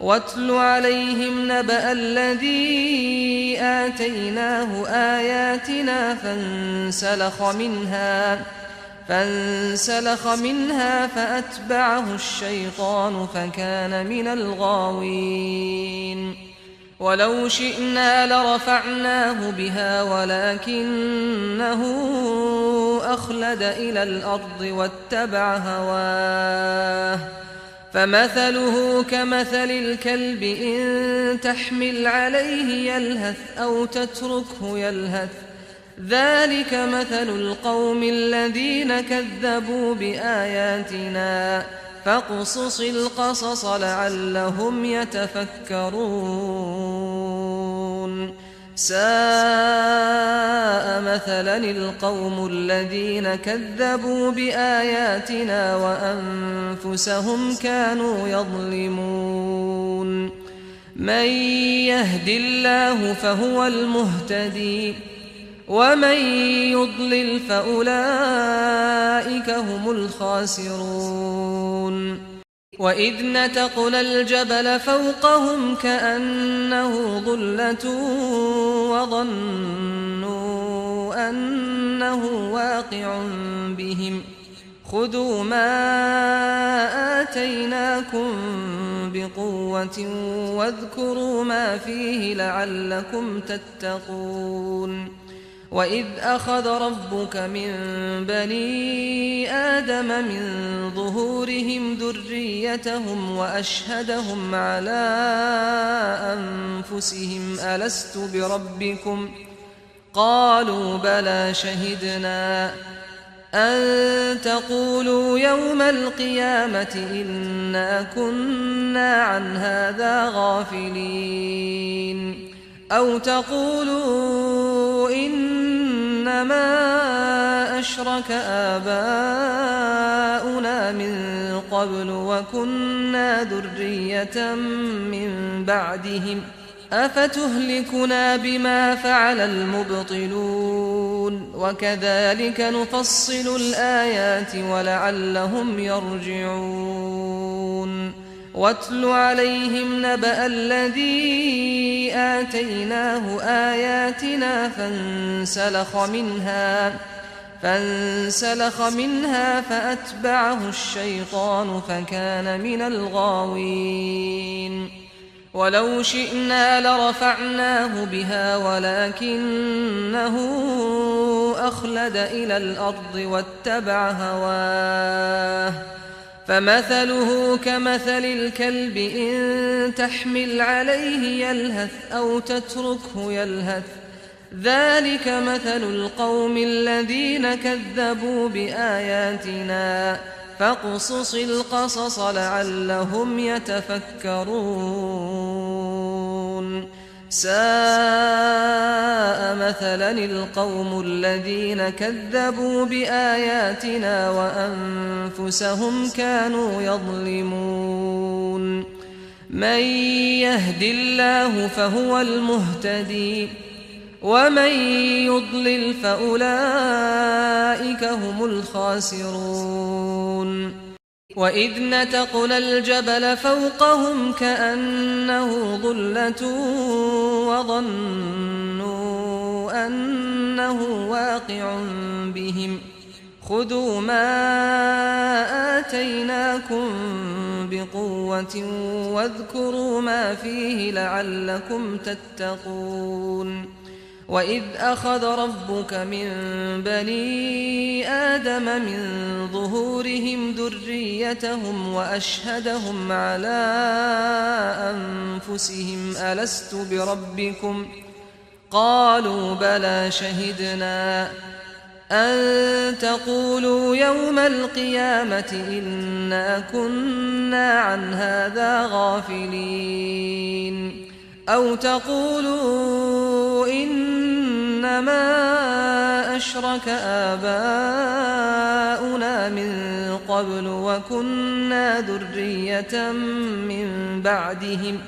واتل عليهم نبأ الذي آتيناه آياتنا فانسلخ منها فأتبعه الشيطان فكان من الغاوين ولو شئنا لرفعناه بها ولكنه أخلد إلى الأرض واتبع هواه فمثله كمثل الكلب إن تحمل عليه يلهث أو تتركه يلهث ذلك مثل القوم الذين كذبوا بآياتنا فاقصص القصص لعلهم يتفكرون ساء مثلا القوم الذين كذبوا بآياتنا وأنفسهم كانوا يظلمون من يهد الله فهو المهتدي ومن يضلل فأولئك هم الخاسرون وإذ نتقنا الجبل فوقهم كأنه ظلة وظنوا أنه واقع بهم خذوا ما آتيناكم بقوة واذكروا ما فيه لعلكم تتقون وإذ أخذ ربك من بني آدم من ظهورهم ذريتهم وأشهدهم على أنفسهم ألست بربكم قالوا بلى شهدنا أن تقولوا يوم القيامة إنا كنا عن هذا غافلين أو تقولوا إنما أشرك آباؤنا من قبل وكنا ذرية من بعدهم أفتهلكنا بما فعل المبطلون وكذلك نفصل الآيات ولعلهم يرجعون واتل عليهم نبأ الذي آتيناه آياتنا فانسلخ منها فأتبعه الشيطان فكان من الغاوين ولو شئنا لرفعناه بها ولكنه أخلد إلى الأرض واتبع هواه فمثله كمثل الكلب إن تحمل عليه يلهث أو تتركه يلهث ذلك مثل القوم الذين كذبوا بآياتنا فاقصص القصص لعلهم يتفكرون ساء مثلا القوم الذين كذبوا بآياتنا وأنفسهم كانوا يظلمون من يهد الله فهو المهتدي ومن يضلل فأولئك هم الخاسرون وإذ نتقنا الجبل فوقهم كأنه ظلة وظنوا أنه واقع بهم خذوا ما آتيناكم بقوة واذكروا ما فيه لعلكم تتقون وإذ أخذ ربك من بني آدم من ظهورهم ذريتهم وأشهدهم على أنفسهم ألست بربكم قالوا بلى شهدنا أن تقولوا يوم القيامة إنا كنا عن هذا غافلين أو تقولوا إنما أشرك آباؤنا من قبل وكنا ذرية من بعدهم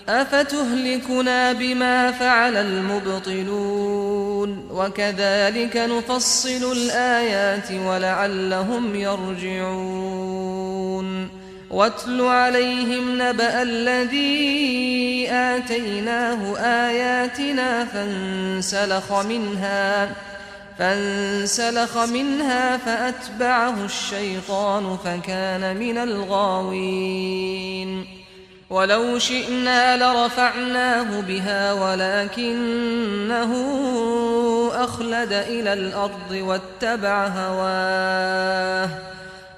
أفتهلكنا بما فعل المبطلون وكذلك نفصل الآيات ولعلهم يرجعون واتل عليهم نبأ الذي آتيناه آياتنا فانسلخ منها فأتبعه الشيطان فكان من الغاوين ولو شئنا لرفعناه بها ولكنه أخلد إلى الأرض واتبع هواه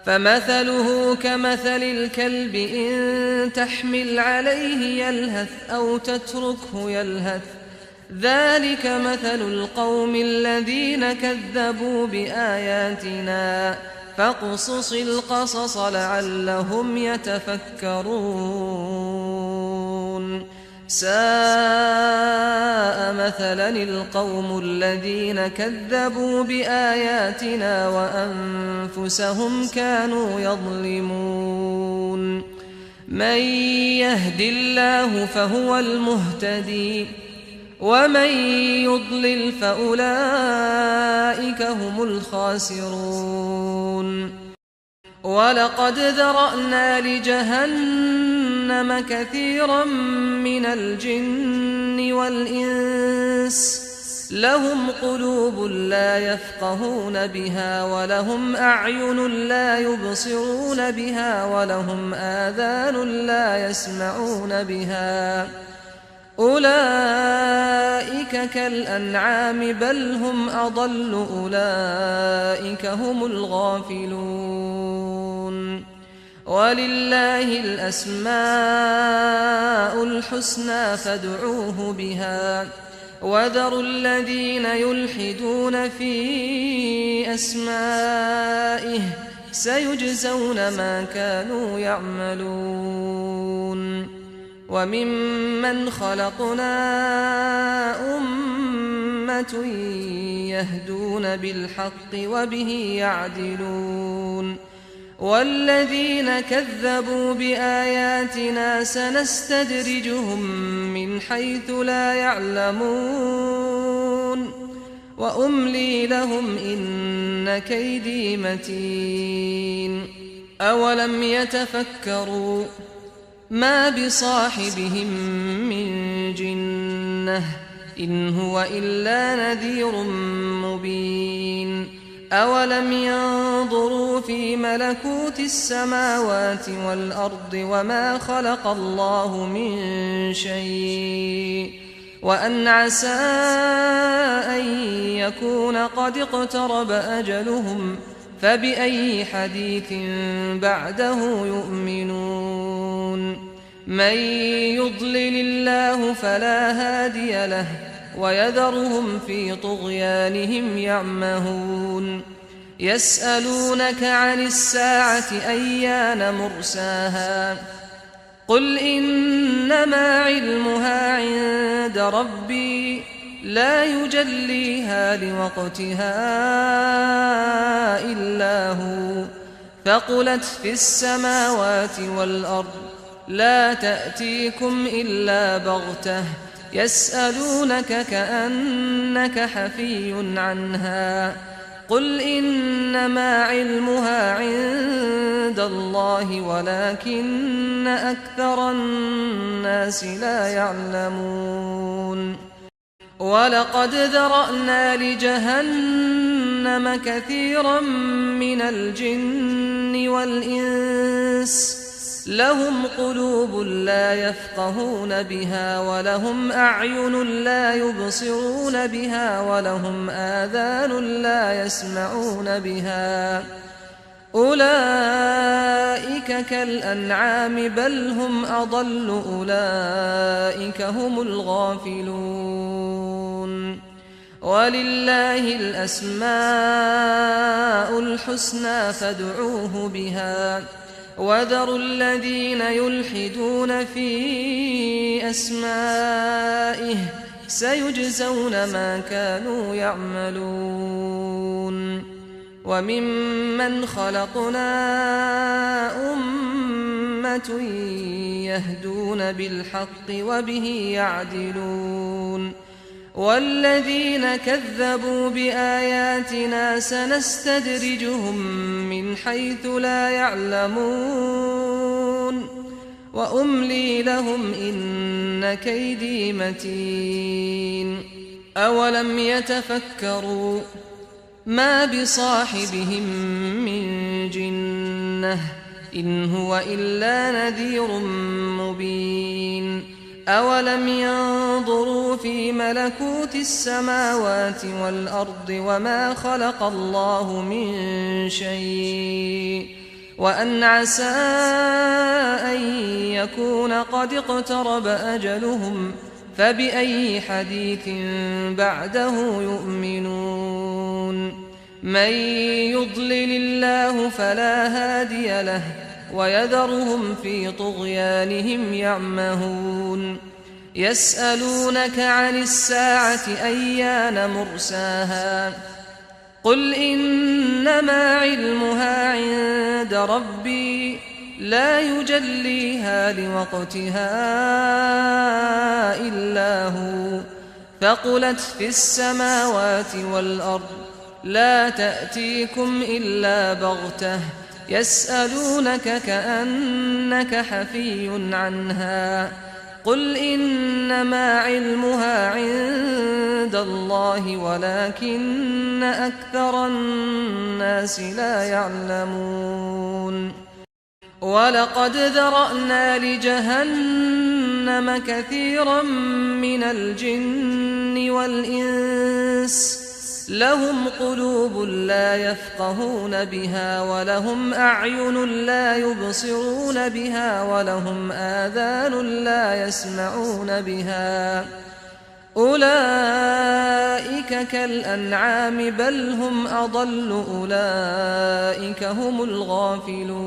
فمثله كمثل الكلب إن تحمل عليه يلهث أو تتركه يلهث ذلك مثل القوم الذين كذبوا بآياتنا فاقصص القصص لعلهم يتفكرون ساء مثلا القوم الذين كذبوا بآياتنا وأنفسهم كانوا يظلمون من يهد الله فهو المهتدي ومن يضلل فأولئك هم الخاسرون ولقد ذرأنا لجهنم كثيرا من الجن والإنس لهم قلوب لا يفقهون بها ولهم أعين لا يبصرون بها ولهم آذان لا يسمعون بها أولئك كالأنعام بل هم أضل أولئك هم الغافلون ولله الأسماء الحسنى فادعوه بها وذروا الذين يلحدون في أسمائه سيجزون ما كانوا يعملون وممن خلقنا أمة يهدون بالحق وبه يعدلون والذين كذبوا بآياتنا سنستدرجهم من حيث لا يعلمون وأملي لهم إن كيدي متين أولم يتفكروا ما بصاحبهم من جنة إن هو إلا نذير مبين أولم ينظروا في ملكوت السماوات والأرض وما خلق الله من شيء وأن عسى أن يكون قد اقترب أجلهم فبأي حديث بعده يؤمنون من يضلل الله فلا هادي له ويذرهم في طغيانهم يعمهون يسألونك عن الساعة أيان مرساها قل إنما علمها عند ربي لا يجليها لوقتها إلا هو ثقلت في السماوات والأرض لا تأتيكم إلا بغتة يسألونك كأنك حفي عنها قل إنما علمها عند الله ولكن أكثر الناس لا يعلمون ولقد ذرأنا لجهنم كثيرا من الجن والإنس لهم قلوب لا يفقهون بها ولهم أعين لا يبصرون بها ولهم آذان لا يسمعون بها أولئك كالأنعام بل هم أضل أولئك هم الغافلون ولله الأسماء الحسنى فادعوه بها وذروا الذين يلحدون في أسمائه سيجزون ما كانوا يعملون وممن خلقنا أمة يهدون بالحق وبه يعدلون والذين كذبوا بآياتنا سنستدرجهم من حيث لا يعلمون وأملي لهم إن كيدي متين أولم يتفكروا ما بصاحبهم من جنة إن هو إلا نذير مبين أولم ينظروا في ملكوت السماوات والأرض وما خلق الله من شيء وأن عسى أن يكون قد اقترب أجلهم فبأي حديث بعده يؤمنون من يضلل الله فلا هادي له ويذرهم في طغيانهم يعمهون يسألونك عن الساعة أيان مرساها قل إنما علمها عند ربي لا يجليها لوقتها إلا هو ثقلت في السماوات والأرض لا تأتيكم إلا بغتة يسألونك كأنك حفي عنها قل إنما علمها عند الله ولكن أكثر الناس لا يعلمون ولقد ذرأنا لجهنم كثيرا من الجن والإنس لهم قلوب لا يفقهون بها ولهم أعين لا يبصرون بها ولهم آذان لا يسمعون بها أولئك كالأنعام بل هم أضل أولئك هم الغافلون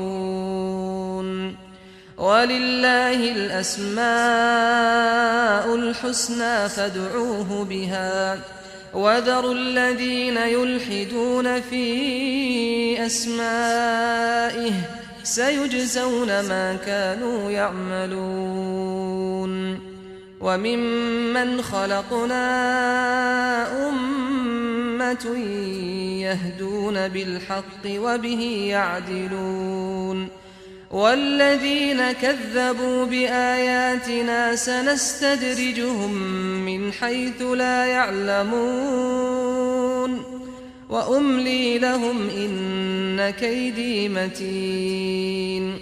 ولله الأسماء الحسنى فادعوه بها وذروا الذين يلحدون في أسمائه سيجزون ما كانوا يعملون وممن خلقنا أمة يهدون بالحق وبه يعدلون والذين كذبوا بآياتنا سنستدرجهم من حيث لا يعلمون وأملي لهم إن كيدي متين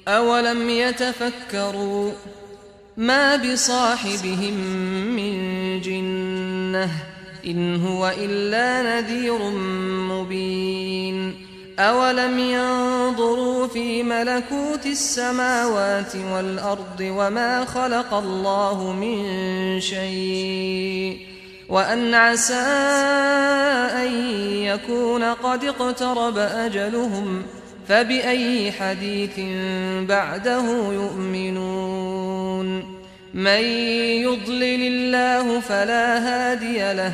أولم يتفكروا ما بصاحبهم من جنة إن هو إلا نذير مبين أولم ينظروا في ملكوت السماوات والأرض وما خلق الله من شيء وأن عسى أن يكون قد اقترب أجلهم فبأي حديث بعده يؤمنون من يضلل الله فلا هادي له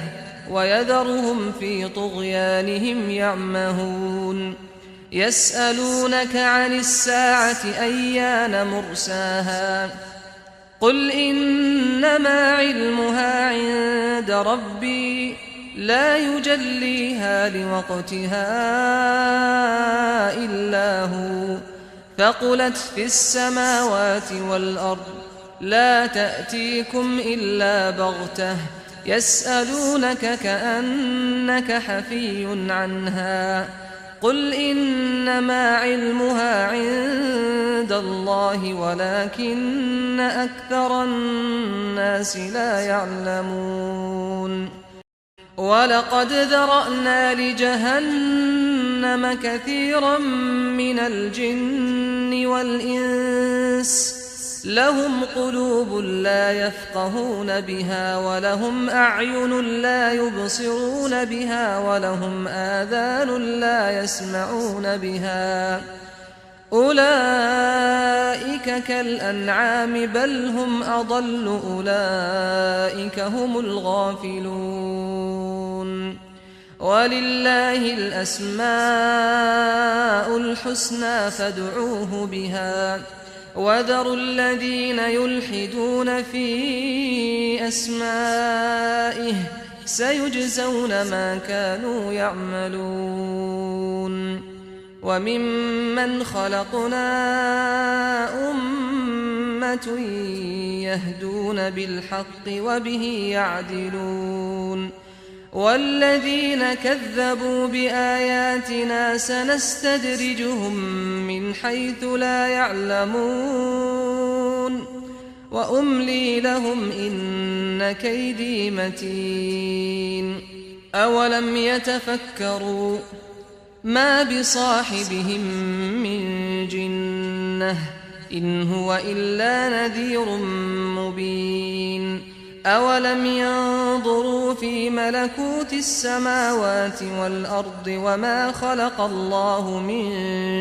ويذرهم في طغيانهم يعمهون يسألونك عن الساعة أيان مرساها قل إنما علمها عند ربي لا يجليها لوقتها إلا هو ثقلت في السماوات والأرض لا تأتيكم إلا بغتة يسألونك كأنك حفي عنها قل إنما علمها عند الله ولكن أكثر الناس لا يعلمون ولقد ذرأنا لجهنم كثيرا من الجن والإنس لهم قلوب لا يفقهون بها ولهم أعين لا يبصرون بها ولهم آذان لا يسمعون بها أولئك كالأنعام بل هم أضل أولئك هم الغافلون ولله الأسماء الحسنى فادعوه بها وذروا الذين يلحدون في أسمائه سيجزون ما كانوا يعملون وممن خلقنا أمة يهدون بالحق وبه يعدلون والذين كذبوا بآياتنا سنستدرجهم من حيث لا يعلمون وأملي لهم إن كيدي متين أولم يتفكروا ما بصاحبهم من جنة إن هو إلا نذير مبين أولم ينظروا في ملكوت السماوات والأرض وما خلق الله من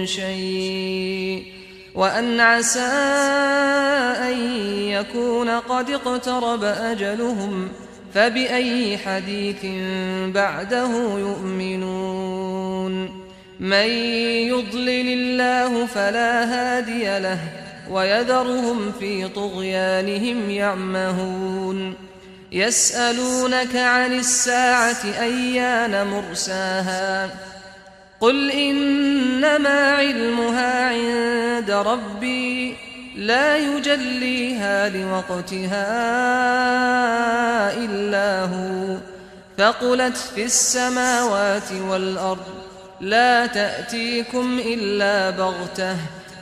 شيء وأن عسى أن يكون قد اقترب أجلهم فبأي حديث بعده يؤمنون من يضلل الله فلا هادي له ويذرهم في طغيانهم يعمهون يسألونك عن الساعة أيان مرساها قل إنما علمها عند ربي لا يجليها لوقتها إلا هو ثقلت في السماوات والأرض لا تأتيكم إلا بغتة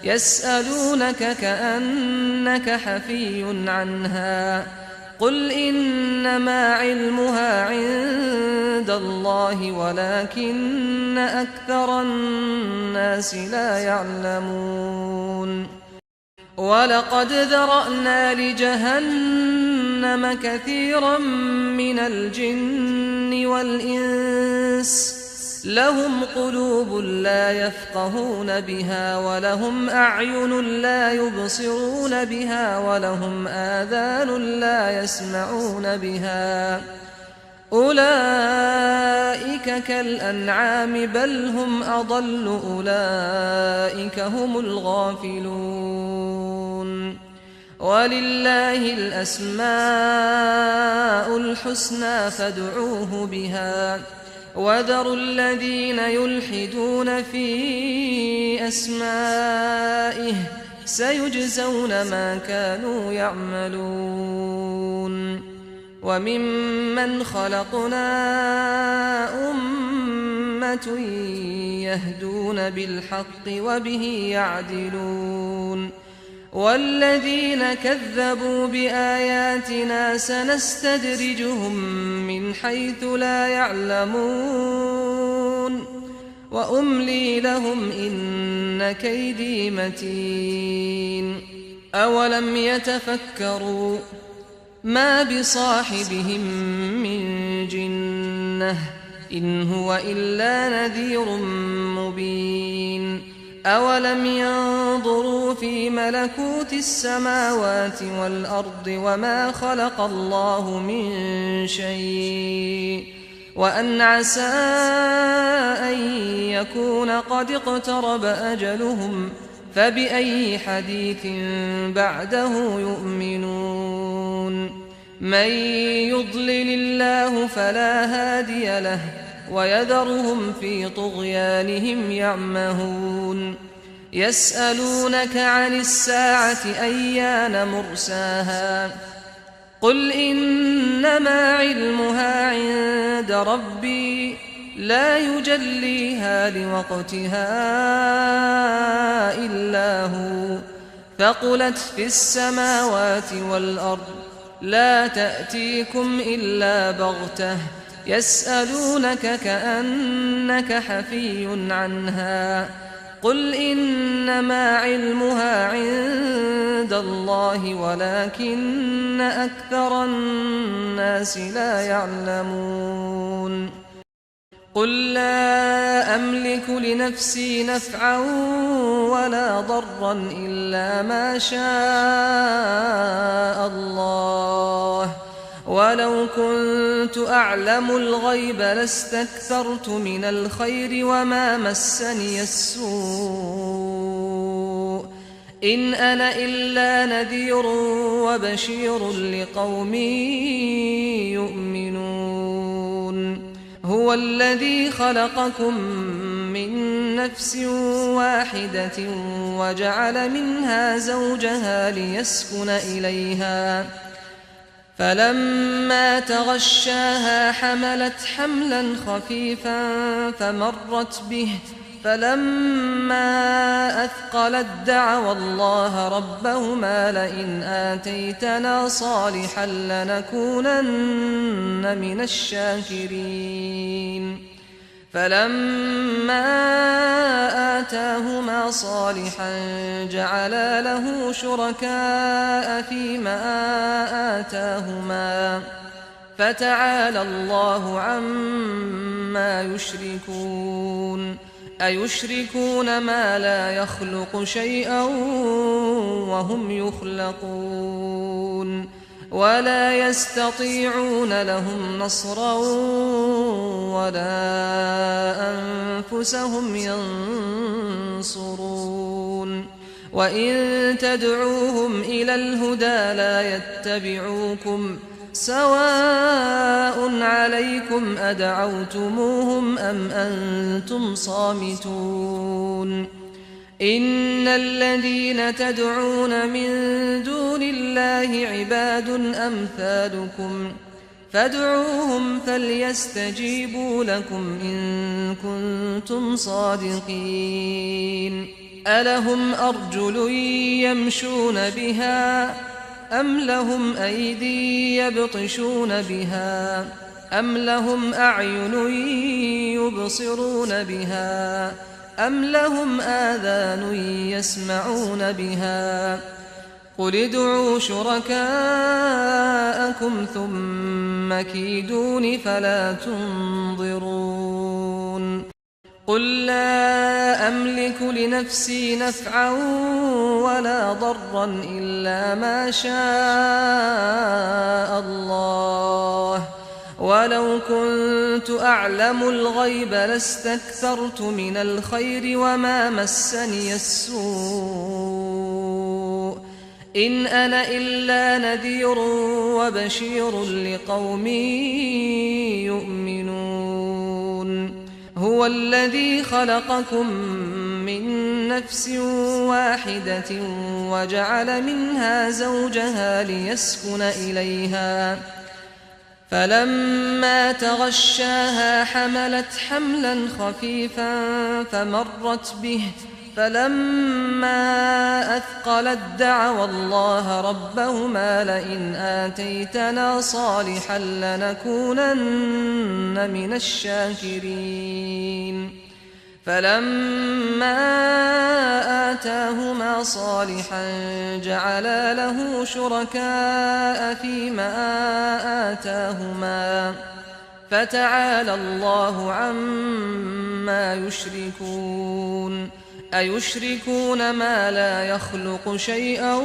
يسألونك كأنك حفي عنها قل إنما علمها عند الله ولكن أكثر الناس لا يعلمون ولقد ذرأنا لجهنم كثيرا من الجن والإنس لهم قلوب لا يفقهون بها ولهم أعين لا يبصرون بها ولهم آذان لا يسمعون بها أولئك كالأنعام بل هم أضل أولئك هم الغافلون ولله الأسماء الحسنى فادعوه بها وذروا الذين يلحدون في أسمائه سيجزون ما كانوا يعملون وممن خلقنا أمة يهدون بالحق وبه يعدلون والذين كذبوا بآياتنا سنستدرجهم من حيث لا يعلمون وأملي لهم إن كيدي متين أولم يتفكروا ما بصاحبهم من جنة إن هو إلا نذير مبين أولم ينظروا في ملكوت السماوات والأرض وما خلق الله من شيء وأن عسى أن يكون قد اقترب أجلهم فبأي حديث بعده يؤمنون من يضلل الله فلا هادي له ويذرهم في طغيانهم يعمهون يسألونك عن الساعة أيان مرساها قل إنما علمها عند ربي لا يجليها لوقتها إلا هو ثقلت في السماوات والأرض لا تأتيكم إلا بغتة يسألونك كأنك حفي عنها قل إنما علمها عند الله ولكن أكثر الناس لا يعلمون قل لا أملك لنفسي نفعا ولا ضرا إلا ما شاء الله ولو كنت أعلم الغيب لاستكثرت من الخير وما مسني السوء إن أنا إلا نذير وبشير لقوم يؤمنون هو الذي خلقكم من نفس واحدة وجعل منها زوجها ليسكن إليها فلما تغشاها حملت حملا خفيفا فمرت به فلما أثقلت دعوا الله ربهما لئن آتيتنا صالحا لنكونن من الشاكرين فلما آتاهما صالحا جعلا له شركاء فيما آتاهما فتعالى الله عما يشركون أيشركون ما لا يخلق شيئا وهم يخلقون ولا يستطيعون لهم نصرا ولا أنفسهم ينصرون وإن تدعوهم إلى الهدى لا يتبعوكم سواء عليكم أدعوتموهم أم أنتم صامتون إن الذين تدعون من دون الله عباد أمثالكم فادعوهم فليستجيبوا لكم إن كنتم صادقين ألهم أرجل يمشون بها أم لهم أيدي يبطشون بها أم لهم أعين يبصرون بها أم لهم آذان يسمعون بها قل ادعوا شركاءكم ثم كيدون فلا تنظرون قل لا أملك لنفسي نفعا ولا ضرا إلا ما شاء الله ولو كنت أعلم الغيب لاستكثرت من الخير وما مسني السوء إن أنا إلا نذير وبشير لقوم يؤمنون هو الذي خلقكم من نفس واحدة وجعل منها زوجها ليسكن إليها فلما تغشاها حملت حملا خفيفا فمرت به فلما أثقلت دعوا الله ربهما لئن آتيتنا صالحا لنكونن من الشاكرين فلما آتاهما صالحا جعلا له شركاء فيما آتاهما فتعالى الله عما يشركون أيشركون ما لا يخلق شيئا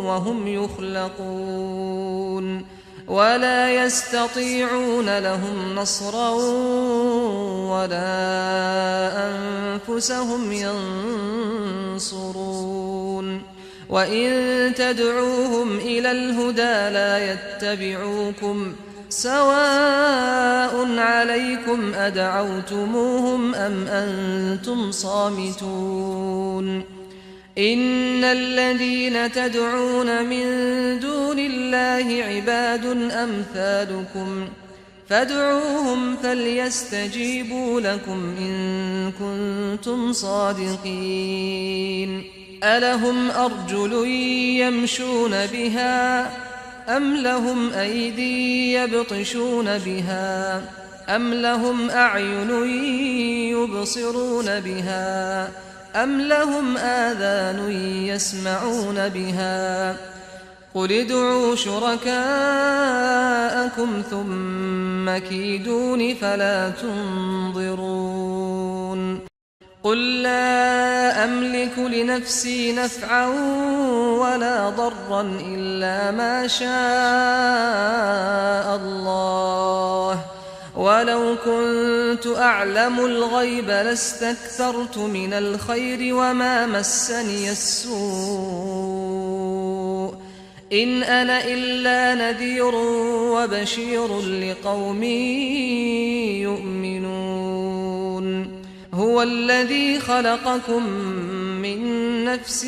وهم يخلقون ولا يستطيعون لهم نصرا ولا أنفسهم ينصرون وإن تدعوهم إلى الهدى لا يتبعوكم سواء عليكم أدعوتموهم أم أنتم صامتون إن الذين تدعون من دون الله عباد أمثالكم فادعوهم فليستجيبوا لكم إن كنتم صادقين ألهم أرجل يمشون بها أم لهم أيدي يبطشون بها أم لهم أعين يبصرون بها أم لهم آذان يسمعون بها قل ادعوا شركاءكم ثم كيدون فلا تنظرون قل لا أملك لنفسي نفعا ولا ضرا إلا ما شاء الله ولو كنت أعلم الغيب لاستكثرت من الخير وما مسني السوء إن أنا إلا نذير وبشير لقوم يؤمنون هو الذي خلقكم من نفس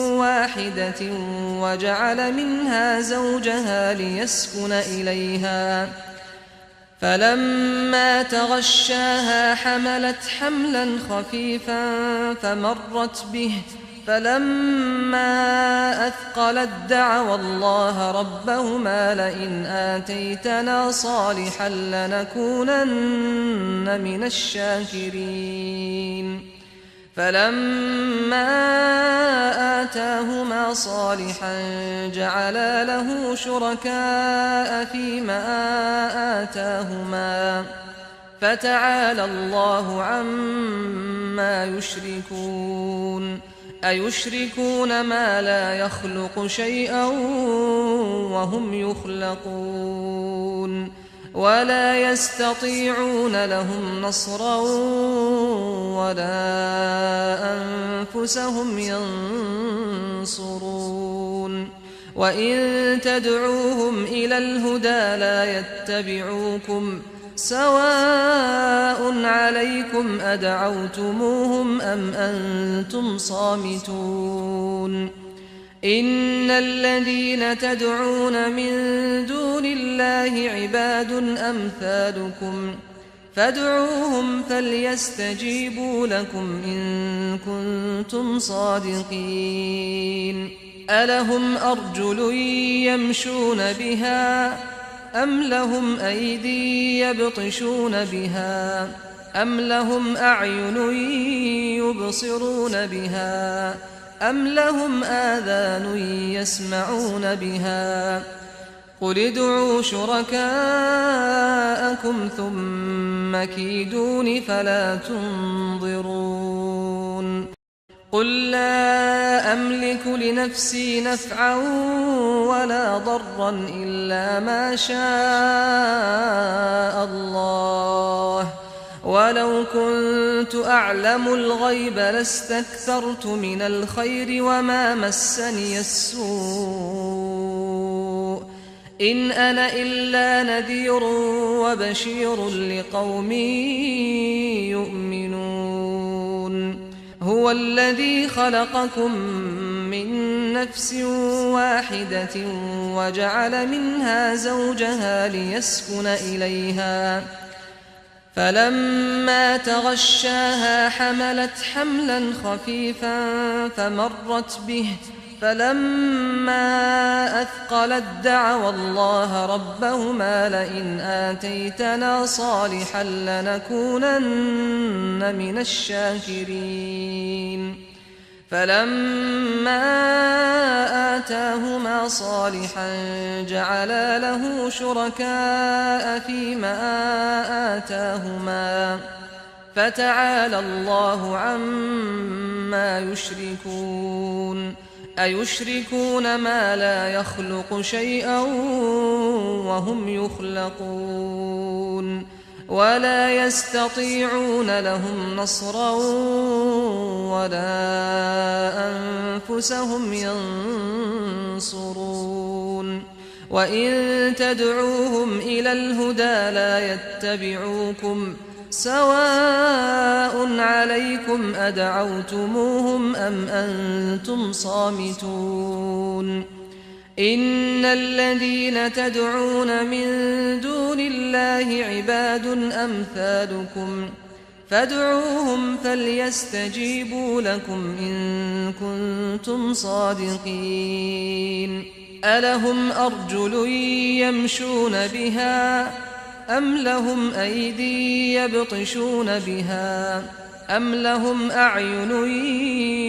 واحدة وجعل منها زوجها ليسكن إليها فلما تغشاها حملت حملا خفيفا فمرت به فلما أثقلت دعوا الله ربهما لئن آتيتنا صالحا لنكونن من الشاكرين فلما آتاهما صالحا جعلا له شركاء فيما آتاهما فتعالى الله عما يشركون أيشركون ما لا يخلق شيئا وهم يخلقون ولا يستطيعون لهم نصرا ولا أنفسهم ينصرون وإن تدعوهم إلى الهدى لا يتبعوكم سواء عليكم أدعوتموهم أم أنتم صامتون إن الذين تدعون من دون الله عباد أمثالكم فادعوهم فليستجيبوا لكم إن كنتم صادقين ألهم أرجل يمشون بها أم لهم أيدي يبطشون بها أم لهم أعين يبصرون بها أم لهم آذان يسمعون بها قل ادعوا شركاءكم ثم كيدون فلا تنظرون قل لا أملك لنفسي نفعا ولا ضرا إلا ما شاء الله ولو كنت أعلم الغيب لاستكثرت من الخير وما مسني السوء إن أنا إلا نذير وبشير لقوم يؤمنون هو الذي خلقكم من نفس واحدة وجعل منها زوجها ليسكن إليها فلما تغشاها حملت حملا خفيفا فمرت به فلما أثقلت دعوا الله ربهما لئن آتيتنا صالحا لنكونن من الشاكرين فلما آتاهما صالحا جعلا له شركاء فيما آتاهما فتعالى الله عما يشركون أيشركون ما لا يخلق شيئا وهم يخلقون ولا يستطيعون لهم نصرا ولا أنفسهم ينصرون وإن تدعوهم إلى الهدى لا يتبعوكم سواء عليكم أدعوتموهم أم أنتم صامتون إن الذين تدعون من دون الله عباد أمثالكم فادعوهم فليستجيبوا لكم إن كنتم صادقين ألهم أرجل يمشون بها أم لهم أيدي يبطشون بها أم لهم أعين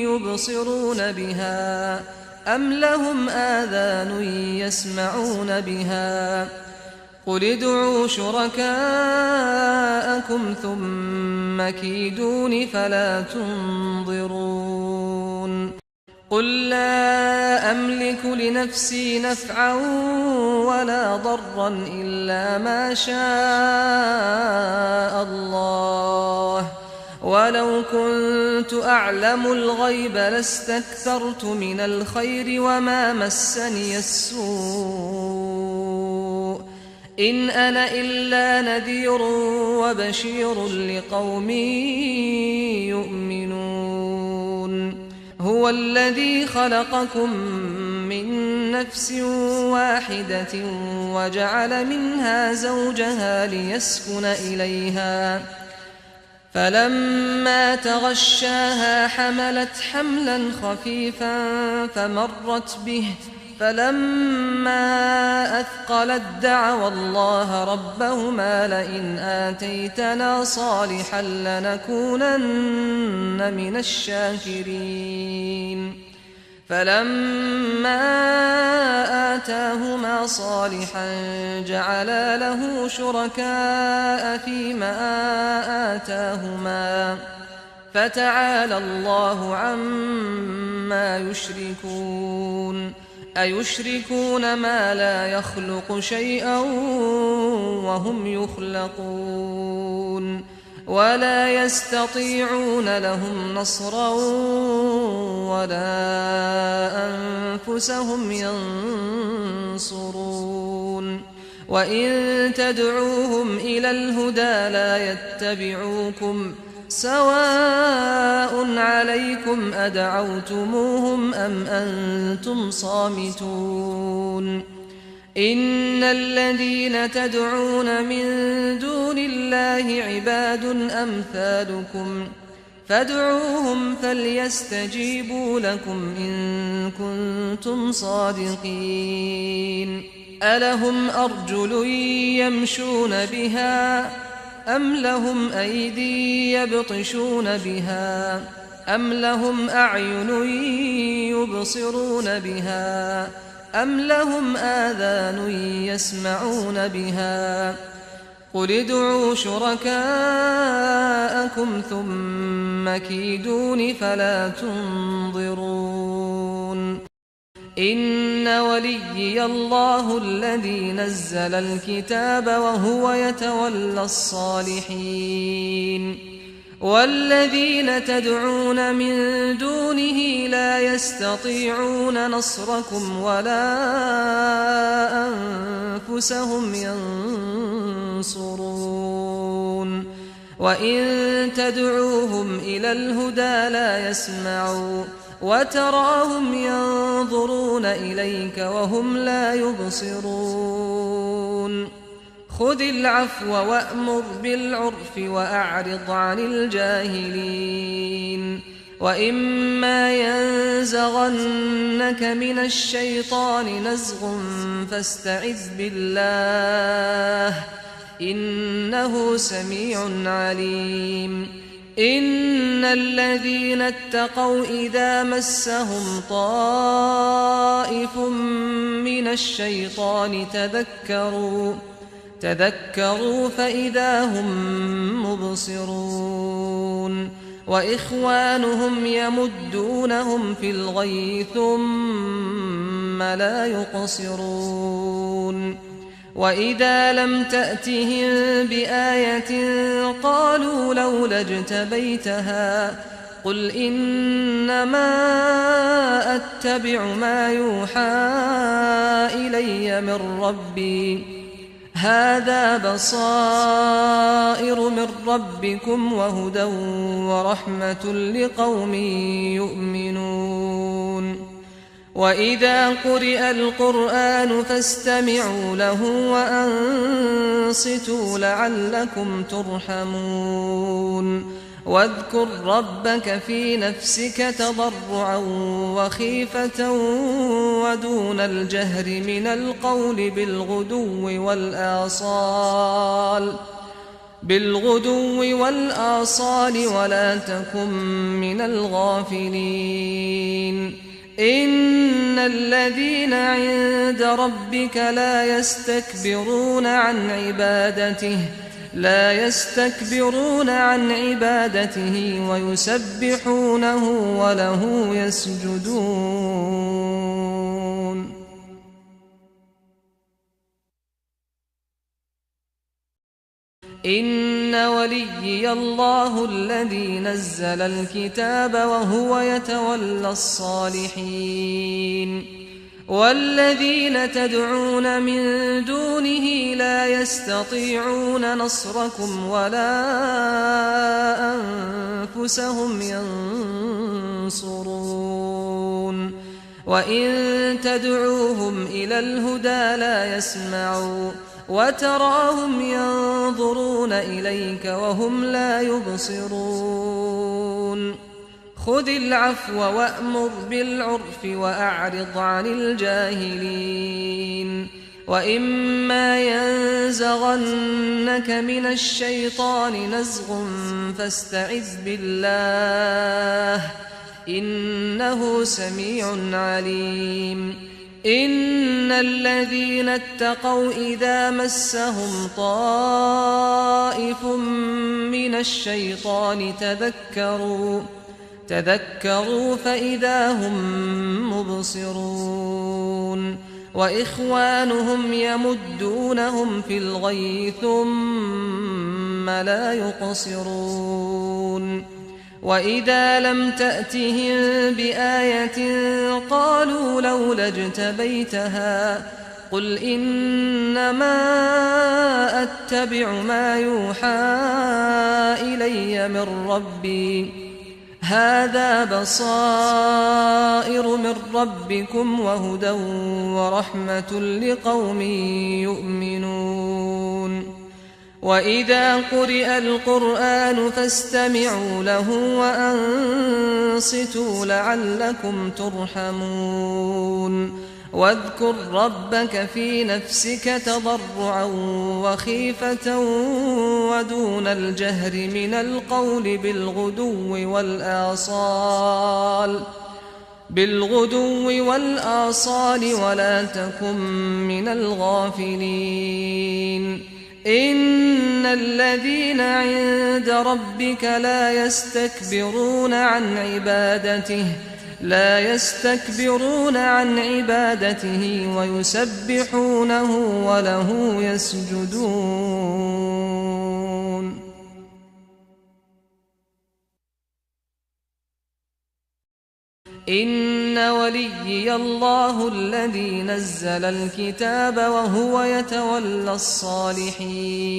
يبصرون بها أم لهم آذان يسمعون بها قل ادعوا شركاءكم ثم كيدون فلا تنظرون قل لا أملك لنفسي نفعا ولا ضرا إلا ما شاء الله ولو كنت أعلم الغيب لاستكثرت من الخير وما مسني السوء إن أنا إلا نذير وبشير لقوم يؤمنون هو الذي خلقكم من نفس واحدة وجعل منها زوجها ليسكن إليها فلما تغشاها حملت حملا خفيفا فمرت به فلما أثقلت دعوا الله ربهما لئن آتيتنا صالحا لنكونن من الشاكرين فلما آتاهما صالحا جعلا له شركاء فيما آتاهما فتعالى الله عما يشركون أيشركون ما لا يخلق شيئا وهم يخلقون ولا يستطيعون لهم نصرا ولا أنفسهم ينصرون وإن تدعوهم إلى الهدى لا يتبعوكم سواء عليكم أدعوتموهم أم أنتم صامتون إن الذين تدعون من دون الله عباد أمثالكم فادعوهم فليستجيبوا لكم إن كنتم صادقين ألهم أرجل يمشون بها أم لهم أيدي يبطشون بها أم لهم أعين يبصرون بها أم لهم آذان يسمعون بها قل ادعوا شركاءكم ثم كيدون فلا تنظرون إن وليي الله الذي نزل الكتاب وهو يتولى الصالحين والذين تدعون من دونه لا يستطيعون نصركم ولا أنفسهم ينصرون وإن تدعوهم إلى الهدى لا يسمعوا وتراهم ينظرون إليك وهم لا يبصرون خذ العفو وأمر بالعرف وأعرض عن الجاهلين وإما ينزغنك من الشيطان نزغ فاستعذ بالله إنه سميع عليم إن الذين اتقوا إذا مسهم طائف من الشيطان تذكروا فإذا هم مبصرون وإخوانهم يمدونهم في الغي ثم لا يقصرون وإذا لم تأتهم بآية قالوا لولا اجتبيتها قل إنما أتبع ما يوحى إلي من ربي هذا بصائر من ربكم وهدى ورحمة لقوم يؤمنون وإذا قرئ القرآن فاستمعوا له وأنصتوا لعلكم ترحمون واذكر ربك في نفسك تضرعا وخيفة ودون الجهر من القول بالغدو والآصال ولا تكن من الغافلين إن الذين عند ربك لا يستكبرون عن عبادته ويسبحونه وله يسجدون. إن وليي الله الذي نزل الكتاب وهو يتولى الصالحين والذين تدعون من دونه لا يستطيعون نصركم ولا أنفسهم ينصرون وإن تدعوهم إلى الهدى لا يسمعون وتراهم ينظرون إليك وهم لا يبصرون خذ العفو وأمر بالعرف وأعرض عن الجاهلين وإما ينزغنك من الشيطان نزغ فاستعذ بالله إنه سميع عليم إن الذين اتقوا إذا مسهم طائف من الشيطان تذكروا فإذا هم مبصرون وإخوانهم يمدونهم في الغي ثم لا يقصرون وإذا لم تأتهم بآية قالوا لولا اجتبيتها قل إنما أتبع ما يوحى إلي من ربي هذا بصائر من ربكم وهدى ورحمة لقوم يؤمنون وإذا قرئ القرآن فاستمعوا له وأنصتوا لعلكم ترحمون واذكر ربك في نفسك تضرعا وخيفة ودون الجهر من القول بالغدو والآصال ولا تكن من الغافلين إن الذين عند ربك لا يستكبرون عن عبادته ويسبحونه وله يسجدون. إن وليي الله الذي نزل الكتاب وهو يتولى الصالحين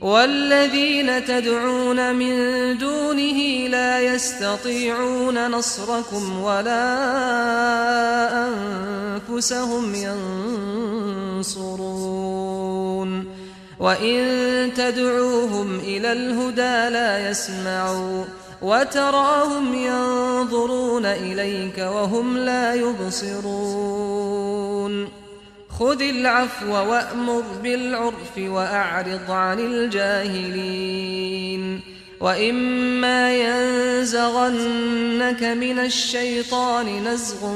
والذين تدعون من دونه لا يستطيعون نصركم ولا أنفسهم ينصرون وإن تدعوهم إلى الهدى لا يسمعون وتراهم ينظرون إليك وهم لا يبصرون خذ العفو وأمر بالعرف وأعرض عن الجاهلين وإما ينزغنك من الشيطان نزغ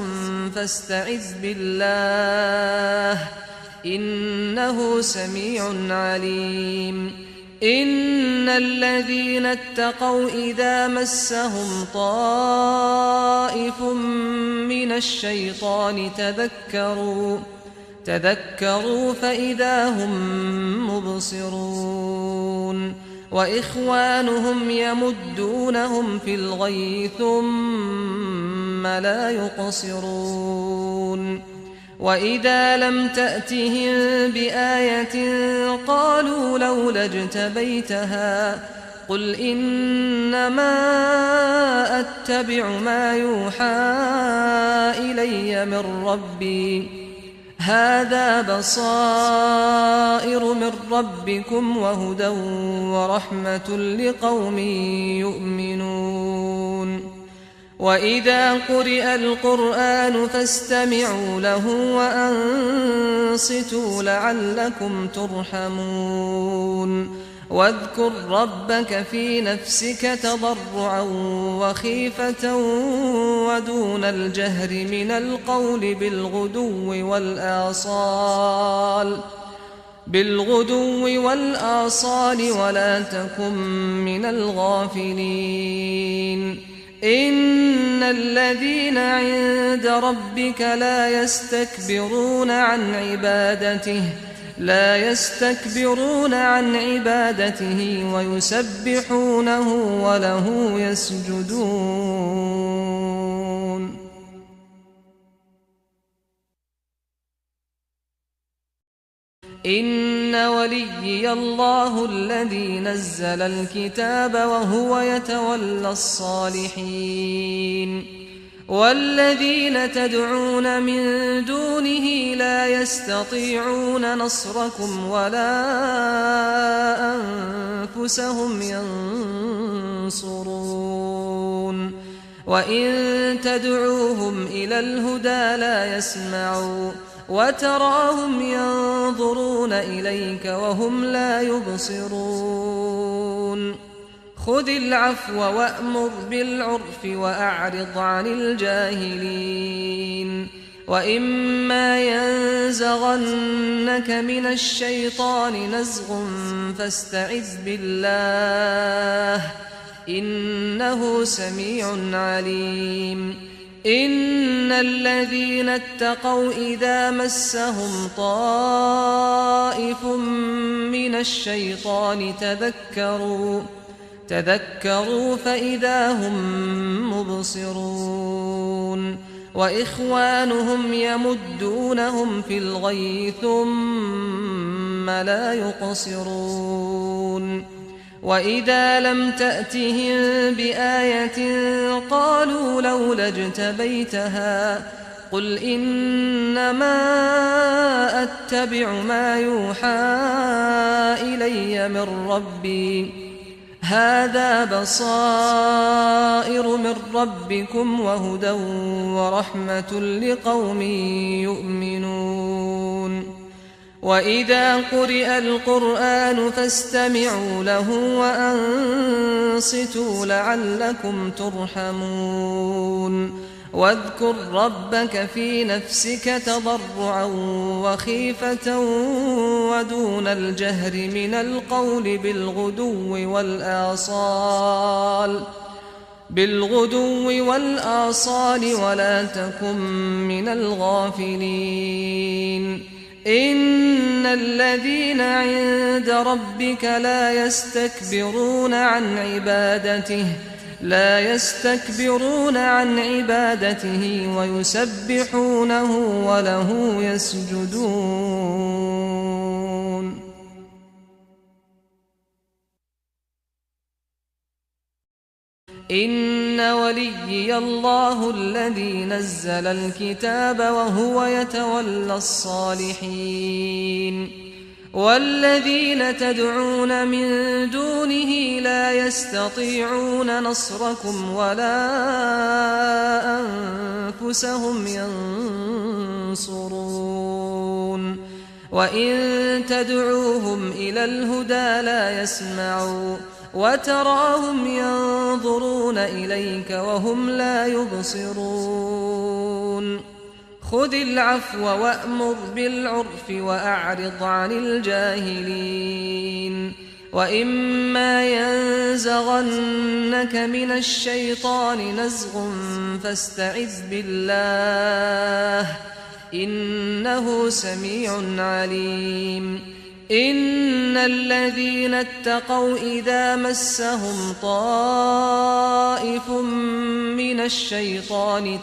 فاستعذ بالله إنه سميع عليم إن الذين اتقوا إذا مسهم طائف من الشيطان تذكروا فإذا هم مبصرون وإخوانهم يمدونهم في الغي ثم لا يقصرون وإذا لم تأتهم بآية قالوا لولا اجتبيتها قل إنما أتبع ما يوحى إلي من ربي هذا بصائر من ربكم وهدى ورحمة لقوم يؤمنون وإذا قرئ القرآن فاستمعوا له وأنصتوا لعلكم ترحمون واذكر ربك في نفسك تضرعا وخيفة ودون الجهر من القول بالغدو والآصال ولا تكن من الغافلين إن الذين عند ربك لا يستكبرون عن عبادته ويسبحونه وله يسجدون إن وليي الله الذي نزل الكتاب وهو يتولى الصالحين والذين تدعون من دونه لا يستطيعون نصركم ولا أنفسهم ينصرون وإن تدعوهم إلى الهدى لا يسمعوا وتراهم ينظرون إليك وهم لا يبصرون خذ العفو وأمر بالعرف وأعرض عن الجاهلين وإما ينزغنك من الشيطان نزغ فاستعذ بالله إنه سميع عليم إن الذين اتقوا إذا مسهم طائف من الشيطان تذكروا فإذا هم مبصرون وإخوانهم يمدونهم في الغي ثم لا يقصرون وإذا لم تأتهم بآية قالوا لولا اجتبيتها قل إنما أتبع ما يوحى إلي من ربي هذا بصائر من ربكم وهدى ورحمة لقوم يؤمنون وإذا قرئ القرآن فاستمعوا له وأنصتوا لعلكم ترحمون واذكر ربك في نفسك تضرعا وخيفة ودون الجهر من القول بالغدو والآصال ولا تكن من الغافلين إن الذين عند ربك لا يستكبرون عن عبادته ويسبحونه وله يسجدون إن وليي الله الذي نزل الكتاب وهو يتولى الصالحين والذين تدعون من دونه لا يستطيعون نصركم ولا أنفسهم ينصرون وإن تدعوهم إلى الهدى لا يسمعوا وتراهم ينظرون إليك وهم لا يبصرون خذ العفو وأمر بالعرف وأعرض عن الجاهلين وإما ينزغنك من الشيطان نزغ فاستعذ بالله إنه سميع عليم إن الذين اتقوا إذا مسهم طائف من الشيطان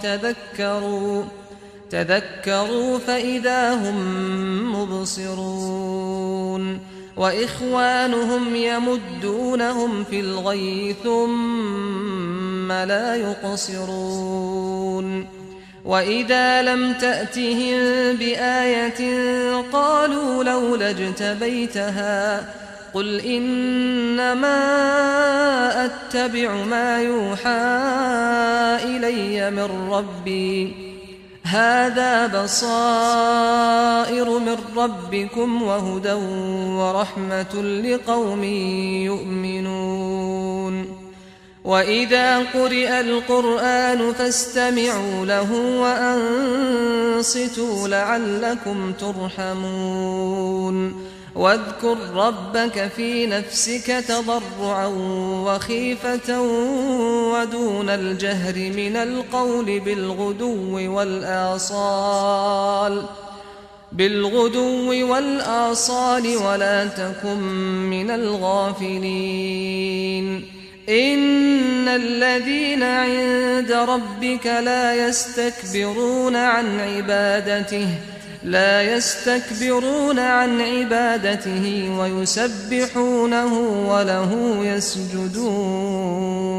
تذكروا فإذا هم مبصرون وإخوانهم يمدونهم في الغي ثم لا يقصرون وإذا لم تأتهم بآية قالوا لولا اجتبيتها قل إنما أتبع ما يوحى إلي من ربي هذا بصائر من ربكم وهدى ورحمة لقوم يؤمنون وإذا قرئ القرآن فاستمعوا له وأنصتوا لعلكم ترحمون واذكر ربك في نفسك تضرعا وخيفة ودون الجهر من القول بالغدو والآصال ولا تكن من الغافلين إن الذين عند ربك لا يستكبرون عن عبادته ويسبحونه وله يسجدون